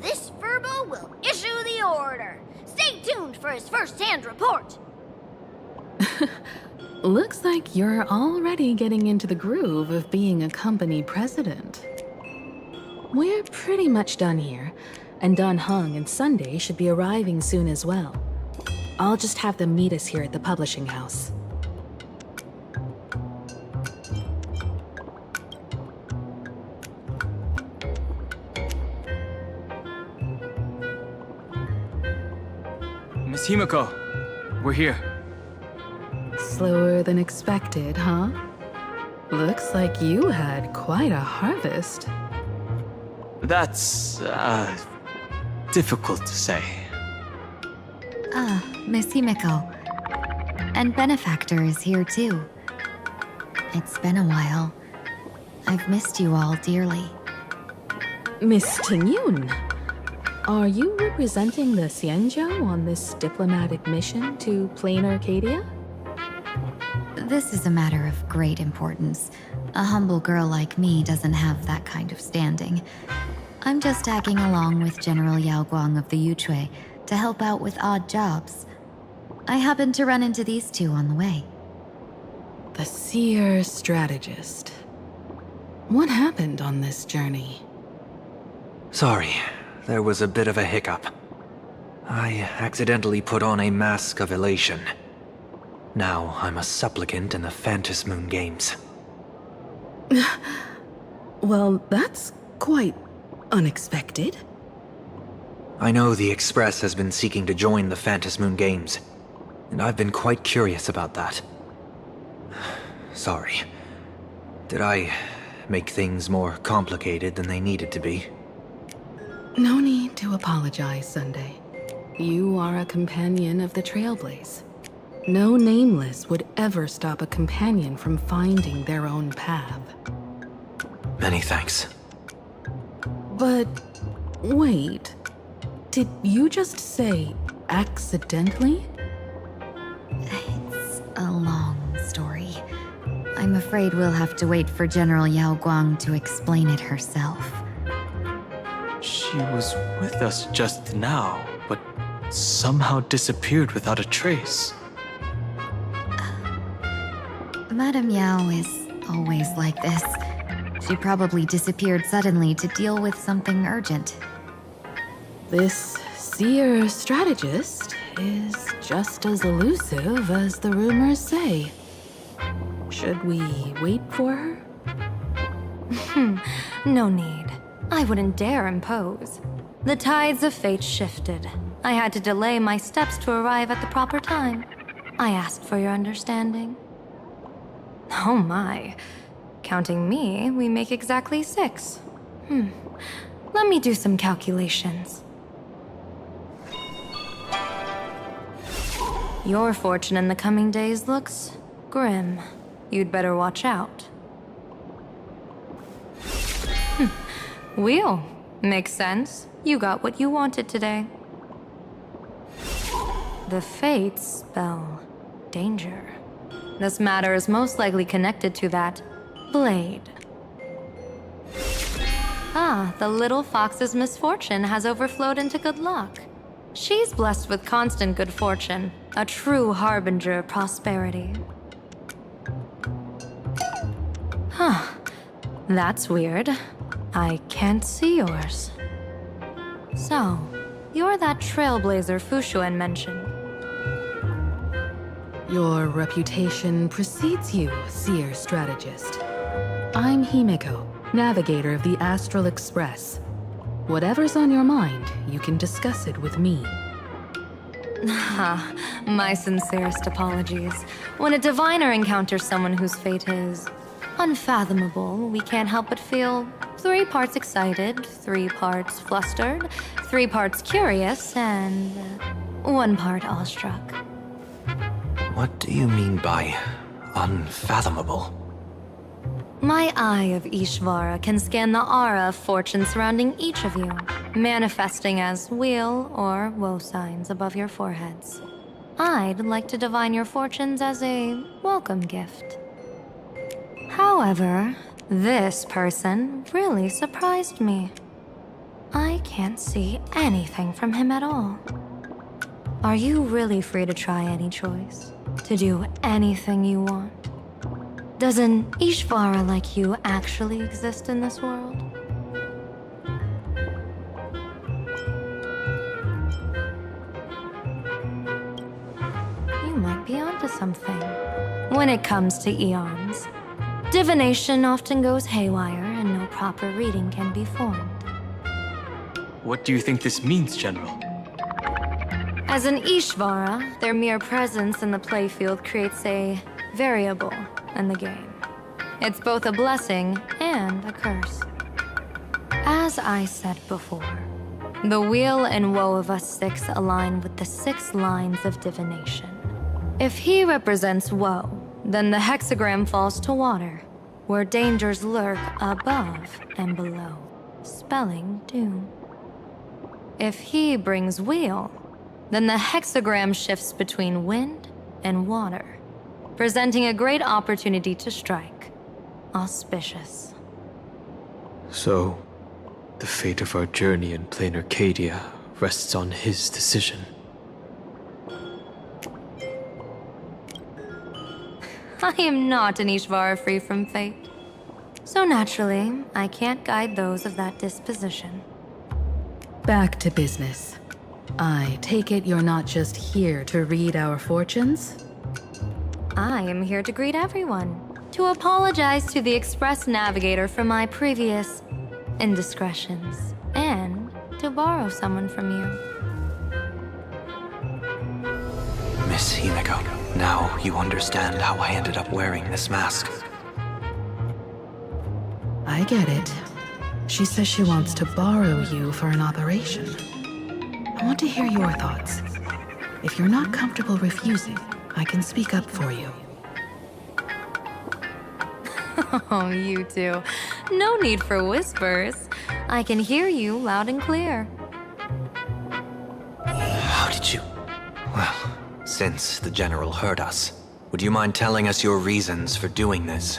This Furbo will issue the order. Stay tuned for his first-hand report. Looks like you're already getting into the groove of being a company president. We're pretty much done here, and Dan Heng and Sunday should be arriving soon as well. I'll just have them meet us here at the publishing house. Miss Himiko, we're here. Slower than expected, huh? Looks like you had quite a harvest. That's, difficult to say. Ah, Miss Himiko. And Benefactor is here too. It's been a while. I've missed you all dearly. Miss Tingyun, are you representing the Xianzhou on this diplomatic mission to Planarcadia? This is a matter of great importance. A humble girl like me doesn't have that kind of standing. I'm just tagging along with General Yao Guang of the Yuchui to help out with odd jobs. I happened to run into these two on the way. The seer strategist. What happened on this journey? Sorry, there was a bit of a hiccup. I accidentally put on a mask of elation. Now I'm a supplicant in the Phantom Moon Games. Well, that's quite unexpected. I know the Express has been seeking to join the Phantom Moon Games, and I've been quite curious about that. Sorry. Did I make things more complicated than they needed to be? No need to apologize, Sunday. You are a companion of the Trailblaze. No nameless would ever stop a companion from finding their own path. Many thanks. But wait, did you just say accidentally? It's a long story. I'm afraid we'll have to wait for General Yao Guang to explain it herself. She was with us just now, but somehow disappeared without a trace. Madame Yao is always like this. She probably disappeared suddenly to deal with something urgent. This seer strategist is just as elusive as the rumors say. Should we wait for her? No need. I wouldn't dare impose. The tides of fate shifted. I had to delay my steps to arrive at the proper time. I asked for your understanding. Oh my. Counting me, we make exactly 6. Let me do some calculations. Your fortune in the coming days looks grim. You'd better watch out. Wheel. Makes sense. You got what you wanted today. The fates spell danger. This matter is most likely connected to that blade. Ah, the little fox's misfortune has overflowed into good luck. She's blessed with constant good fortune, a true harbinger of prosperity. Huh. That's weird. I can't see yours. So, you're that trailblazer Fushuen mentioned. Your reputation precedes you, seer strategist. I'm Himiko, navigator of the Astral Express. Whatever's on your mind, you can discuss it with me. My sincerest apologies. When a diviner encounters someone whose fate is unfathomable, we can't help but feel 3 parts excited, 3 parts flustered, 3 parts curious, and 1 part awestruck. What do you mean by unfathomable? My eye of Ishvara can scan the aura of fortune surrounding each of you, manifesting as weal or woe signs above your foreheads. I'd like to divine your fortunes as a welcome gift. However, this person really surprised me. I can't see anything from him at all. Are you really free to try any choice? To do anything you want? Does an Ishvara like you actually exist in this world? You might be onto something. When it comes to eons, divination often goes haywire and no proper reading can be formed. What do you think this means, General? As an Ishvara, their mere presence in the playfield creates a variable in the game. It's both a blessing and a curse. As I said before, the weal and woe of us 6 align with the 6 lines of divination. If he represents woe, then the hexagram falls to water, where dangers lurk above and below, spelling doom. If he brings weal, then the hexagram shifts between wind and water, presenting a great opportunity to strike. Auspicious. So, the fate of our journey in Planarcadia rests on his decision. I am not an Ishvara free from fate. So naturally, I can't guide those of that disposition. Back to business. I take it you're not just here to read our fortunes? I am here to greet everyone, to apologize to the Express Navigator for my previous indiscretions, and to borrow someone from you. Miss Himeko, now you understand how I ended up wearing this mask. I get it. She says she wants to borrow you for an operation. I want to hear your thoughts. If you're not comfortable refusing, I can speak up for you. Oh, you two. No need for whispers. I can hear you loud and clear. How did you... Well, since the General heard us, would you mind telling us your reasons for doing this?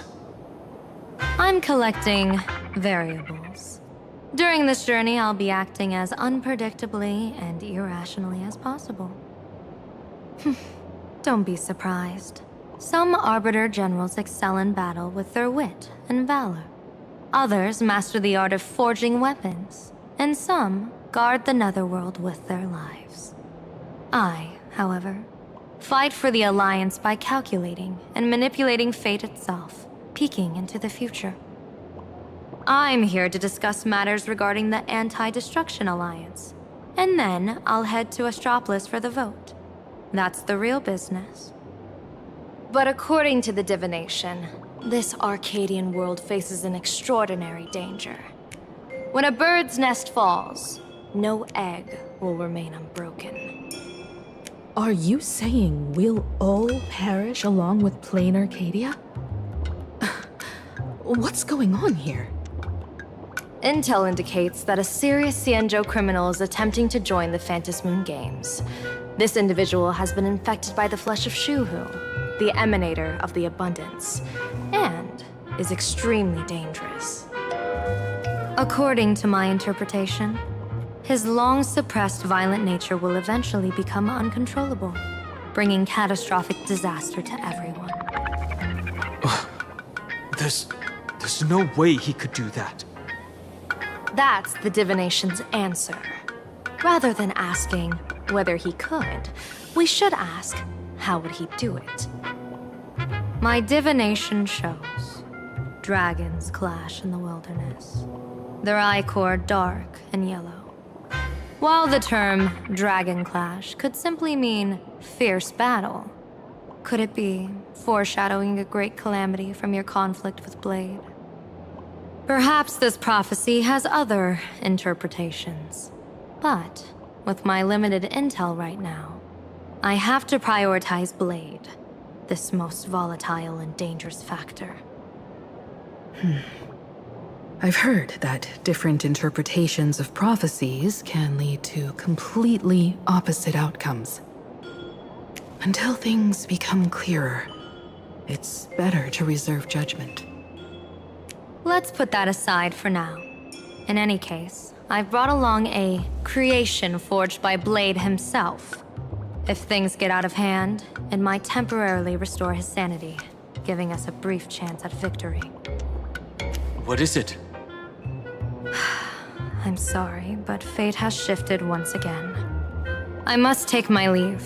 I'm collecting variables. During this journey, I'll be acting as unpredictably and irrationally as possible. Don't be surprised. Some Arbiter Generals excel in battle with their wit and valor. Others master the art of forging weapons, and some guard the Netherworld with their lives. I, however, fight for the Alliance by calculating and manipulating fate itself, peeking into the future. I'm here to discuss matters regarding the Anti-Destruction Alliance, and then I'll head to Astropolis for the vote. That's the real business. But according to the divination, this Arcadian world faces an extraordinary danger. When a bird's nest falls, no egg will remain unbroken. Are you saying we'll all perish along with Planarcadia? What's going on here? Intel indicates that a serious Xianzhou criminal is attempting to join the Phantasmoon Games. This individual has been infected by the flesh of Shuhu, the emanator of the abundance, and is extremely dangerous. According to my interpretation, his long-suppressed violent nature will eventually become uncontrollable, bringing catastrophic disaster to everyone. There's no way he could do that. That's the divination's answer. Rather than asking whether he could, we should ask, how would he do it? My divination shows dragons clash in the wilderness. their ichor dark and yellow. While the term Dragon Clash could simply mean fierce battle, could it be foreshadowing a great calamity from your conflict with Blade? Perhaps this prophecy has other interpretations. But with my limited intel right now, I have to prioritize Blade, this most volatile and dangerous factor. I've heard that different interpretations of prophecies can lead to completely opposite outcomes. Until things become clearer, it's better to reserve judgment. Let's put that aside for now. In any case, I've brought along a creation forged by Blade himself. If things get out of hand, it might temporarily restore his sanity, giving us a brief chance at victory. What is it? I'm sorry, but fate has shifted once again. I must take my leave.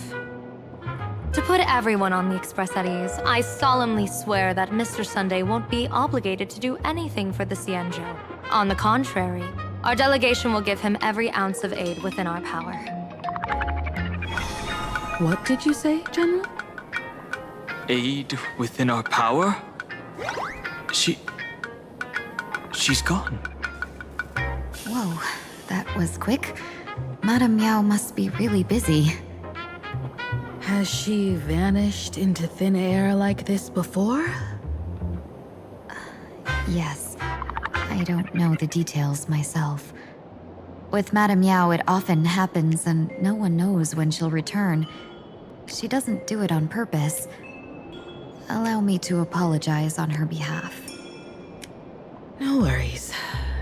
To put everyone on the Express at ease, I solemnly swear that Mr. Sunday won't be obligated to do anything for the Xianzhou. On the contrary, our delegation will give him every ounce of aid within our power. What did you say, General? Aid within our power? She's gone. Whoa, that was quick. Madame Yao must be really busy. Has she vanished into thin air like this before? Yes. I don't know the details myself. With Madame Yao, it often happens and no one knows when she'll return. She doesn't do it on purpose. Allow me to apologize on her behalf. No worries.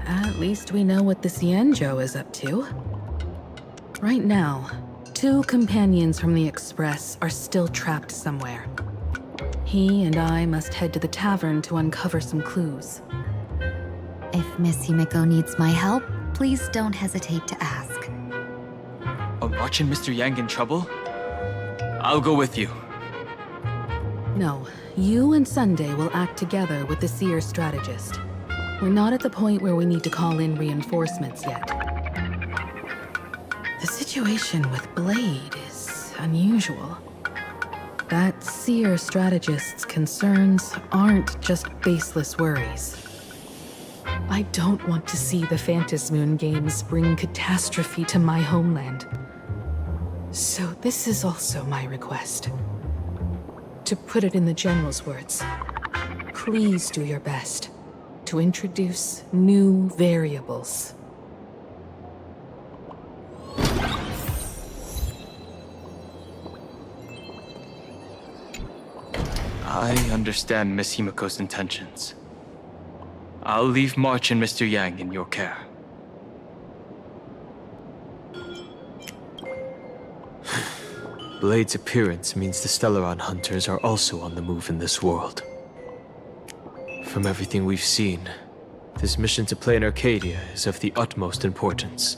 At least we know what the Xianzhou is up to. Right now, 2 companions from the Express are still trapped somewhere. He and I must head to the tavern to uncover some clues. If Miss Himiko needs my help, please don't hesitate to ask. Are March and Mr. Yang in trouble? I'll go with you. No, you and Sunday will act together with the Seer strategist. We're not at the point where we need to call in reinforcements yet. The situation with Blade is unusual. That Seer strategist's concerns aren't just baseless worries. I don't want to see the Phantasmoon games bring catastrophe to my homeland. So this is also my request. To put it in the General's words, please do your best to introduce new variables. I understand Miss Himiko's intentions. I'll leave March and Mr. Yang in your care. Blade's appearance means the Stellaron hunters are also on the move in this world. From everything we've seen, this mission to Planarcadia is of the utmost importance.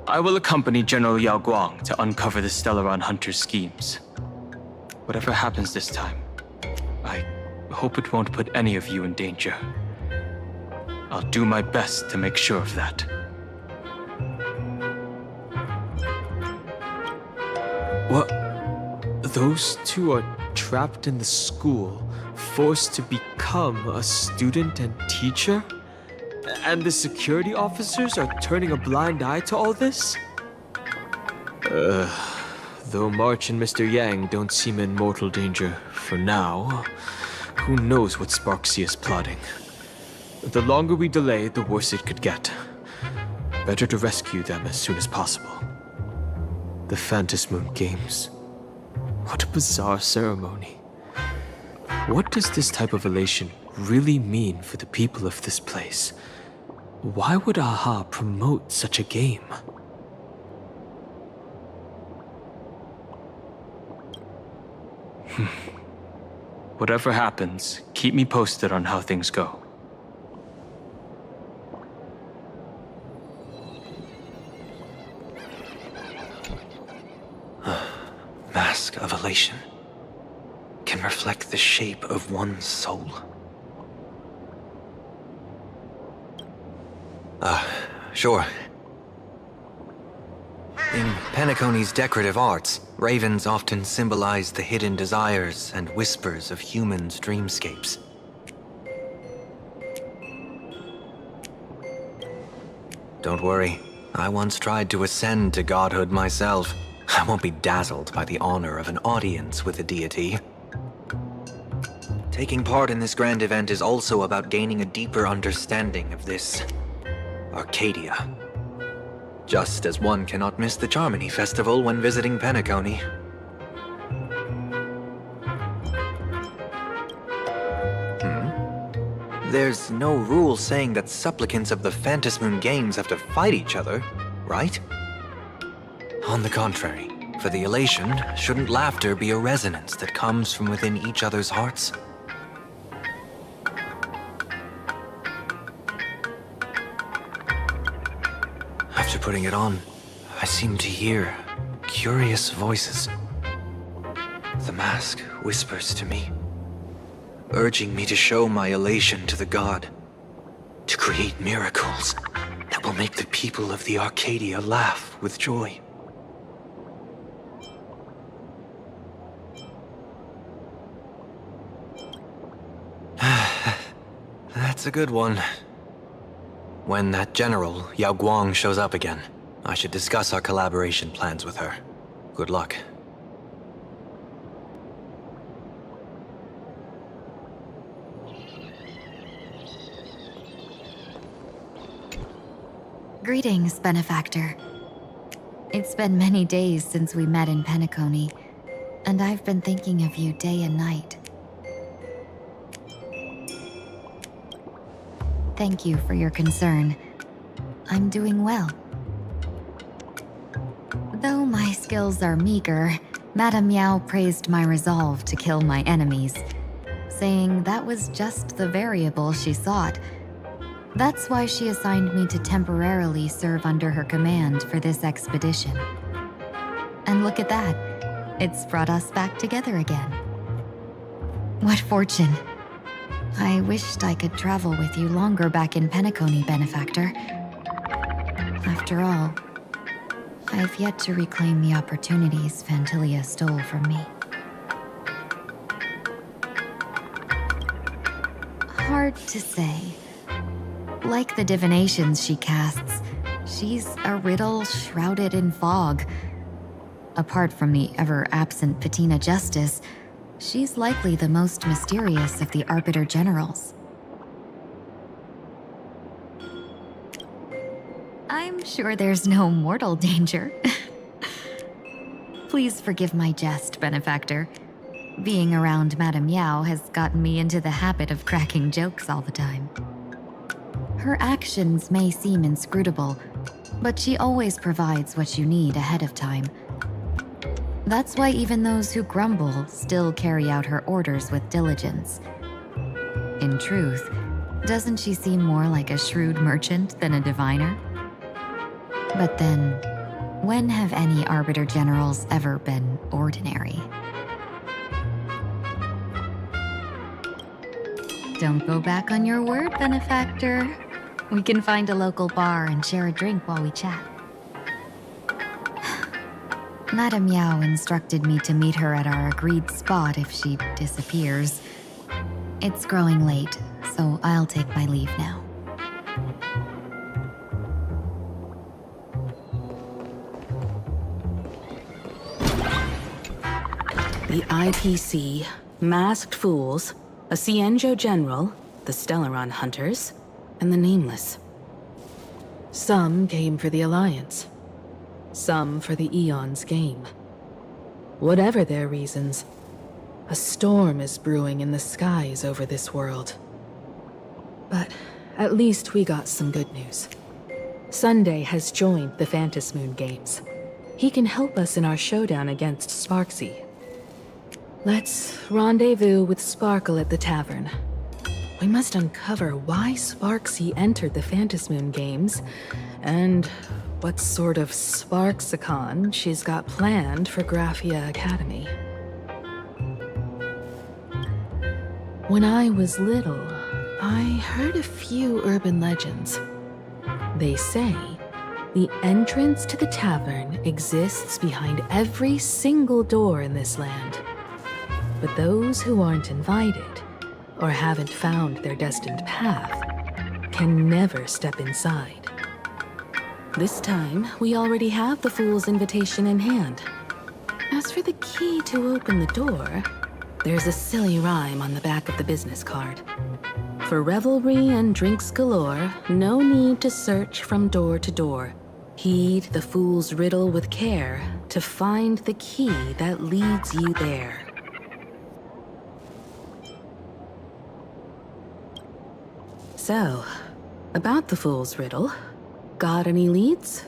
I will accompany General Yao Guang to uncover the Stellaron hunters' schemes. Whatever happens this time, I hope it won't put any of you in danger. I'll do my best to make sure of that. What? Those 2 are trapped in the school, forced to become a student and teacher? And the security officers are turning a blind eye to all this? Though March and Mr. Yang don't seem in mortal danger for now, who knows what Sparksea is plotting. The longer we delay, the worse it could get. Better to rescue them as soon as possible. The Phantasmoon Games. What a bizarre ceremony. What does this type of elation really mean for the people of this place? Why would AHA promote such a game? Whatever happens, keep me posted on how things go. Mask of elation can reflect the shape of one's soul. sure. In Penacony's decorative arts, ravens often symbolize the hidden desires and whispers of humans' dreamscapes. Don't worry, I once tried to ascend to godhood myself. I won't be dazzled by the honor of an audience with a deity. Taking part in this grand event is also about gaining a deeper understanding of this Arcadia. Just as one cannot miss the Charmony Festival when visiting Penacony. There's no rule saying that supplicants of the Phantasmoon Games have to fight each other, right? On the contrary, for the elation, shouldn't laughter be a resonance that comes from within each other's hearts? After putting it on, I seem to hear curious voices. The mask whispers to me, urging me to show my elation to the god, to create miracles that will make the people of the Arcadia laugh with joy. That's a good one. When that general, Yao Guang, shows up again, I should discuss our collaboration plans with her. Good luck. Greetings, benefactor. It's been many days since we met in Penacony, and I've been thinking of you day and night. Thank you for your concern. I'm doing well. Though my skills are meager, Madame Yao praised my resolve to kill my enemies, saying that was just the variable she sought. That's why she assigned me to temporarily serve under her command for this expedition. And look at that. It's brought us back together again. What fortune. I wished I could travel with you longer back in Penacony, benefactor. After all, I've yet to reclaim the opportunities Phantilia stole from me. Hard to say. Like the divinations she casts, she's a riddle shrouded in fog. Apart from the ever-absent Patina Justice, she's likely the most mysterious of the Arbiter Generals. I'm sure there's no mortal danger. Please forgive my jest, benefactor. Being around Madame Yao has gotten me into the habit of cracking jokes all the time. Her actions may seem inscrutable, but she always provides what you need ahead of time. That's why even those who grumble still carry out her orders with diligence. In truth, doesn't she seem more like a shrewd merchant than a diviner? But then, when have any Arbiter Generals ever been ordinary? Don't go back on your word, benefactor. We can find a local bar and share a drink while we chat. Madame Yao instructed me to meet her at our agreed spot if she disappears. It's growing late, so I'll take my leave now. The IPC, Masked Fools, a Cienjo General, the Stellaron Hunters, and the Nameless. Some came for the Alliance. Some for the Eon's game. Whatever their reasons, a storm is brewing in the skies over this world. But at least we got some good news. Sunday has joined the Phantasmoon Games. He can help us in our showdown against Sparksy. Let's rendezvous with Sparkle at the tavern. We must uncover why Sparksy entered the Phantasmoon Games, and what sort of Sparksicon she's got planned for Graphia Academy. When I was little, I heard a few urban legends. They say the entrance to the tavern exists behind every single door in this land. But those who aren't invited, or haven't found their destined path, can never step inside. This time, we already have the Fool's invitation in hand. As for the key to open the door, there's a silly rhyme on the back of the business card. For revelry and drinks galore, no need to search from door to door. Heed the fool's riddle with care to find the key that leads you there. So, about the fool's riddle, got any leads?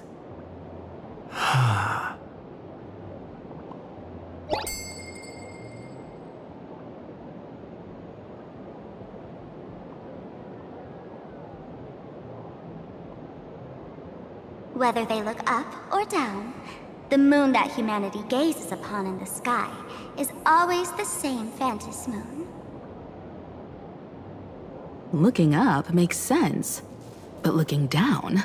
Whether they look up or down, the moon that humanity gazes upon in the sky is always the same Fantis moon. Looking up makes sense, but looking down?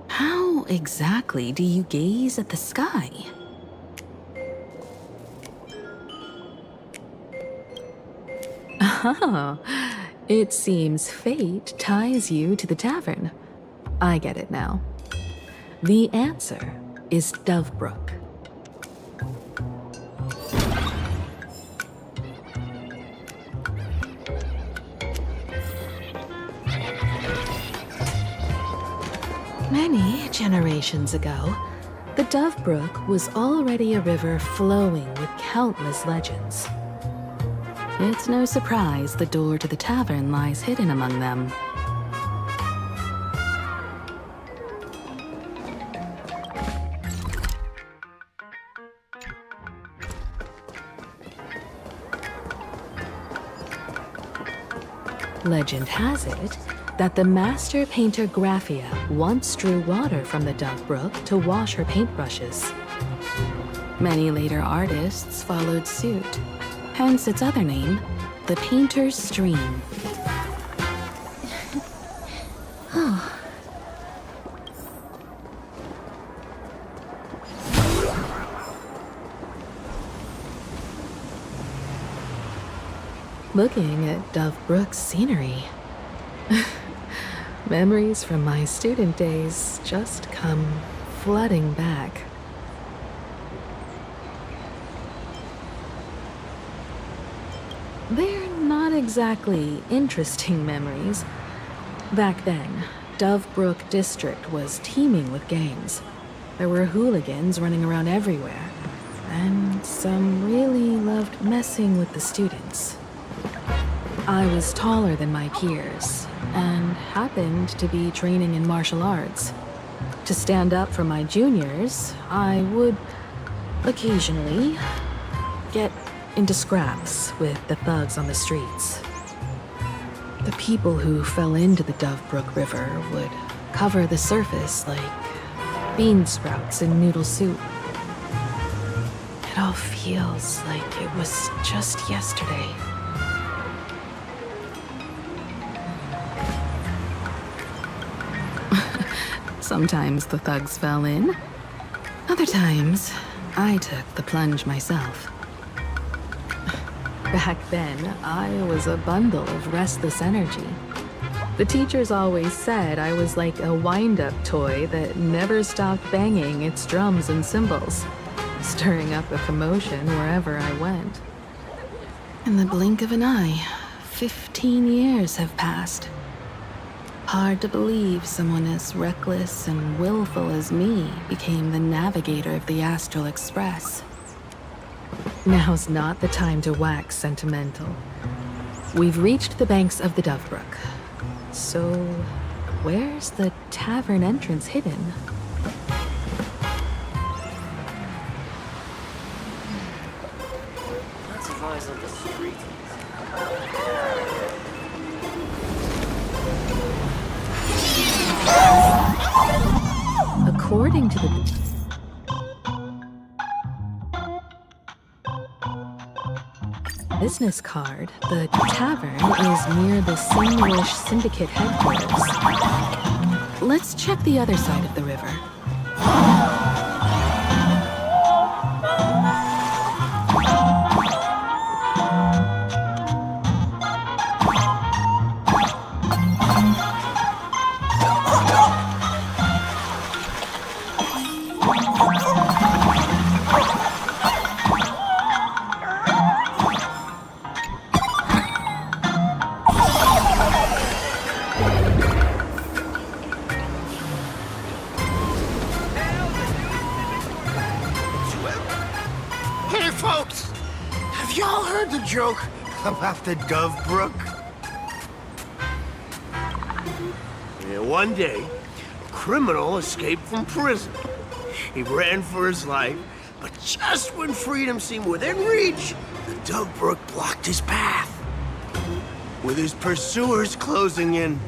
How exactly do you gaze at the sky? Oh, it seems fate ties you to the tavern. I get it now. The answer is Dovebrook. Many generations ago, the Dovebrook was already a river flowing with countless legends. It's no surprise the door to the tavern lies hidden among them. Legend has it that the master painter Graphia once drew water from the Dovebrook to wash her paintbrushes. Many later artists followed suit, hence its other name, the Painter's Stream. Looking at Dovebrook's scenery. Memories from my student days just come flooding back. They're not exactly interesting memories. Back then, Dovebrook District was teeming with gangs. There were hooligans running around everywhere, and some really loved messing with the students. I was taller than my peers, and happened to be training in martial arts. To stand up for my juniors, I would occasionally get into scraps with the thugs on the streets. The people who fell into the Dovebrook River would cover the surface like bean sprouts in noodle soup. It all feels like it was just yesterday. Sometimes the thugs fell in. Other times, I took the plunge myself. Back then, I was a bundle of restless energy. The teachers always said I was like a wind-up toy that never stopped banging its drums and cymbals, stirring up a commotion wherever I went. In the blink of an eye, 15 years have passed. Hard to believe someone as reckless and willful as me became the navigator of the Astral Express. Now's not the time to wax sentimental. We've reached the banks of the Dovebrook. So, where's the tavern entrance hidden? Lots of eyes on the street. According to the business card, the tavern is near the Sinwish Syndicate headquarters. Let's check the other side of the river. Hey, folks! Have y'all heard the joke about the Dove Brook? Yeah, one day, a criminal escaped from prison. He ran for his life, but just when freedom seemed within reach, the Dove Brook blocked his path. With his pursuers closing in,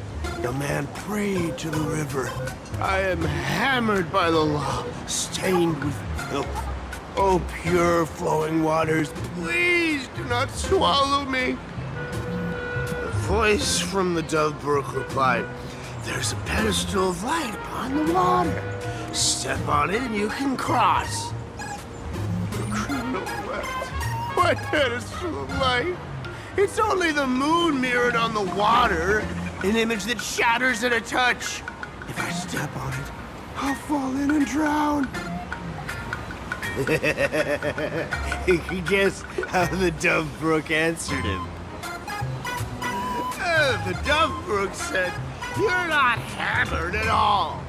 the man prayed to the river. I am hammered by the law, stained with filth. Oh, pure flowing waters, please do not swallow me. The voice from the Dove Brook replied, there's a pedestal of light upon the water. Step on it and you can cross. The criminal wept. What pedestal of light? It's only the moon mirrored on the water, an image that shatters at a touch. If I step on it, I'll fall in and drown. You can guess how the Dove Brook answered him. The Dove Brook said, you're not hammered at all.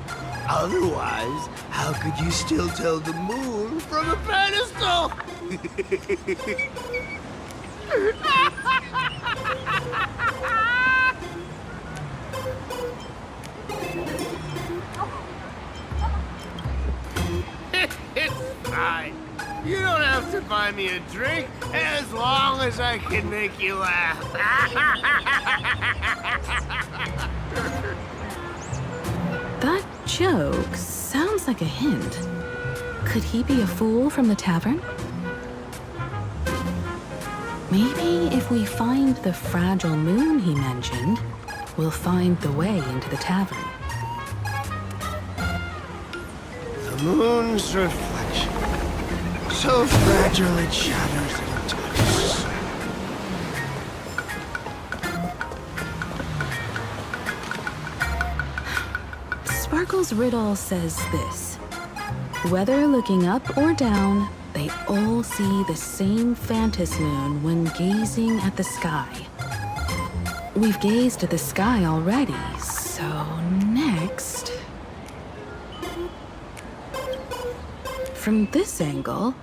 Otherwise, how could you still tell the moon from a pedestal? It's fine. You don't have to buy me a drink as long as I can make you laugh. That joke sounds like a hint. Could he be a fool from the tavern? Maybe if we find the fragile moon he mentioned, we'll find the way into the tavern. The moon's reflection. So fragile it shatters at a touch. Sparkle's riddle says this. Whether looking up or down, they all see the same phantasm moon when gazing at the sky. We've gazed at the sky already, so next... From this angle,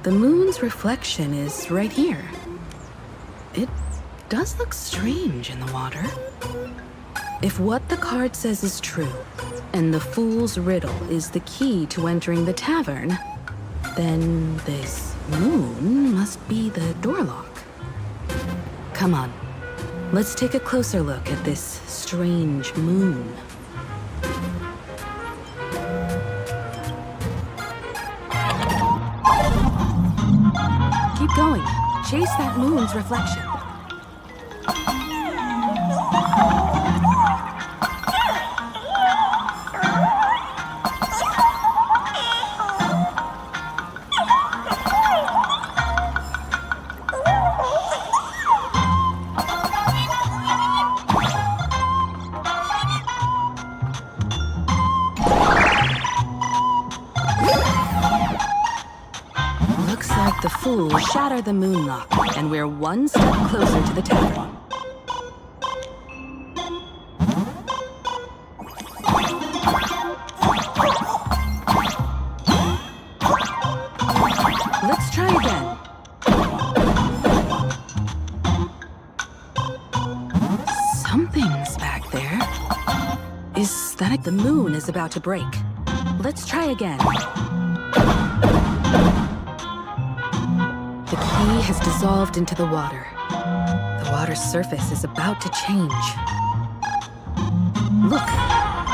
the moon's reflection is right here. It does look strange in the water. If what the card says is true, and the fool's riddle is the key to entering the tavern, then this moon must be the door lock. Come on, let's take a closer look at this strange moon. Keep going. Chase that moon's reflection. The fool shattered the moon lock, and we're one step closer to the tavern. Let's try again. Something's back there. Is that it? The moon is about to break. Let's try again. The key has dissolved into the water. The water's surface is about to change. Look,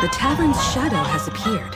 the tavern's shadow has appeared.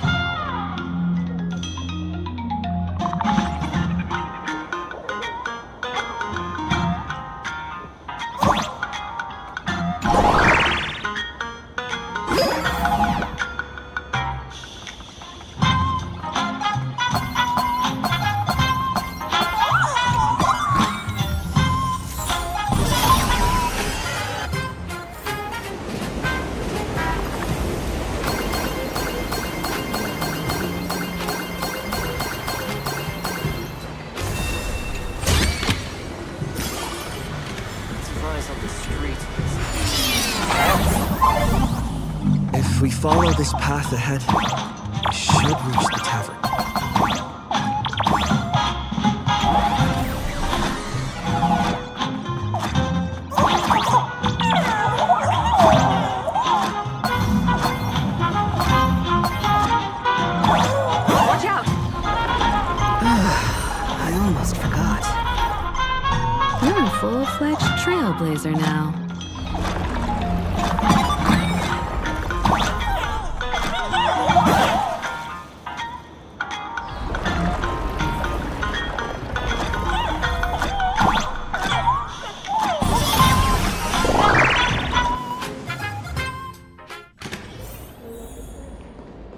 follow this path ahead, we should reach the tavern. Watch out! I almost forgot. You're a full-fledged trailblazer now.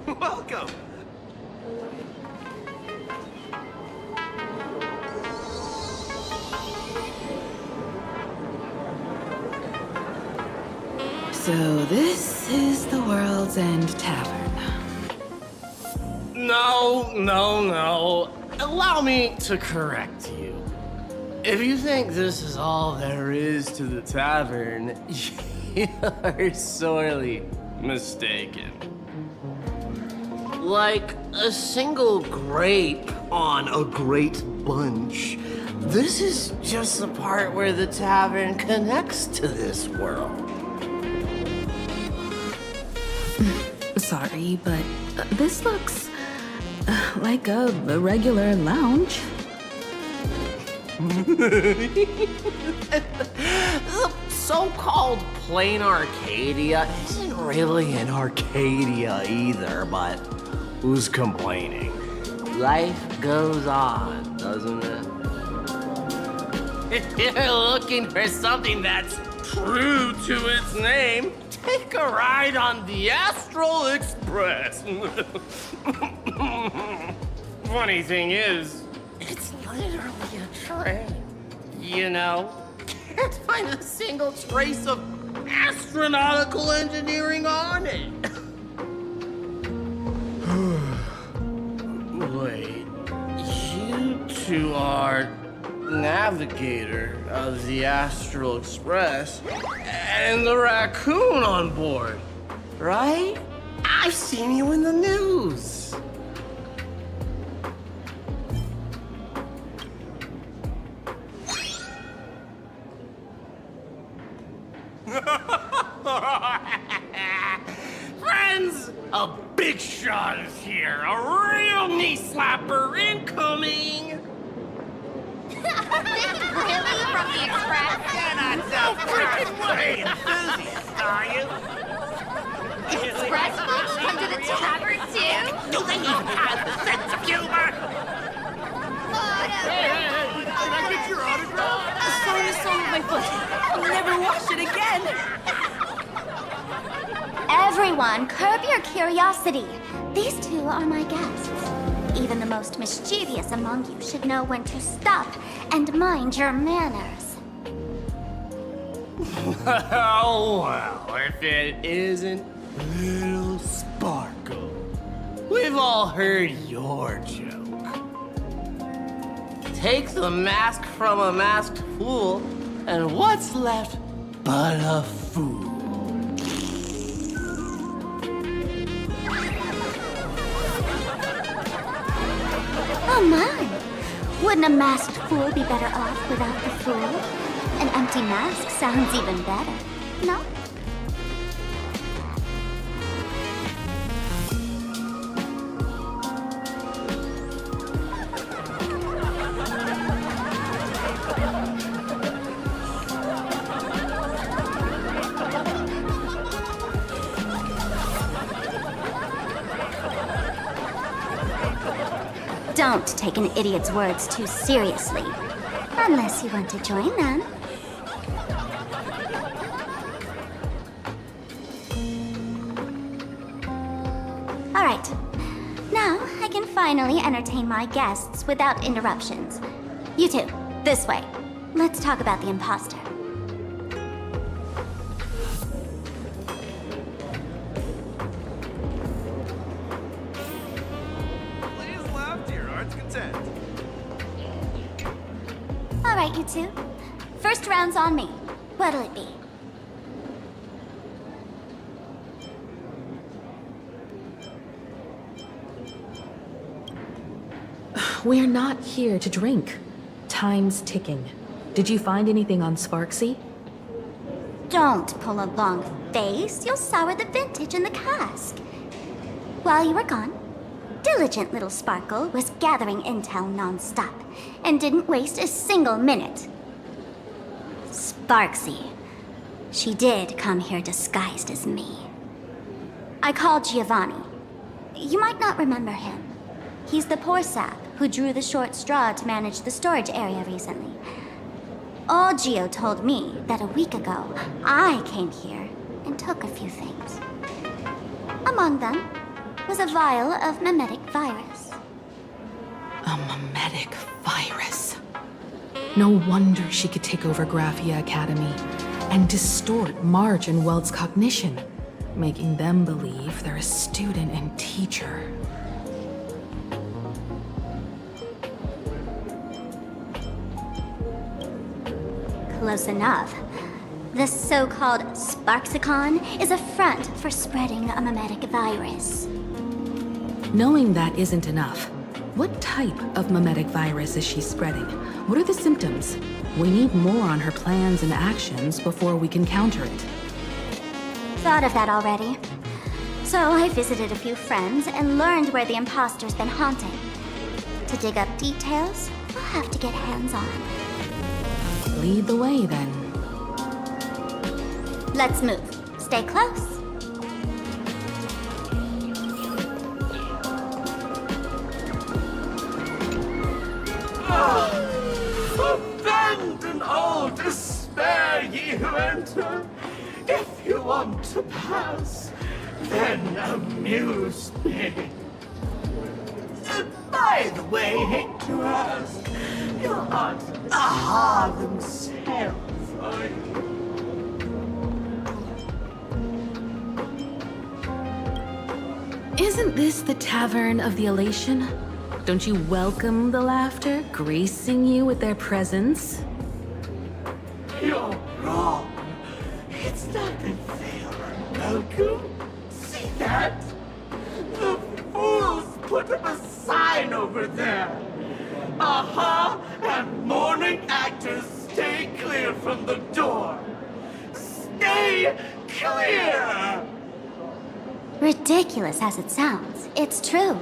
Welcome. So this is the World's End Tavern. No. Allow me to correct you. If you think this is all there is to the tavern, you're sorely mistaken. Like a single grape on a great bunch, this is just the part where the tavern connects to this world. Sorry, but this looks like a regular lounge. The so-called Planarcadia isn't really an Arcadia either, but who's complaining? Life goes on, doesn't it? If you're looking for something that's true to its name, take a ride on the Astral Express. Funny thing is, it's literally a train. You know, can't find a single trace of astronautical engineering on it. Wait, you two are navigator of the Astral Express and the raccoon on board, right? I've seen you in the news. Friends, a big shot is here. A real knee slapper incoming. Really? From the Express? You're not so freaking way enthusiast, are you? Express folks come to the tavern too? Do they even have the sense of humor? Hey, can I get your autograph? Sorry, sole of my foot. I'll never wash it again. Everyone, curb your curiosity. These two are my guests. Even the most mischievous among you should know when to stop and mind your manners. Oh, well, if it isn't Little Sparkle. We've all heard your joke. Take the mask from a masked fool, and what's left but a fool? Oh my! Wouldn't a masked fool be better off without the fool? An empty mask sounds even better, no? Don't take an idiot's words too seriously. Unless you want to join them. Alright. Now I can finally entertain my guests without interruptions. You two, this way. Let's talk about the imposter. All right, you two. First round's on me. What'll it be? We're not here to drink. Time's ticking. Did you find anything on Sparksy? Don't pull a long face. You'll sour the vintage in the cask. While you were gone, diligent little Sparkle was gathering intel non-stop and didn't waste a single minute. Sparksy. She did come here disguised as me. I called Giovanni. You might not remember him. He's the poor sap who drew the short straw to manage the storage area recently. Old Gio told me that a week ago, I came here and took a few things. Among them was a vial of mimetic virus. A mimetic virus. No wonder she could take over Graphia Academy and distort March and Weld's cognition, making them believe they're a student and teacher. Close enough. The so-called Sparksicon is a front for spreading a mimetic virus. Knowing that isn't enough, what type of mimetic virus is she spreading? What are the symptoms? We need more on her plans and actions before we can counter it. Thought of that already. So I visited a few friends and learned where the imposter's been haunting. To dig up details, we'll have to get hands-on. Lead the way, then. Let's move. Stay close. Abandon all despair, ye who enter. If you want to pass, then amuse me. By the way, hate to ask, you aren't aha themselves, are you? Isn't this the Tavern of the Elation? Don't you welcome the laughter, gracing you with their presence? You're wrong. It's not that they are welcome. See that? The fools put up a sign over there. Aha and morning actors stay clear from the door. Stay clear! Ridiculous as it sounds, it's true.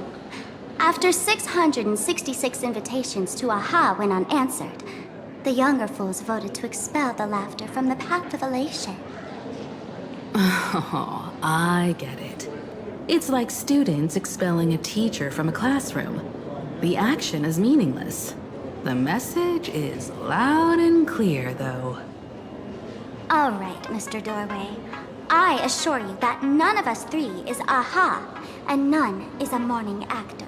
After 666 invitations to AHA went unanswered, the younger fools voted to expel the laughter from the path of elation. Oh, I get it. It's like students expelling a teacher from a classroom. The action is meaningless. The message is loud and clear, though. All right, Mr. Doorway. I assure you that none of us three is AHA, and none is a morning actor.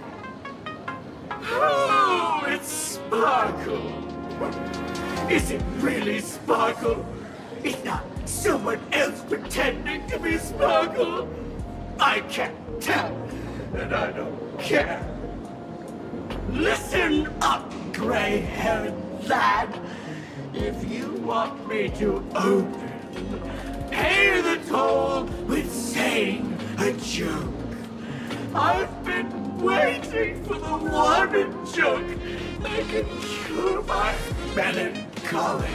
Oh, it's Sparkle. Is it really Sparkle? It's not someone else pretending to be Sparkle. I can't tell, and I don't care. Listen up, gray-haired lad. If you want me to open, pay the toll with saying a joke. I've been waiting for the one joke that can cure my melancholy.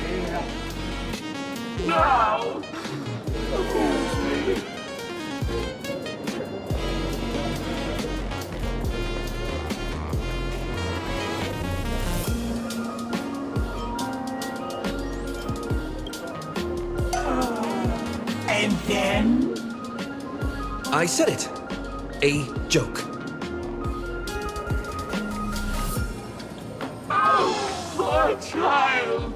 Now, amuse me. And then? I said it. A joke. Oh, poor child.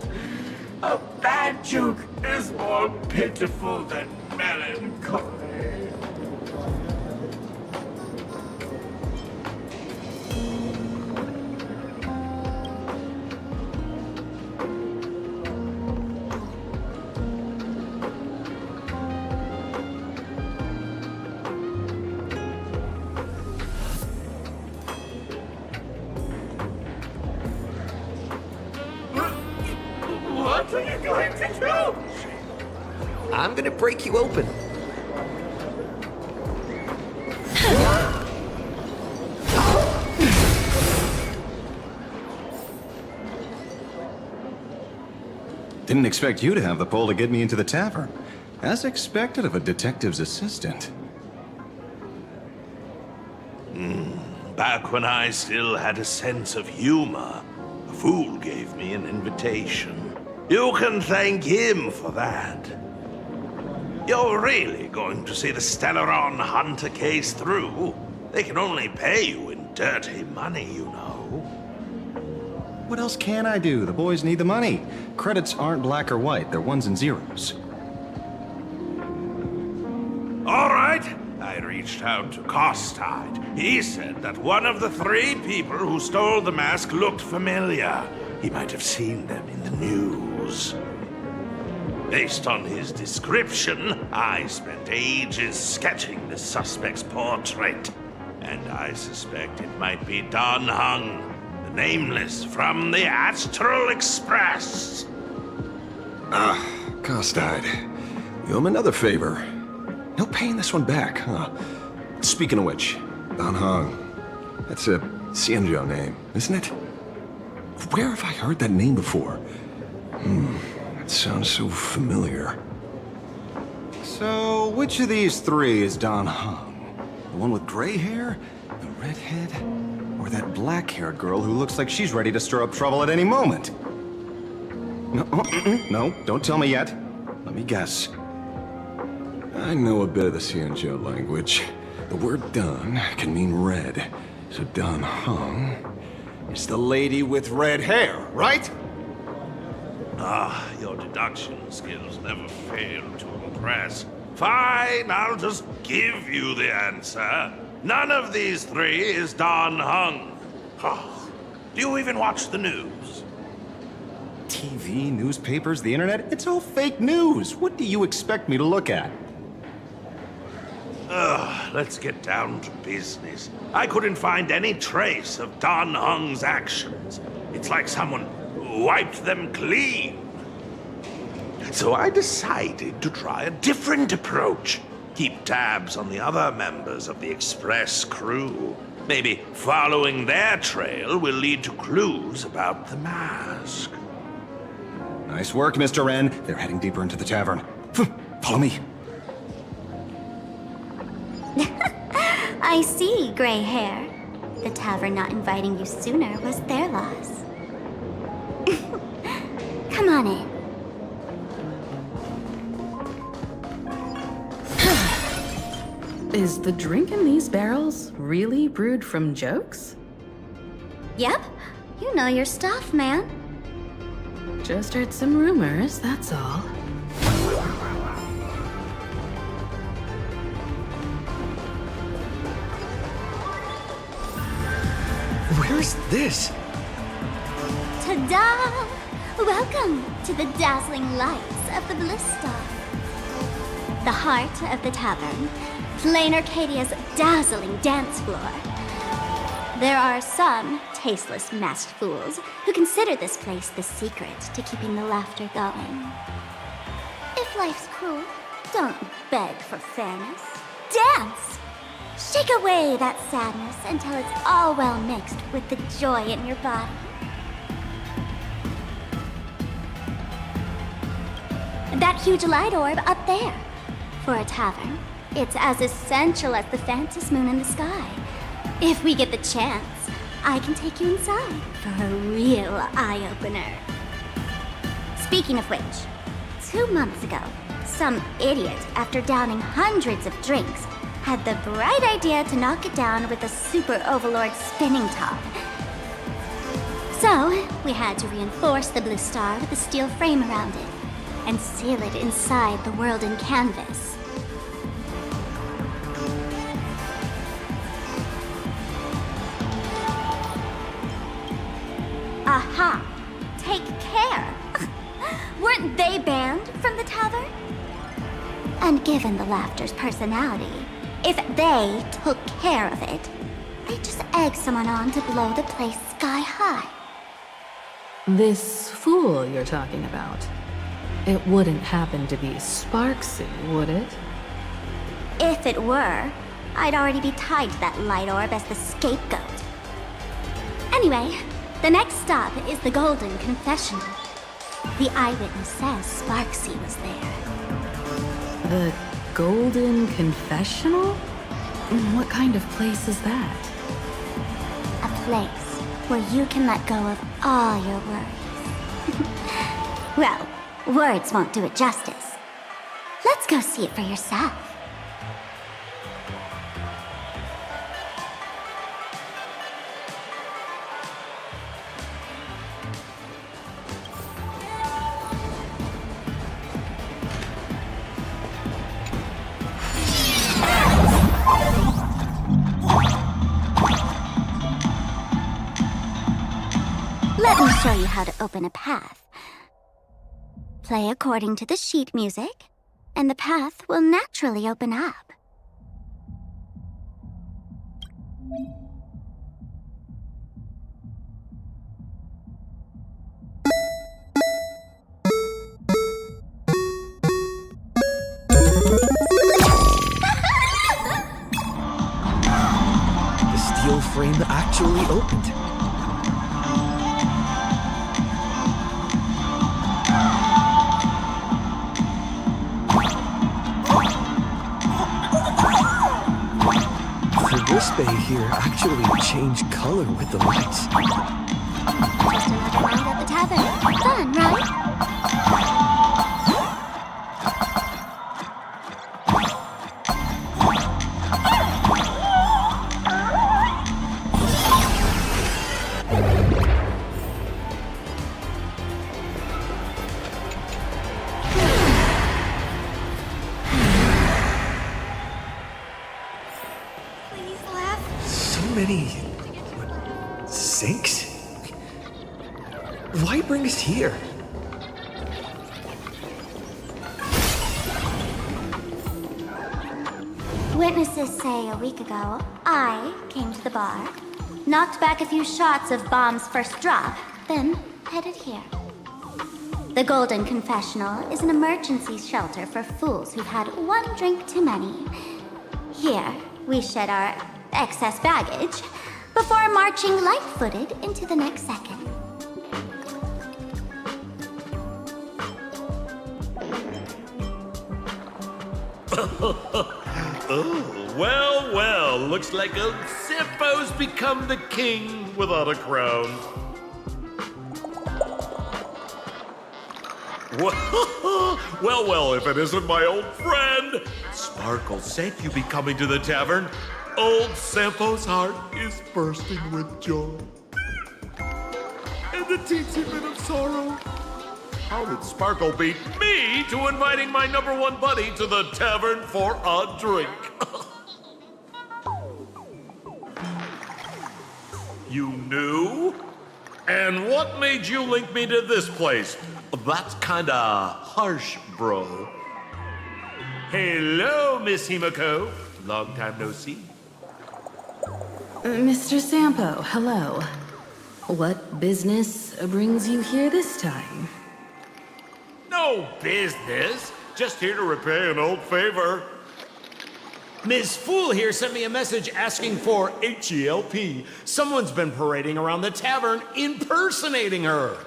A bad joke is more pitiful than melancholy. What are you going to do? I'm gonna break you open. Didn't expect you to have the pull to get me into the tavern. As expected of a detective's assistant. Back when I still had a sense of humor, a fool gave me an invitation. You can thank him for that. You're really going to see the Stellaron Hunter case through? They can only pay you in dirty money, you know. What else can I do? The boys need the money. Credits aren't black or white, they're ones and zeros. All right. I reached out to Costide. He said that one of the 3 people who stole the mask looked familiar. He might have seen them in the news. Based on his description, I spent ages sketching the suspect's portrait. And I suspect it might be Don Hung, the nameless from the Astral Express. Costide. You owe him another favor. No paying this one back, huh? Speaking of which, Don Hung. That's a Xianzhou name, isn't it? Where have I heard that name before? That sounds so familiar. So, which of these 3 is Don Hung? The one with gray hair? The redhead? Or that black-haired girl who looks like she's ready to stir up trouble at any moment? No, don't tell me yet. Let me guess. I know a bit of the Xianzhou language. The word Don can mean red. So Don Hung is the lady with red hair, right? Your deduction skills never fail to impress. Fine, I'll just give you the answer. None of these 3 is Don Hung. Do you even watch the news? TV, newspapers, the internet, it's all fake news. What do you expect me to look at? Let's get down to business. I couldn't find any trace of Don Hung's actions. It's like someone wiped them clean. So I decided to try a different approach. Keep tabs on the other members of the Express crew. Maybe following their trail will lead to clues about the mask. Nice work, Mr. N. They're heading deeper into the tavern. Follow me. I see, gray hair. The tavern not inviting you sooner was their loss. Come on in. Is the drink in these barrels really brewed from jokes? Yep, you know your stuff, man. Just heard some rumors, that's all. Where's this? Ta-da! Welcome to the dazzling lights of the Bliss Star. The heart of the tavern, Planarcadia's dazzling dance floor. There are some tasteless masked fools who consider this place the secret to keeping the laughter going. If life's cruel, don't beg for fairness. Dance! Shake away that sadness until it's all well mixed with the joy in your body. That huge light orb up there. For a tavern, it's as essential as the Phantom Moon in the sky. If we get the chance, I can take you inside for a real eye-opener. Speaking of which, 2 months ago, some idiot, after downing hundreds of drinks, had the bright idea to knock it down with a Super Overlord spinning top. So, we had to reinforce the Blue Star with a steel frame around it, and seal it inside the world in canvas. Aha! Take care! Weren't they banned from the tavern? And given the laughter's personality, if they took care of it, they'd just egg someone on to blow the place sky high. This fool you're talking about, it wouldn't happen to be Sparksy, would it? If it were, I'd already be tied to that light orb as the scapegoat. Anyway, the next stop is the Golden Confessional. The eyewitness says Sparksy was there. The Golden Confessional? What kind of place is that? A place where you can let go of all your worries. Well, words won't do it justice. Let's go see it for yourself. Let me show you how to open a path. Play according to the sheet music, and the path will naturally open up. The steel frame actually opened. The wristband here actually changed color with the lights. Just another night at the tavern. Fun, right? So many sinks? Why bring us here? Witnesses say a week ago, I came to the bar, knocked back a few shots of Bomb's first drop, then headed here. The Golden Confessional is an emergency shelter for fools who've had one drink too many. Here, we shed our excess baggage before marching light-footed into the next second. Oh, well, well, looks like old Sippo's become the king without a crown. Well, if it isn't my old friend. Sparkle said you'd be coming to the tavern. Old Sampo's heart is bursting with joy. And the teensy bit of sorrow. How did Sparkle beat me to inviting my number one buddy to the tavern for a drink? You knew? And what made you link me to this place? That's kinda harsh, bro. Hello, Miss Himiko. Long time no see. Mr. Sampo, hello. What business brings you here this time? No business. Just here to repay an old favor. Ms. Fool here sent me a message asking for HELP. Someone's been parading around the tavern impersonating her.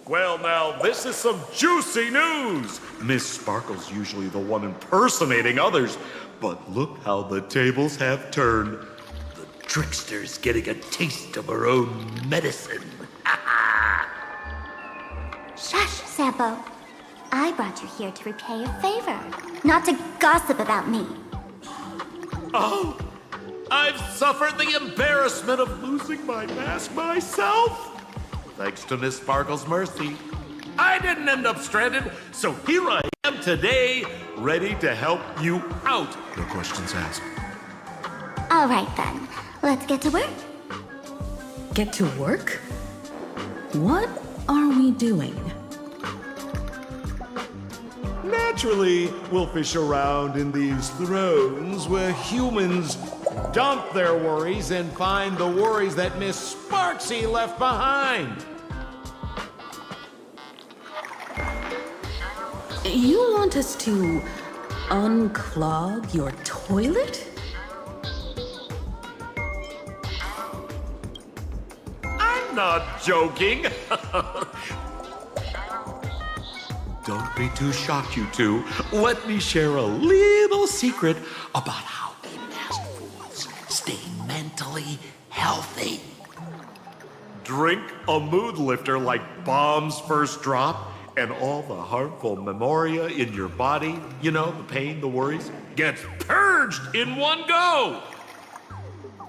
Well, now, this is some juicy news. Miss Sparkle's usually the one impersonating others, but look how the tables have turned. The trickster's getting a taste of her own medicine. Shush, Sampo. I brought you here to repay a favor, not to gossip about me. Oh, I've suffered the embarrassment of losing my mask myself. Thanks to Miss Sparkle's mercy, I didn't end up stranded, so here I am today, ready to help you out. No questions asked. All right, then. Let's get to work. Get to work? What are we doing? Naturally, we'll fish around in these thrones where humans dump their worries and find the worries that Miss Sparksy left behind. You want us to unclog your toilet? I'm not joking. be to shock you two, let me share a little secret about how we masked fools stay mentally healthy. Drink a mood lifter like Bomb's First Drop, and all the harmful memoria in your body, you know, the pain, the worries, gets purged in one go.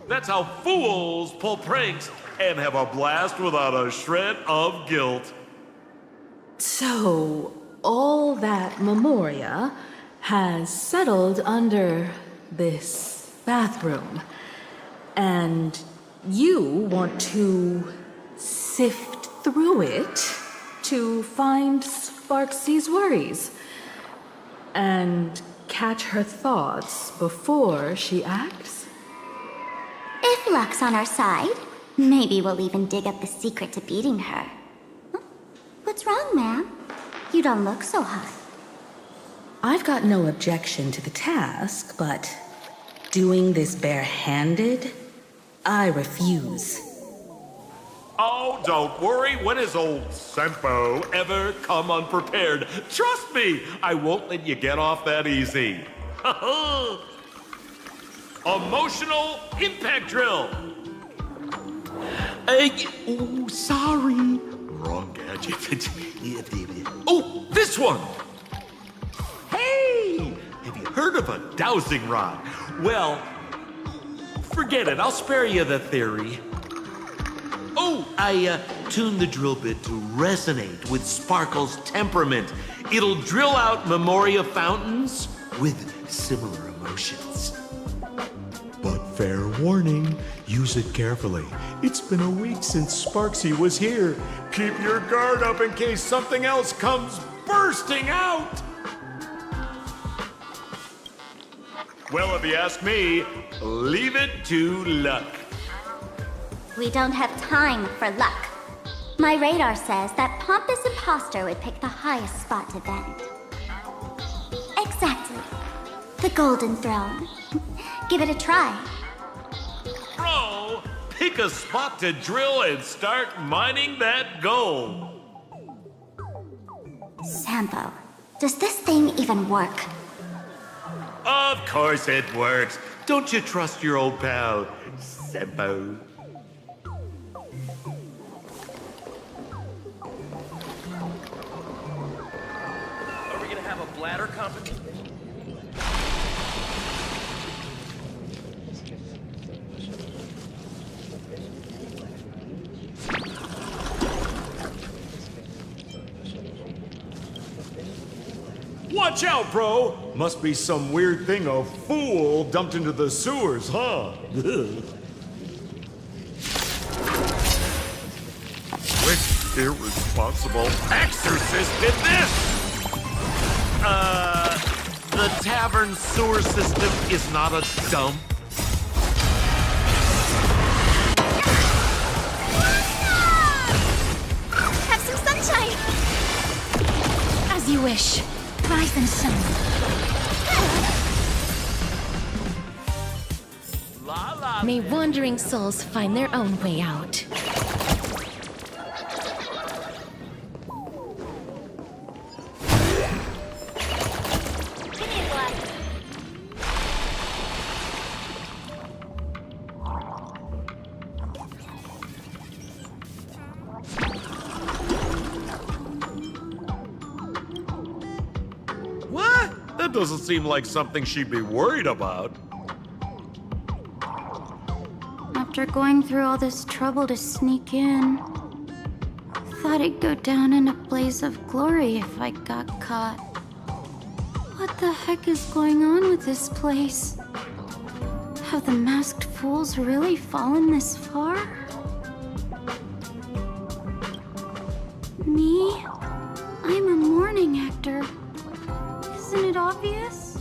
That's how fools pull pranks and have a blast without a shred of guilt. So, all that memoria has settled under this bathroom. And you want to sift through it to find Sparksy's worries and catch her thoughts before she acts? If luck's on our side, maybe we'll even dig up the secret to beating her. Huh? What's wrong, ma'am? You don't look so hot. I've got no objection to the task, but doing this barehanded, I refuse. Oh, don't worry. When has old Sempo ever come unprepared? Trust me, I won't let you get off that easy. Emotional impact drill. Oh, sorry. Wrong gadget. Oh, this one. Hey, have you heard of a dowsing rod? Well, forget it. I'll spare you the theory. Oh, I tuned the drill bit to resonate with Sparkle's temperament. It'll drill out memoria fountains with similar emotions. But fair warning, use it carefully. It's been a week since Sparksy was here. Keep your guard up in case something else comes bursting out. Well, if you ask me, leave it to luck. We don't have time for luck. My radar says that pompous imposter would pick the highest spot to vent. Exactly. The Golden Throne. Give it a try. Bro, pick a spot to drill and start mining that gold. Sampo, does this thing even work? Of course it works. Don't you trust your old pal, Sempo? Are we gonna have a bladder competition? Watch out, bro! Must be some weird thing a fool dumped into the sewers, huh? Which irresponsible exorcist did this? The tavern sewer system is not a dump. Have some sunshine! As you wish. Rise and shine. May wandering souls find their own way out. That doesn't seem like something she'd be worried about. After going through all this trouble to sneak in, thought I'd go down in a blaze of glory if I got caught. What the heck is going on with this place? Have the masked fools really fallen this far? Me? I'm a morning actor. Isn't it obvious?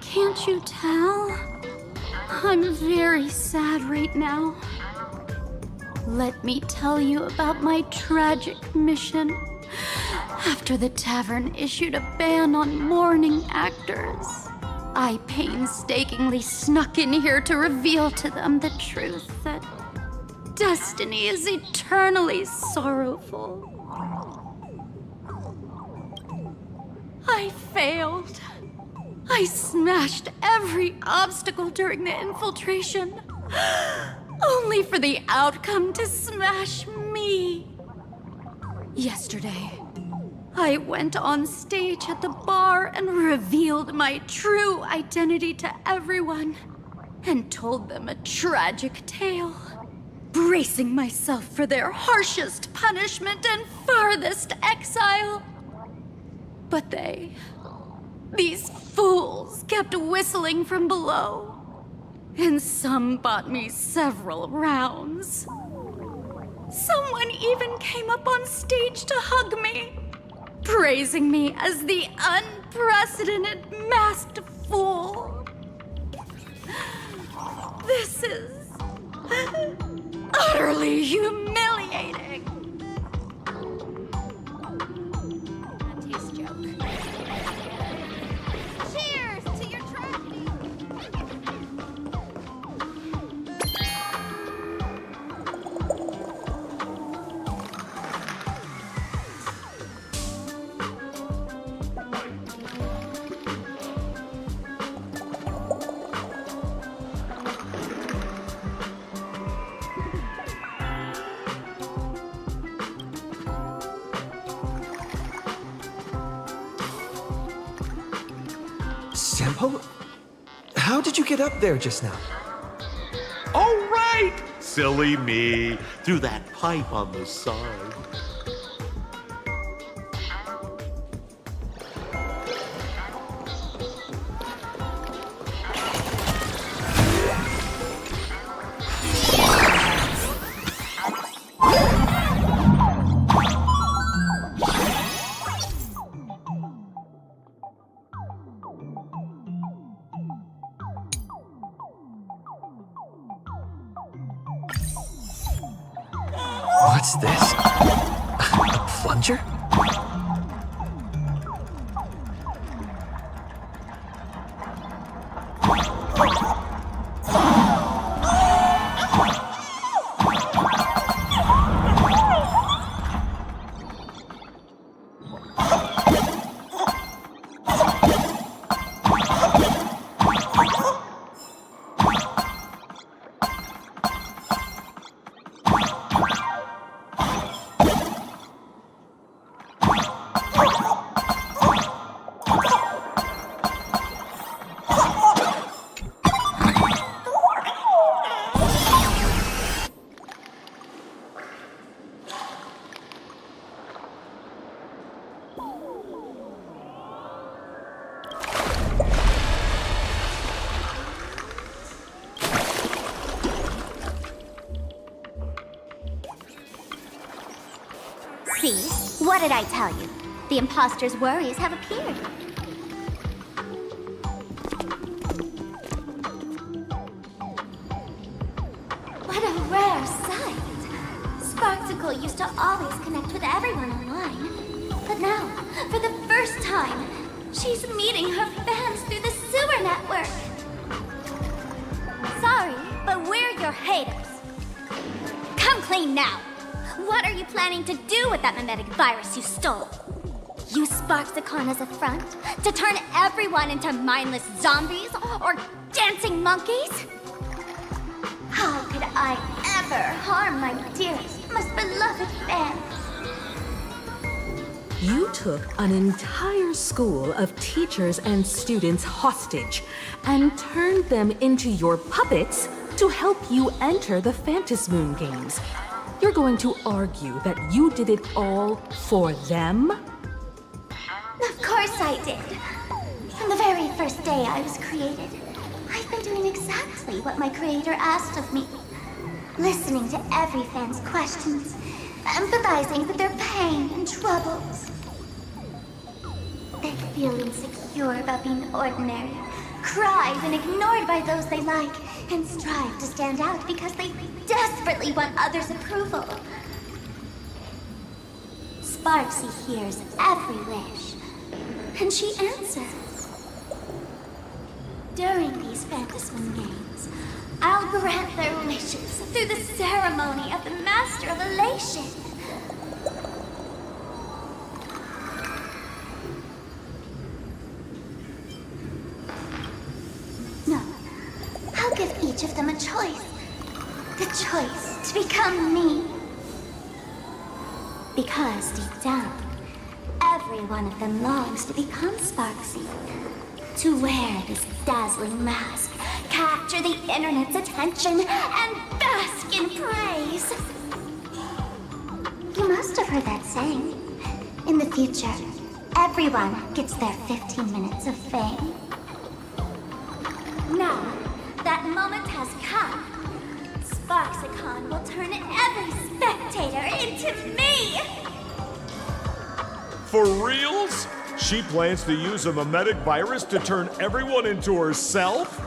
Can't you tell? I'm very sad right now. Let me tell you about my tragic mission. After the tavern issued a ban on morning actors, I painstakingly snuck in here to reveal to them the truth that destiny is eternally sorrowful. I failed. I smashed every obstacle during the infiltration, only for the outcome to smash me. Yesterday, I went on stage at the bar and revealed my true identity to everyone and told them a tragic tale, bracing myself for their harshest punishment and farthest exile. But these fools kept whistling from below, and some bought me several rounds. Someone even came up on stage to hug me, praising me as the unprecedented masked fool. This is utterly humiliating. Dante's joke. Cheers to your tragedy. Sampo? How did you get up there just now? Oh, right! Silly me. Through that pipe on the side. What's this? A plunger? See? What did I tell you? The imposter's worries have appeared. What a rare sight. Sparksicle used to always connect with everyone online. But now, for the first time, she's meeting her fans through the sewer network. Sorry, but we're your haters. Come clean now. What are you planning to do with that mimetic virus you stole? Use Sparksicon as a front to turn everyone into mindless zombies or dancing monkeys? How could I ever harm my dearest, most beloved fans? You took an entire school of teachers and students hostage and turned them into your puppets to help you enter the Phantasmoon Games. You're going to argue that you did it all for them? Of course I did. From the very first day I was created, I've been doing exactly what my creator asked of me. Listening to every fan's questions, empathizing with their pain and troubles. They feel insecure about being ordinary, cry when ignored by those they like, and strive to stand out because they desperately want others' approval. Sparksy hears every wish, and she answers. During these Phantasmoon Games, I'll grant their wish wishes through the ceremony of the Master of Elation. No, I'll give each of them a choice. The choice to become me. Because deep down, every one of them longs to become Sparksy. To wear this dazzling mask, capture the internet's attention, and bask in praise. You must have heard that saying. In the future, everyone gets their 15 minutes of fame. Now, that moment has come. Sparksicon will turn every spectator into me! For reals? She plans to use a mimetic virus to turn everyone into herself?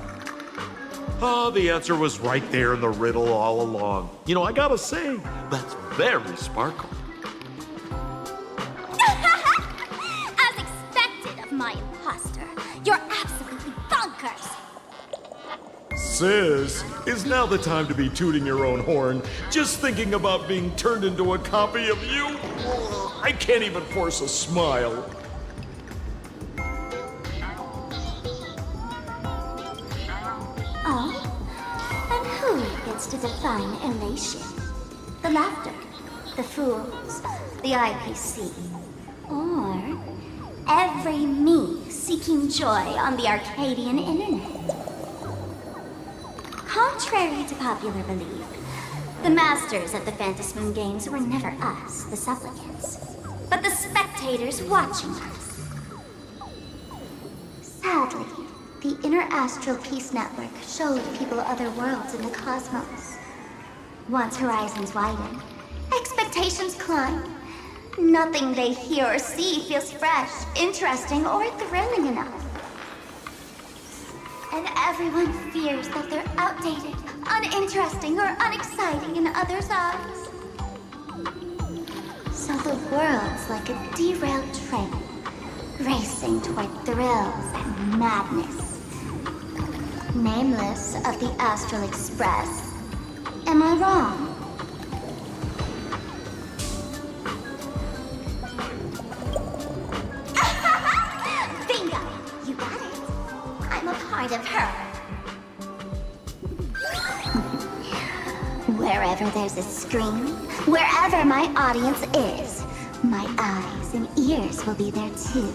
Oh, the answer was right there in the riddle all along. You know, I gotta say, that's very Sparkle. As expected of my imposter, you're absolutely bonkers! Sis, is now the time to be tooting your own horn? Just thinking about being turned into a copy of you? I can't even force a smile. Oh? And who gets to define elation? The laughter, the fools, the IPC, or every me seeking joy on the Arcadian internet? Contrary to popular belief, the masters of the Phantasmoon Games were never us, the supplicants, but the spectators watching us. Sadly, the Inter-Astral Peace Network showed people other worlds in the cosmos. Once horizons widen, expectations climb. Nothing they hear or see feels fresh, interesting, or thrilling enough. And everyone fears that they're outdated, uninteresting, or unexciting in others' eyes. So the world's like a derailed train, racing toward thrills and madness. Nameless of the Astral Express. Am I wrong? Bingo! You got it. I'm a part of her. Wherever there's a screen, wherever my audience is, my eyes and ears will be there too.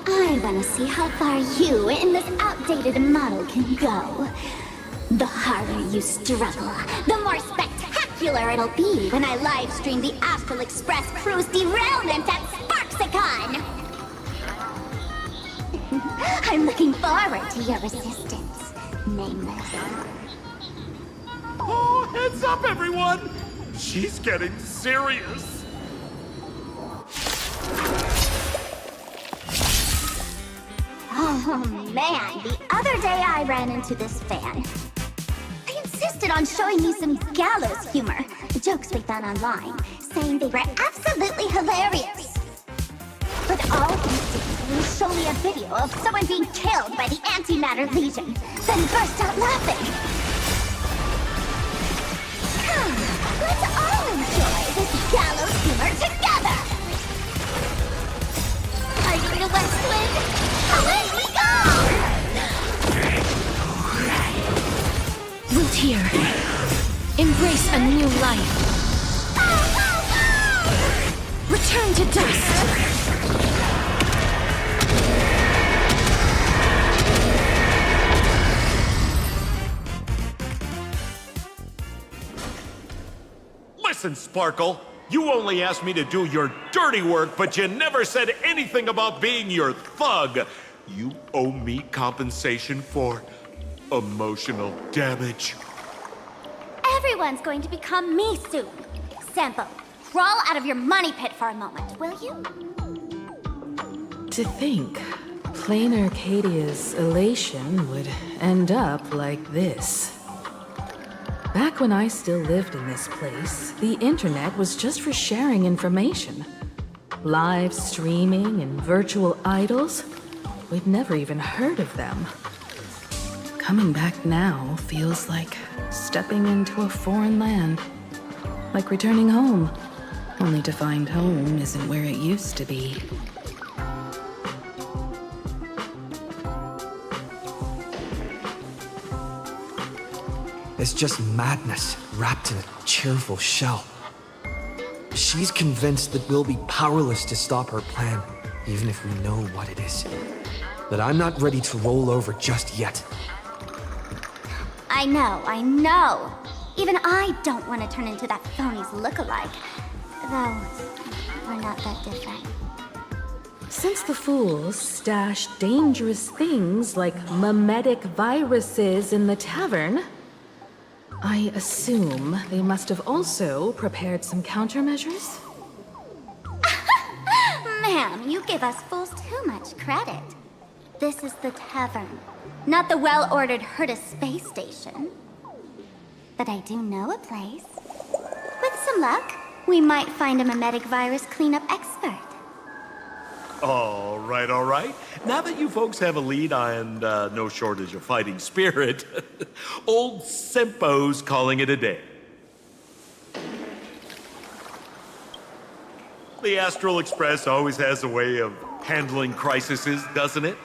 I want to see how far you in this outdated model can go. The harder you struggle, the more spectacular it'll be when I live stream the Astral Express crew's derailment at Sparksicon! I'm looking forward to your resistance, Nameless. Oh, heads up, everyone! She's getting serious. Oh man, the other day I ran into this fan. They insisted on showing me some gallows humor, jokes we found online, saying they were absolutely hilarious. But all he did was show me a video of someone being killed by the Antimatter Legion, then burst out laughing. Come, let's all enjoy this gallows humor together! Are you ready to let's win? Away we go! Root here. Embrace a new life. Return to dust. Listen, Sparkle. You only asked me to do your dirty work, but you never said anything about being your thug. You owe me compensation for emotional damage. Everyone's going to become me soon. Sampo, crawl out of your money pit for a moment, will you? To think, Planarcadia's elation would end up like this. Back when I still lived in this place, the internet was just for sharing information. Live streaming and virtual idols, we'd never even heard of them. Coming back now feels like stepping into a foreign land. Like returning home, only to find home isn't where it used to be. It's just madness wrapped in a cheerful shell. She's convinced that we'll be powerless to stop her plan, even if we know what it is. But I'm not ready to roll over just yet. I know. Even I don't want to turn into that phony's look-alike. Though, we're not that different. Since the fools stash dangerous things like mimetic viruses in the tavern, I assume they must have also prepared some countermeasures? Ma'am, you give us fools too much credit. This is the tavern, not the well-ordered Herta space station. But I do know a place. With some luck, we might find a mimetic virus cleanup expert. All right. Now that you folks have a lead and no shortage of fighting spirit, old Sempo's calling it a day. The Astral Express always has a way of handling crises, doesn't it?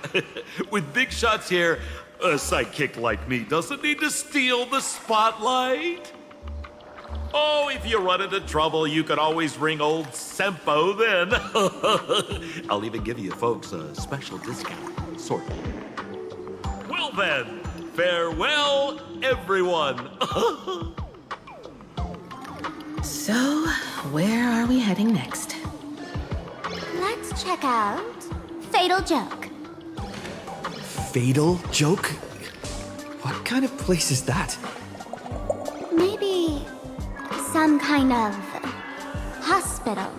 With big shots here, a sidekick like me doesn't need to steal the spotlight. Oh, if you run into trouble, you could always ring old Sempo then. I'll even give you folks a special discount, sort of. Well then, farewell, everyone. So, where are we heading next? Let's check out Fatal Joke. Fatal Joke? What kind of place is that? Maybe some kind of hospital.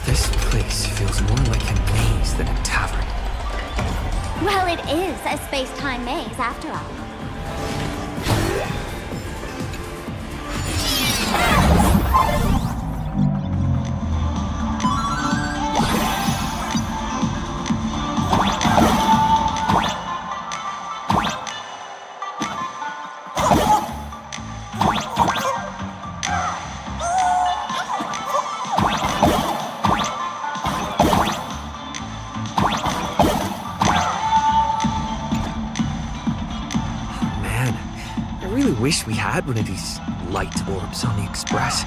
This place feels more like a maze than a tavern. Well, it is a space-time maze, after all. I wish we had one of these light orbs on the Express.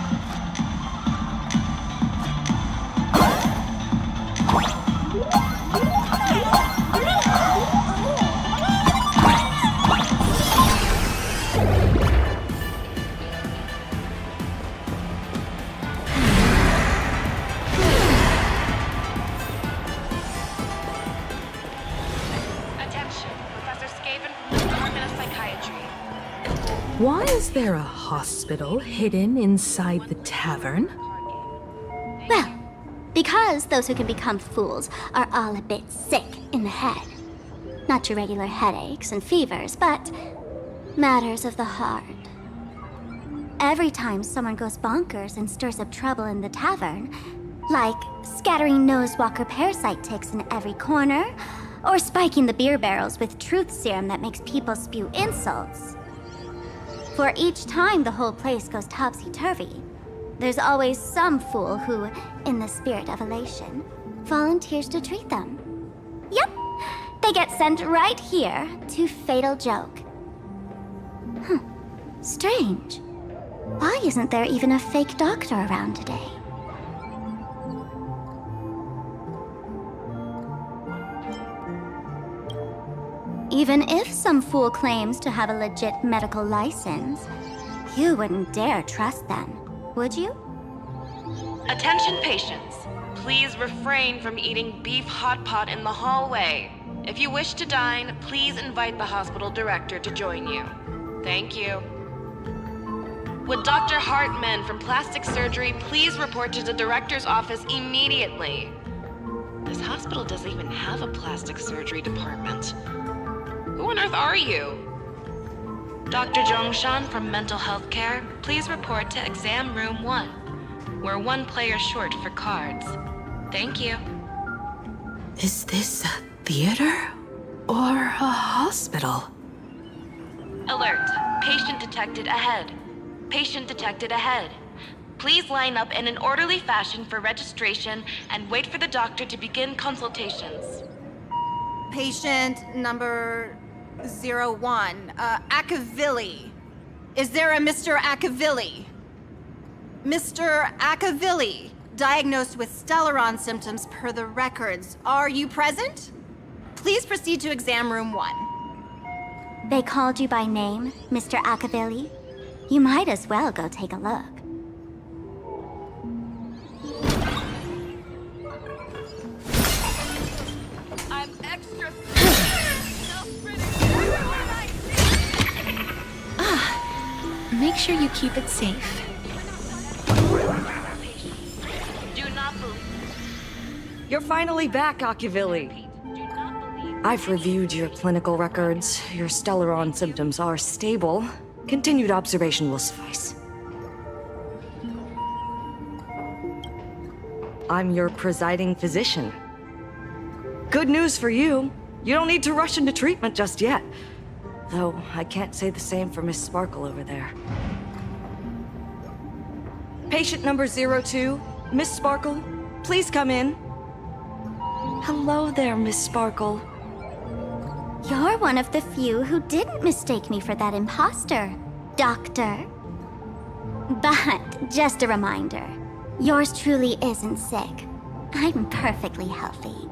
Why is there a hospital hidden inside the tavern? Well, because those who can become fools are all a bit sick in the head. Not your regular headaches and fevers, but matters of the heart. Every time someone goes bonkers and stirs up trouble in the tavern, like scattering nosewalker parasite ticks in every corner, or spiking the beer barrels with truth serum that makes people spew insults. For each time the whole place goes topsy-turvy, there's always some fool who, in the spirit of elation, volunteers to treat them. Yep, they get sent right here to Fatal Joke. Strange. Why isn't there even a fake doctor around today? Even if some fool claims to have a legit medical license, you wouldn't dare trust them, would you? Attention patients. Please refrain from eating beef hot pot in the hallway. If you wish to dine, please invite the hospital director to join you. Thank you. Would Dr. Hartman from Plastic Surgery please report to the director's office immediately? This hospital doesn't even have a plastic surgery department. Who on earth are you? Dr. Zhongshan from Mental Health Care, please report to exam room 1. We're 1 player short for cards. Thank you. Is this a theater or a hospital? Alert. Patient detected ahead. Patient detected ahead. Please line up in an orderly fashion for registration and wait for the doctor to begin consultations. Patient number 01, Akavilli. Is there a Mr. Akavilli? Mr. Akavilli, diagnosed with Stellaron symptoms per the records. Are you present? Please proceed to exam room 1. They called you by name, Mr. Akavilli? You might as well go take a look. I'm extra. Make sure you keep it safe. Do not believe. You're finally back, Akavilli. I've reviewed your clinical records. Your Stellaron symptoms are stable. Continued observation will suffice. I'm your presiding physician. Good news for you. You don't need to rush into treatment just yet. Though, I can't say the same for Miss Sparkle over there. Patient number 02, Miss Sparkle, please come in. Hello there, Miss Sparkle. You're one of the few who didn't mistake me for that imposter, Doctor. But, just a reminder, yours truly isn't sick. I'm perfectly healthy.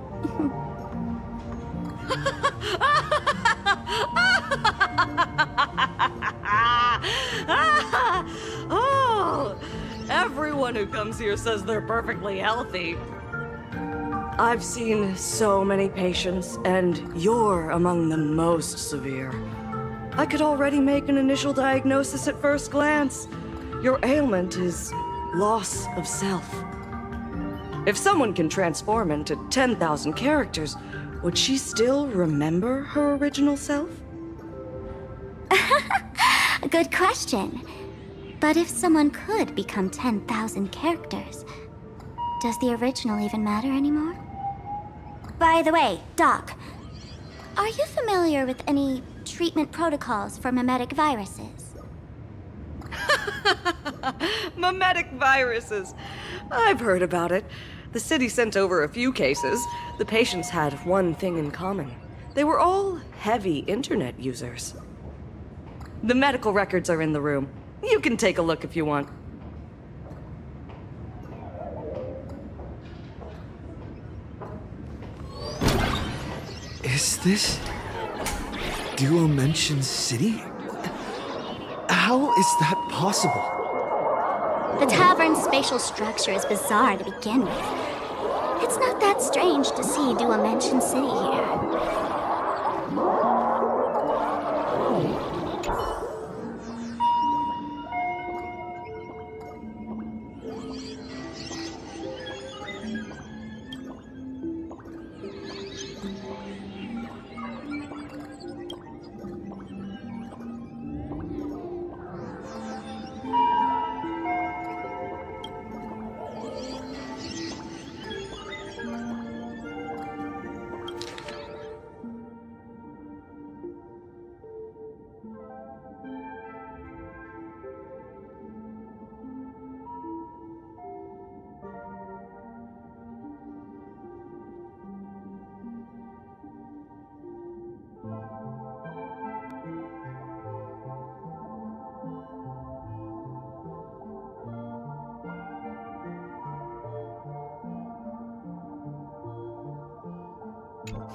Oh, everyone who comes here says they're perfectly healthy. I've seen so many patients, and you're among the most severe. I could already make an initial diagnosis at first glance. Your ailment is loss of self. If someone can transform into 10,000 characters, would she still remember her original self? Good question. But if someone could become 10,000 characters, does the original even matter anymore? By the way, Doc, are you familiar with any treatment protocols for mimetic viruses? Mimetic viruses. I've heard about it. The city sent over a few cases. The patients had one thing in common. They were all heavy internet users. The medical records are in the room. You can take a look if you want. Is this Duomension City? How is that possible? The tavern's spatial structure is bizarre to begin with. It's not that strange to see Duomension City here.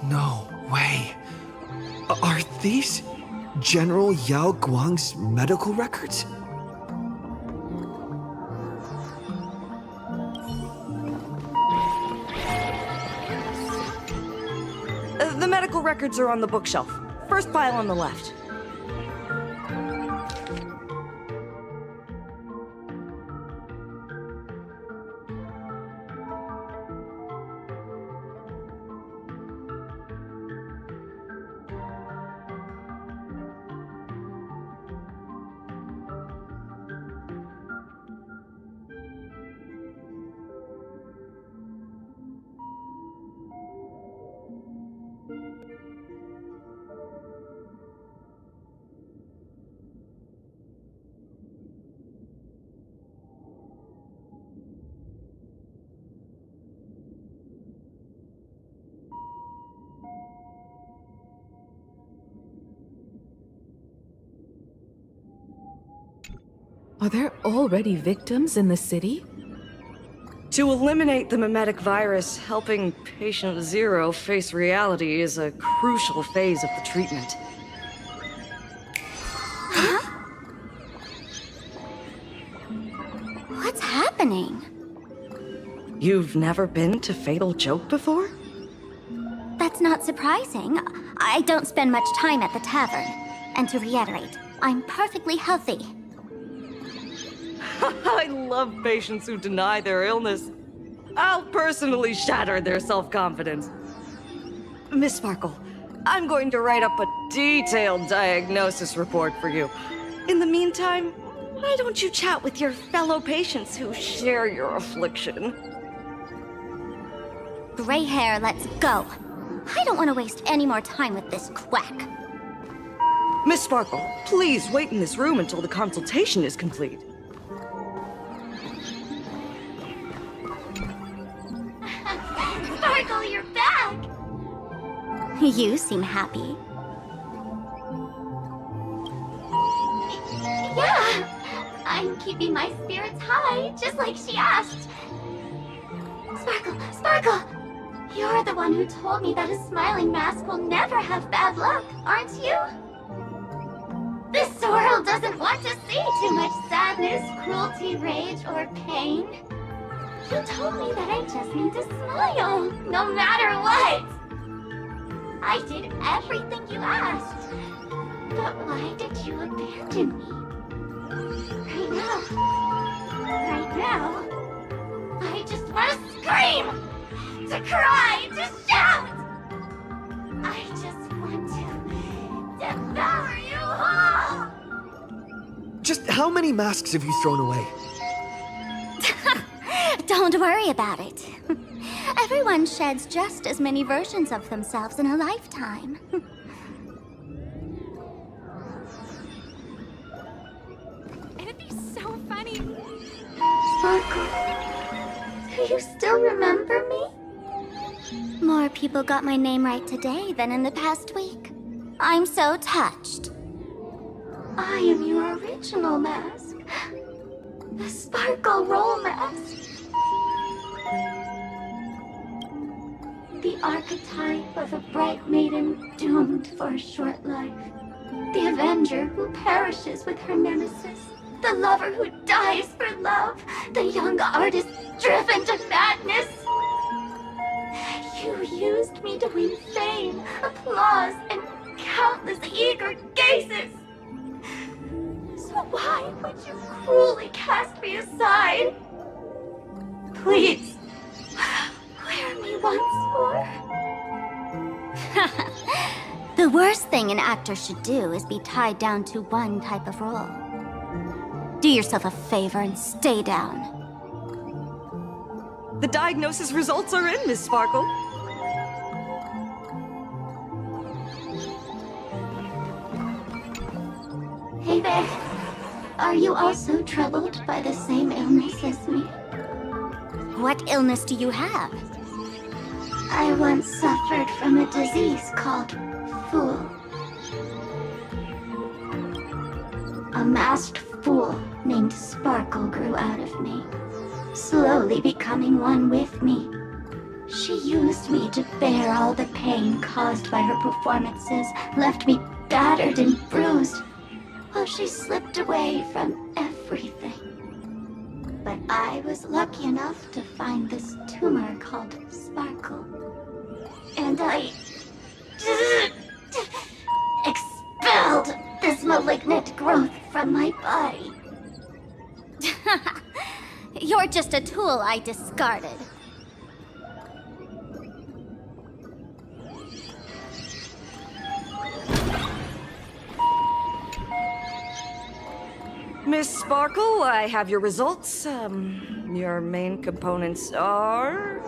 No way. Are these General Yao Guang's medical records? The medical records are on the bookshelf. First pile on the left. Are there already victims in the city? To eliminate the mimetic virus, helping Patient Zero face reality is a crucial phase of the treatment. What's happening? You've never been to Fatal Joke before? That's not surprising. I don't spend much time at the tavern. And to reiterate, I'm perfectly healthy. I love patients who deny their illness. I'll personally shatter their self-confidence. Miss Sparkle, I'm going to write up a detailed diagnosis report for you. In the meantime, why don't you chat with your fellow patients who share your affliction? Gray hair, let's go. I don't want to waste any more time with this quack. Miss Sparkle, please wait in this room until the consultation is complete. Sparkle, you're back! You seem happy. Yeah, I'm keeping my spirits high, just like she asked. Sparkle, Sparkle! You're the one who told me that a smiling mask will never have bad luck, aren't you? This world doesn't want to see too much sadness, cruelty, rage, or pain. You told me that I just need to smile, no matter what. I did everything you asked. But why did you abandon me? Right now, I just want to scream, to cry, to shout. I just want to devour you all. Just how many masks have you thrown away? Don't worry about it. Everyone sheds just as many versions of themselves in a lifetime. It'd be so funny. Sparkle, do you still remember me? More people got my name right today than in the past week. I'm so touched. I am your original mask. The Sparkle Roll Mask. The archetype of a bright maiden doomed for a short life. The avenger who perishes with her nemesis. The lover who dies for love. The young artist driven to madness. You used me to win fame, applause, and countless eager gazes. So why would you cruelly cast me aside? Please, wear me once more. The worst thing an actor should do is be tied down to one type of role. Do yourself a favor and stay down. The diagnosis results are in, Miss Sparkle. Hey there. Are you also troubled by the same illness as me? What illness do you have? I once suffered from a disease called Fool. A masked fool named Sparkle grew out of me, slowly becoming one with me. She used me to bear all the pain caused by her performances, left me battered and bruised, while she slipped away from everything. But I was lucky enough to find this tumor called Sparkle. And I expelled this malignant growth from my body. You're just a tool I discarded. Miss Sparkle, I have your results. Your main components are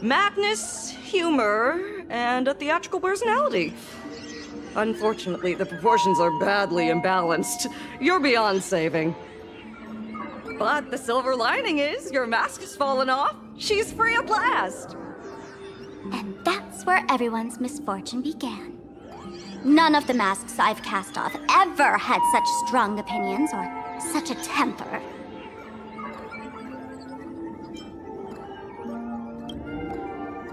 madness, humor and a theatrical personality. Unfortunately, the proportions are badly imbalanced. You're beyond saving. But the silver lining is your mask has fallen off. She's free at last. And that's where everyone's misfortune began. None of the masks I've cast off ever had such strong opinions or such a temper.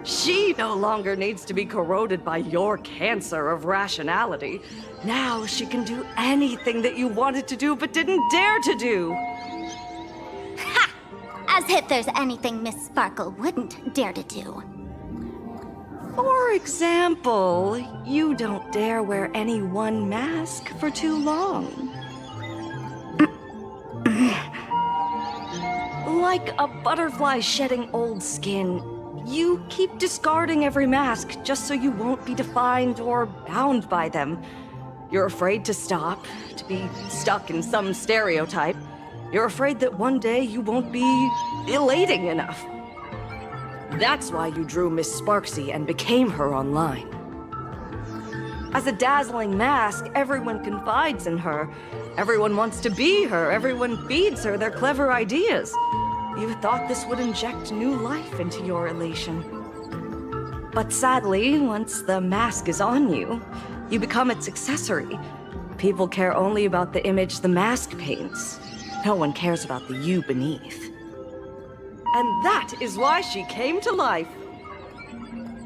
She no longer needs to be corroded by your cancer of rationality. Now she can do anything that you wanted to do but didn't dare to do. Ha! As if there's anything Miss Sparkle wouldn't dare to do. For example, you don't dare wear any one mask for too long. Like a butterfly shedding old skin, you keep discarding every mask just so you won't be defined or bound by them. You're afraid to stop, to be stuck in some stereotype. You're afraid that one day you won't be elating enough. That's why you drew Miss Sparksy and became her online. As a dazzling mask, everyone confides in her. Everyone wants to be her. Everyone feeds her their clever ideas. You thought this would inject new life into your elation. But sadly, once the mask is on you, you become its accessory. People care only about the image the mask paints. No one cares about the you beneath. And that is why she came to life.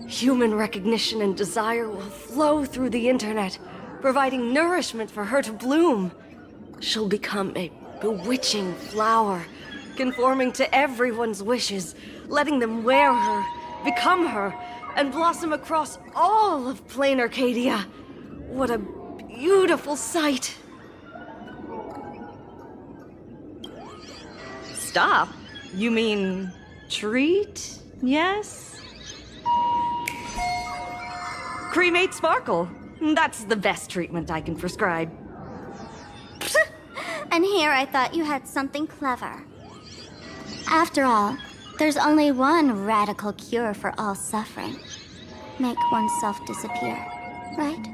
Human recognition and desire will flow through the internet, providing nourishment for her to bloom. She'll become a bewitching flower, conforming to everyone's wishes, letting them wear her, become her, and blossom across all of Planarcadia. What a beautiful sight. Stop? You mean treat? Yes? Cremate Sparkle. That's the best treatment I can prescribe. And here I thought you had something clever. After all, there's only one radical cure for all suffering. Make oneself disappear, right?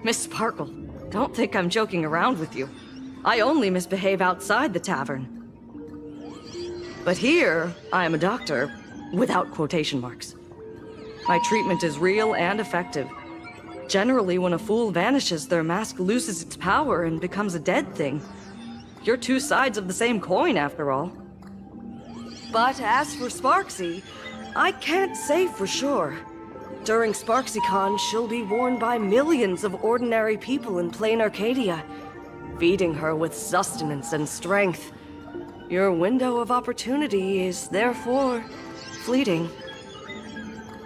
Miss Sparkle, don't think I'm joking around with you. I only misbehave outside the tavern. But here, I am a doctor, without quotation marks. My treatment is real and effective. Generally, when a fool vanishes, their mask loses its power and becomes a dead thing. You're two sides of the same coin, after all. But as for Sparksy, I can't say for sure. During SparksyCon, she'll be worn by millions of ordinary people in Planarcadia, feeding her with sustenance and strength. Your window of opportunity is therefore fleeting.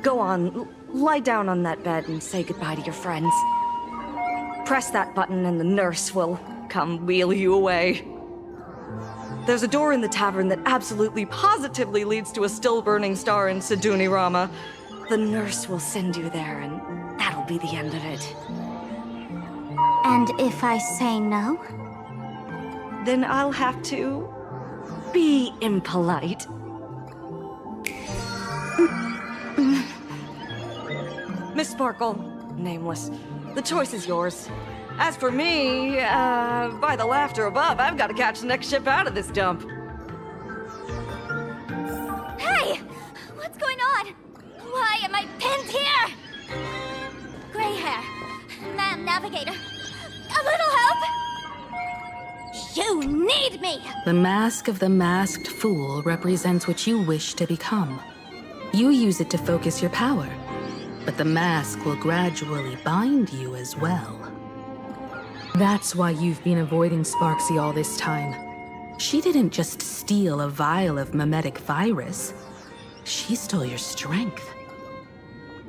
Go on, lie down on that bed and say goodbye to your friends. Press that button and the nurse will come wheel you away. There's a door in the tavern that absolutely positively leads to a still-burning star in Siduni Rama. The nurse will send you there, and that'll be the end of it. And if I say no? Then I'll have to be impolite. Miss Sparkle, nameless, the choice is yours. As for me, by the laughter above, I've got to catch the next ship out of this dump. Hey! What's going on? Why am I pinned here? Gray hair. Ma'am, navigator. A little help? You need me! The mask of the masked fool represents what you wish to become. You use it to focus your power, but the mask will gradually bind you as well. That's why you've been avoiding Sparksy all this time. She didn't just steal a vial of mimetic virus. She stole your strength.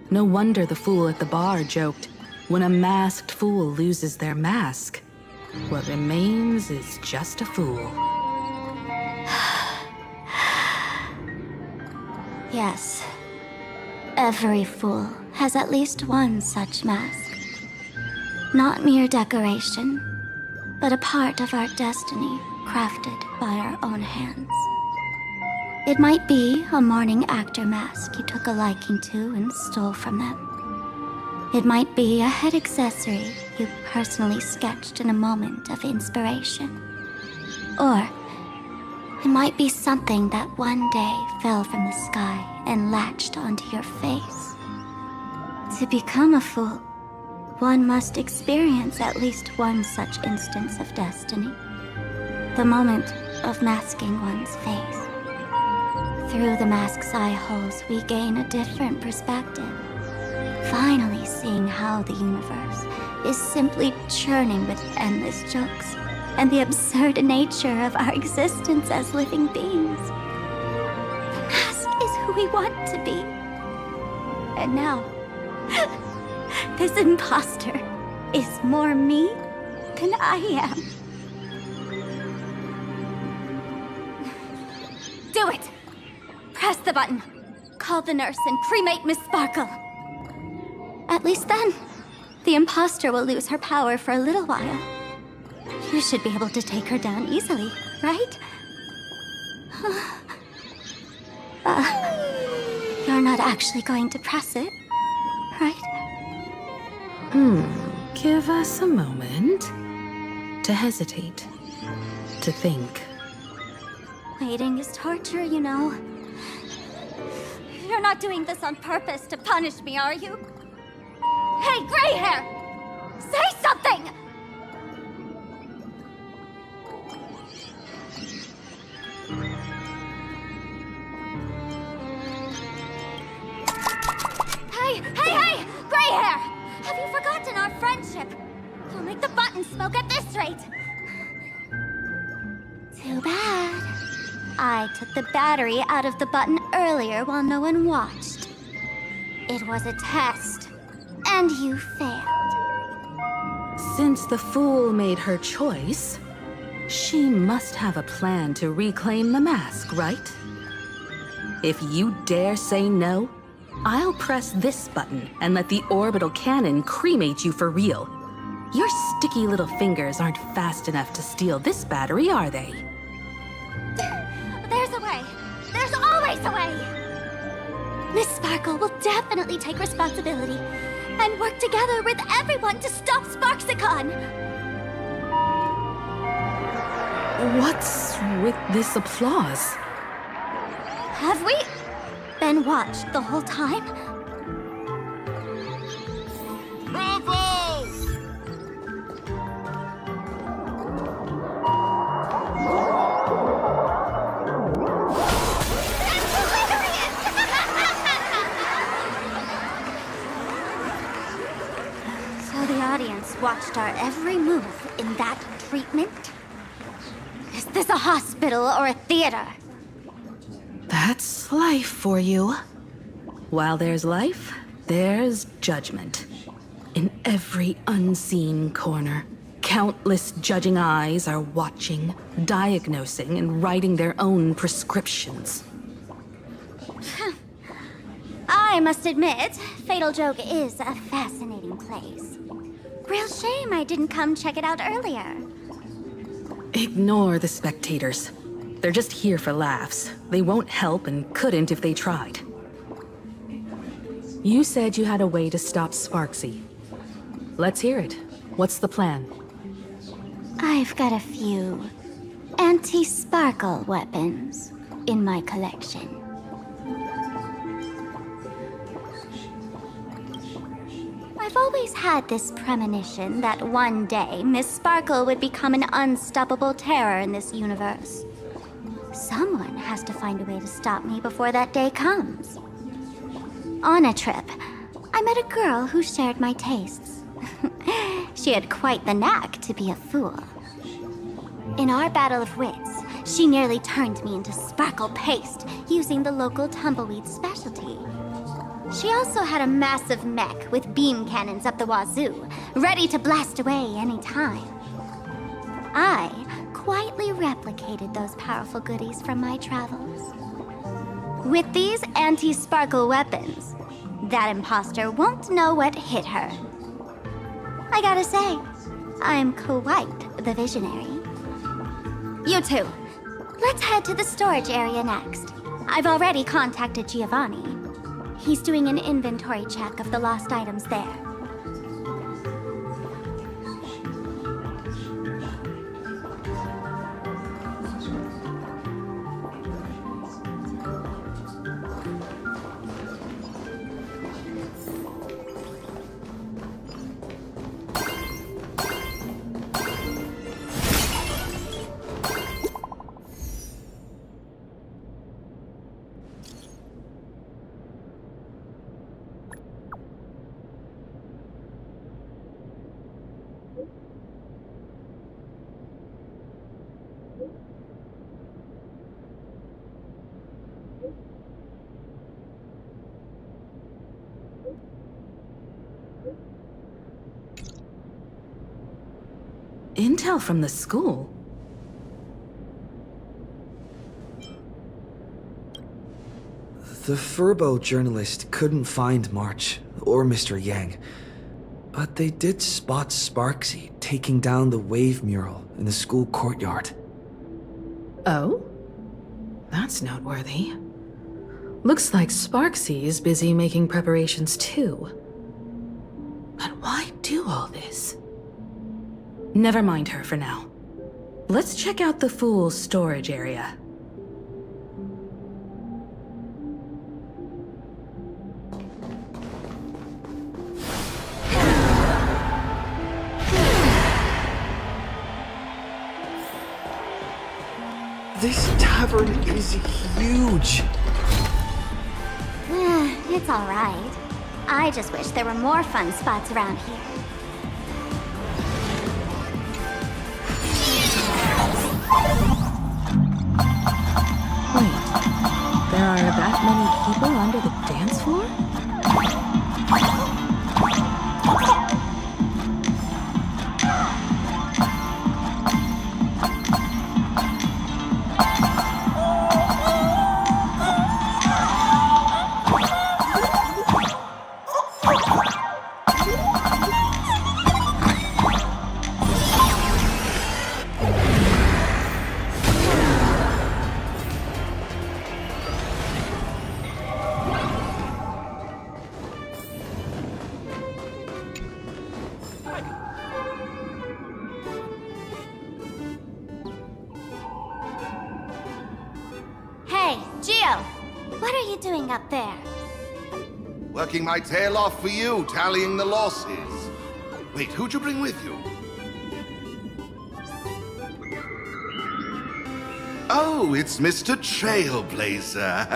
No wonder the fool at the bar joked, when a masked fool loses their mask, what remains is just a fool. Yes. Every fool has at least one such mask. Not mere decoration, but a part of our destiny crafted by our own hands. It might be a morning actor mask you took a liking to and stole from them. It might be a head accessory you personally sketched in a moment of inspiration. Or it might be something that one day fell from the sky and latched onto your face. To become a fool, one must experience at least one such instance of destiny. The moment of masking one's face. Through the mask's eye holes, we gain a different perspective. Finally seeing how the universe is simply churning with endless jokes and the absurd nature of our existence as living beings. The mask is who we want to be. And now, this imposter is more me than I am. Do it! Press the button. Call the nurse and cremate Miss Sparkle. At least then, the imposter will lose her power for a little while. You should be able to take her down easily, right? You're not actually going to press it, right? Give us a moment to hesitate, to think. Waiting is torture, you know. You're not doing this on purpose to punish me, are you? Hey, gray hair! Say something! Hey! Gray hair! Have you forgotten our friendship? You'll make the button smoke at this rate. Too bad. I took the battery out of the button earlier while no one watched. It was a test, and you failed. Since the fool made her choice, she must have a plan to reclaim the mask, right? If you dare say no, I'll press this button and let the orbital cannon cremate you for real. Your sticky little fingers aren't fast enough to steal this battery, are they? There's a way. There's always a way. Miss Sparkle will definitely take responsibility and work together with everyone to stop Sparksicon. What's with this applause? Have we been watched the whole time? Bravo! So the audience watched our every move in that treatment? Is this a hospital or a theater? That's life for you. While there's life, there's judgment. In every unseen corner, countless judging eyes are watching, diagnosing, and writing their own prescriptions. I must admit, Fatal Joke is a fascinating place. Real shame I didn't come check it out earlier. Ignore the spectators. They're just here for laughs. They won't help and couldn't if they tried. You said you had a way to stop Sparksy. Let's hear it. What's the plan? I've got a few anti-sparkle weapons in my collection. I've always had this premonition that one day Miss Sparkle would become an unstoppable terror in this universe. Someone has to find a way to stop me before that day comes. On a trip, I met a girl who shared my tastes. She had quite the knack to be a fool. In our battle of wits, she nearly turned me into sparkle paste using the local tumbleweed specialty. She also had a massive mech with beam cannons up the wazoo, ready to blast away any time. I quietly replicated those powerful goodies from my travels. With these anti-sparkle weapons, that imposter won't know what hit her. I gotta say, I'm quite the visionary. You two, let's head to the storage area next. I've already contacted Giovanni. He's doing an inventory check of the lost items there. Intel from the school? The Furbo journalist couldn't find March or Mr. Yang, but they did spot Sparksy taking down the wave mural in the school courtyard. Oh? That's noteworthy. Looks like Sparksy is busy making preparations too. But why do all this? Never mind her for now. Let's check out the Fool's storage area. This tavern is huge. It's alright. I just wish there were more fun spots around here. There are that many people under the dance floor? Hey, Gio! What are you doing up there? Working my tail off for you, tallying the losses. Wait, who'd you bring with you? Oh, it's Mr. Trailblazer.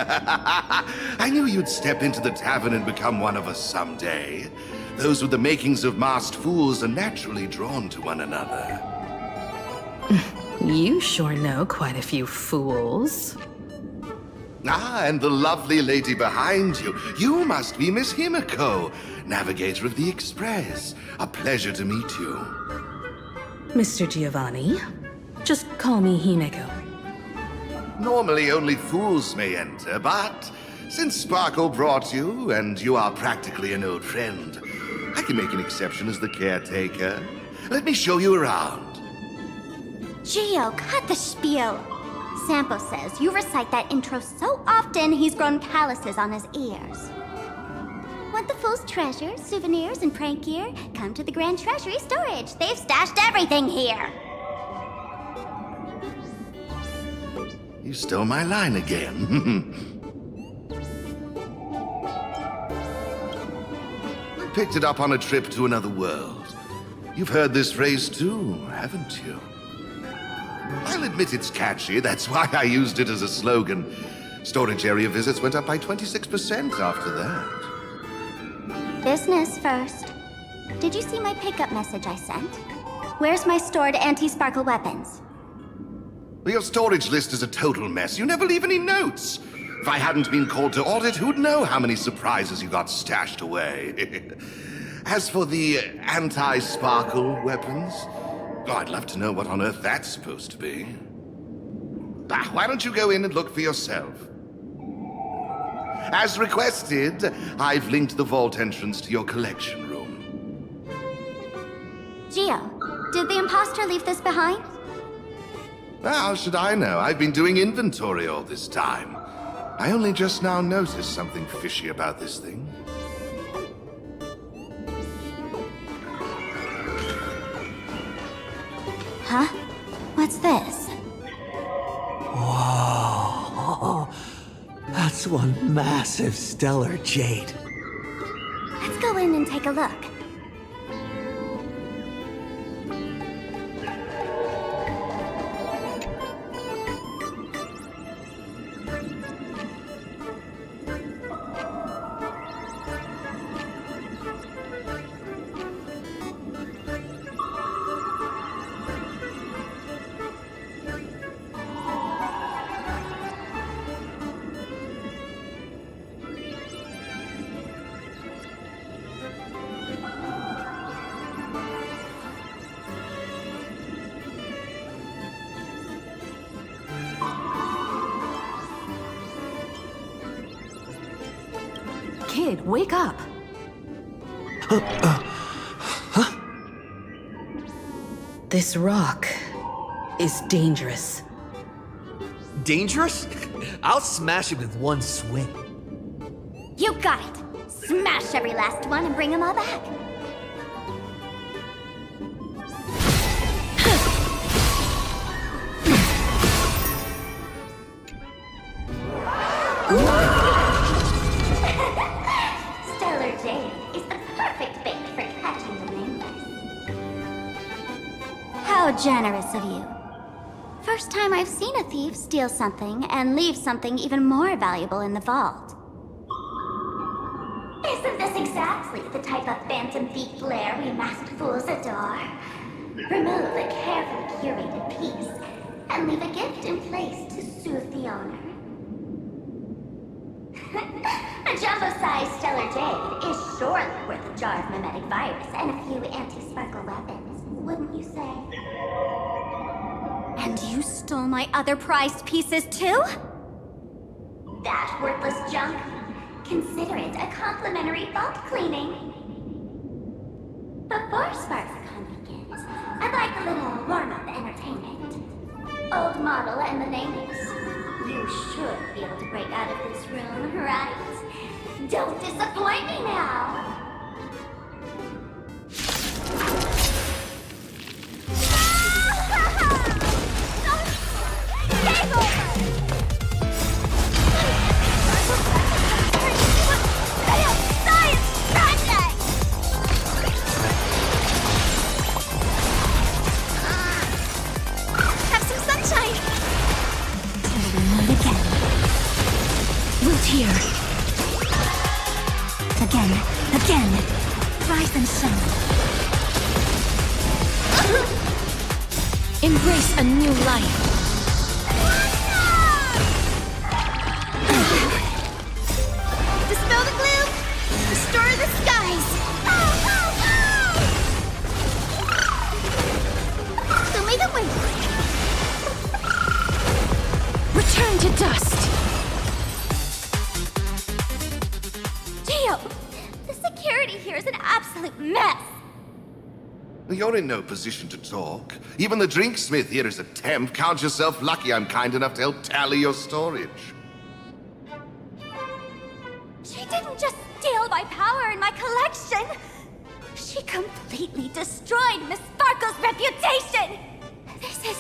I knew you'd step into the tavern and become one of us someday. Those with the makings of masked fools are naturally drawn to one another. You sure know quite a few fools. Ah, and the lovely lady behind you. You must be Miss Himiko, navigator of the Express. A pleasure to meet you. Mr. Giovanni, just call me Himeko. Normally only fools may enter, but since Sparkle brought you, and you are practically an old friend, I can make an exception as the caretaker. Let me show you around. Gio, cut the spiel. Sampo says you recite that intro so often he's grown calluses on his ears. Want the fool's treasures, souvenirs, and prank gear? Come to the Grand Treasury Storage. They've stashed everything here. You stole my line again. Picked it up on a trip to another world. You've heard this phrase too, haven't you? I'll admit it's catchy, that's why I used it as a slogan. Storage area visits went up by 26% after that. Business first. Did you see my pickup message I sent? Where's my stored anti-sparkle weapons? Your storage list is a total mess. You never leave any notes. If I hadn't been called to audit, who'd know how many surprises you got stashed away? As for the anti-sparkle weapons, oh, I'd love to know what on earth that's supposed to be. Ah, why don't you go in and look for yourself? As requested, I've linked the vault entrance to your collection room. Gio, did the imposter leave this behind? How should I know? I've been doing inventory all this time. I only just now noticed something fishy about this thing. Huh? What's this? Whoa. That's one massive stellar jade. Let's go in and take a look. Kid, wake up! This rock is dangerous. Dangerous? I'll smash it with one swing. You got it! Smash every last one and bring them all back! Stellar Jade is the perfect bait for catching the nameless. How generous of you. First time I've seen a thief steal something and leave something even more valuable in the vault. Isn't this exactly the type of phantom thief flair we masked fools adore? Remove a carefully curated piece and leave a gift in place to soothe the owner. A jumbo-sized stellar jade is surely worth a jar of mimetic virus and a few anti-sparkle weapons, wouldn't you say? And you stole my other prized pieces too? That worthless junk? Consider it a complimentary vault cleaning. Before SparksCon begins, I'd like a little warm-up entertainment. Old model and the nameless. You should be able to break out of this room, right? Don't disappoint me now! Game over! Science project! Have some sunshine! Until we meet again. Root here. Again. Rise and shine. Embrace a new life. Dispel the gloom! Restore the skies! Show me the way! Return to dust. Geo! The security here is an absolute mess! You're in no position to talk. Even the drinksmith here is a temp. Count yourself lucky I'm kind enough to help tally your storage. She didn't just steal my power and my collection! She completely destroyed Miss Sparkle's reputation! This is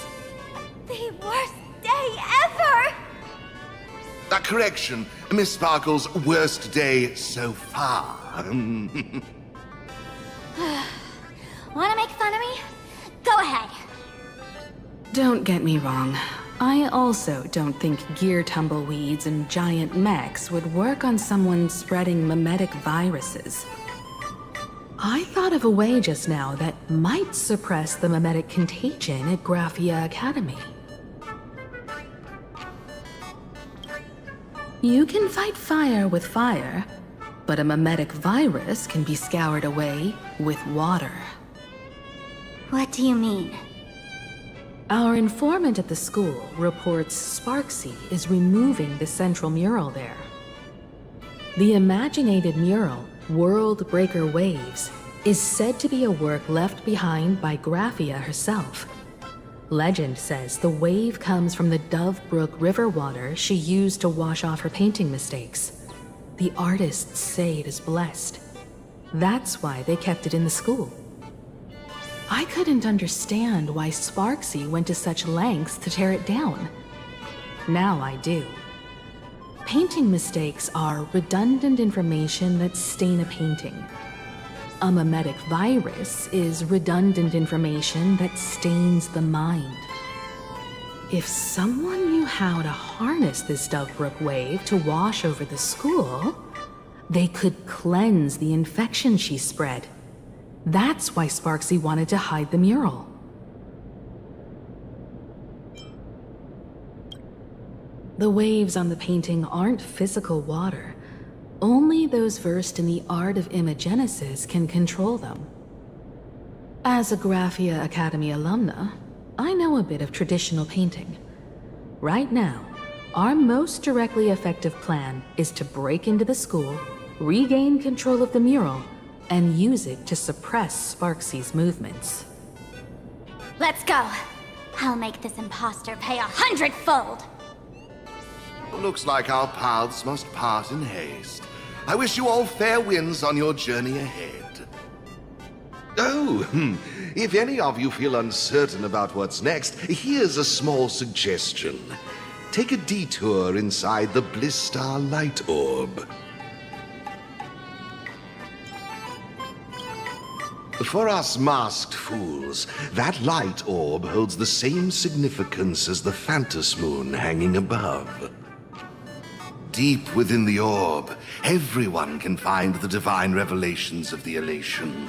the worst day ever! That correction, Miss Sparkle's worst day so far. Wanna make fun of me? Go ahead. Don't get me wrong. I also don't think gear tumbleweeds and giant mechs would work on someone spreading mimetic viruses. I thought of a way just now that might suppress the mimetic contagion at Graphia Academy. You can fight fire with fire, but a mimetic virus can be scoured away with water. What do you mean? Our informant at the school reports Sparksy is removing the central mural there. The imaginated mural, World Breaker Waves, is said to be a work left behind by Graphia herself. Legend says the wave comes from the Dove Brook river water she used to wash off her painting mistakes. The artists say it is blessed. That's why they kept it in the school. I couldn't understand why Sparksy went to such lengths to tear it down. Now I do. Painting mistakes are redundant information that stain a painting. A mimetic virus is redundant information that stains the mind. If someone knew how to harness this Dovebrook wave to wash over the school, they could cleanse the infection she spread. That's why Sparksy wanted to hide the mural. The waves on the painting aren't physical water. Only those versed in the art of imagenesis can control them. As a Graphia Academy alumna, I know a bit of traditional painting. Right now, our most directly effective plan is to break into the school, regain control of the mural, and use it to suppress Sparksy's movements. Let's go. I'll make this imposter pay 100-fold. Looks like our paths must part in haste. I wish you all fair winds on your journey ahead. Oh, if any of you feel uncertain about what's next, here's a small suggestion. Take a detour inside the Blistar Light Orb. For us masked fools, that light orb holds the same significance as the Phantos Moon hanging above. Deep within the orb, everyone can find the divine revelations of the elation.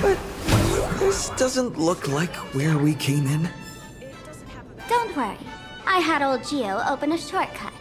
But this doesn't look like where we came in. Don't worry. I had old Geo open a shortcut.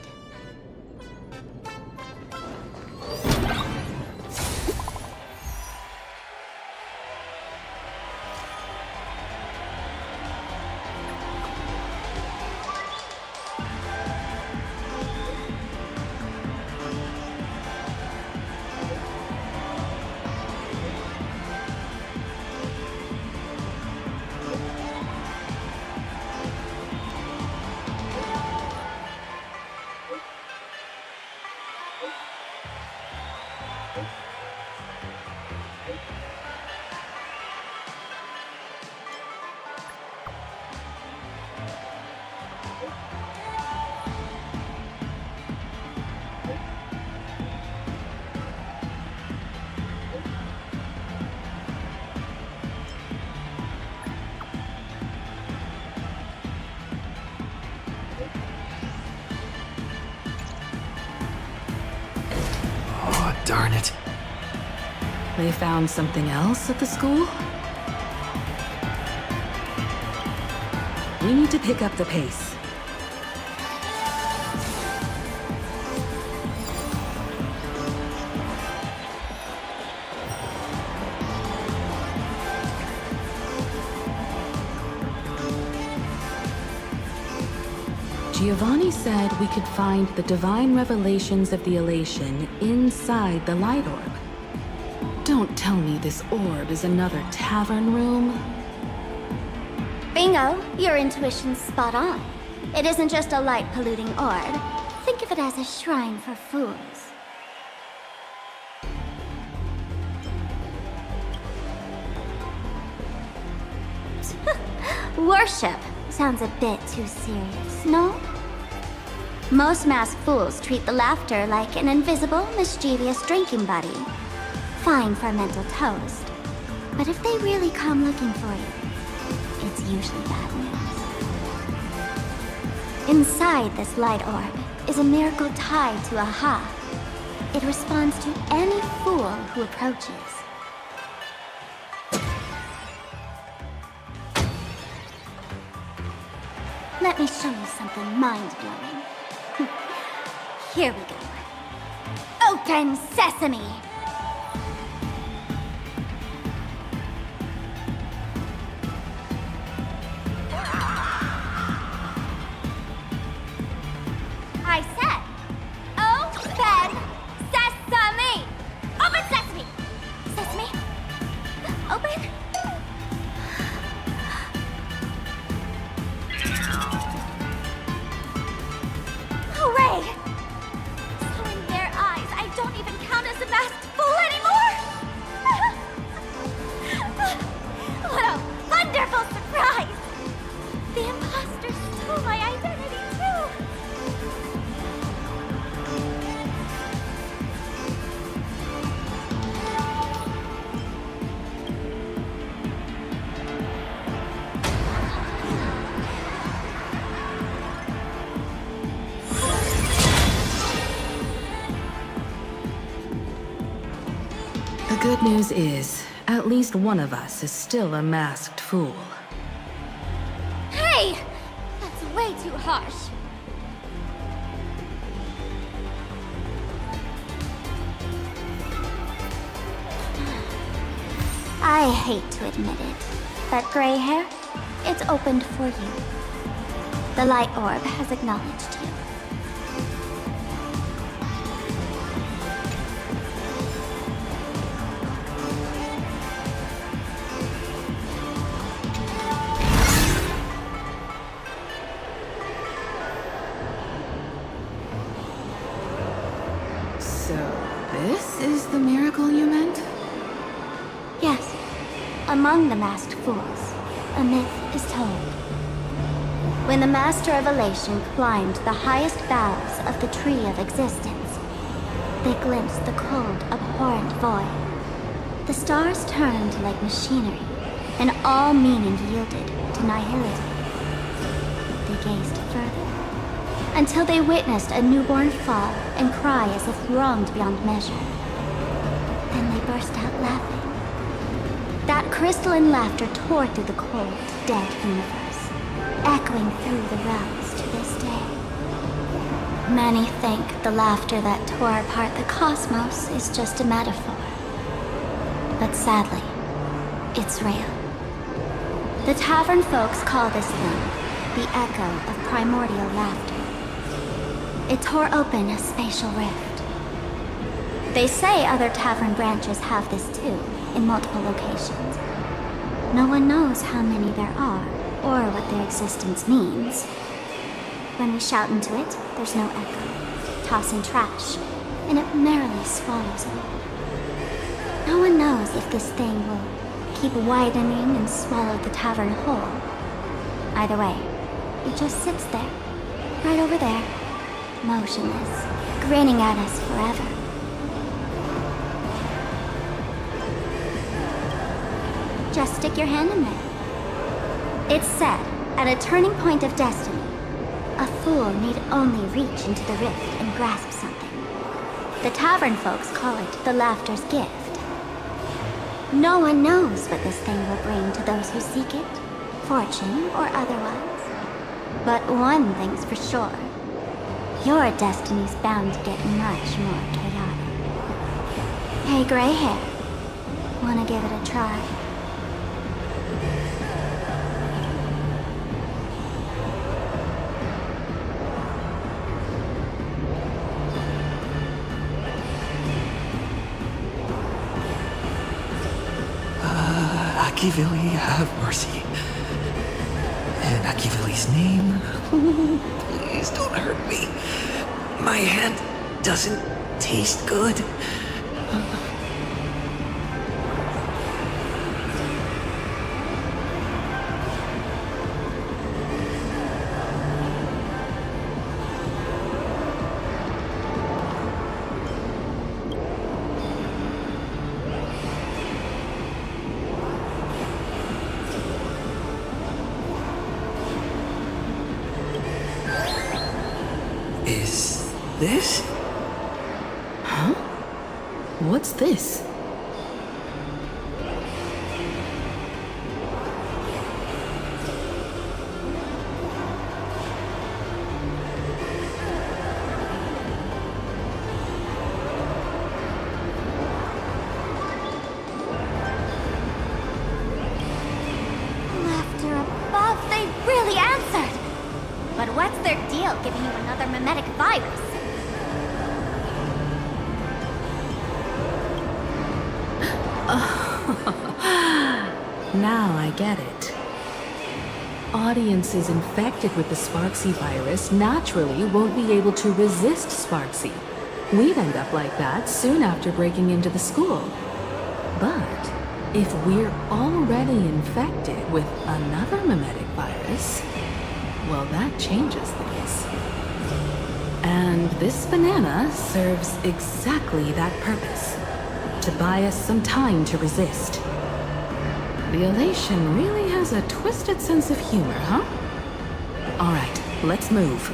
Darn it. They found something else at the school? We need to pick up the pace. Giovanni said we could find the divine revelations of the elation inside the light orb. Don't tell me this orb is another tavern room. Bingo, your intuition's spot on. It isn't just a light-polluting orb. Think of it as a shrine for fools. Worship sounds a bit too serious, no? Most masked fools treat the laughter like an invisible, mischievous drinking buddy. Fine for a mental toast. But if they really come looking for you, it's usually bad news. Inside this light orb is a miracle tied to Aha. It responds to any fool who approaches. Let me show you something mind-blowing. Here we go. Open sesame! I said, open imposter stole my identity too! The good news is, at least one of us is still a masked fool. Hey! That's way too harsh. I hate to admit it, but gray hair, it's opened for you. The light orb has acknowledged you. So, this is the miracle you meant? Yes, among the masked fools, a myth is told. When the Master of Elation climbed the highest boughs of the Tree of Existence, they glimpsed the cold, abhorrent void. The stars turned like machinery, and all meaning yielded to nihility. They gazed further, until they witnessed a newborn fall and cry as if wronged beyond measure. Then they burst out laughing. That crystalline laughter tore through the cold, dead universe, echoing through the realms to this day. Many think the laughter that tore apart the cosmos is just a metaphor. But sadly, it's real. The tavern folks call this thing the echo of primordial laughter. It tore open a spatial rift. They say other tavern branches have this too, in multiple locations. No one knows how many there are, or what their existence means. When we shout into it, there's no echo. Toss in trash, and it merrily swallows it all. No one knows if this thing will keep widening and swallow the tavern whole. Either way, it just sits there, right over there, motionless, grinning at us forever. Just stick your hand in there. It's said, at a turning point of destiny, a fool need only reach into the rift and grasp something. The tavern folks call it the laughter's gift. No one knows what this thing will bring to those who seek it, fortune or otherwise. But one thing's for sure. Your destiny's bound to get much more chaotic. Hey, gray hair. Wanna give it a try? Akivili, have mercy. In Akivili's name, please don't hurt me. My hand doesn't taste good. Is this? Huh? What's this? Laughter above, they really answered! But what's their deal giving you another mimetic virus? Now I get it. Audiences infected with the Sparksy virus naturally won't be able to resist Sparksy. We'd end up like that soon after breaking into the school. But if we're already infected with another mimetic virus, Well, that changes things. And this banana serves exactly that purpose. To buy us some time to resist. The elation really has a twisted sense of humor, huh? All right, let's move.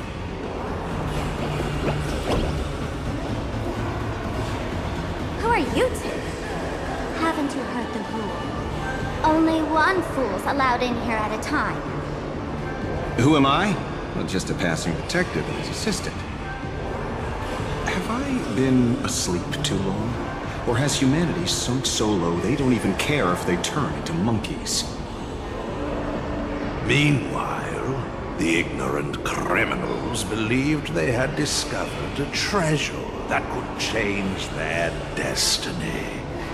Who are you two? Haven't you heard the rule? Only one fool's allowed in here at a time. Who am I? Well, just a passing detective and his assistant. Have I been asleep too long? Or has humanity sunk so low they don't even care if they turn into monkeys? Meanwhile, the ignorant criminals believed they had discovered a treasure that could change their destiny,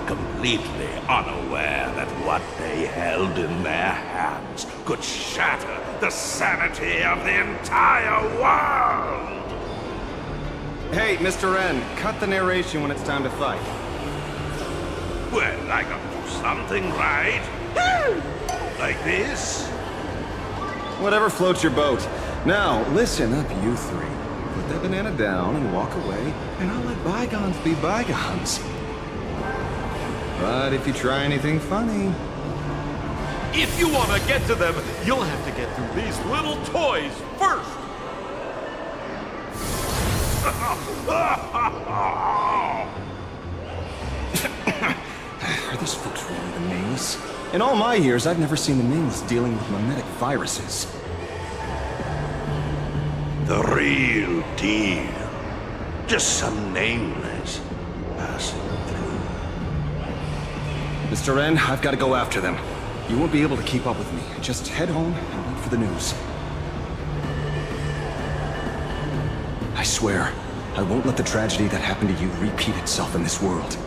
completely unaware that what they held in their hands could shatter the sanity of the entire world! Hey, Mr. N, cut the narration when it's time to fight. Well, I got to do something, right? Like this? Whatever floats your boat. Now, listen up, you three. Put that banana down and walk away, and I'll let bygones be bygones. But if you try anything funny... If you want to get to them, you'll have to get through these little toys first! Are these folks really the Mings? In all my years, I've never seen the Mings dealing with mimetic viruses. The real deal. Just some nameless passing through. Mr. N, I've got to go after them. You won't be able to keep up with me. Just head home and wait for the news. I swear, I won't let the tragedy that happened to you repeat itself in this world.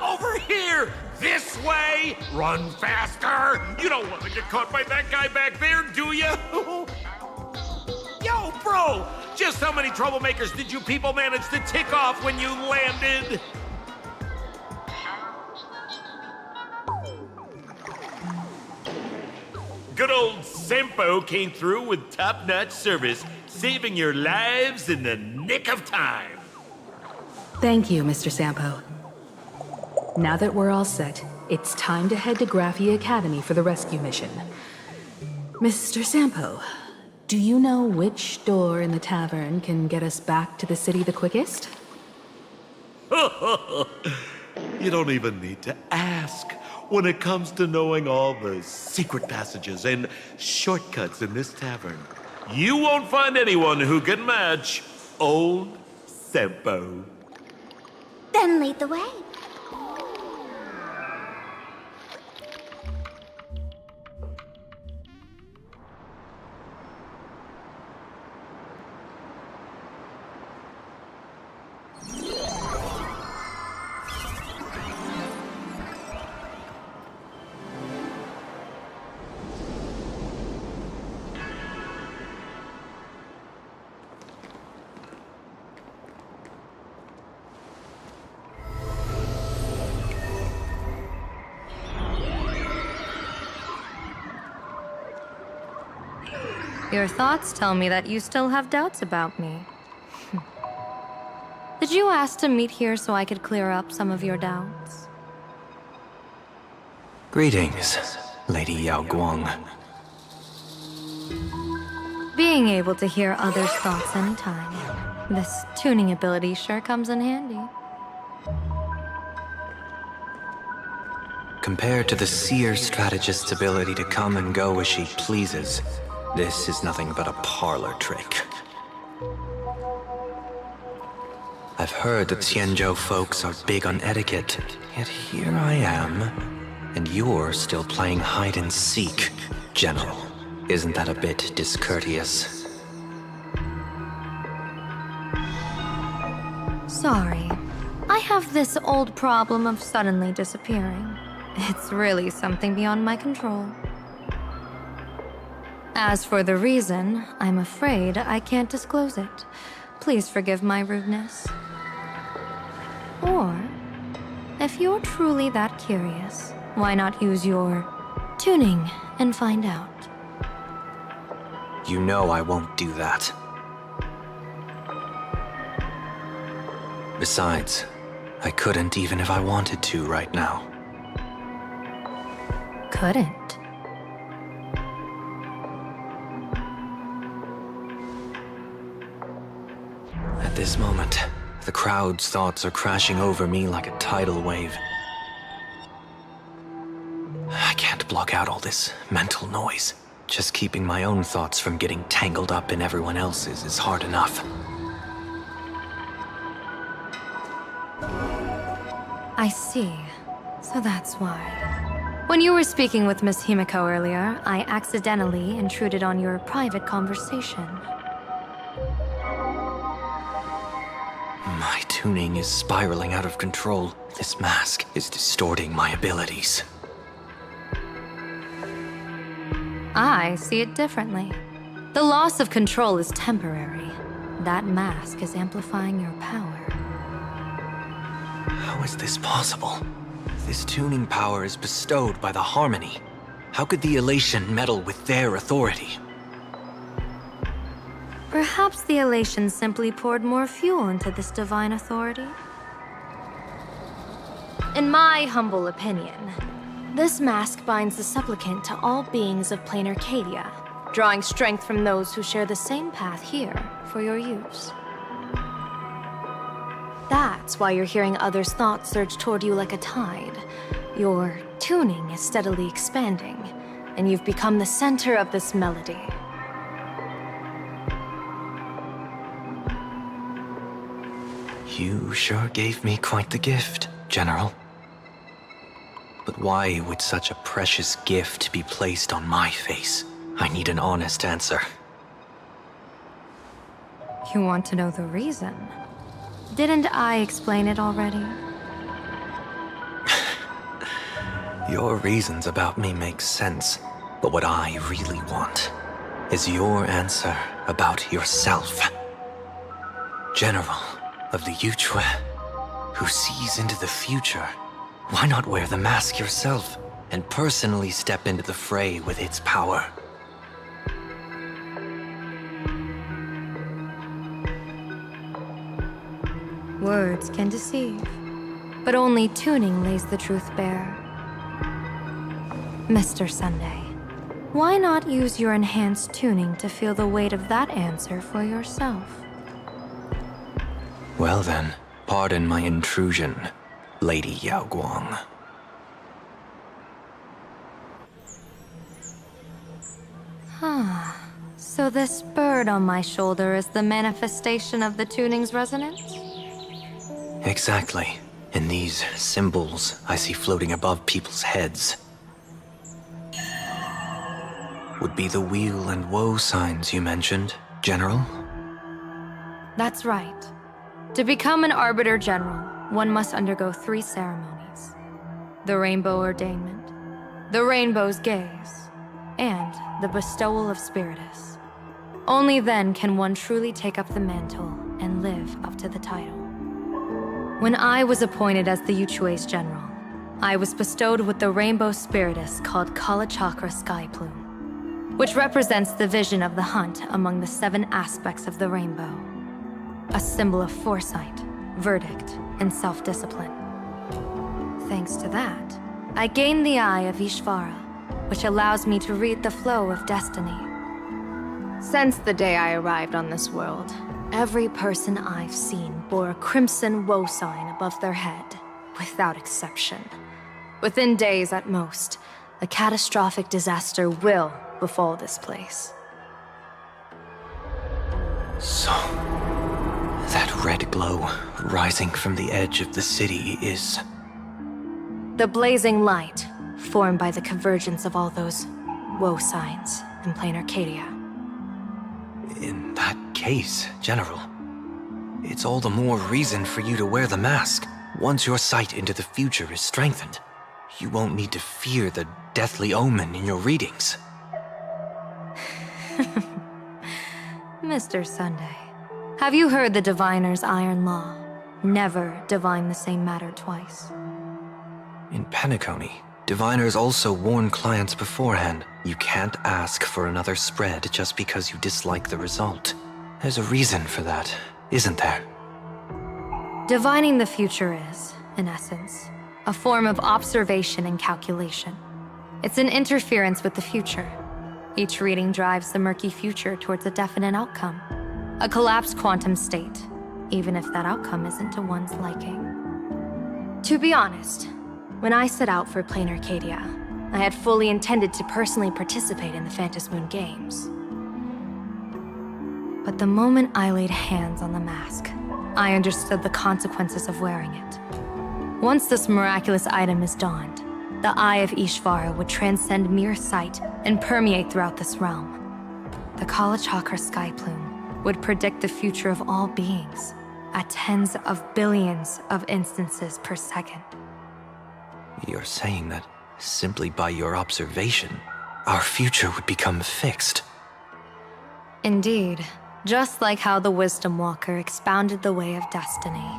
Over here! This way! Run faster! You don't want to get caught by that guy back there, do you? Yo, bro! Just how many troublemakers did you people manage to tick off when you landed? Good old Sempo came through with top-notch service, saving your lives in the nick of time. Thank you, Mr. Sampo. Now that we're all set, it's time to head to Graphia Academy for the rescue mission. Mr. Sampo, do you know which door in the tavern can get us back to the city the quickest? You don't even need to ask. When it comes to knowing all the secret passages and shortcuts in this tavern, you won't find anyone who can match old Sempo. Then lead the way. Your thoughts tell me that you still have doubts about me. Did you ask to meet here so I could clear up some of your doubts? Greetings, Lady Yao Guang. Being able to hear others' thoughts anytime. This tuning ability sure comes in handy. Compared to the seer strategist's ability to come and go as she pleases, this is nothing but a parlor trick. I've heard that Xianzhou folks are big on etiquette, yet here I am, and you're still playing hide and seek, General. Isn't that a bit discourteous? Sorry. I have this old problem of suddenly disappearing. It's really something beyond my control. As for the reason, I'm afraid I can't disclose it. Please forgive my rudeness. Or, If you're truly that curious, why not use your tuning and find out? You know I won't do that. Besides, I couldn't even if I wanted to right now. Couldn't. At this moment, the crowd's thoughts are crashing over me like a tidal wave. I can't block out all this mental noise. Just keeping my own thoughts from getting tangled up in everyone else's is hard enough. I see. So that's why. When you were speaking with Miss Himiko earlier, I accidentally intruded on your private conversation. My tuning is spiraling out of control. This mask is distorting my abilities. I see it differently. The loss of control is temporary. That mask is amplifying your power. How is this possible? This tuning power is bestowed by the Harmony. How could the Elation meddle with their authority? Perhaps the Elation simply poured more fuel into this divine authority? In my humble opinion, this mask binds the supplicant to all beings of Planarcadia, drawing strength from those who share the same path here for your use. That's why you're hearing others' thoughts surge toward you like a tide. Your tuning is steadily expanding, and you've become the center of this melody. You sure gave me quite the gift, General. But why would such a precious gift be placed on my face? I need an honest answer. You want to know the reason? Didn't I explain it already? Your reasons about me make sense, but what I really want is your answer about yourself. General of the Yuchue, who sees into the future. Why not wear the mask yourself and personally step into the fray with its power? Words can deceive, but only tuning lays the truth bare. Mr. Sunday, why not use your enhanced tuning to feel the weight of that answer for yourself? Well then, pardon my intrusion, Lady Yao Guang. So this bird on my shoulder is the manifestation of the tuning's resonance? Exactly. And these symbols I see floating above people's heads would be the wheel and woe signs you mentioned, General? That's right. To become an Arbiter General, one must undergo 3 ceremonies. The Rainbow Ordainment, the Rainbow's Gaze, and the Bestowal of Spiritus. Only then can one truly take up the mantle and live up to the title. When I was appointed as the Yuchue's General, I was bestowed with the Rainbow Spiritus called Kalachakra Sky Plume, which represents the vision of the hunt among the 7 aspects of the rainbow. A symbol of foresight, verdict, and self-discipline. Thanks to that, I gained the Eye of Ishvara, which allows me to read the flow of destiny. Since the day I arrived on this world, every person I've seen bore a crimson woe sign above their head, without exception. Within days at most, a catastrophic disaster will befall this place. So, that red glow rising from the edge of the city is... The blazing light, formed by the convergence of all those woe signs in Planarcadia. In that case, General, it's all the more reason for you to wear the mask. Once your sight into the future is strengthened, you won't need to fear the deathly omen in your readings. Mr. Sunday, have you heard the diviner's iron law? Never divine the same matter twice. In Penacony, diviners also warn clients beforehand. You can't ask for another spread just because you dislike the result. There's a reason for that, isn't there? Divining the future is, in essence, a form of observation and calculation. It's an interference with the future. Each reading drives the murky future towards a definite outcome. A collapsed quantum state, even if that outcome isn't to one's liking. To be honest, when I set out for Planarcadia, I had fully intended to personally participate in the Phantom Moon Games. But the moment I laid hands on the mask, I understood the consequences of wearing it. Once this miraculous item is donned, the Eye of Ishvara would transcend mere sight and permeate throughout this realm. The Kalachakra sky plume would predict the future of all beings at tens of billions of instances per second. You're saying that simply by your observation, our future would become fixed. Indeed, just like how the Wisdom Walker expounded the way of destiny,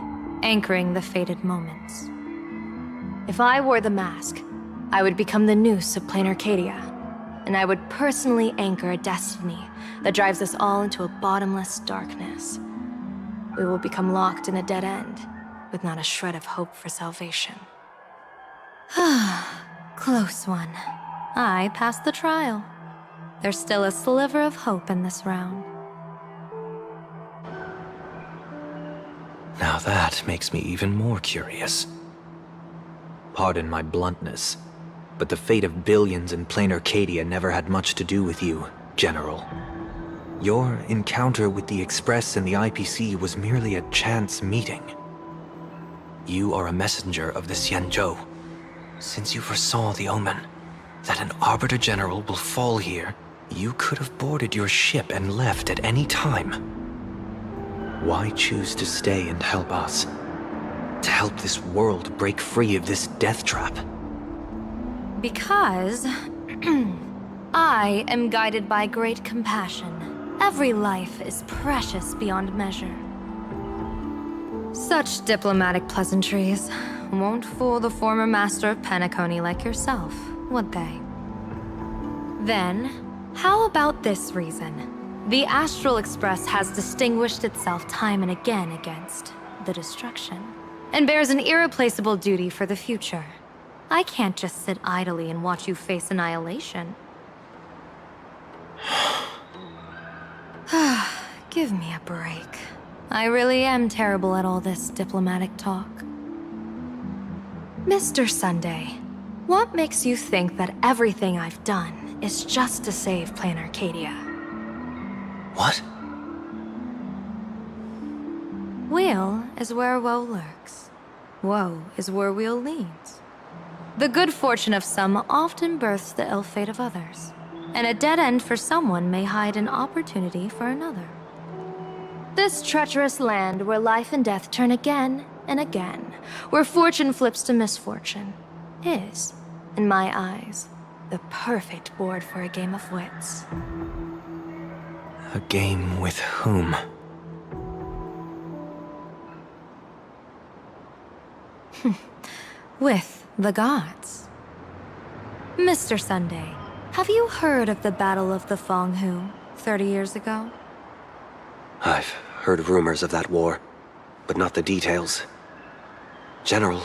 anchoring the fated moments. If I wore the mask, I would become the noose of Planarcadia, and I would personally anchor a destiny that drives us all into a bottomless darkness. We will become locked in a dead end, with not a shred of hope for salvation. Close one. I passed the trial. There's still a sliver of hope in this round. Now that makes me even more curious. Pardon my bluntness, but the fate of billions in Planarcadia never had much to do with you, General. Your encounter with the Express and the IPC was merely a chance meeting. You are a messenger of the Xianzhou. Since you foresaw the omen, that an Arbiter General will fall here, you could have boarded your ship and left at any time. Why choose to stay and help us? To help this world break free of this death trap? Because I am guided by great compassion. Every life is precious beyond measure. Such diplomatic pleasantries won't fool the former master of Penacony like yourself, would they? Then, how about this reason? The Astral Express has distinguished itself time and again against the destruction, and bears an irreplaceable duty for the future. I can't just sit idly and watch you face annihilation. Give me a break. I really am terrible at all this diplomatic talk. Mr. Sunday, what makes you think that everything I've done is just to save Planarcadia? What? Weal is where woe lurks. Woe is where weal leads. The good fortune of some often births the ill fate of others, and a dead end for someone may hide an opportunity for another. This treacherous land where life and death turn again and again, where fortune flips to misfortune, is, in my eyes, the perfect board for a game of wits. A game with whom? With the gods. Mr. Sunday, have you heard of the Battle of the Fonghu 30 years ago? I've heard rumors of that war, but not the details. General,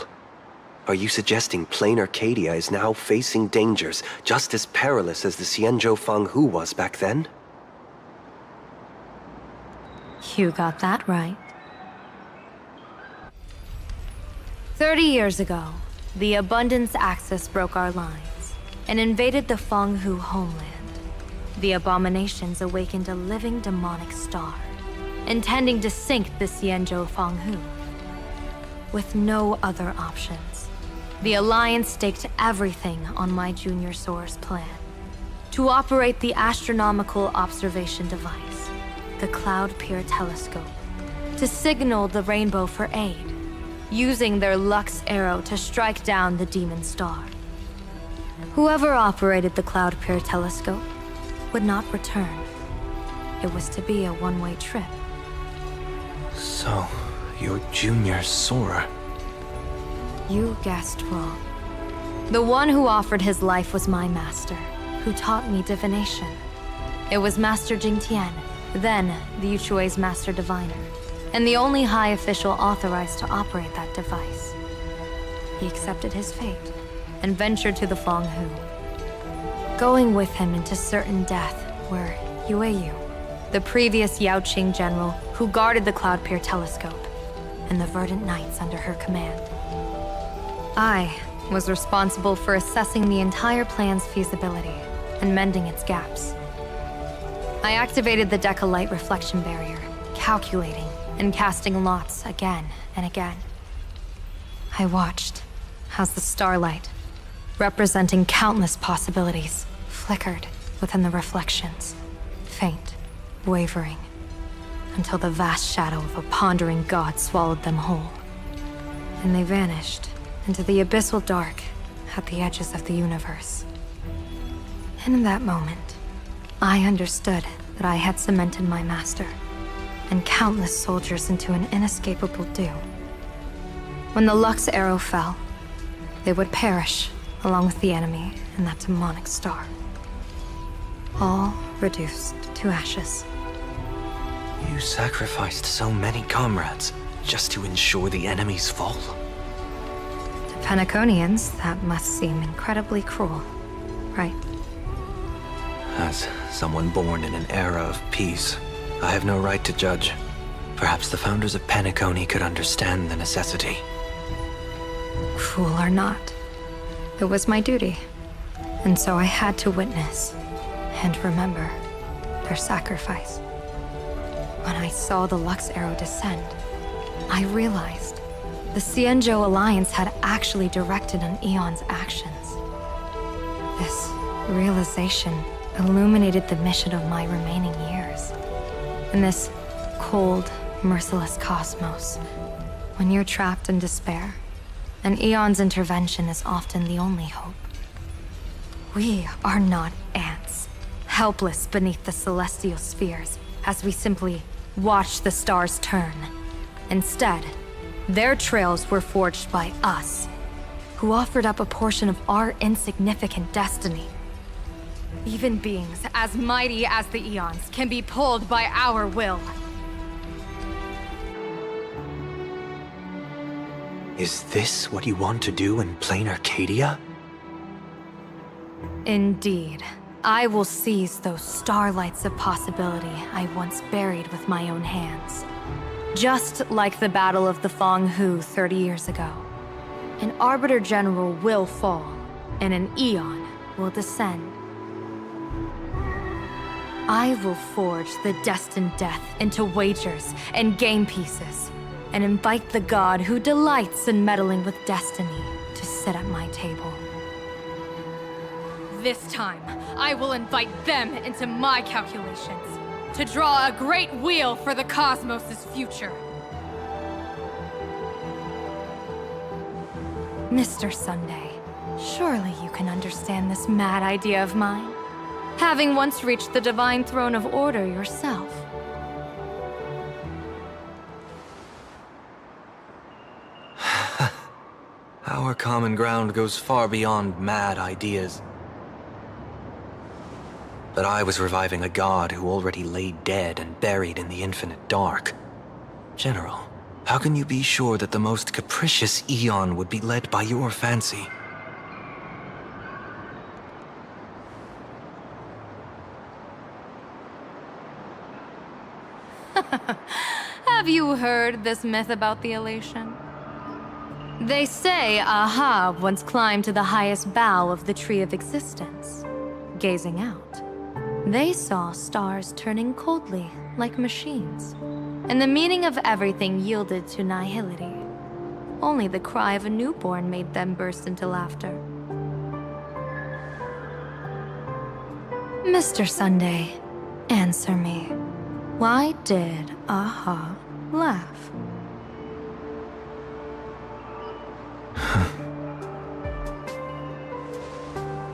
are you suggesting Planarcadia is now facing dangers just as perilous as the Xianzhou Fanghu was back then? You got that right. 30 years ago, the Abundance Axis broke our lines and invaded the Fanghu homeland. The abominations awakened a living demonic star, intending to sink the Xianzhou Fanghu. With no other options, the Alliance staked everything on my Junior Soar's plan to operate the astronomical observation device, the Cloud Pier Telescope, to signal the rainbow for aid, using their Lux arrow to strike down the demon star. Whoever operated the Cloud Pier Telescope would not return. It was to be a one-way trip. So, you're Junior Soar. You guessed wrong. The one who offered his life was my master, who taught me divination. It was Master Jingtian, then the Yuchui's master diviner, and the only high official authorized to operate that device. He accepted his fate and ventured to the Fanghu. Going with him into certain death were Yueyu, the previous Yaoqing general who guarded the Cloudpeer telescope, and the Verdant Knights under her command. I was responsible for assessing the entire plan's feasibility and mending its gaps. I activated the Decalite reflection barrier, calculating and casting lots again and again. I watched as the starlight, representing countless possibilities, flickered within the reflections, faint, wavering, until the vast shadow of a pondering god swallowed them whole. And they vanished into the abyssal dark at the edges of the universe. And in that moment, I understood that I had cemented my master and countless soldiers into an inescapable doom. When the Lux arrow fell, they would perish along with the enemy and that demonic star. All reduced to ashes. You sacrificed so many comrades just to ensure the enemy's fall. To Penaconians, that must seem incredibly cruel, right? As someone born in an era of peace, I have no right to judge. Perhaps the founders of Penacony could understand the necessity. Cruel or not, it was my duty. And so I had to witness and remember their sacrifice. When I saw the Lux arrow descend, I realized the Xianzhou Alliance had actually directed an Eon's actions. This realization illuminated the mission of my remaining years. In this cold, merciless cosmos, when you're trapped in despair, an Eon's intervention is often the only hope. We are not ants, helpless beneath the celestial spheres as we simply watch the stars turn. Instead, their trails were forged by us, who offered up a portion of our insignificant destiny. Even beings as mighty as the Eons can be pulled by our will. Is this what you want to do in Planarcadia? Indeed. I will seize those starlights of possibility I once buried with my own hands. Just like the Battle of the Fanghu 30 years ago. An Arbiter General will fall, and an Eon will descend. I will forge the destined death into wagers and game pieces, and invite the god who delights in meddling with destiny to sit at my table. This time, I will invite them into my calculations, to draw a great wheel for the cosmos' future. Mr. Sunday, surely you can understand this mad idea of mine, having once reached the divine throne of order yourself. Our common ground goes far beyond mad ideas. But I was reviving a god who already lay dead and buried in the infinite dark. General, how can you be sure that the most capricious Eon would be led by your fancy? Have you heard this myth about the elation? They say Ahab once climbed to the highest bough of the Tree of Existence. Gazing out, they saw stars turning coldly like machines, and the meaning of everything yielded to nihility. Only the cry of a newborn made them burst into laughter. Mr. Sunday, answer me. Why did Ahab laugh?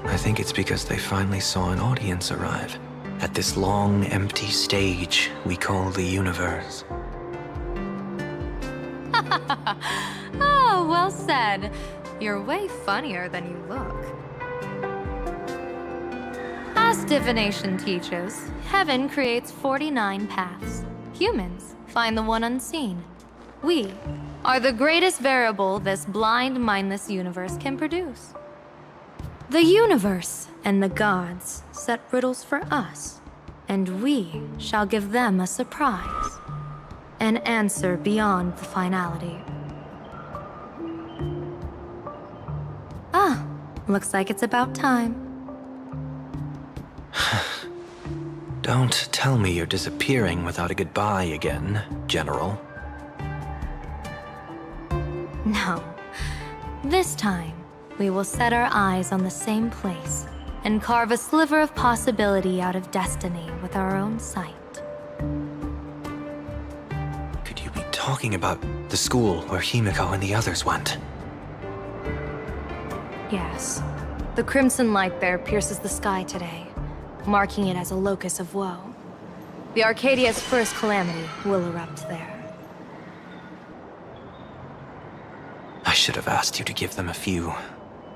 I think it's because they finally saw an audience arrive at this long, empty stage we call the universe. Oh, well said. You're way funnier than you look. As divination teaches, heaven creates 49 paths. Humans find the one unseen. We are the greatest variable this blind, mindless universe can produce. The universe and the gods set riddles for us, and we shall give them a surprise. An answer beyond the finality. Ah, looks like it's about time. Don't tell me you're disappearing without a goodbye again, General. No. This time, we will set our eyes on the same place and carve a sliver of possibility out of destiny with our own sight. Could you be talking about the school where Himiko and the others went? Yes. The crimson light there pierces the sky today, marking it as a locus of woe. The Arcadia's first calamity will erupt there. I should have asked you to give them a few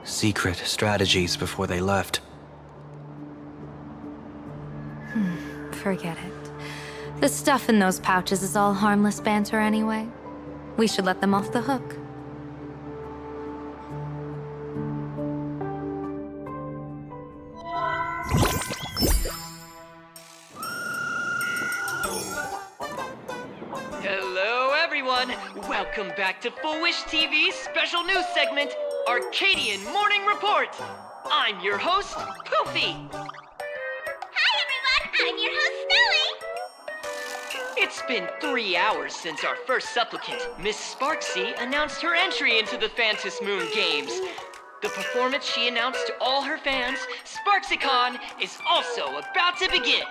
secret strategies before they left. Forget it. The stuff in those pouches is all harmless banter anyway. We should let them off the hook. Hello, everyone. Welcome back to Full Wish TV's special news segment, Arcadian Morning Report. I'm your host, Poofy. Hi, everyone! I'm your host, Snowy! It's been 3 hours since our first supplicant, Miss Sparksy, announced her entry into the Phantom Moon Games. The performance she announced to all her fans, SparksyCon, is also about to begin.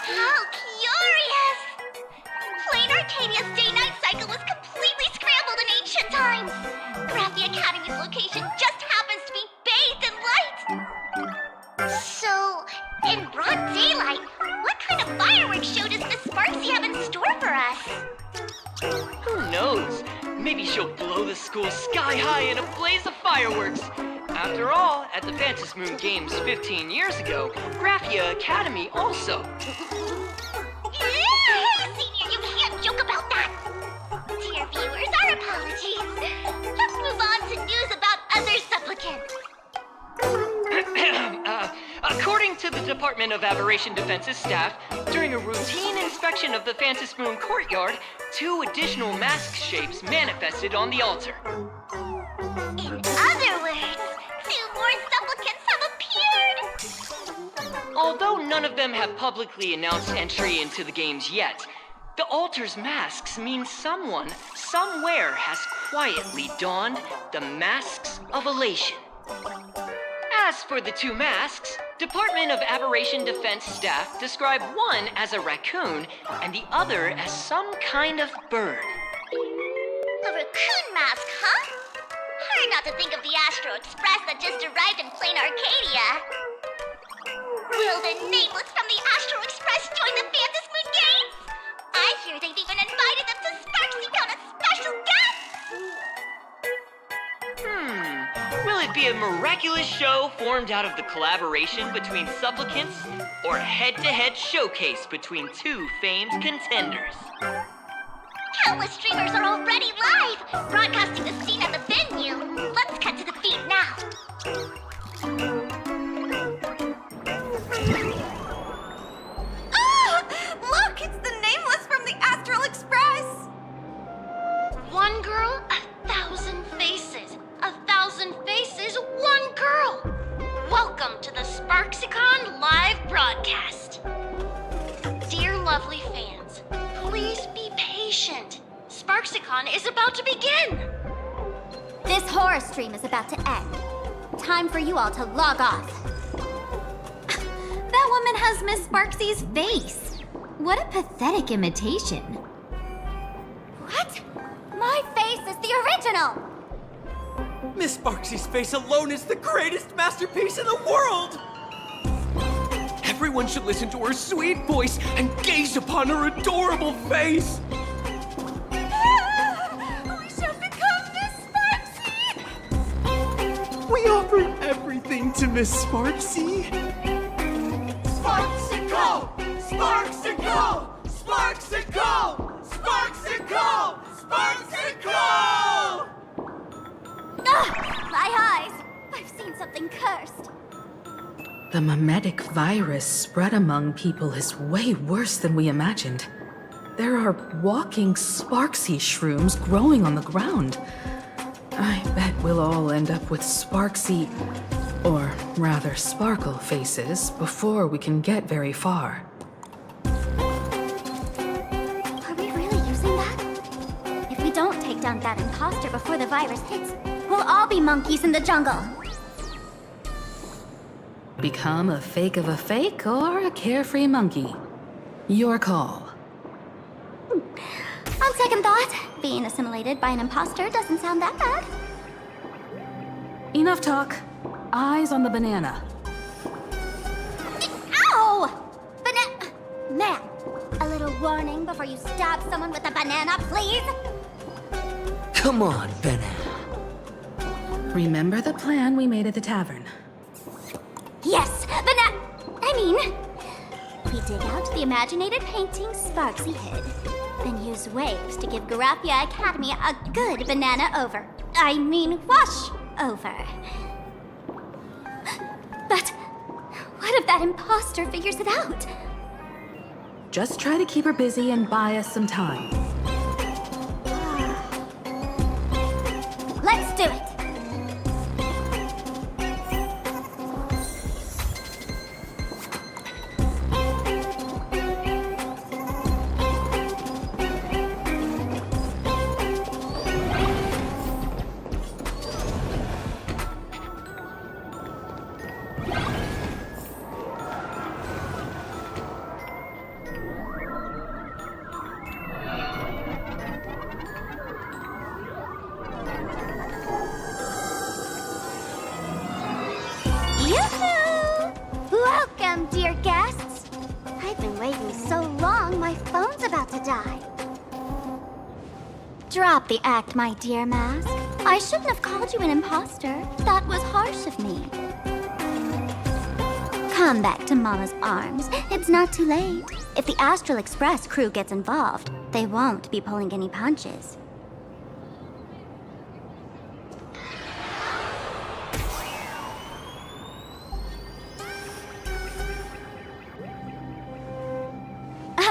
How curious! Planarcadia's day-night cycle was completely scrambled in ancient times. Graphia Academy's location just happens to be bathed in light. So, in broad daylight, what kind of fireworks show does Miss Sparksy have in store for us? Who knows? Maybe she'll blow the school sky high in a blaze of fireworks. After all, at the Phantom Moon Games 15 years ago, Graphia Academy also. Hey, Senior, you can't joke about that! Dear viewers, our apologies. Let's move on to news about other supplicants. According to the Department of Aberration Defense's staff, during a routine inspection of the Phantom Moon courtyard, 2 additional mask shapes manifested on the altar. In other words, 2 more supplicants have appeared! Although none of them have publicly announced entry into the games yet, the altar's masks mean someone, somewhere has quietly donned the masks of elation. As for the 2 masks, Department of Aberration Defense staff describe one as a raccoon and the other as some kind of bird. A raccoon mask, huh? Hard not to think of the Astro Express that just arrived in Planarcadia. Will the nameless from the Astro Express join the Phantom Moon Games? I hear they've even invited them to SparksyCon as special guests! Will it be a miraculous show formed out of the collaboration between supplicants, or a head-to-head showcase between 2 famed contenders? Countless streamers are already live, broadcasting the scene at the venue. Let's cut to the feed now. Ah! Look, it's the nameless from the Astral Express! One girl, 1,000 faces. 1,000 faces, one girl. Welcome to the SparksyCon live broadcast. Dear lovely fans, please be patient. SparksyCon is about to begin. This horror stream is about to end. Time for you all to log off. That woman has Miss Sparksy's face. What a pathetic imitation. What? My face is the original! Miss Sparksy's face alone is the greatest masterpiece in the world! Everyone should listen to her sweet voice and gaze upon her adorable face! We shall become Miss Sparksy! We offer everything to Miss Sparksy. Sparksicle! Sparksicle! Sparksicle! Sparksicle! Sparksicle! My eyes! I've seen something cursed. The mimetic virus spread among people is way worse than we imagined. There are walking Sparksy shrooms growing on the ground. I bet we'll all end up with Sparksy, or rather Sparkle faces before we can get very far. Are we really using that? If we don't take down that imposter before the virus hits, we'll all be monkeys in the jungle. Become a fake of a fake or a carefree monkey. Your call. On second thought, being assimilated by an imposter doesn't sound that bad. Enough talk. Eyes on the banana. Ow! Man, a little warning before you stab someone with a banana, please? Come on, banana. Remember the plan we made at the tavern. Yes, we dig out the imaginated painting Sparksy hid, then use waves to give Garapia Academy a good banana wash over. But what if that imposter figures it out? Just try to keep her busy and buy us some time. Let's do it! Welcome, dear guests. I've been waiting so long, my phone's about to die. Drop the act, my dear Mask. I shouldn't have called you an imposter. That was harsh of me. Come back to Mama's arms. It's not too late. If the Astral Express crew gets involved, they won't be pulling any punches.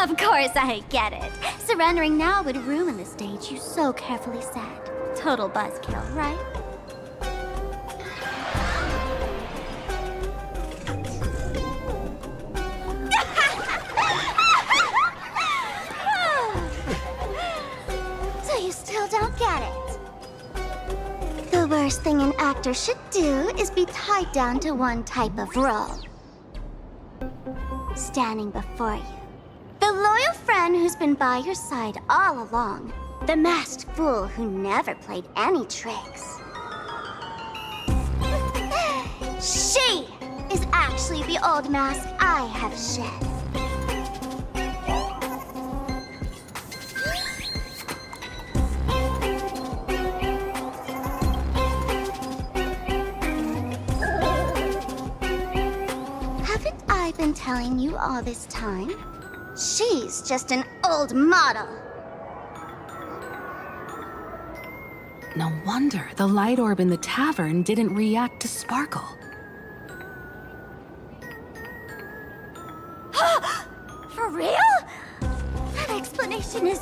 Of course I get it. Surrendering now would ruin the stage you so carefully set. Total buzzkill, right? So you still don't get it? The worst thing an actor should do is be tied down to one type of role. Standing before you. The loyal friend who's been by your side all along. The masked fool who never played any tricks. She is actually the old mask I have shed. Haven't I been telling you all this time? She's just an old model. No wonder the light orb in the tavern didn't react to Sparkle. For real? That explanation is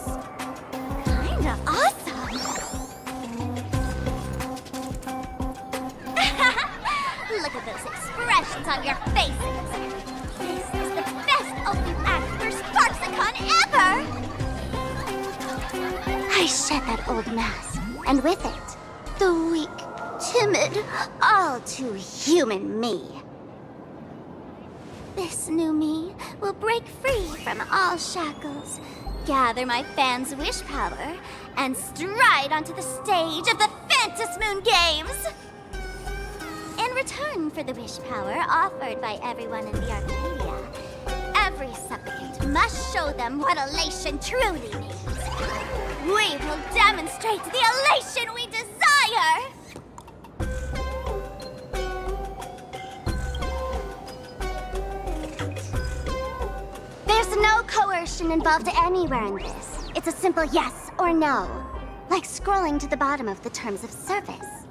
kinda awesome. Look at those expressions on your faces. This is the best opening act for Sparksicon ever! I shed that old mask, and with it, the weak, timid, all too human me. This new me will break free from all shackles, gather my fans' wish power, and stride onto the stage of the Fantasmoon Games! In return for the wish power offered by everyone in the Arcadia, every supplicant must show them what elation truly means. We will demonstrate the elation we desire! coercion involved anywhere in this. It's a simple yes or no. Like scrolling to the bottom of the terms of service.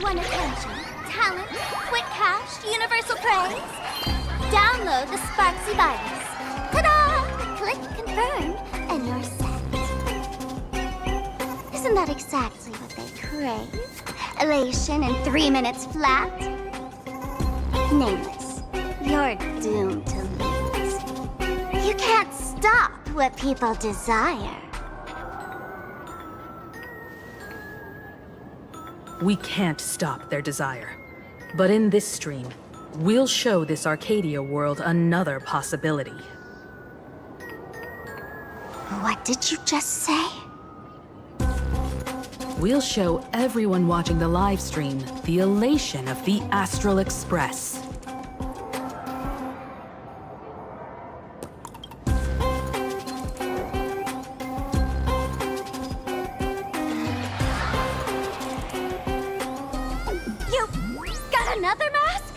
Want attention, talent, quick cash, universal praise? Download the Sparksy virus. Ta-da! Click confirm, and you're set. Isn't that exactly what they crave? Elation in 3 minutes flat? Nameless, you're doomed to lose. You can't stop what people desire. We can't stop their desire. But in this stream, we'll show this Arcadia world another possibility. What did you just say? We'll show everyone watching the live stream the elation of the Astral Express. Another mask?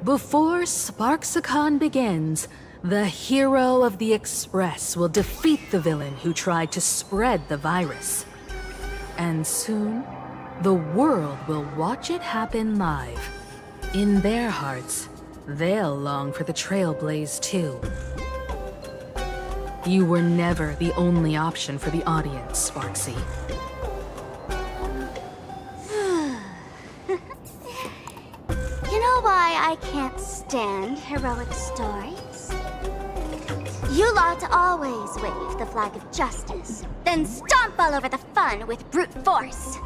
Before Sparksicon begins, the hero of the Express will defeat the villain who tried to spread the virus. And soon, the world will watch it happen live. In their hearts, they'll long for the Trailblaze too. You were never the only option for the audience, Sparksy. You know why I can't stand heroic stories? You lot always wave the flag of justice, then stomp all over the fun with brute force.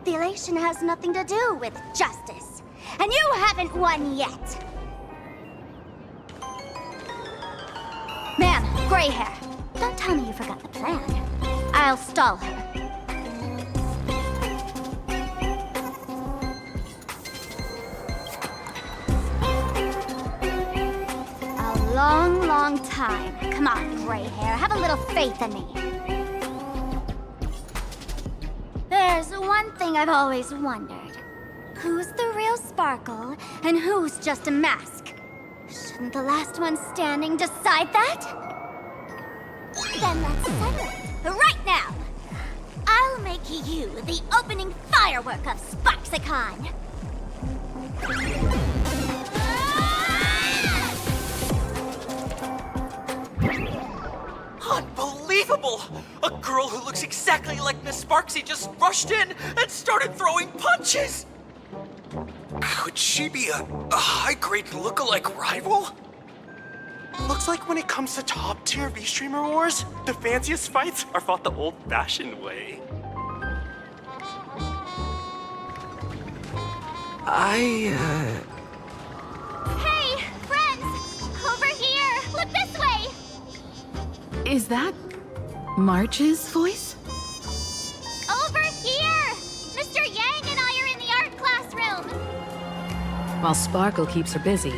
The elation has nothing to do with justice, and you haven't won yet. Ma'am, gray hair, don't tell me you forgot the plan. I'll stall her. Long, long time. Come on, gray hair. Have a little faith in me. There's one thing I've always wondered. Who's the real Sparkle, and who's just a mask? Shouldn't the last one standing decide that? Then let's settle it. Right now! I'll make you the opening firework of Sparksicon. Unbelievable! A girl who looks exactly like Miss Sparksy just rushed in and started throwing punches! Could she be a high-grade lookalike rival? Looks like when it comes to top-tier V-Streamer wars, the fanciest fights are fought the old-fashioned way. Hey, friends! Over here! Look this way! Is that March's voice? Over here! Mr. Yang and I are in the art classroom! While Sparkle keeps her busy,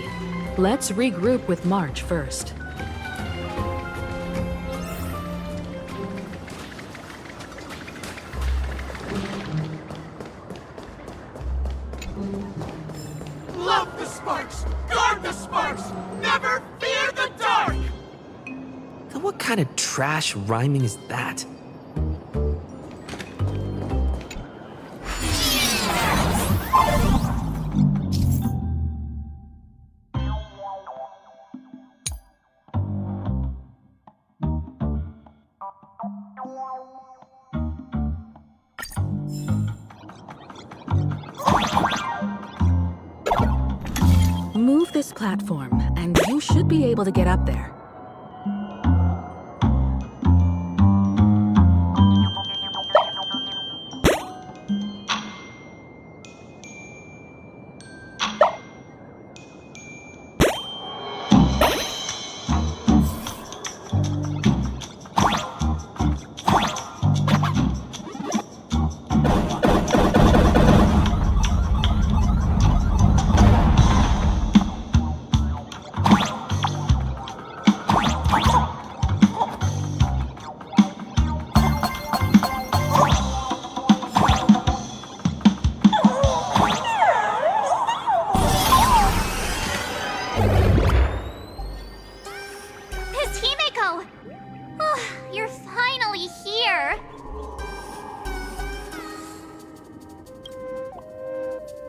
let's regroup with March first. Love the sparks! Guard the sparks! Never fear the dark! What kind of trash rhyming is that? Move this platform, and you should be able to get up there.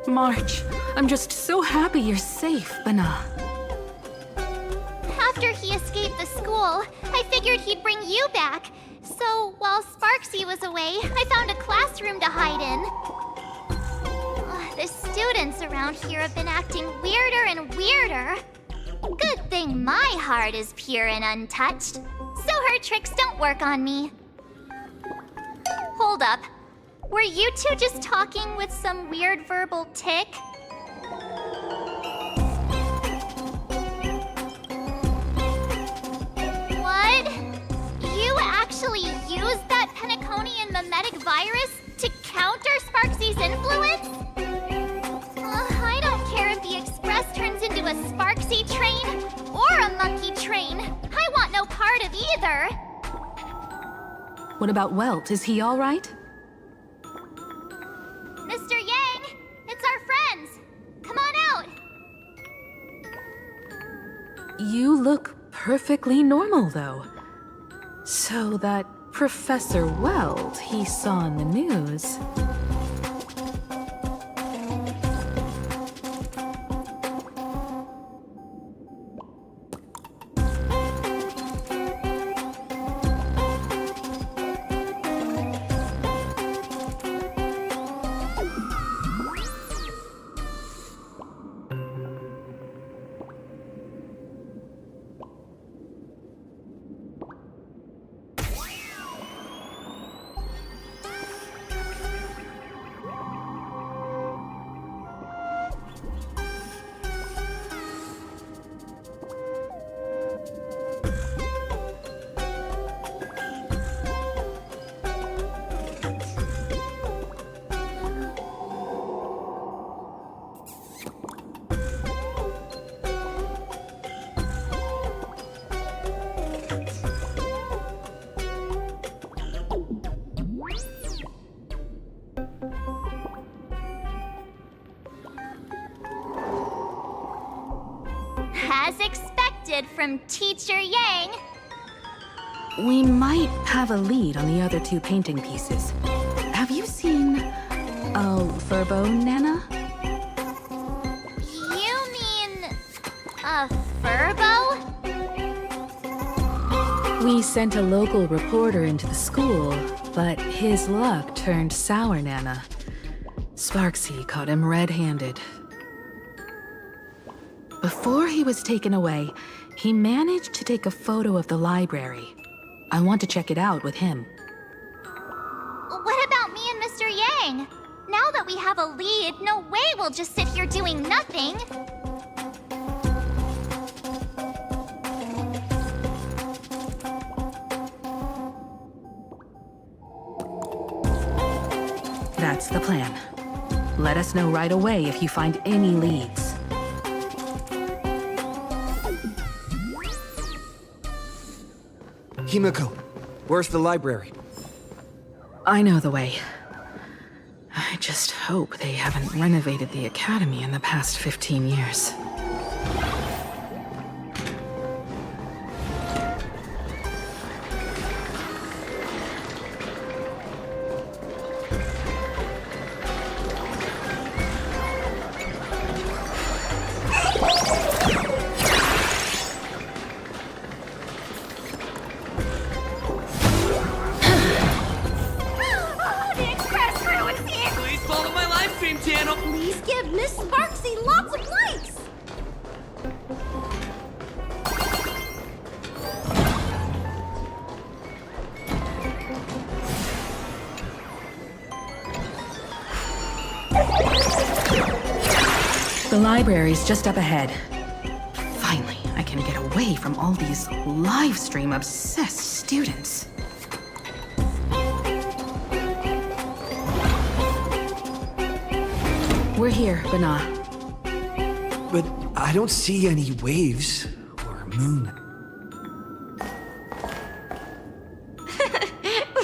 March, I'm just so happy you're safe, Bana. After he escaped the school, I figured he'd bring you back. So, while Sparksy was away, I found a classroom to hide in. The students around here have been acting weirder and weirder. Good thing my heart is pure and untouched, so her tricks don't work on me. Hold up. Were you two just talking with some weird verbal tick? What? You actually used that Penaconian mimetic virus to counter Sparksy's influence? I don't care if the Express turns into a Sparksy train or a monkey train. I want no part of either. What about Welt? Is he all right? Mr. Yang, it's our friends. Come on out. You look perfectly normal, though. So that Professor Welt he saw in the news... As expected from Teacher Yang. We might have a lead on the other two painting pieces. Have you seen Furbo, Nana? You mean a Furbo? We sent a local reporter into the school, but his luck turned sour, Nana. Sparksy caught him red-handed. Before he was taken away, he managed to take a photo of the library. I want to check it out with him. What about me and Mr. Yang? Now that we have a lead, no way we'll just sit here doing nothing. That's the plan. Let us know right away if you find any leads. Himiko, where's the library? I know the way. I just hope they haven't renovated the academy in the past 15 years. The Express crew is here! Please follow my live stream channel. Please give Miss Sparksy lots of likes! The library's just up ahead. Finally, I can get away from all these live stream obsessed students. We're here, Bana. But I don't see any waves or moon.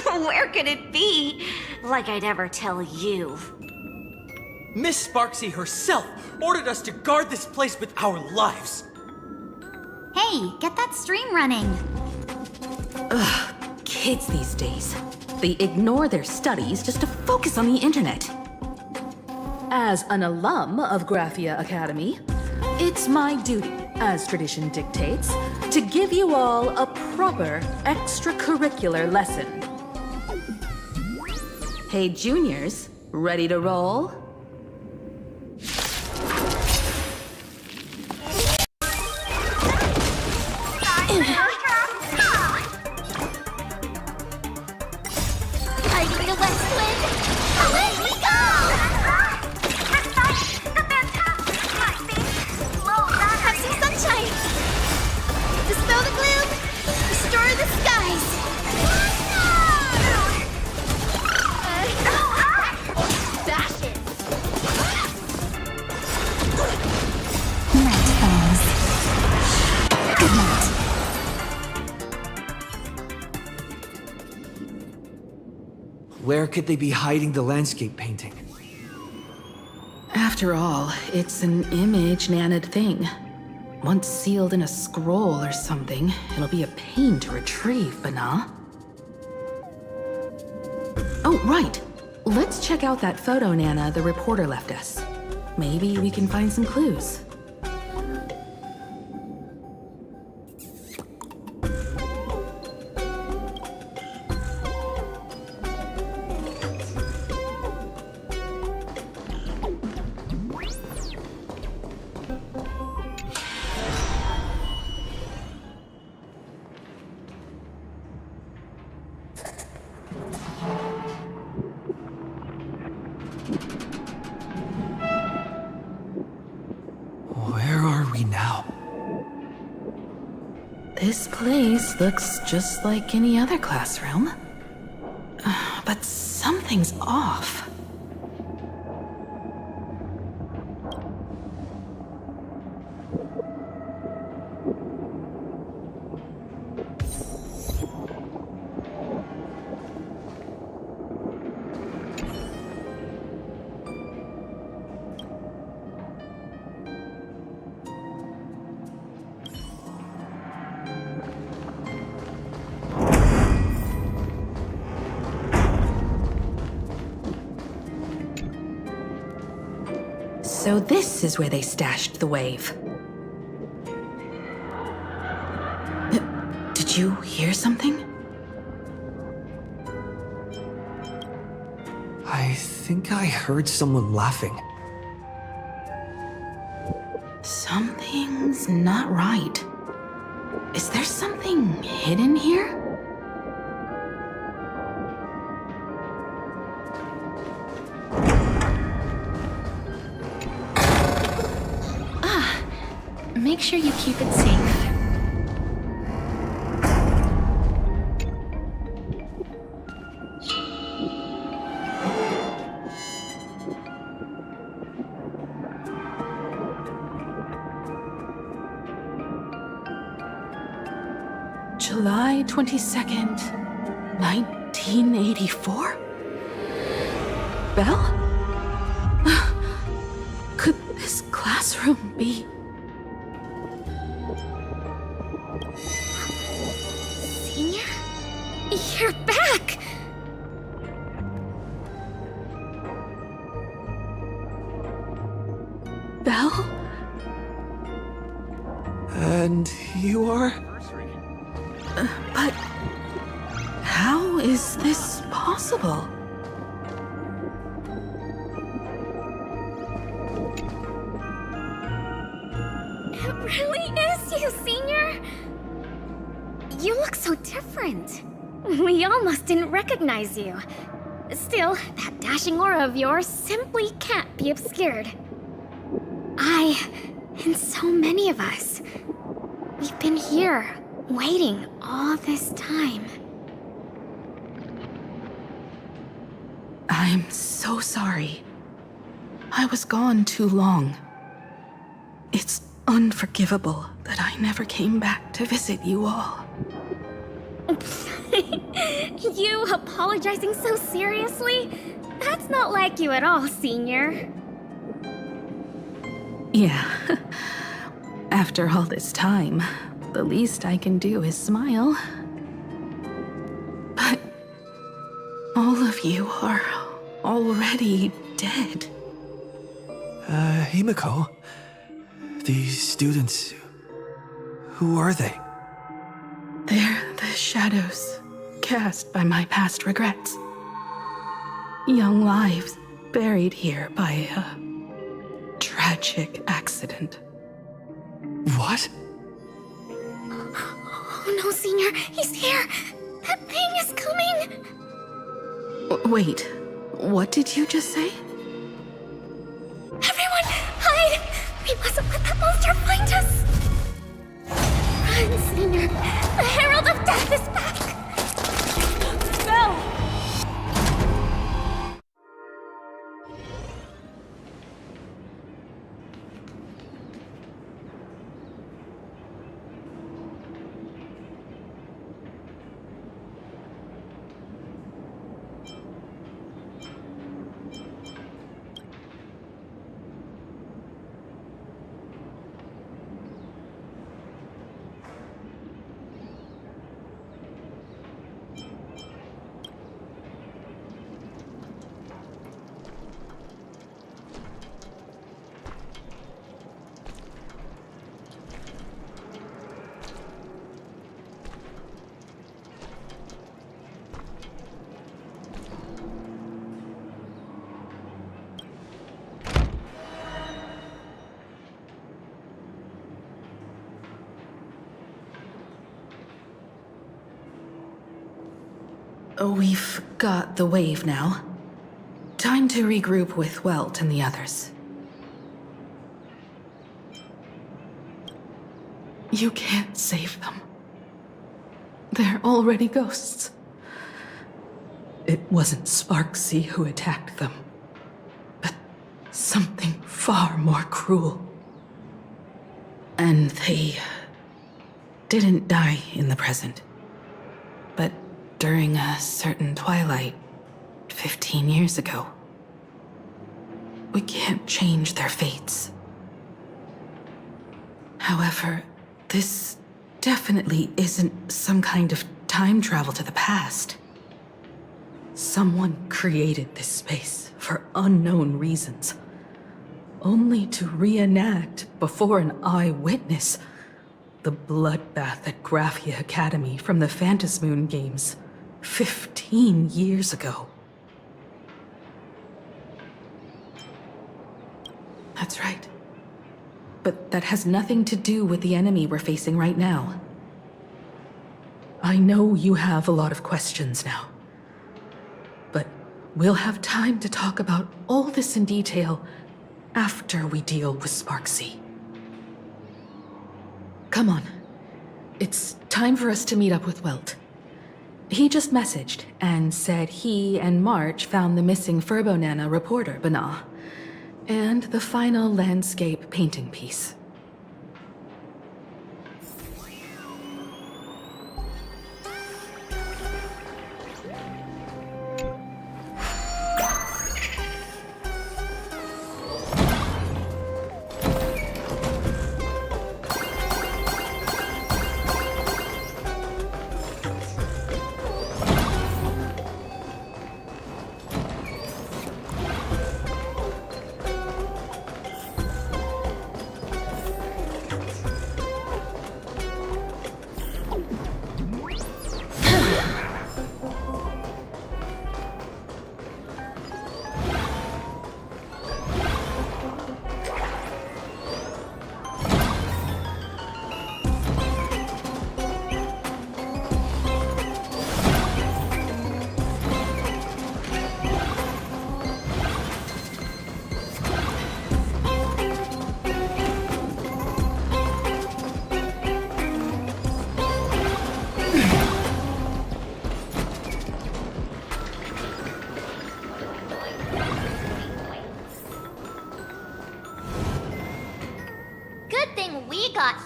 Where could it be? Like I'd ever tell you. Miss Sparksy herself ordered us to guard this place with our lives. Hey, get that stream running. Ugh, kids these days. They ignore their studies just to focus on the internet. as an alum of Graphia Academy, it's my duty, as tradition dictates, to give you all a proper extracurricular lesson. Hey, juniors, ready to roll? Fighting the west wind, away we go! Have some sunshine! Dispel the gloom, restore the skies! Bash it! Night falls. Good night. Where could they be hiding the landscape painting? After all, it's an image Nana'd thing. Once sealed in a scroll or something, it'll be a pain to retrieve, Bana. Oh, right. Let's check out that photo Nana the reporter left us. Maybe we can find some clues. Where are we now? This place looks just like any other classroom. But something's off. So this is where they stashed the wave. Did you hear something? I think I heard someone laughing. Something's not right. Is there something hidden here? Make sure you keep it safe. July 22nd, 1984? Belle? Could this classroom be... Senior? You're back! Belle? And you are? But how is this possible? It really is you, Senior! You look so different. We almost didn't recognize you. Still, that dashing aura of yours simply can't be obscured. And so many of us, we've been here, waiting all this time. I'm so sorry. I was gone too long. It's unforgivable that I never came back to visit you all. You apologizing so seriously? That's not like you at all, Senior. Yeah. After all this time, the least I can do is smile. But all of you are already dead. Himiko? These students... who are they? They're the shadows cast by my past regrets. Young lives buried here by a tragic accident. What? Oh no, Senior, he's here! That thing is coming! Wait, what did you just say? Everyone, hide! We mustn't let that monster find us! Run, Senior! The Herald of Death is back! No! We've got the wave now. Time to regroup with Welt and the others. You can't save them. They're already ghosts. It wasn't Sparksy who attacked them, but something far more cruel. And they didn't die in the present, but during a certain twilight 15 years ago. We can't change their fates. However, this definitely isn't some kind of time travel to the past. Someone created this space for unknown reasons, only to reenact before an eyewitness the bloodbath at Graphia Academy from the Phantasmoon games 15 years ago. That's right. But that has nothing to do with the enemy we're facing right now. I know you have a lot of questions now, but we'll have time to talk about all this in detail after we deal with Sparksy. Come on. It's time for us to meet up with Welt. He just messaged and said he and March found the missing Furbonana reporter, Bana, and the final landscape painting piece.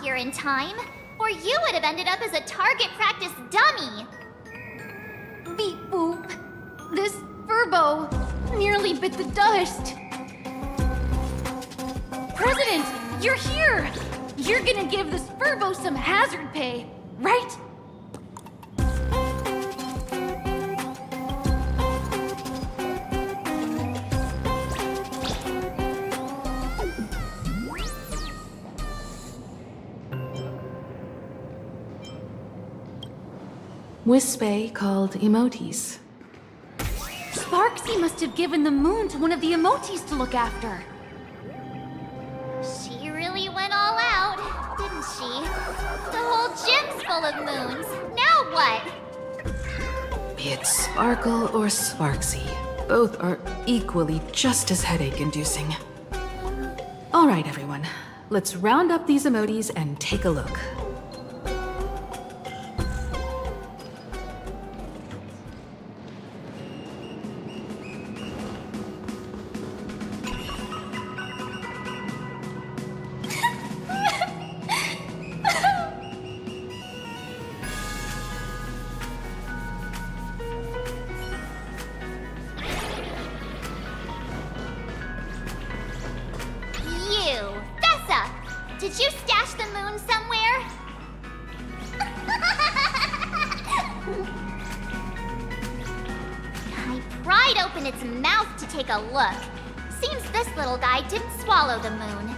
Here in time, or you would have ended up as a target practice dummy. Beep boop. This Furbo nearly bit the dust. President, you're here! You're gonna give this Furbo some hazard pay, right? Wispe called emotes. Sparksy must have given the moon to one of the emotes to look after. She really went all out, didn't she? The whole gym's full of moons. Now what? Be it Sparkle or Sparksy, both are equally just as headache-inducing. All right, everyone. Let's round up these emotes and take a look. Did you stash the moon somewhere? I pried open its mouth to take a look. Seems this little guy didn't swallow the moon.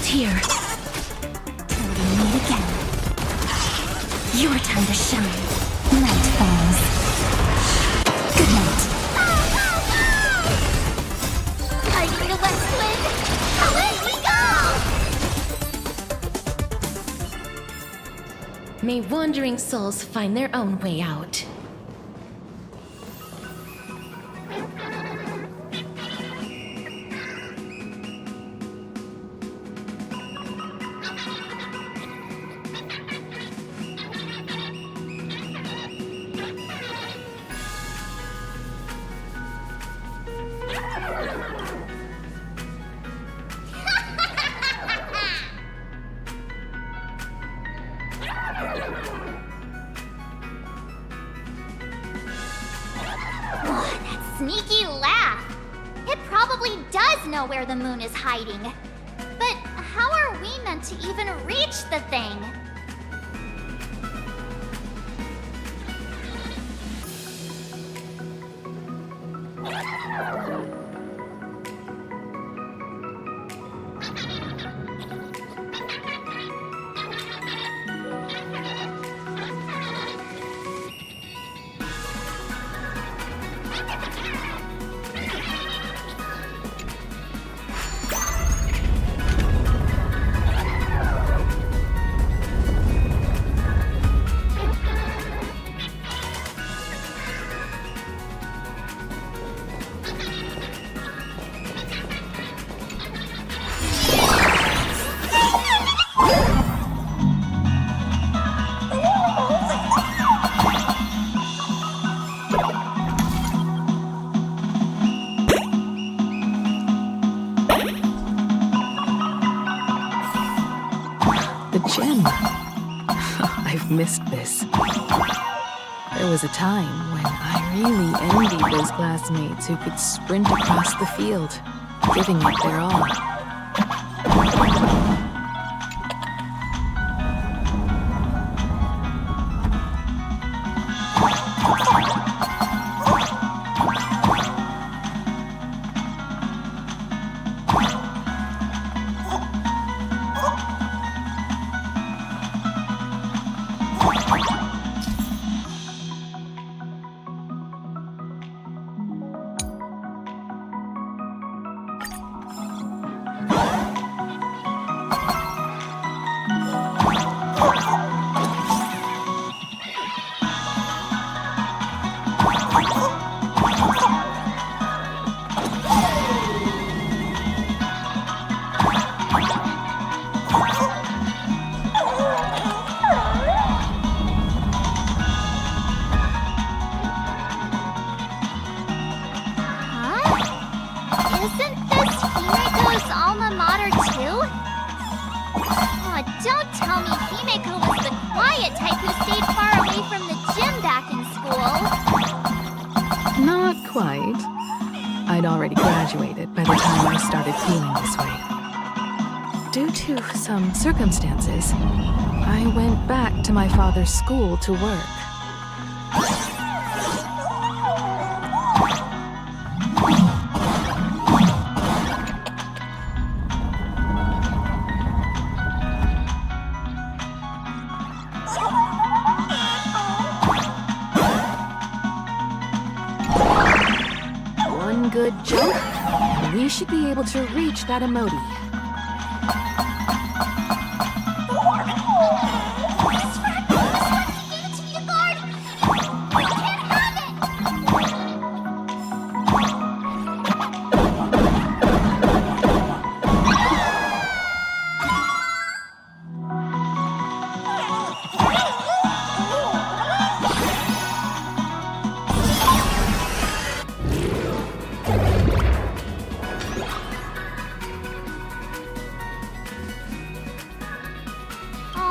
Here. Till we meet again. Your time to shine. Night falls. Good night. Hiding the west wind. Away we go! May wandering souls find their own way out. Sneaky laugh! It probably does know where the moon is hiding. But how are we meant to even reach the thing? Gem. I've missed this. There was a time when I really envied those classmates who could sprint across the field, giving it their all. Isn't this Himeko's alma mater too? Aw, don't tell me Himeko was the quiet type who stayed far away from the gym back in school. quite. I'd already graduated by the time I started feeling this way. Due to some circumstances, I went back to my father's school to work. One good jump, and we should be able to reach that emoji.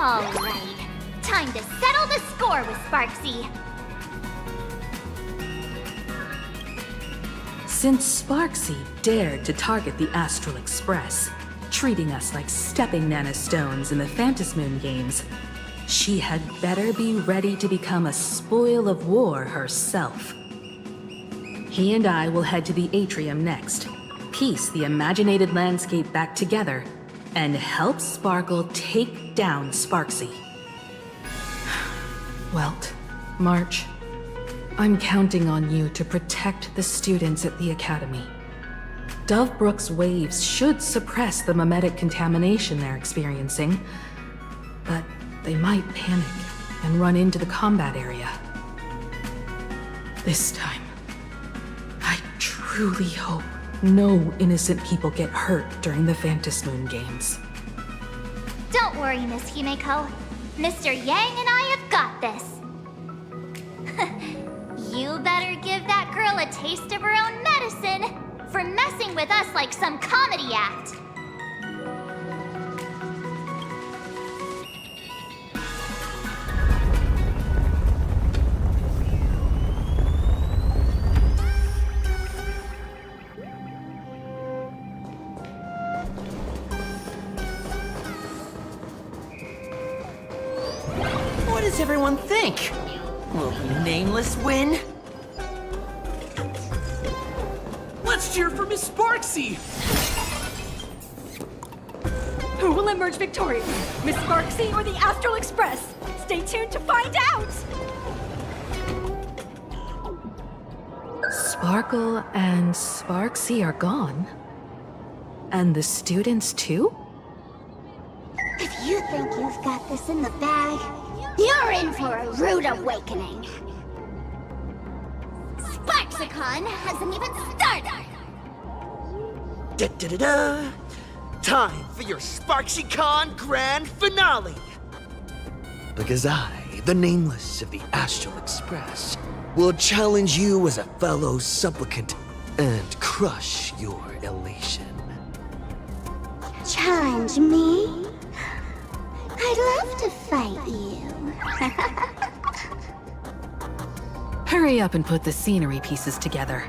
All right. Time to settle the score with Sparksy. Since Sparksy dared to target the Astral Express, treating us like stepping nanostones in the Phantasmoon games, she had better be ready to become a spoil of war herself. He and I will head to the atrium next, piece the imaginated landscape back together, and help Sparkle take down Sparksy. Welt, March, I'm counting on you to protect the students at the Academy. Dovebrook's waves should suppress the mimetic contamination they're experiencing, but they might panic and run into the combat area. This time, I truly hope no innocent people get hurt during the Phantasmoon games. Don't worry, Miss Himeko. Mr. Yang and I have got this. You better give that girl a taste of her own medicine for messing with us like some comedy act. What does everyone think? Will the Nameless win? Let's cheer for Miss Sparksy! Who will emerge victorious? Miss Sparksy or the Astral Express? Stay tuned to find out! Sparkle and Sparksy are gone. And the students too? If you think you've got this in the bag, you're in for a rude awakening. Sparksicon hasn't even started! Da-da-da-da! Time for your SparksyCon Grand Finale! Because I, the Nameless of the Astral Express, will challenge you as a fellow supplicant and crush your elation. Challenge me? I'd love to fight you. Hurry up and put the scenery pieces together.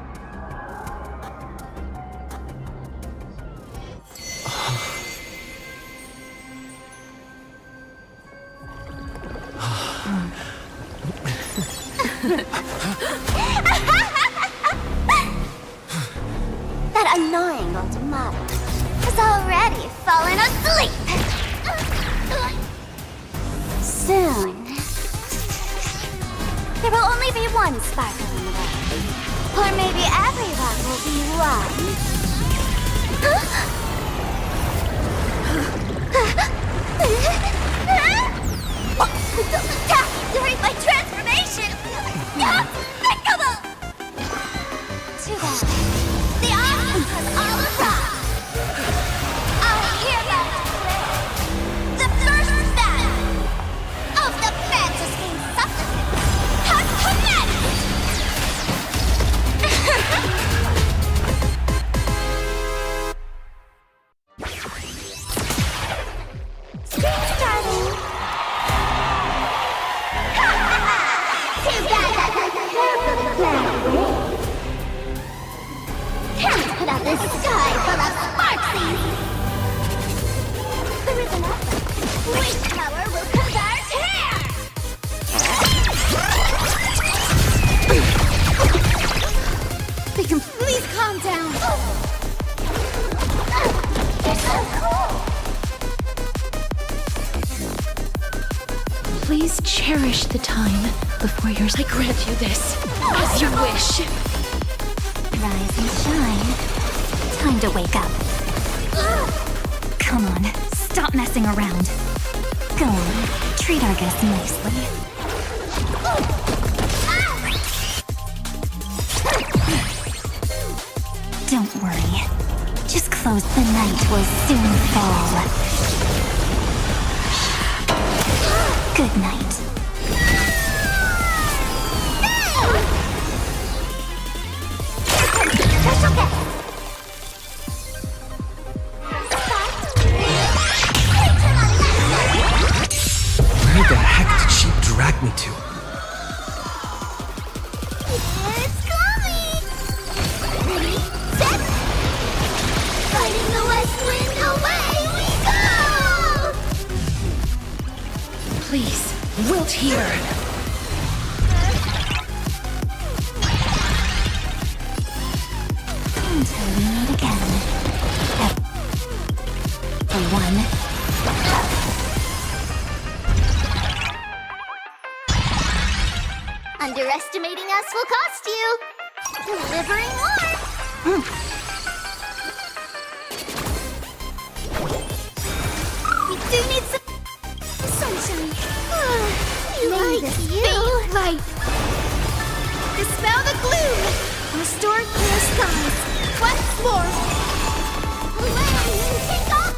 That annoying old model has already fallen asleep. Soon, there will only be one Sparkle in the world. Or maybe everyone will be one. Don't attack during my transformation! Despicable! Too bad. The audience has all arrived. I hereby declare the first battle of the Phantasmoon supplicants has commenced! cherish the time before yours. I grant you this, as you wish. Rise and shine. Time to wake up. Come on, stop messing around. Go on, treat our guests nicely. Don't worry. Just close. The night will soon fall. Good night. That's okay. Where the heck did she drag me to? It's coming! Ready, set! Fighting the west wind, away we go! Please, wilt here. Until we meet again. For one. Underestimating us will cost you. Delivering more. We do need some sunshine. Like you. Light. Dispel the gloom. Restore clear skies. Once more. Away, take off.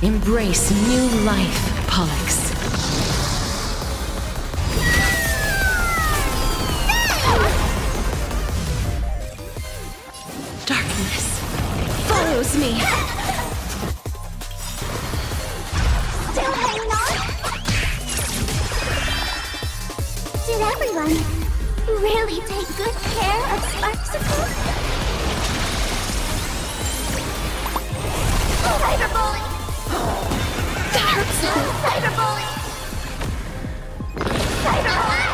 Embrace new life, Pollux. Darkness follows me. Still hanging on? Did everyone really take good care of Sparksicle? Cyberbully! That hurts so. Cyberbully! Cyberbully!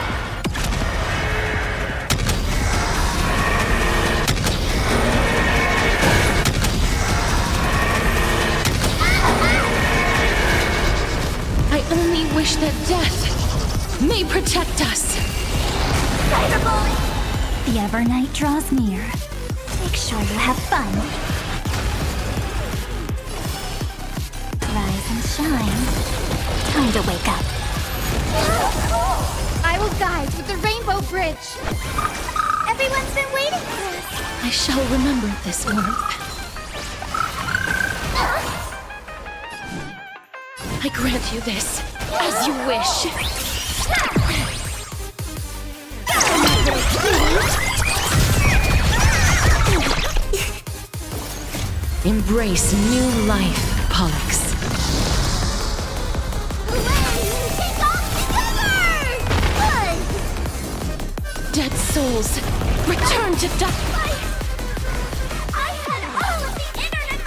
I only wish that death may protect us. Cyberbully! The Evernight draws near. Make sure you have fun. Rise and shine. Time to wake up. I will guide with the Rainbow Bridge. Everyone's been waiting for us. I shall remember this warmth. I grant you this, as you wish. Embrace new life, Pollux. Dead souls, return to dust. I had all of the internet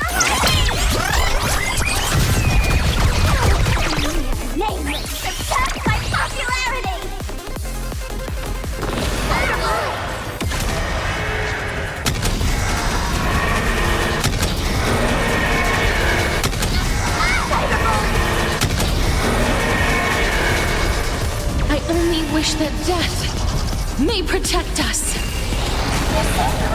nameless, attack my popularity! I only wish that death may protect us. That's okay.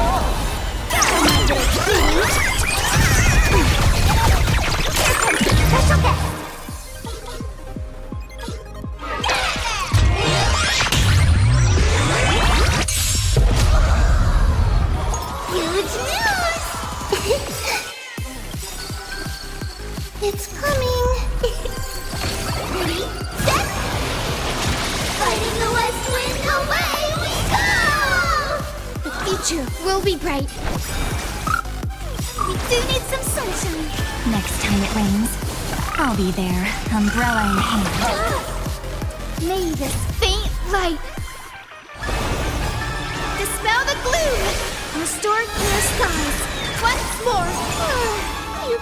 Huge news! It's coming. Ready, set! Fighting the west wind, away we go! The future will be bright. We do need some sunshine. Next time it rains, I'll be there, umbrella in hand. May this faint light dispel the gloom, restore clear skies. Once more. You...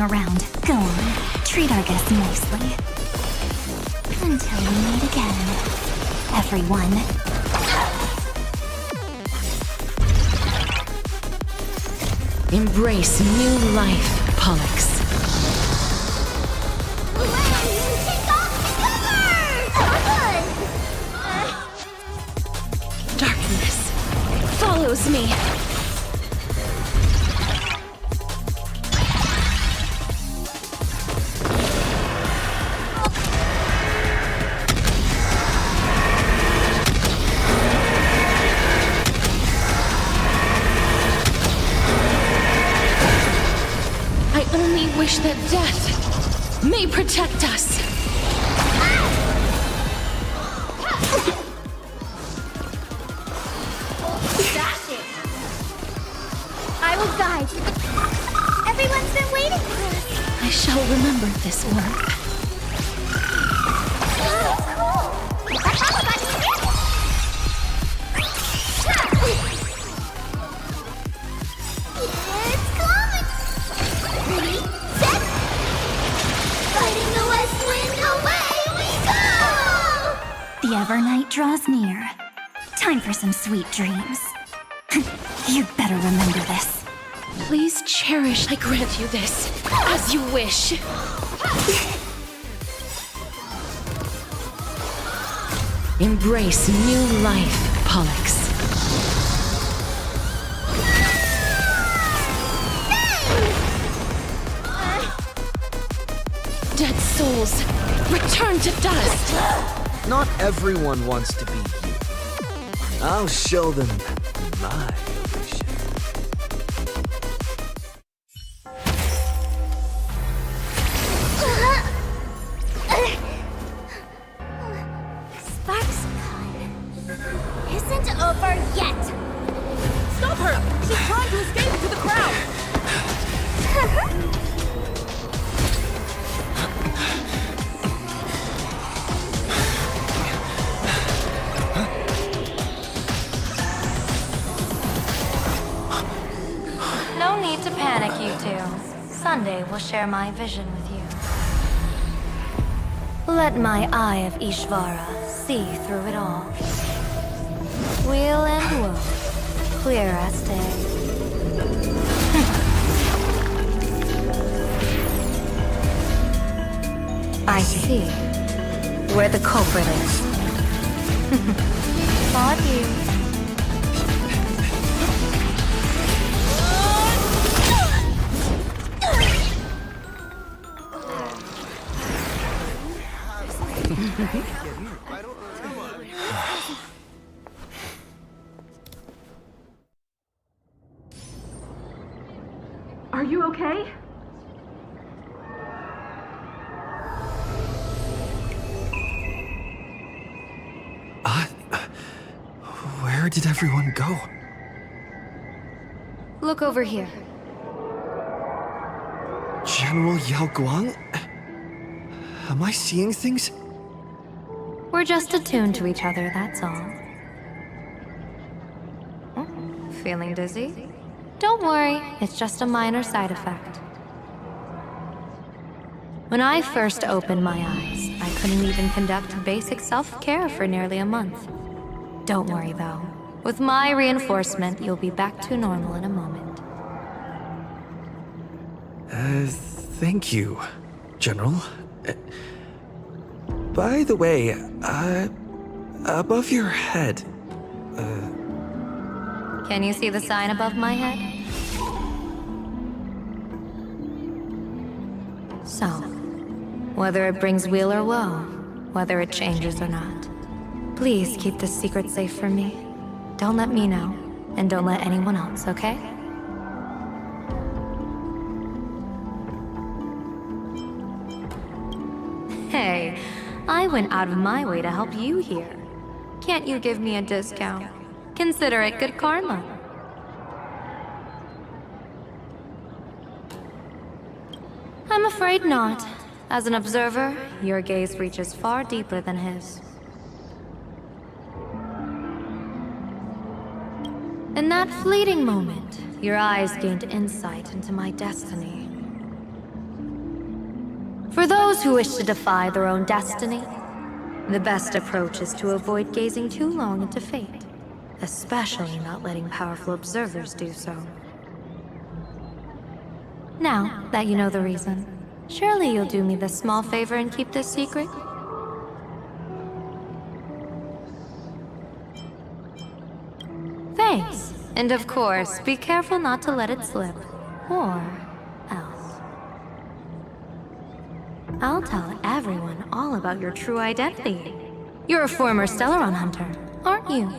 around. Go on, treat our guests nicely. Until we meet again, everyone. Embrace new life, Pollux. Darkness follows me. I only wish that death may protect us. I will guide. Everyone's been waiting for us. I shall remember this work. It's coming. Ready, set. Fighting the west wind, away we go. The Evernight draws near. Time for some sweet dreams. You'd better remember this. Please cherish. I grant you this, as you wish. Embrace new life, Pollux. Dead souls, return to dust. Not everyone wants to be you. I'll show them my illusion. Sparkscon isn't over yet. Stop her! She's trying to escape to the crowd! No need to panic, you two. Sunday will share my vision with you. Let my eye of Ishvara see through it all. Weal and woe, clear as day. I see where the culprit is. On you. Are you okay? Where did everyone go? Look over here. General Yao Guang? Am I seeing things? We're just attuned to each other, that's all. Oh, feeling dizzy? Don't worry, it's just a minor side effect. When I first opened my eyes, I couldn't even conduct basic self-care for nearly a month. Don't worry though. With my reinforcement, you'll be back to normal in a moment. Thank you, General. By the way, above your head, Can you see the sign above my head? So, whether it brings weal or woe, whether it changes or not, please keep this secret safe from me. Don't let me know, and don't let anyone else, okay? Hey, I went out of my way to help you here. Can't you give me a discount? Consider it good karma. I'm afraid not. As an observer, your gaze reaches far deeper than his. In that fleeting moment, your eyes gained insight into my destiny. For those who wish to defy their own destiny, the best approach is to avoid gazing too long into fate, especially not letting powerful observers do so. Now that you know the reason, surely you'll do me this small favor and keep this secret? Thanks. And of course, be careful not to let it slip. Or else. I'll tell everyone all about your true identity. You're a former Stellaron hunter, aren't you?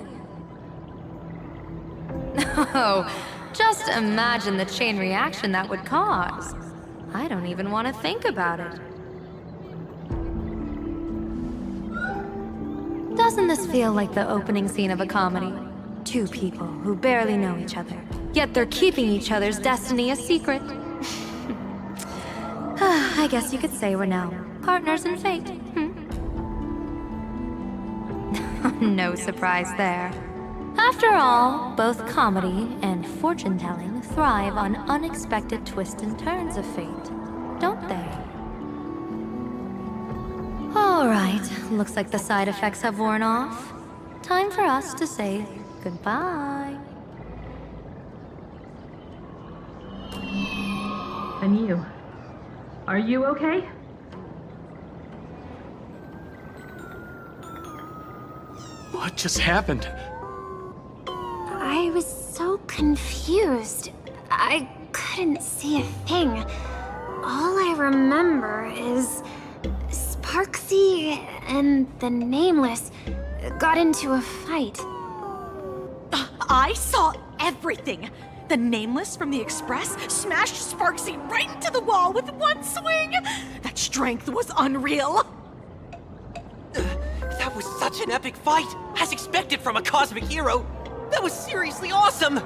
Oh, just imagine the chain reaction that would cause. I don't even want to think about it. Doesn't this feel like the opening scene of a comedy? Two people who barely know each other, yet they're keeping each other's destiny a secret. I guess you could say we're now partners in fate. No surprise there. After all, both comedy and fortune-telling thrive on unexpected twists and turns of fate, don't they? All right, looks like the side effects have worn off. Time for us to say goodbye. And you? Are you okay? What just happened? I was so confused. I couldn't see a thing. All I remember is Sparksy and the Nameless got into a fight. I saw everything. The Nameless from the Express smashed Sparksy right into the wall with one swing. That strength was unreal. That was such an epic fight, as expected from a cosmic hero. That was seriously awesome.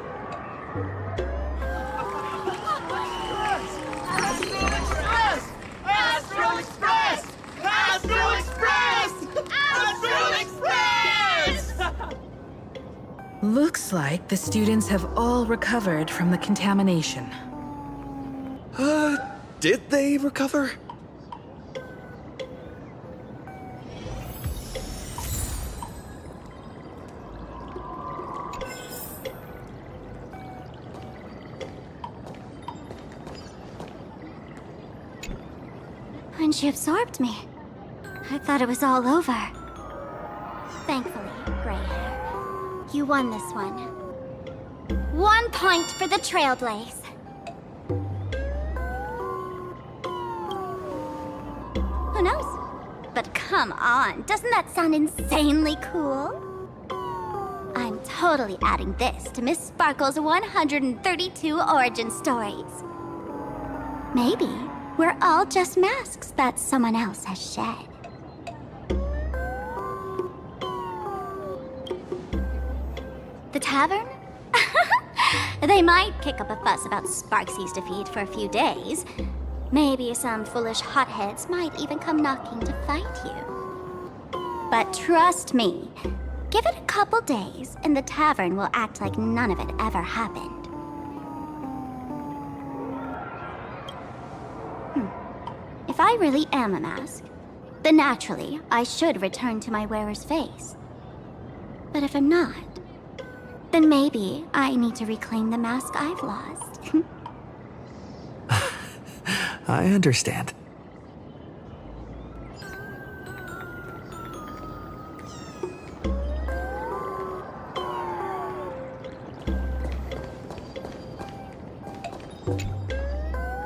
Astral Express! Astral Express! Astral Express! Looks like the students have all recovered from the contamination. Did they recover? When she absorbed me, I thought it was all over. Thankfully, Gray Hair, you won this one. 1 point for the Trailblaze. Who knows? But come on, doesn't that sound insanely cool? I'm totally adding this to Miss Sparkle's 132 origin stories. Maybe we're all just masks that someone else has shed. The tavern? They might kick up a fuss about Sparksy's defeat for a few days. Maybe some foolish hotheads might even come knocking to fight you. But trust me, give it a couple days and the tavern will act like none of it ever happened. If I really am a mask, then naturally I should return to my wearer's face. But if I'm not, then maybe I need to reclaim the mask I've lost. I understand.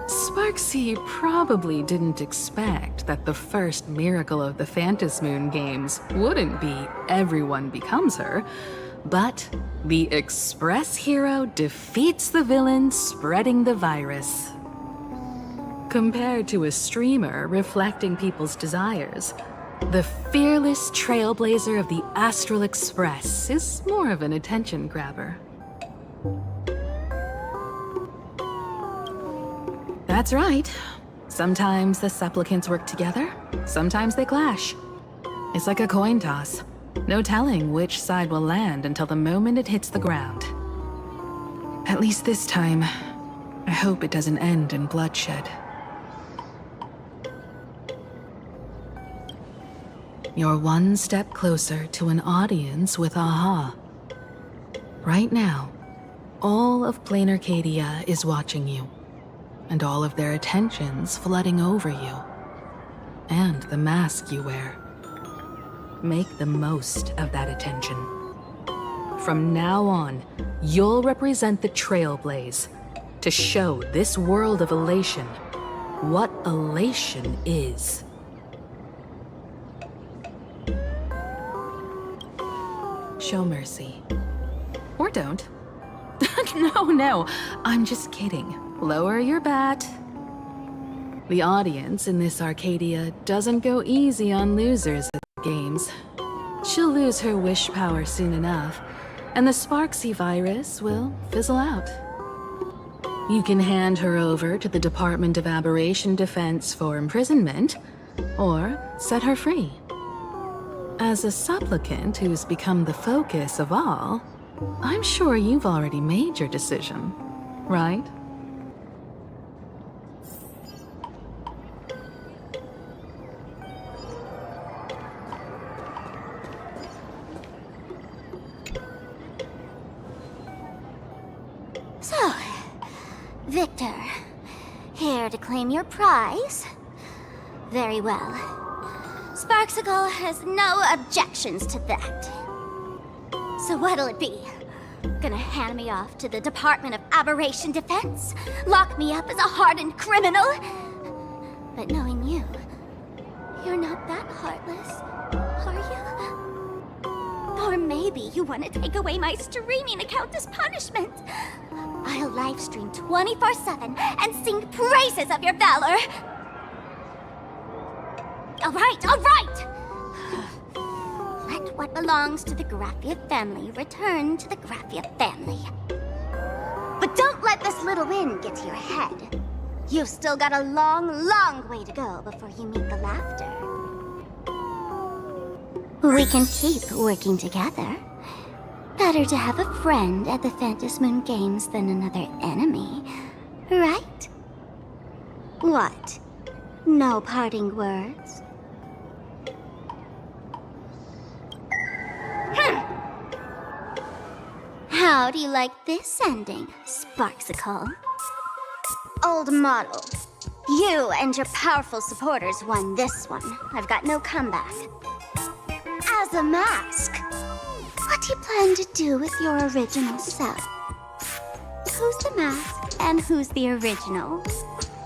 Sparksy probably didn't expect that the first miracle of the Phantasmoon games wouldn't be everyone becomes her, but the Express hero defeats the villain spreading the virus. Compared to a streamer reflecting people's desires, the fearless trailblazer of the Astral Express is more of an attention grabber. That's right. Sometimes the supplicants work together, sometimes they clash. It's like a coin toss. No telling which side will land until the moment it hits the ground. At least this time, I hope it doesn't end in bloodshed. you're one step closer to an audience with Aha. Right now, all of Planarcadia is watching you, and all of their attention's flooding over you. And the mask you wear. Make the most of that attention. From now on, you'll represent the Trailblaze to show this world of elation what elation is. Show mercy. Or don't. No, I'm just kidding. Lower your bat. The audience in this Arcadia doesn't go easy on losers at games. She'll lose her wish power soon enough, and the Sparksy virus will fizzle out. You can hand her over to the Department of Aberration Defense for imprisonment, or set her free. As a supplicant who's become the focus of all, I'm sure you've already made your decision, right? So, Victor, here to claim your prize? Very well. Sparksicle has no objections to that. So what'll it be? Gonna hand me off to the Department of Aberration Defense? Lock me up as a hardened criminal? But knowing you, you're not that heartless, are you? Or maybe you want to take away my streaming account as punishment. I'll livestream 24/7 and sing praises of your valor. All right! Let what belongs to the Graphia family return to the Graphia family. But don't let this little win get to your head. You've still got a long way to go before you meet the laughter. We can keep working together. Better to have a friend at the Phantom Moon Games than another enemy, right? What? No parting words? How do you like this ending, Sparksicle? Old model. You and your powerful supporters won this one. I've got no comeback. As a mask, what do you plan to do with your original self? Who's the mask and who's the original?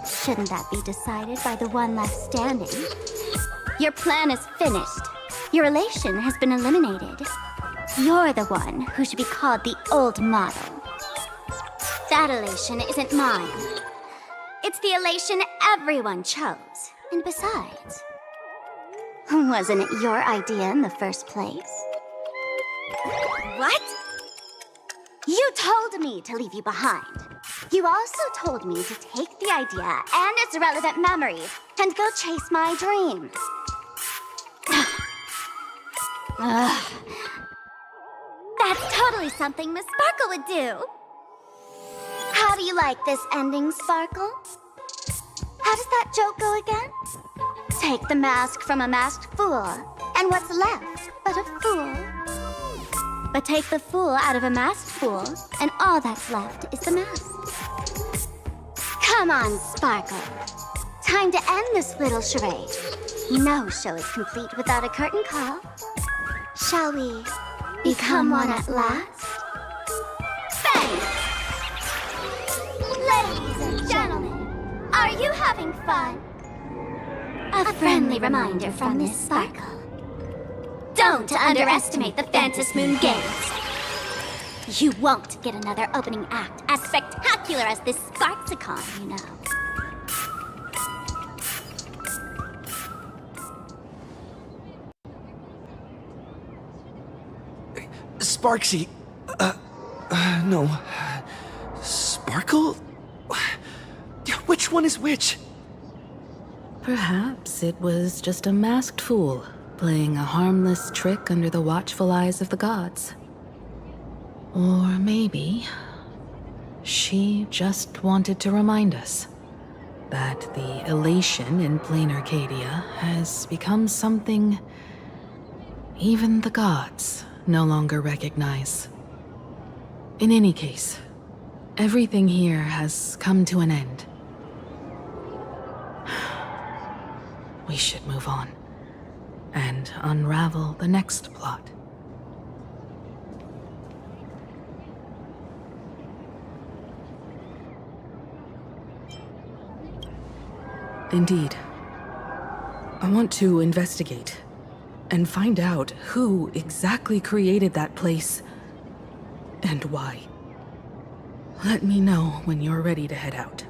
Shouldn't that be decided by the one left standing? Your plan is finished. Your elation has been eliminated. You're the one who should be called the old model. That elation isn't mine. It's the elation everyone chose. And besides, wasn't it your idea in the first place? What? You told me to leave you behind. You also told me to take the idea and its relevant memories and go chase my dreams. That's totally something Miss Sparkle would do. How do you like this ending, Sparkle? How does that joke go again? Take the mask from a masked fool, and what's left but a fool? But take the fool out of a masked fool, and all that's left is the mask. Come on, Sparkle. Time to end this little charade. No show is complete without a curtain call. Shall we become one at last? Bang! Ladies and gentlemen, are you having fun? A friendly reminder from Miss Sparkle. Don't underestimate the Phantom Moon Games. You won't get another opening act as spectacular as this Sparksicon, you know. Sparksy. No. Sparkle? Which one is which? Perhaps it was just a masked fool playing a harmless trick under the watchful eyes of the gods. Or maybe she just wanted to remind us that the elation in Planarcadia has become something even the gods no longer recognize. In any case, everything here has come to an end. We should move on and unravel the next plot. Indeed. I want to investigate and find out who exactly created that place and why. Let me know when you're ready to head out.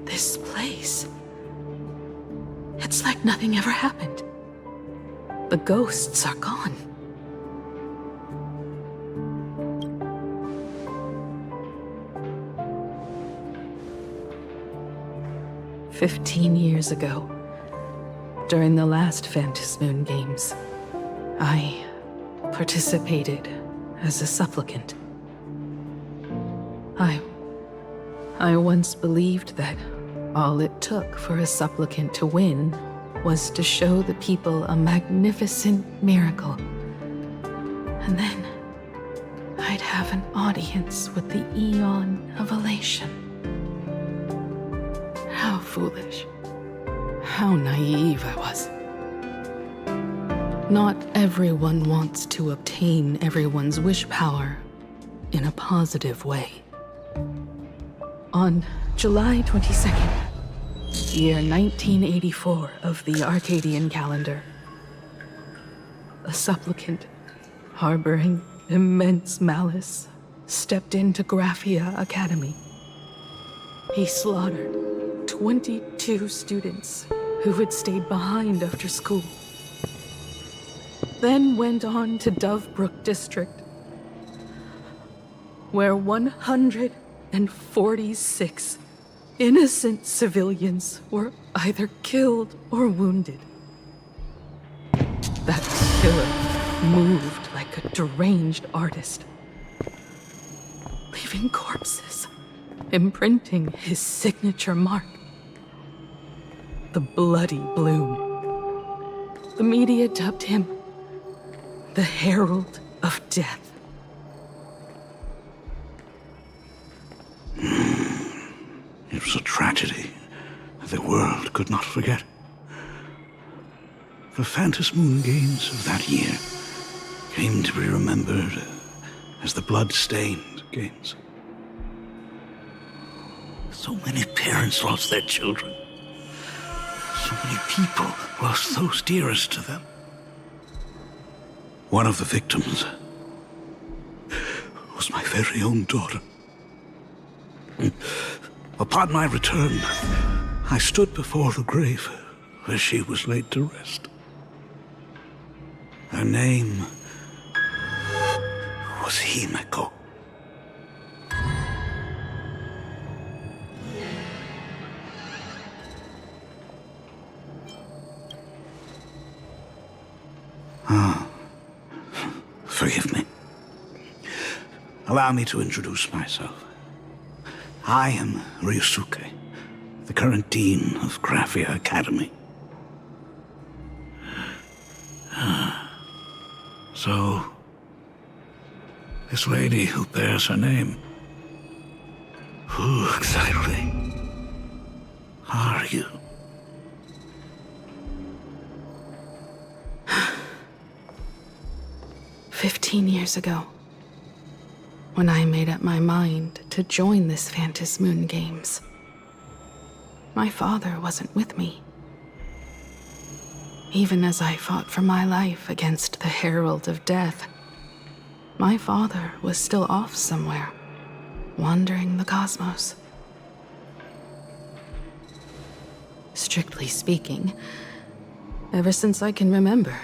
This place. It's like nothing ever happened. The ghosts are gone. "15 years ago, during the last Phantom Moon Games, I participated as a supplicant. I once believed that all it took for a supplicant to win was to show the people a magnificent miracle. And then I'd have an audience with the Eon of Elation. How foolish. How naive I was. Not everyone wants to obtain everyone's wish power in a positive way. On July 22nd, year 1984 of the Arcadian calendar, a supplicant harboring immense malice stepped into Graphia Academy. He slaughtered 22 students who had stayed behind after school, then went on to Dovebrook District, where 146 innocent civilians were either killed or wounded. That killer moved like a deranged artist, leaving corpses, imprinting his signature mark. The Bloody Bloom. The media dubbed him the Herald of Death. It was a tragedy that the world could not forget. The Phantom Moon Games of that year came to be remembered as the Blood-Stained Games. So many parents lost their children. So many people lost those dearest to them. One of the victims was my very own daughter. Upon my return, I stood before the grave where she was laid to rest. Her name was Himeko. Forgive me. Allow me to introduce myself. I am Ryusuke, the current dean of Graphia Academy. So, this lady who bears her name, who exactly are you? "15 years ago, when I made up my mind to join this Phantom Moon Games, my father wasn't with me. Even as I fought for my life against the Herald of Death, my father was still off somewhere, wandering the cosmos. Strictly speaking, ever since I can remember,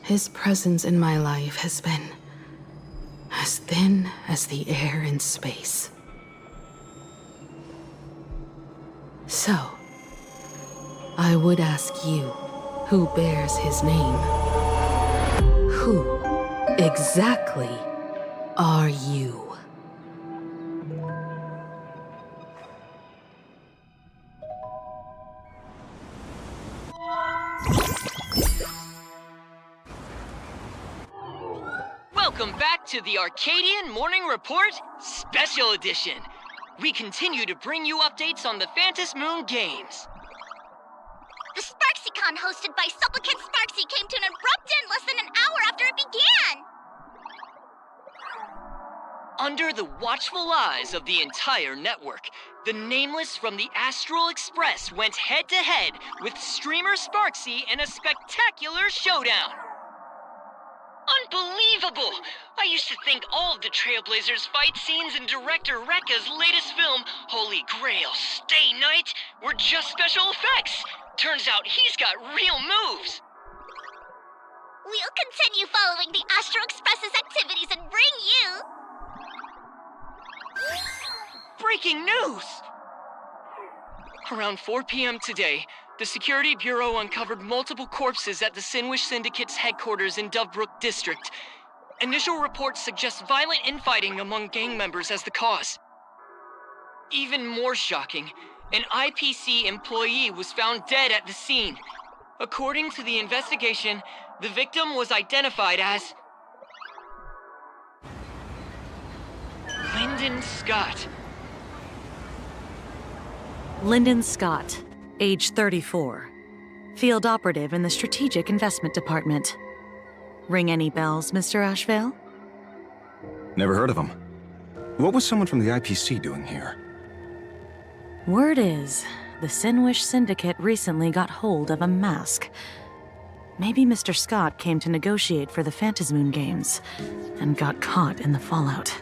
his presence in my life has been as thin as the air in space. So, I would ask you, who bears his name? Who exactly are you? Welcome back to the Arcadian Morning Report Special Edition. We continue to bring you updates on the Phantom Moon games. The SparksyCon hosted by Supplicant Sparksy came to an abrupt end less than an hour after it began! Under the watchful eyes of the entire network, the Nameless from the Astral Express went head-to-head with streamer Sparksy in a spectacular showdown. Unbelievable! I used to think all of the Trailblazers fight scenes in director Rekka's latest film, Holy Grail Stay Night, were just special effects. Turns out he's got real moves. We'll continue following the Astro Express's activities and bring you... Breaking news! Around 4 p.m. today, the Security Bureau uncovered multiple corpses at the Sinwish Syndicate's headquarters in Dovebrook District. Initial reports suggest violent infighting among gang members as the cause. Even more shocking, an IPC employee was found dead at the scene. According to the investigation, the victim was identified as Lyndon Scott. Lyndon Scott, age 34. Field operative in the Strategic Investment Department. Ring any bells, Mr. Ashvale? Never heard of him. What was someone from the IPC doing here? Word is, the Sinwish Syndicate recently got hold of a mask. Maybe Mr. Scott came to negotiate for the Phantasmoon games, and got caught in the fallout.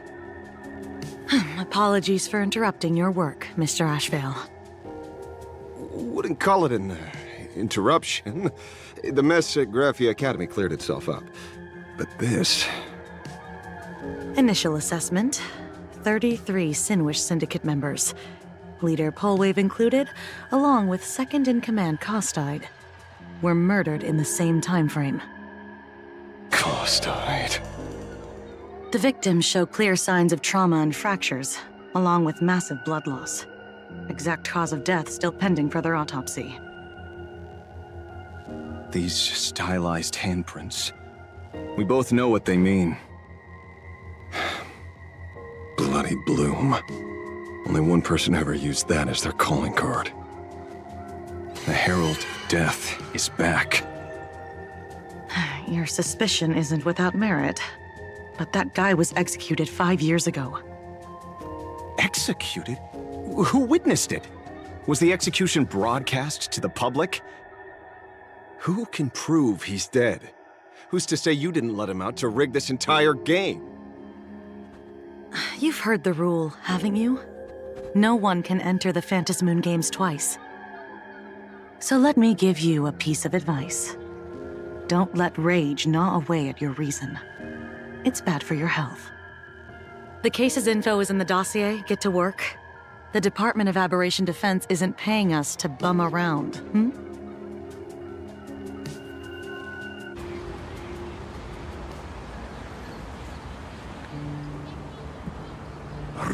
Apologies for interrupting your work, Mr. Ashvale. Wouldn't call it an interruption. The mess at Graphia Academy cleared itself up. But this... Initial assessment. 33 Sinwish Syndicate members. Leader Polwave included, along with second-in-command Costide, were murdered in the same time frame. Costide. The victims show clear signs of trauma and fractures, along with massive blood loss. Exact cause of death still pending further autopsy. These stylized handprints. We both know what they mean. Bloody Bloom. Only one person ever used that as their calling card. The Herald of Death is back. Your suspicion isn't without merit, but that guy was executed 5 years ago. Executed? Who witnessed it? Was the execution broadcast to the public? Who can prove he's dead? Who's to say you didn't let him out to rig this entire game? You've heard the rule, haven't you? No one can enter the Phantasmoon games twice. So let me give you a piece of advice. Don't let rage gnaw away at your reason. It's bad for your health. The case's info is in the dossier. Get to work. The Department of Aberration Defense isn't paying us to bum around,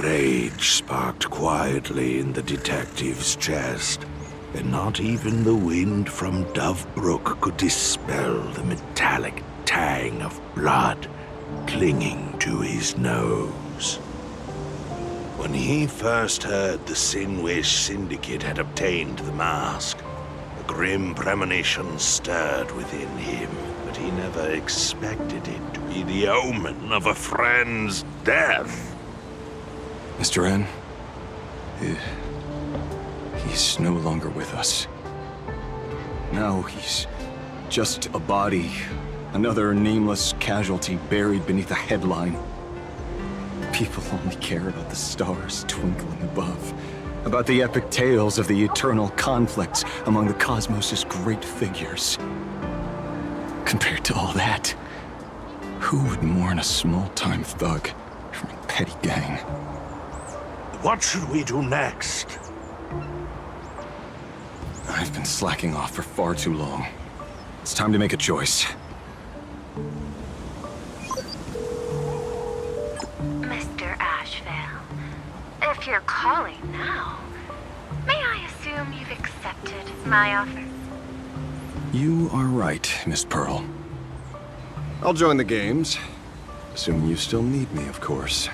Rage sparked quietly in the detective's chest, and not even the wind from Dovebrook could dispel the metallic tang of blood clinging to his nose. When he first heard the Sinwish Syndicate had obtained the mask, a grim premonition stirred within him, but he never expected it to be the omen of a friend's death. Mr. N, he's no longer with us. Now he's just a body, another nameless casualty buried beneath a headline. People only care about the stars twinkling above, about the epic tales of the eternal conflicts among the cosmos' great figures. Compared to all that, who would mourn a small-time thug from a petty gang? What should we do next? I've been slacking off for far too long. It's time to make a choice. If you're calling now, may I assume you've accepted my offer? You are right, Miss Pearl. I'll join the games. Assuming you still need me, of course.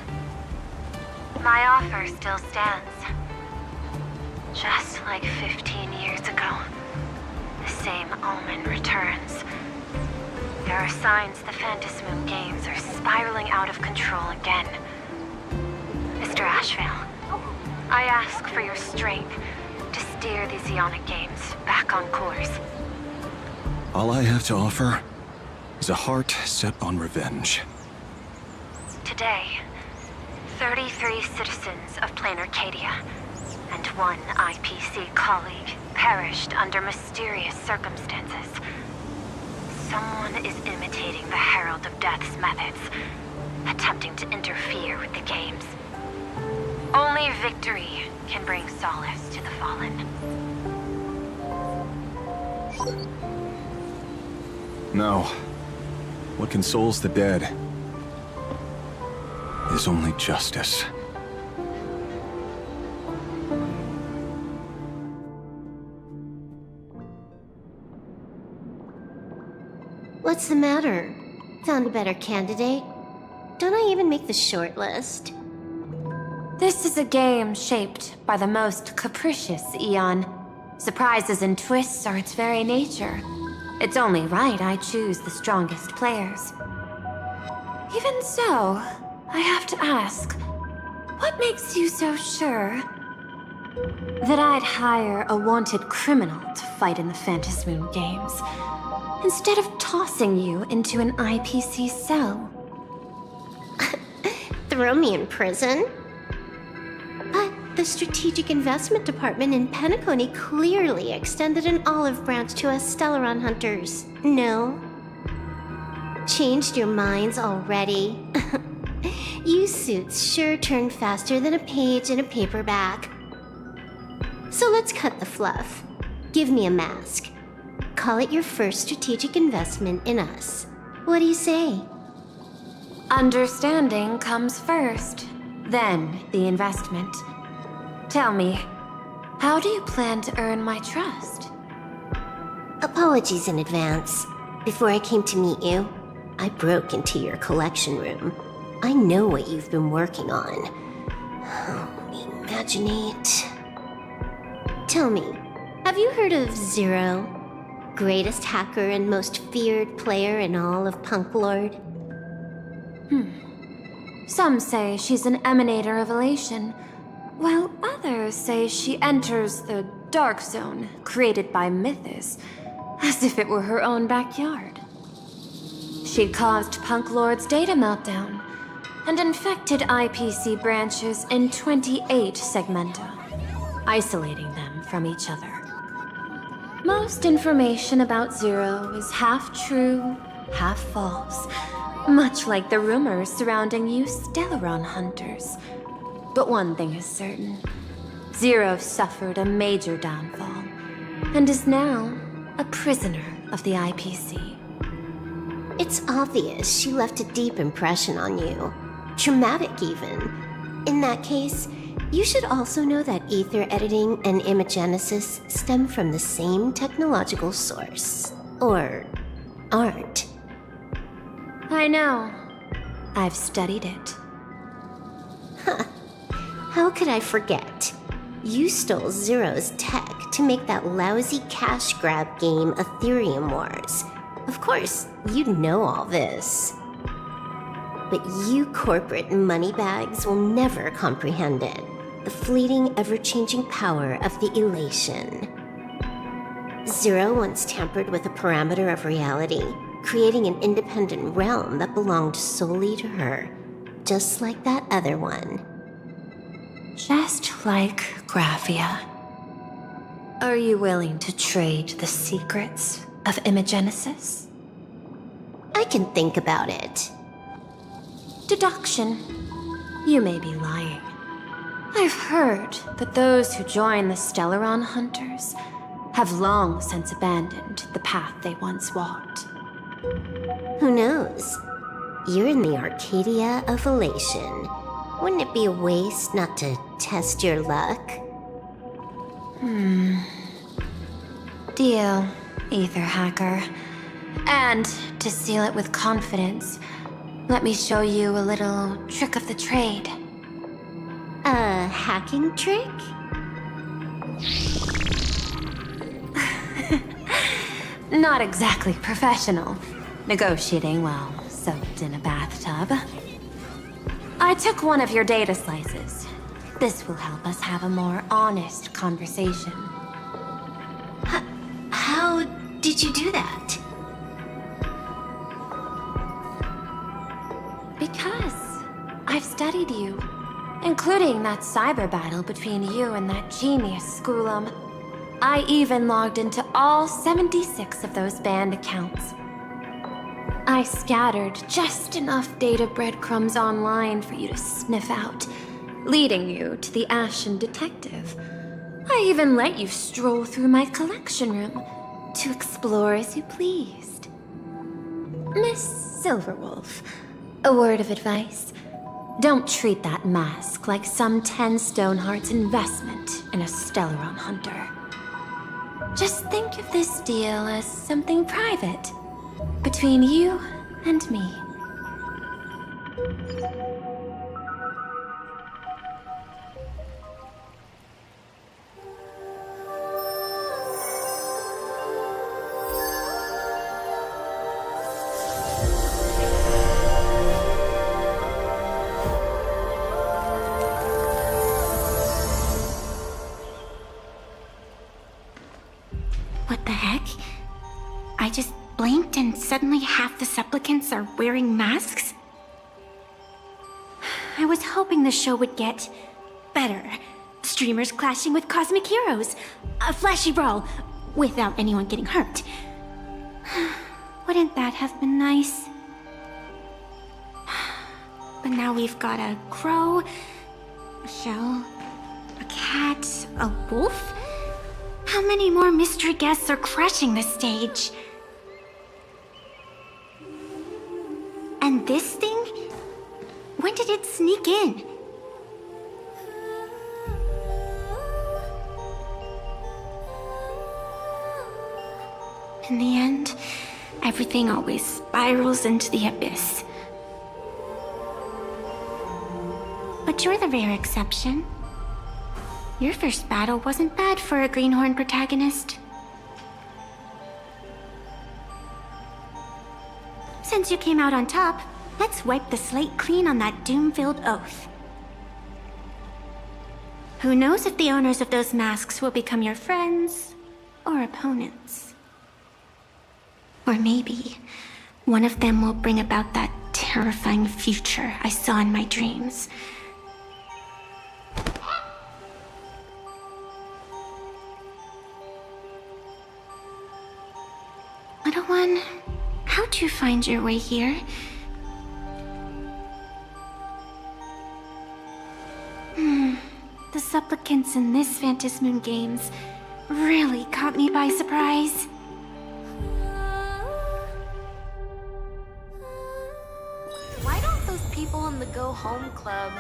My offer still stands. Just like 15 years ago, the same omen returns. There are signs the Phantasmoon games are spiraling out of control again. Mr. Ashvale, I ask for your strength to steer the Zeonic games back on course. All I have to offer is a heart set on revenge. Today, 33 citizens of Planarcadia and one IPC colleague perished under mysterious circumstances. Someone is imitating the Herald of Death's methods, attempting to interfere with the games. Only victory can bring solace to the fallen. No. What consoles the dead is only justice. What's the matter? Found a better candidate? Don't I even make the short list? This is a game shaped by the most capricious Eon. Surprises and twists are its very nature. It's only right I choose the strongest players. Even so, I have to ask, what makes you so sure that I'd hire a wanted criminal to fight in the Phantasmoon games, instead of tossing you into an IPC cell? Throw me in prison? But the Strategic Investment Department in Penacony clearly extended an olive branch to us Stellaron hunters. No? Changed your minds already? You suits sure turn faster than a page in a paperback. So let's cut the fluff. Give me a mask. Call it your first strategic investment in us. What do you say? Understanding comes first, then the investment. Tell me, how do you plan to earn my trust? Apologies in advance. Before I came to meet you, I broke into your collection room. I know what you've been working on. Imaginate. Tell me, have you heard of Zero? Greatest hacker and most feared player in all of Punk Lord? Some say she's an emanator of elation, while others say she enters the dark zone created by Mythos, as if it were her own backyard. She caused Punk Lord's data meltdown and infected IPC branches in 28 segmenta, isolating them from each other. Most information about Zero is half true, half false, much like the rumors surrounding you Stellaron hunters. But one thing is certain. Zero suffered a major downfall, and is now a prisoner of the IPC. It's obvious she left a deep impression on you. Traumatic, even. In that case, you should also know that ether editing and imagenesis stem from the same technological source. Or aren't. I know. I've studied it. Huh. How could I forget? You stole Zero's tech to make that lousy cash grab game Ethereum Wars. Of course, you know all this. But you corporate moneybags will never comprehend it. The fleeting, ever-changing power of the elation. Zero once tampered with a parameter of reality, creating an independent realm that belonged solely to her, just like that other one. Just like Graphia. Are you willing to trade the secrets of imagenesis? I can think about it. Deduction. You may be lying. I've heard that those who join the Stellaron Hunters have long since abandoned the path they once walked. Who knows? You're in the Arcadia of Elation. Wouldn't it be a waste not to test your luck? Deal, Ether Hacker. And to seal it with confidence, let me show you a little trick of the trade. A hacking trick? Not exactly professional. Negotiating while soaked in a bathtub. I took one of your data slices. This will help us have a more honest conversation. How did you do that? Because I've studied you, including that cyber battle between you and that genius Schoolum. I even logged into all 76 of those banned accounts. I scattered just enough data breadcrumbs online for you to sniff out, leading you to the Ashen Detective. I even let you stroll through my collection room to explore as you pleased. Miss Silverwolf, a word of advice. Don't treat that mask like some 10 Stoneheart's investment in a Stellaron hunter. Just think of this deal as something private, between you and me. What the heck? I just blinked and suddenly half the supplicants are wearing masks? I was hoping the show would get better. Streamers clashing with cosmic heroes. A flashy brawl without anyone getting hurt. Wouldn't that have been nice? But now we've got a crow, a shell, a cat, a wolf? How many more mystery guests are crashing the stage? And this thing? When did it sneak in? In the end, everything always spirals into the abyss. But you're the rare exception. Your first battle wasn't bad for a greenhorn protagonist. Since you came out on top, let's wipe the slate clean on that doom-filled oath. Who knows if the owners of those masks will become your friends or opponents? Or maybe one of them will bring about that terrifying future I saw in my dreams. Little one, how'd you find your way here? The supplicants in this Phantasmoon Games really caught me by surprise. Why don't those people in the Go Home Club...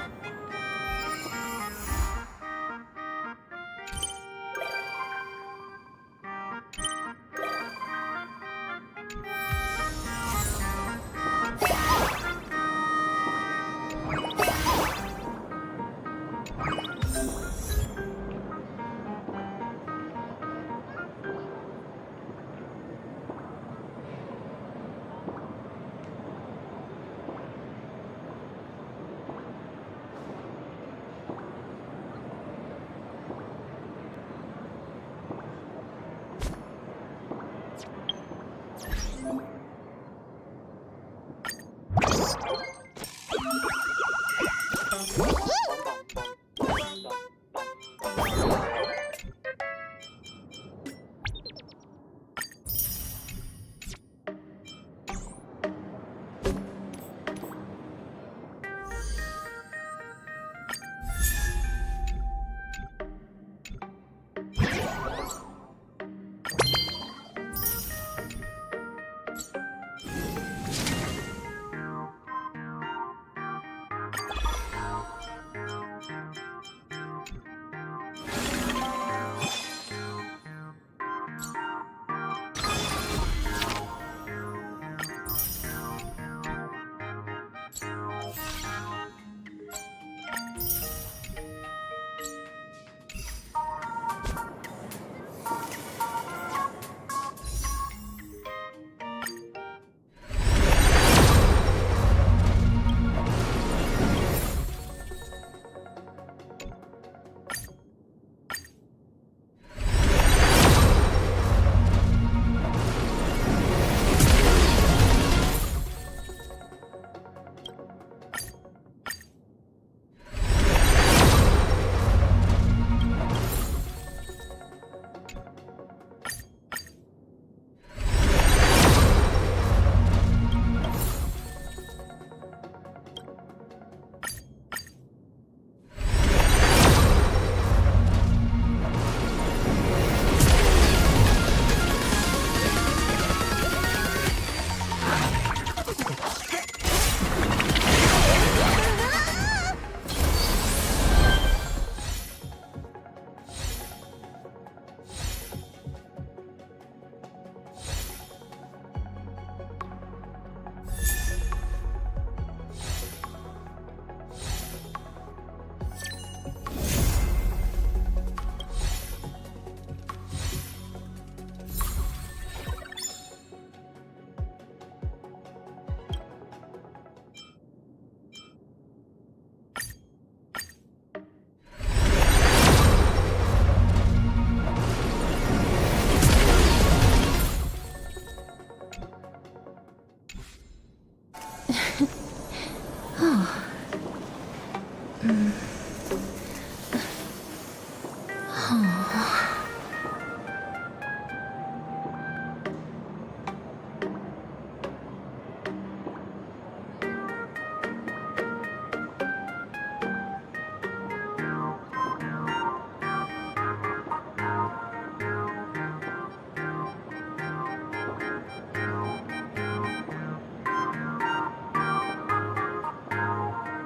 Mm.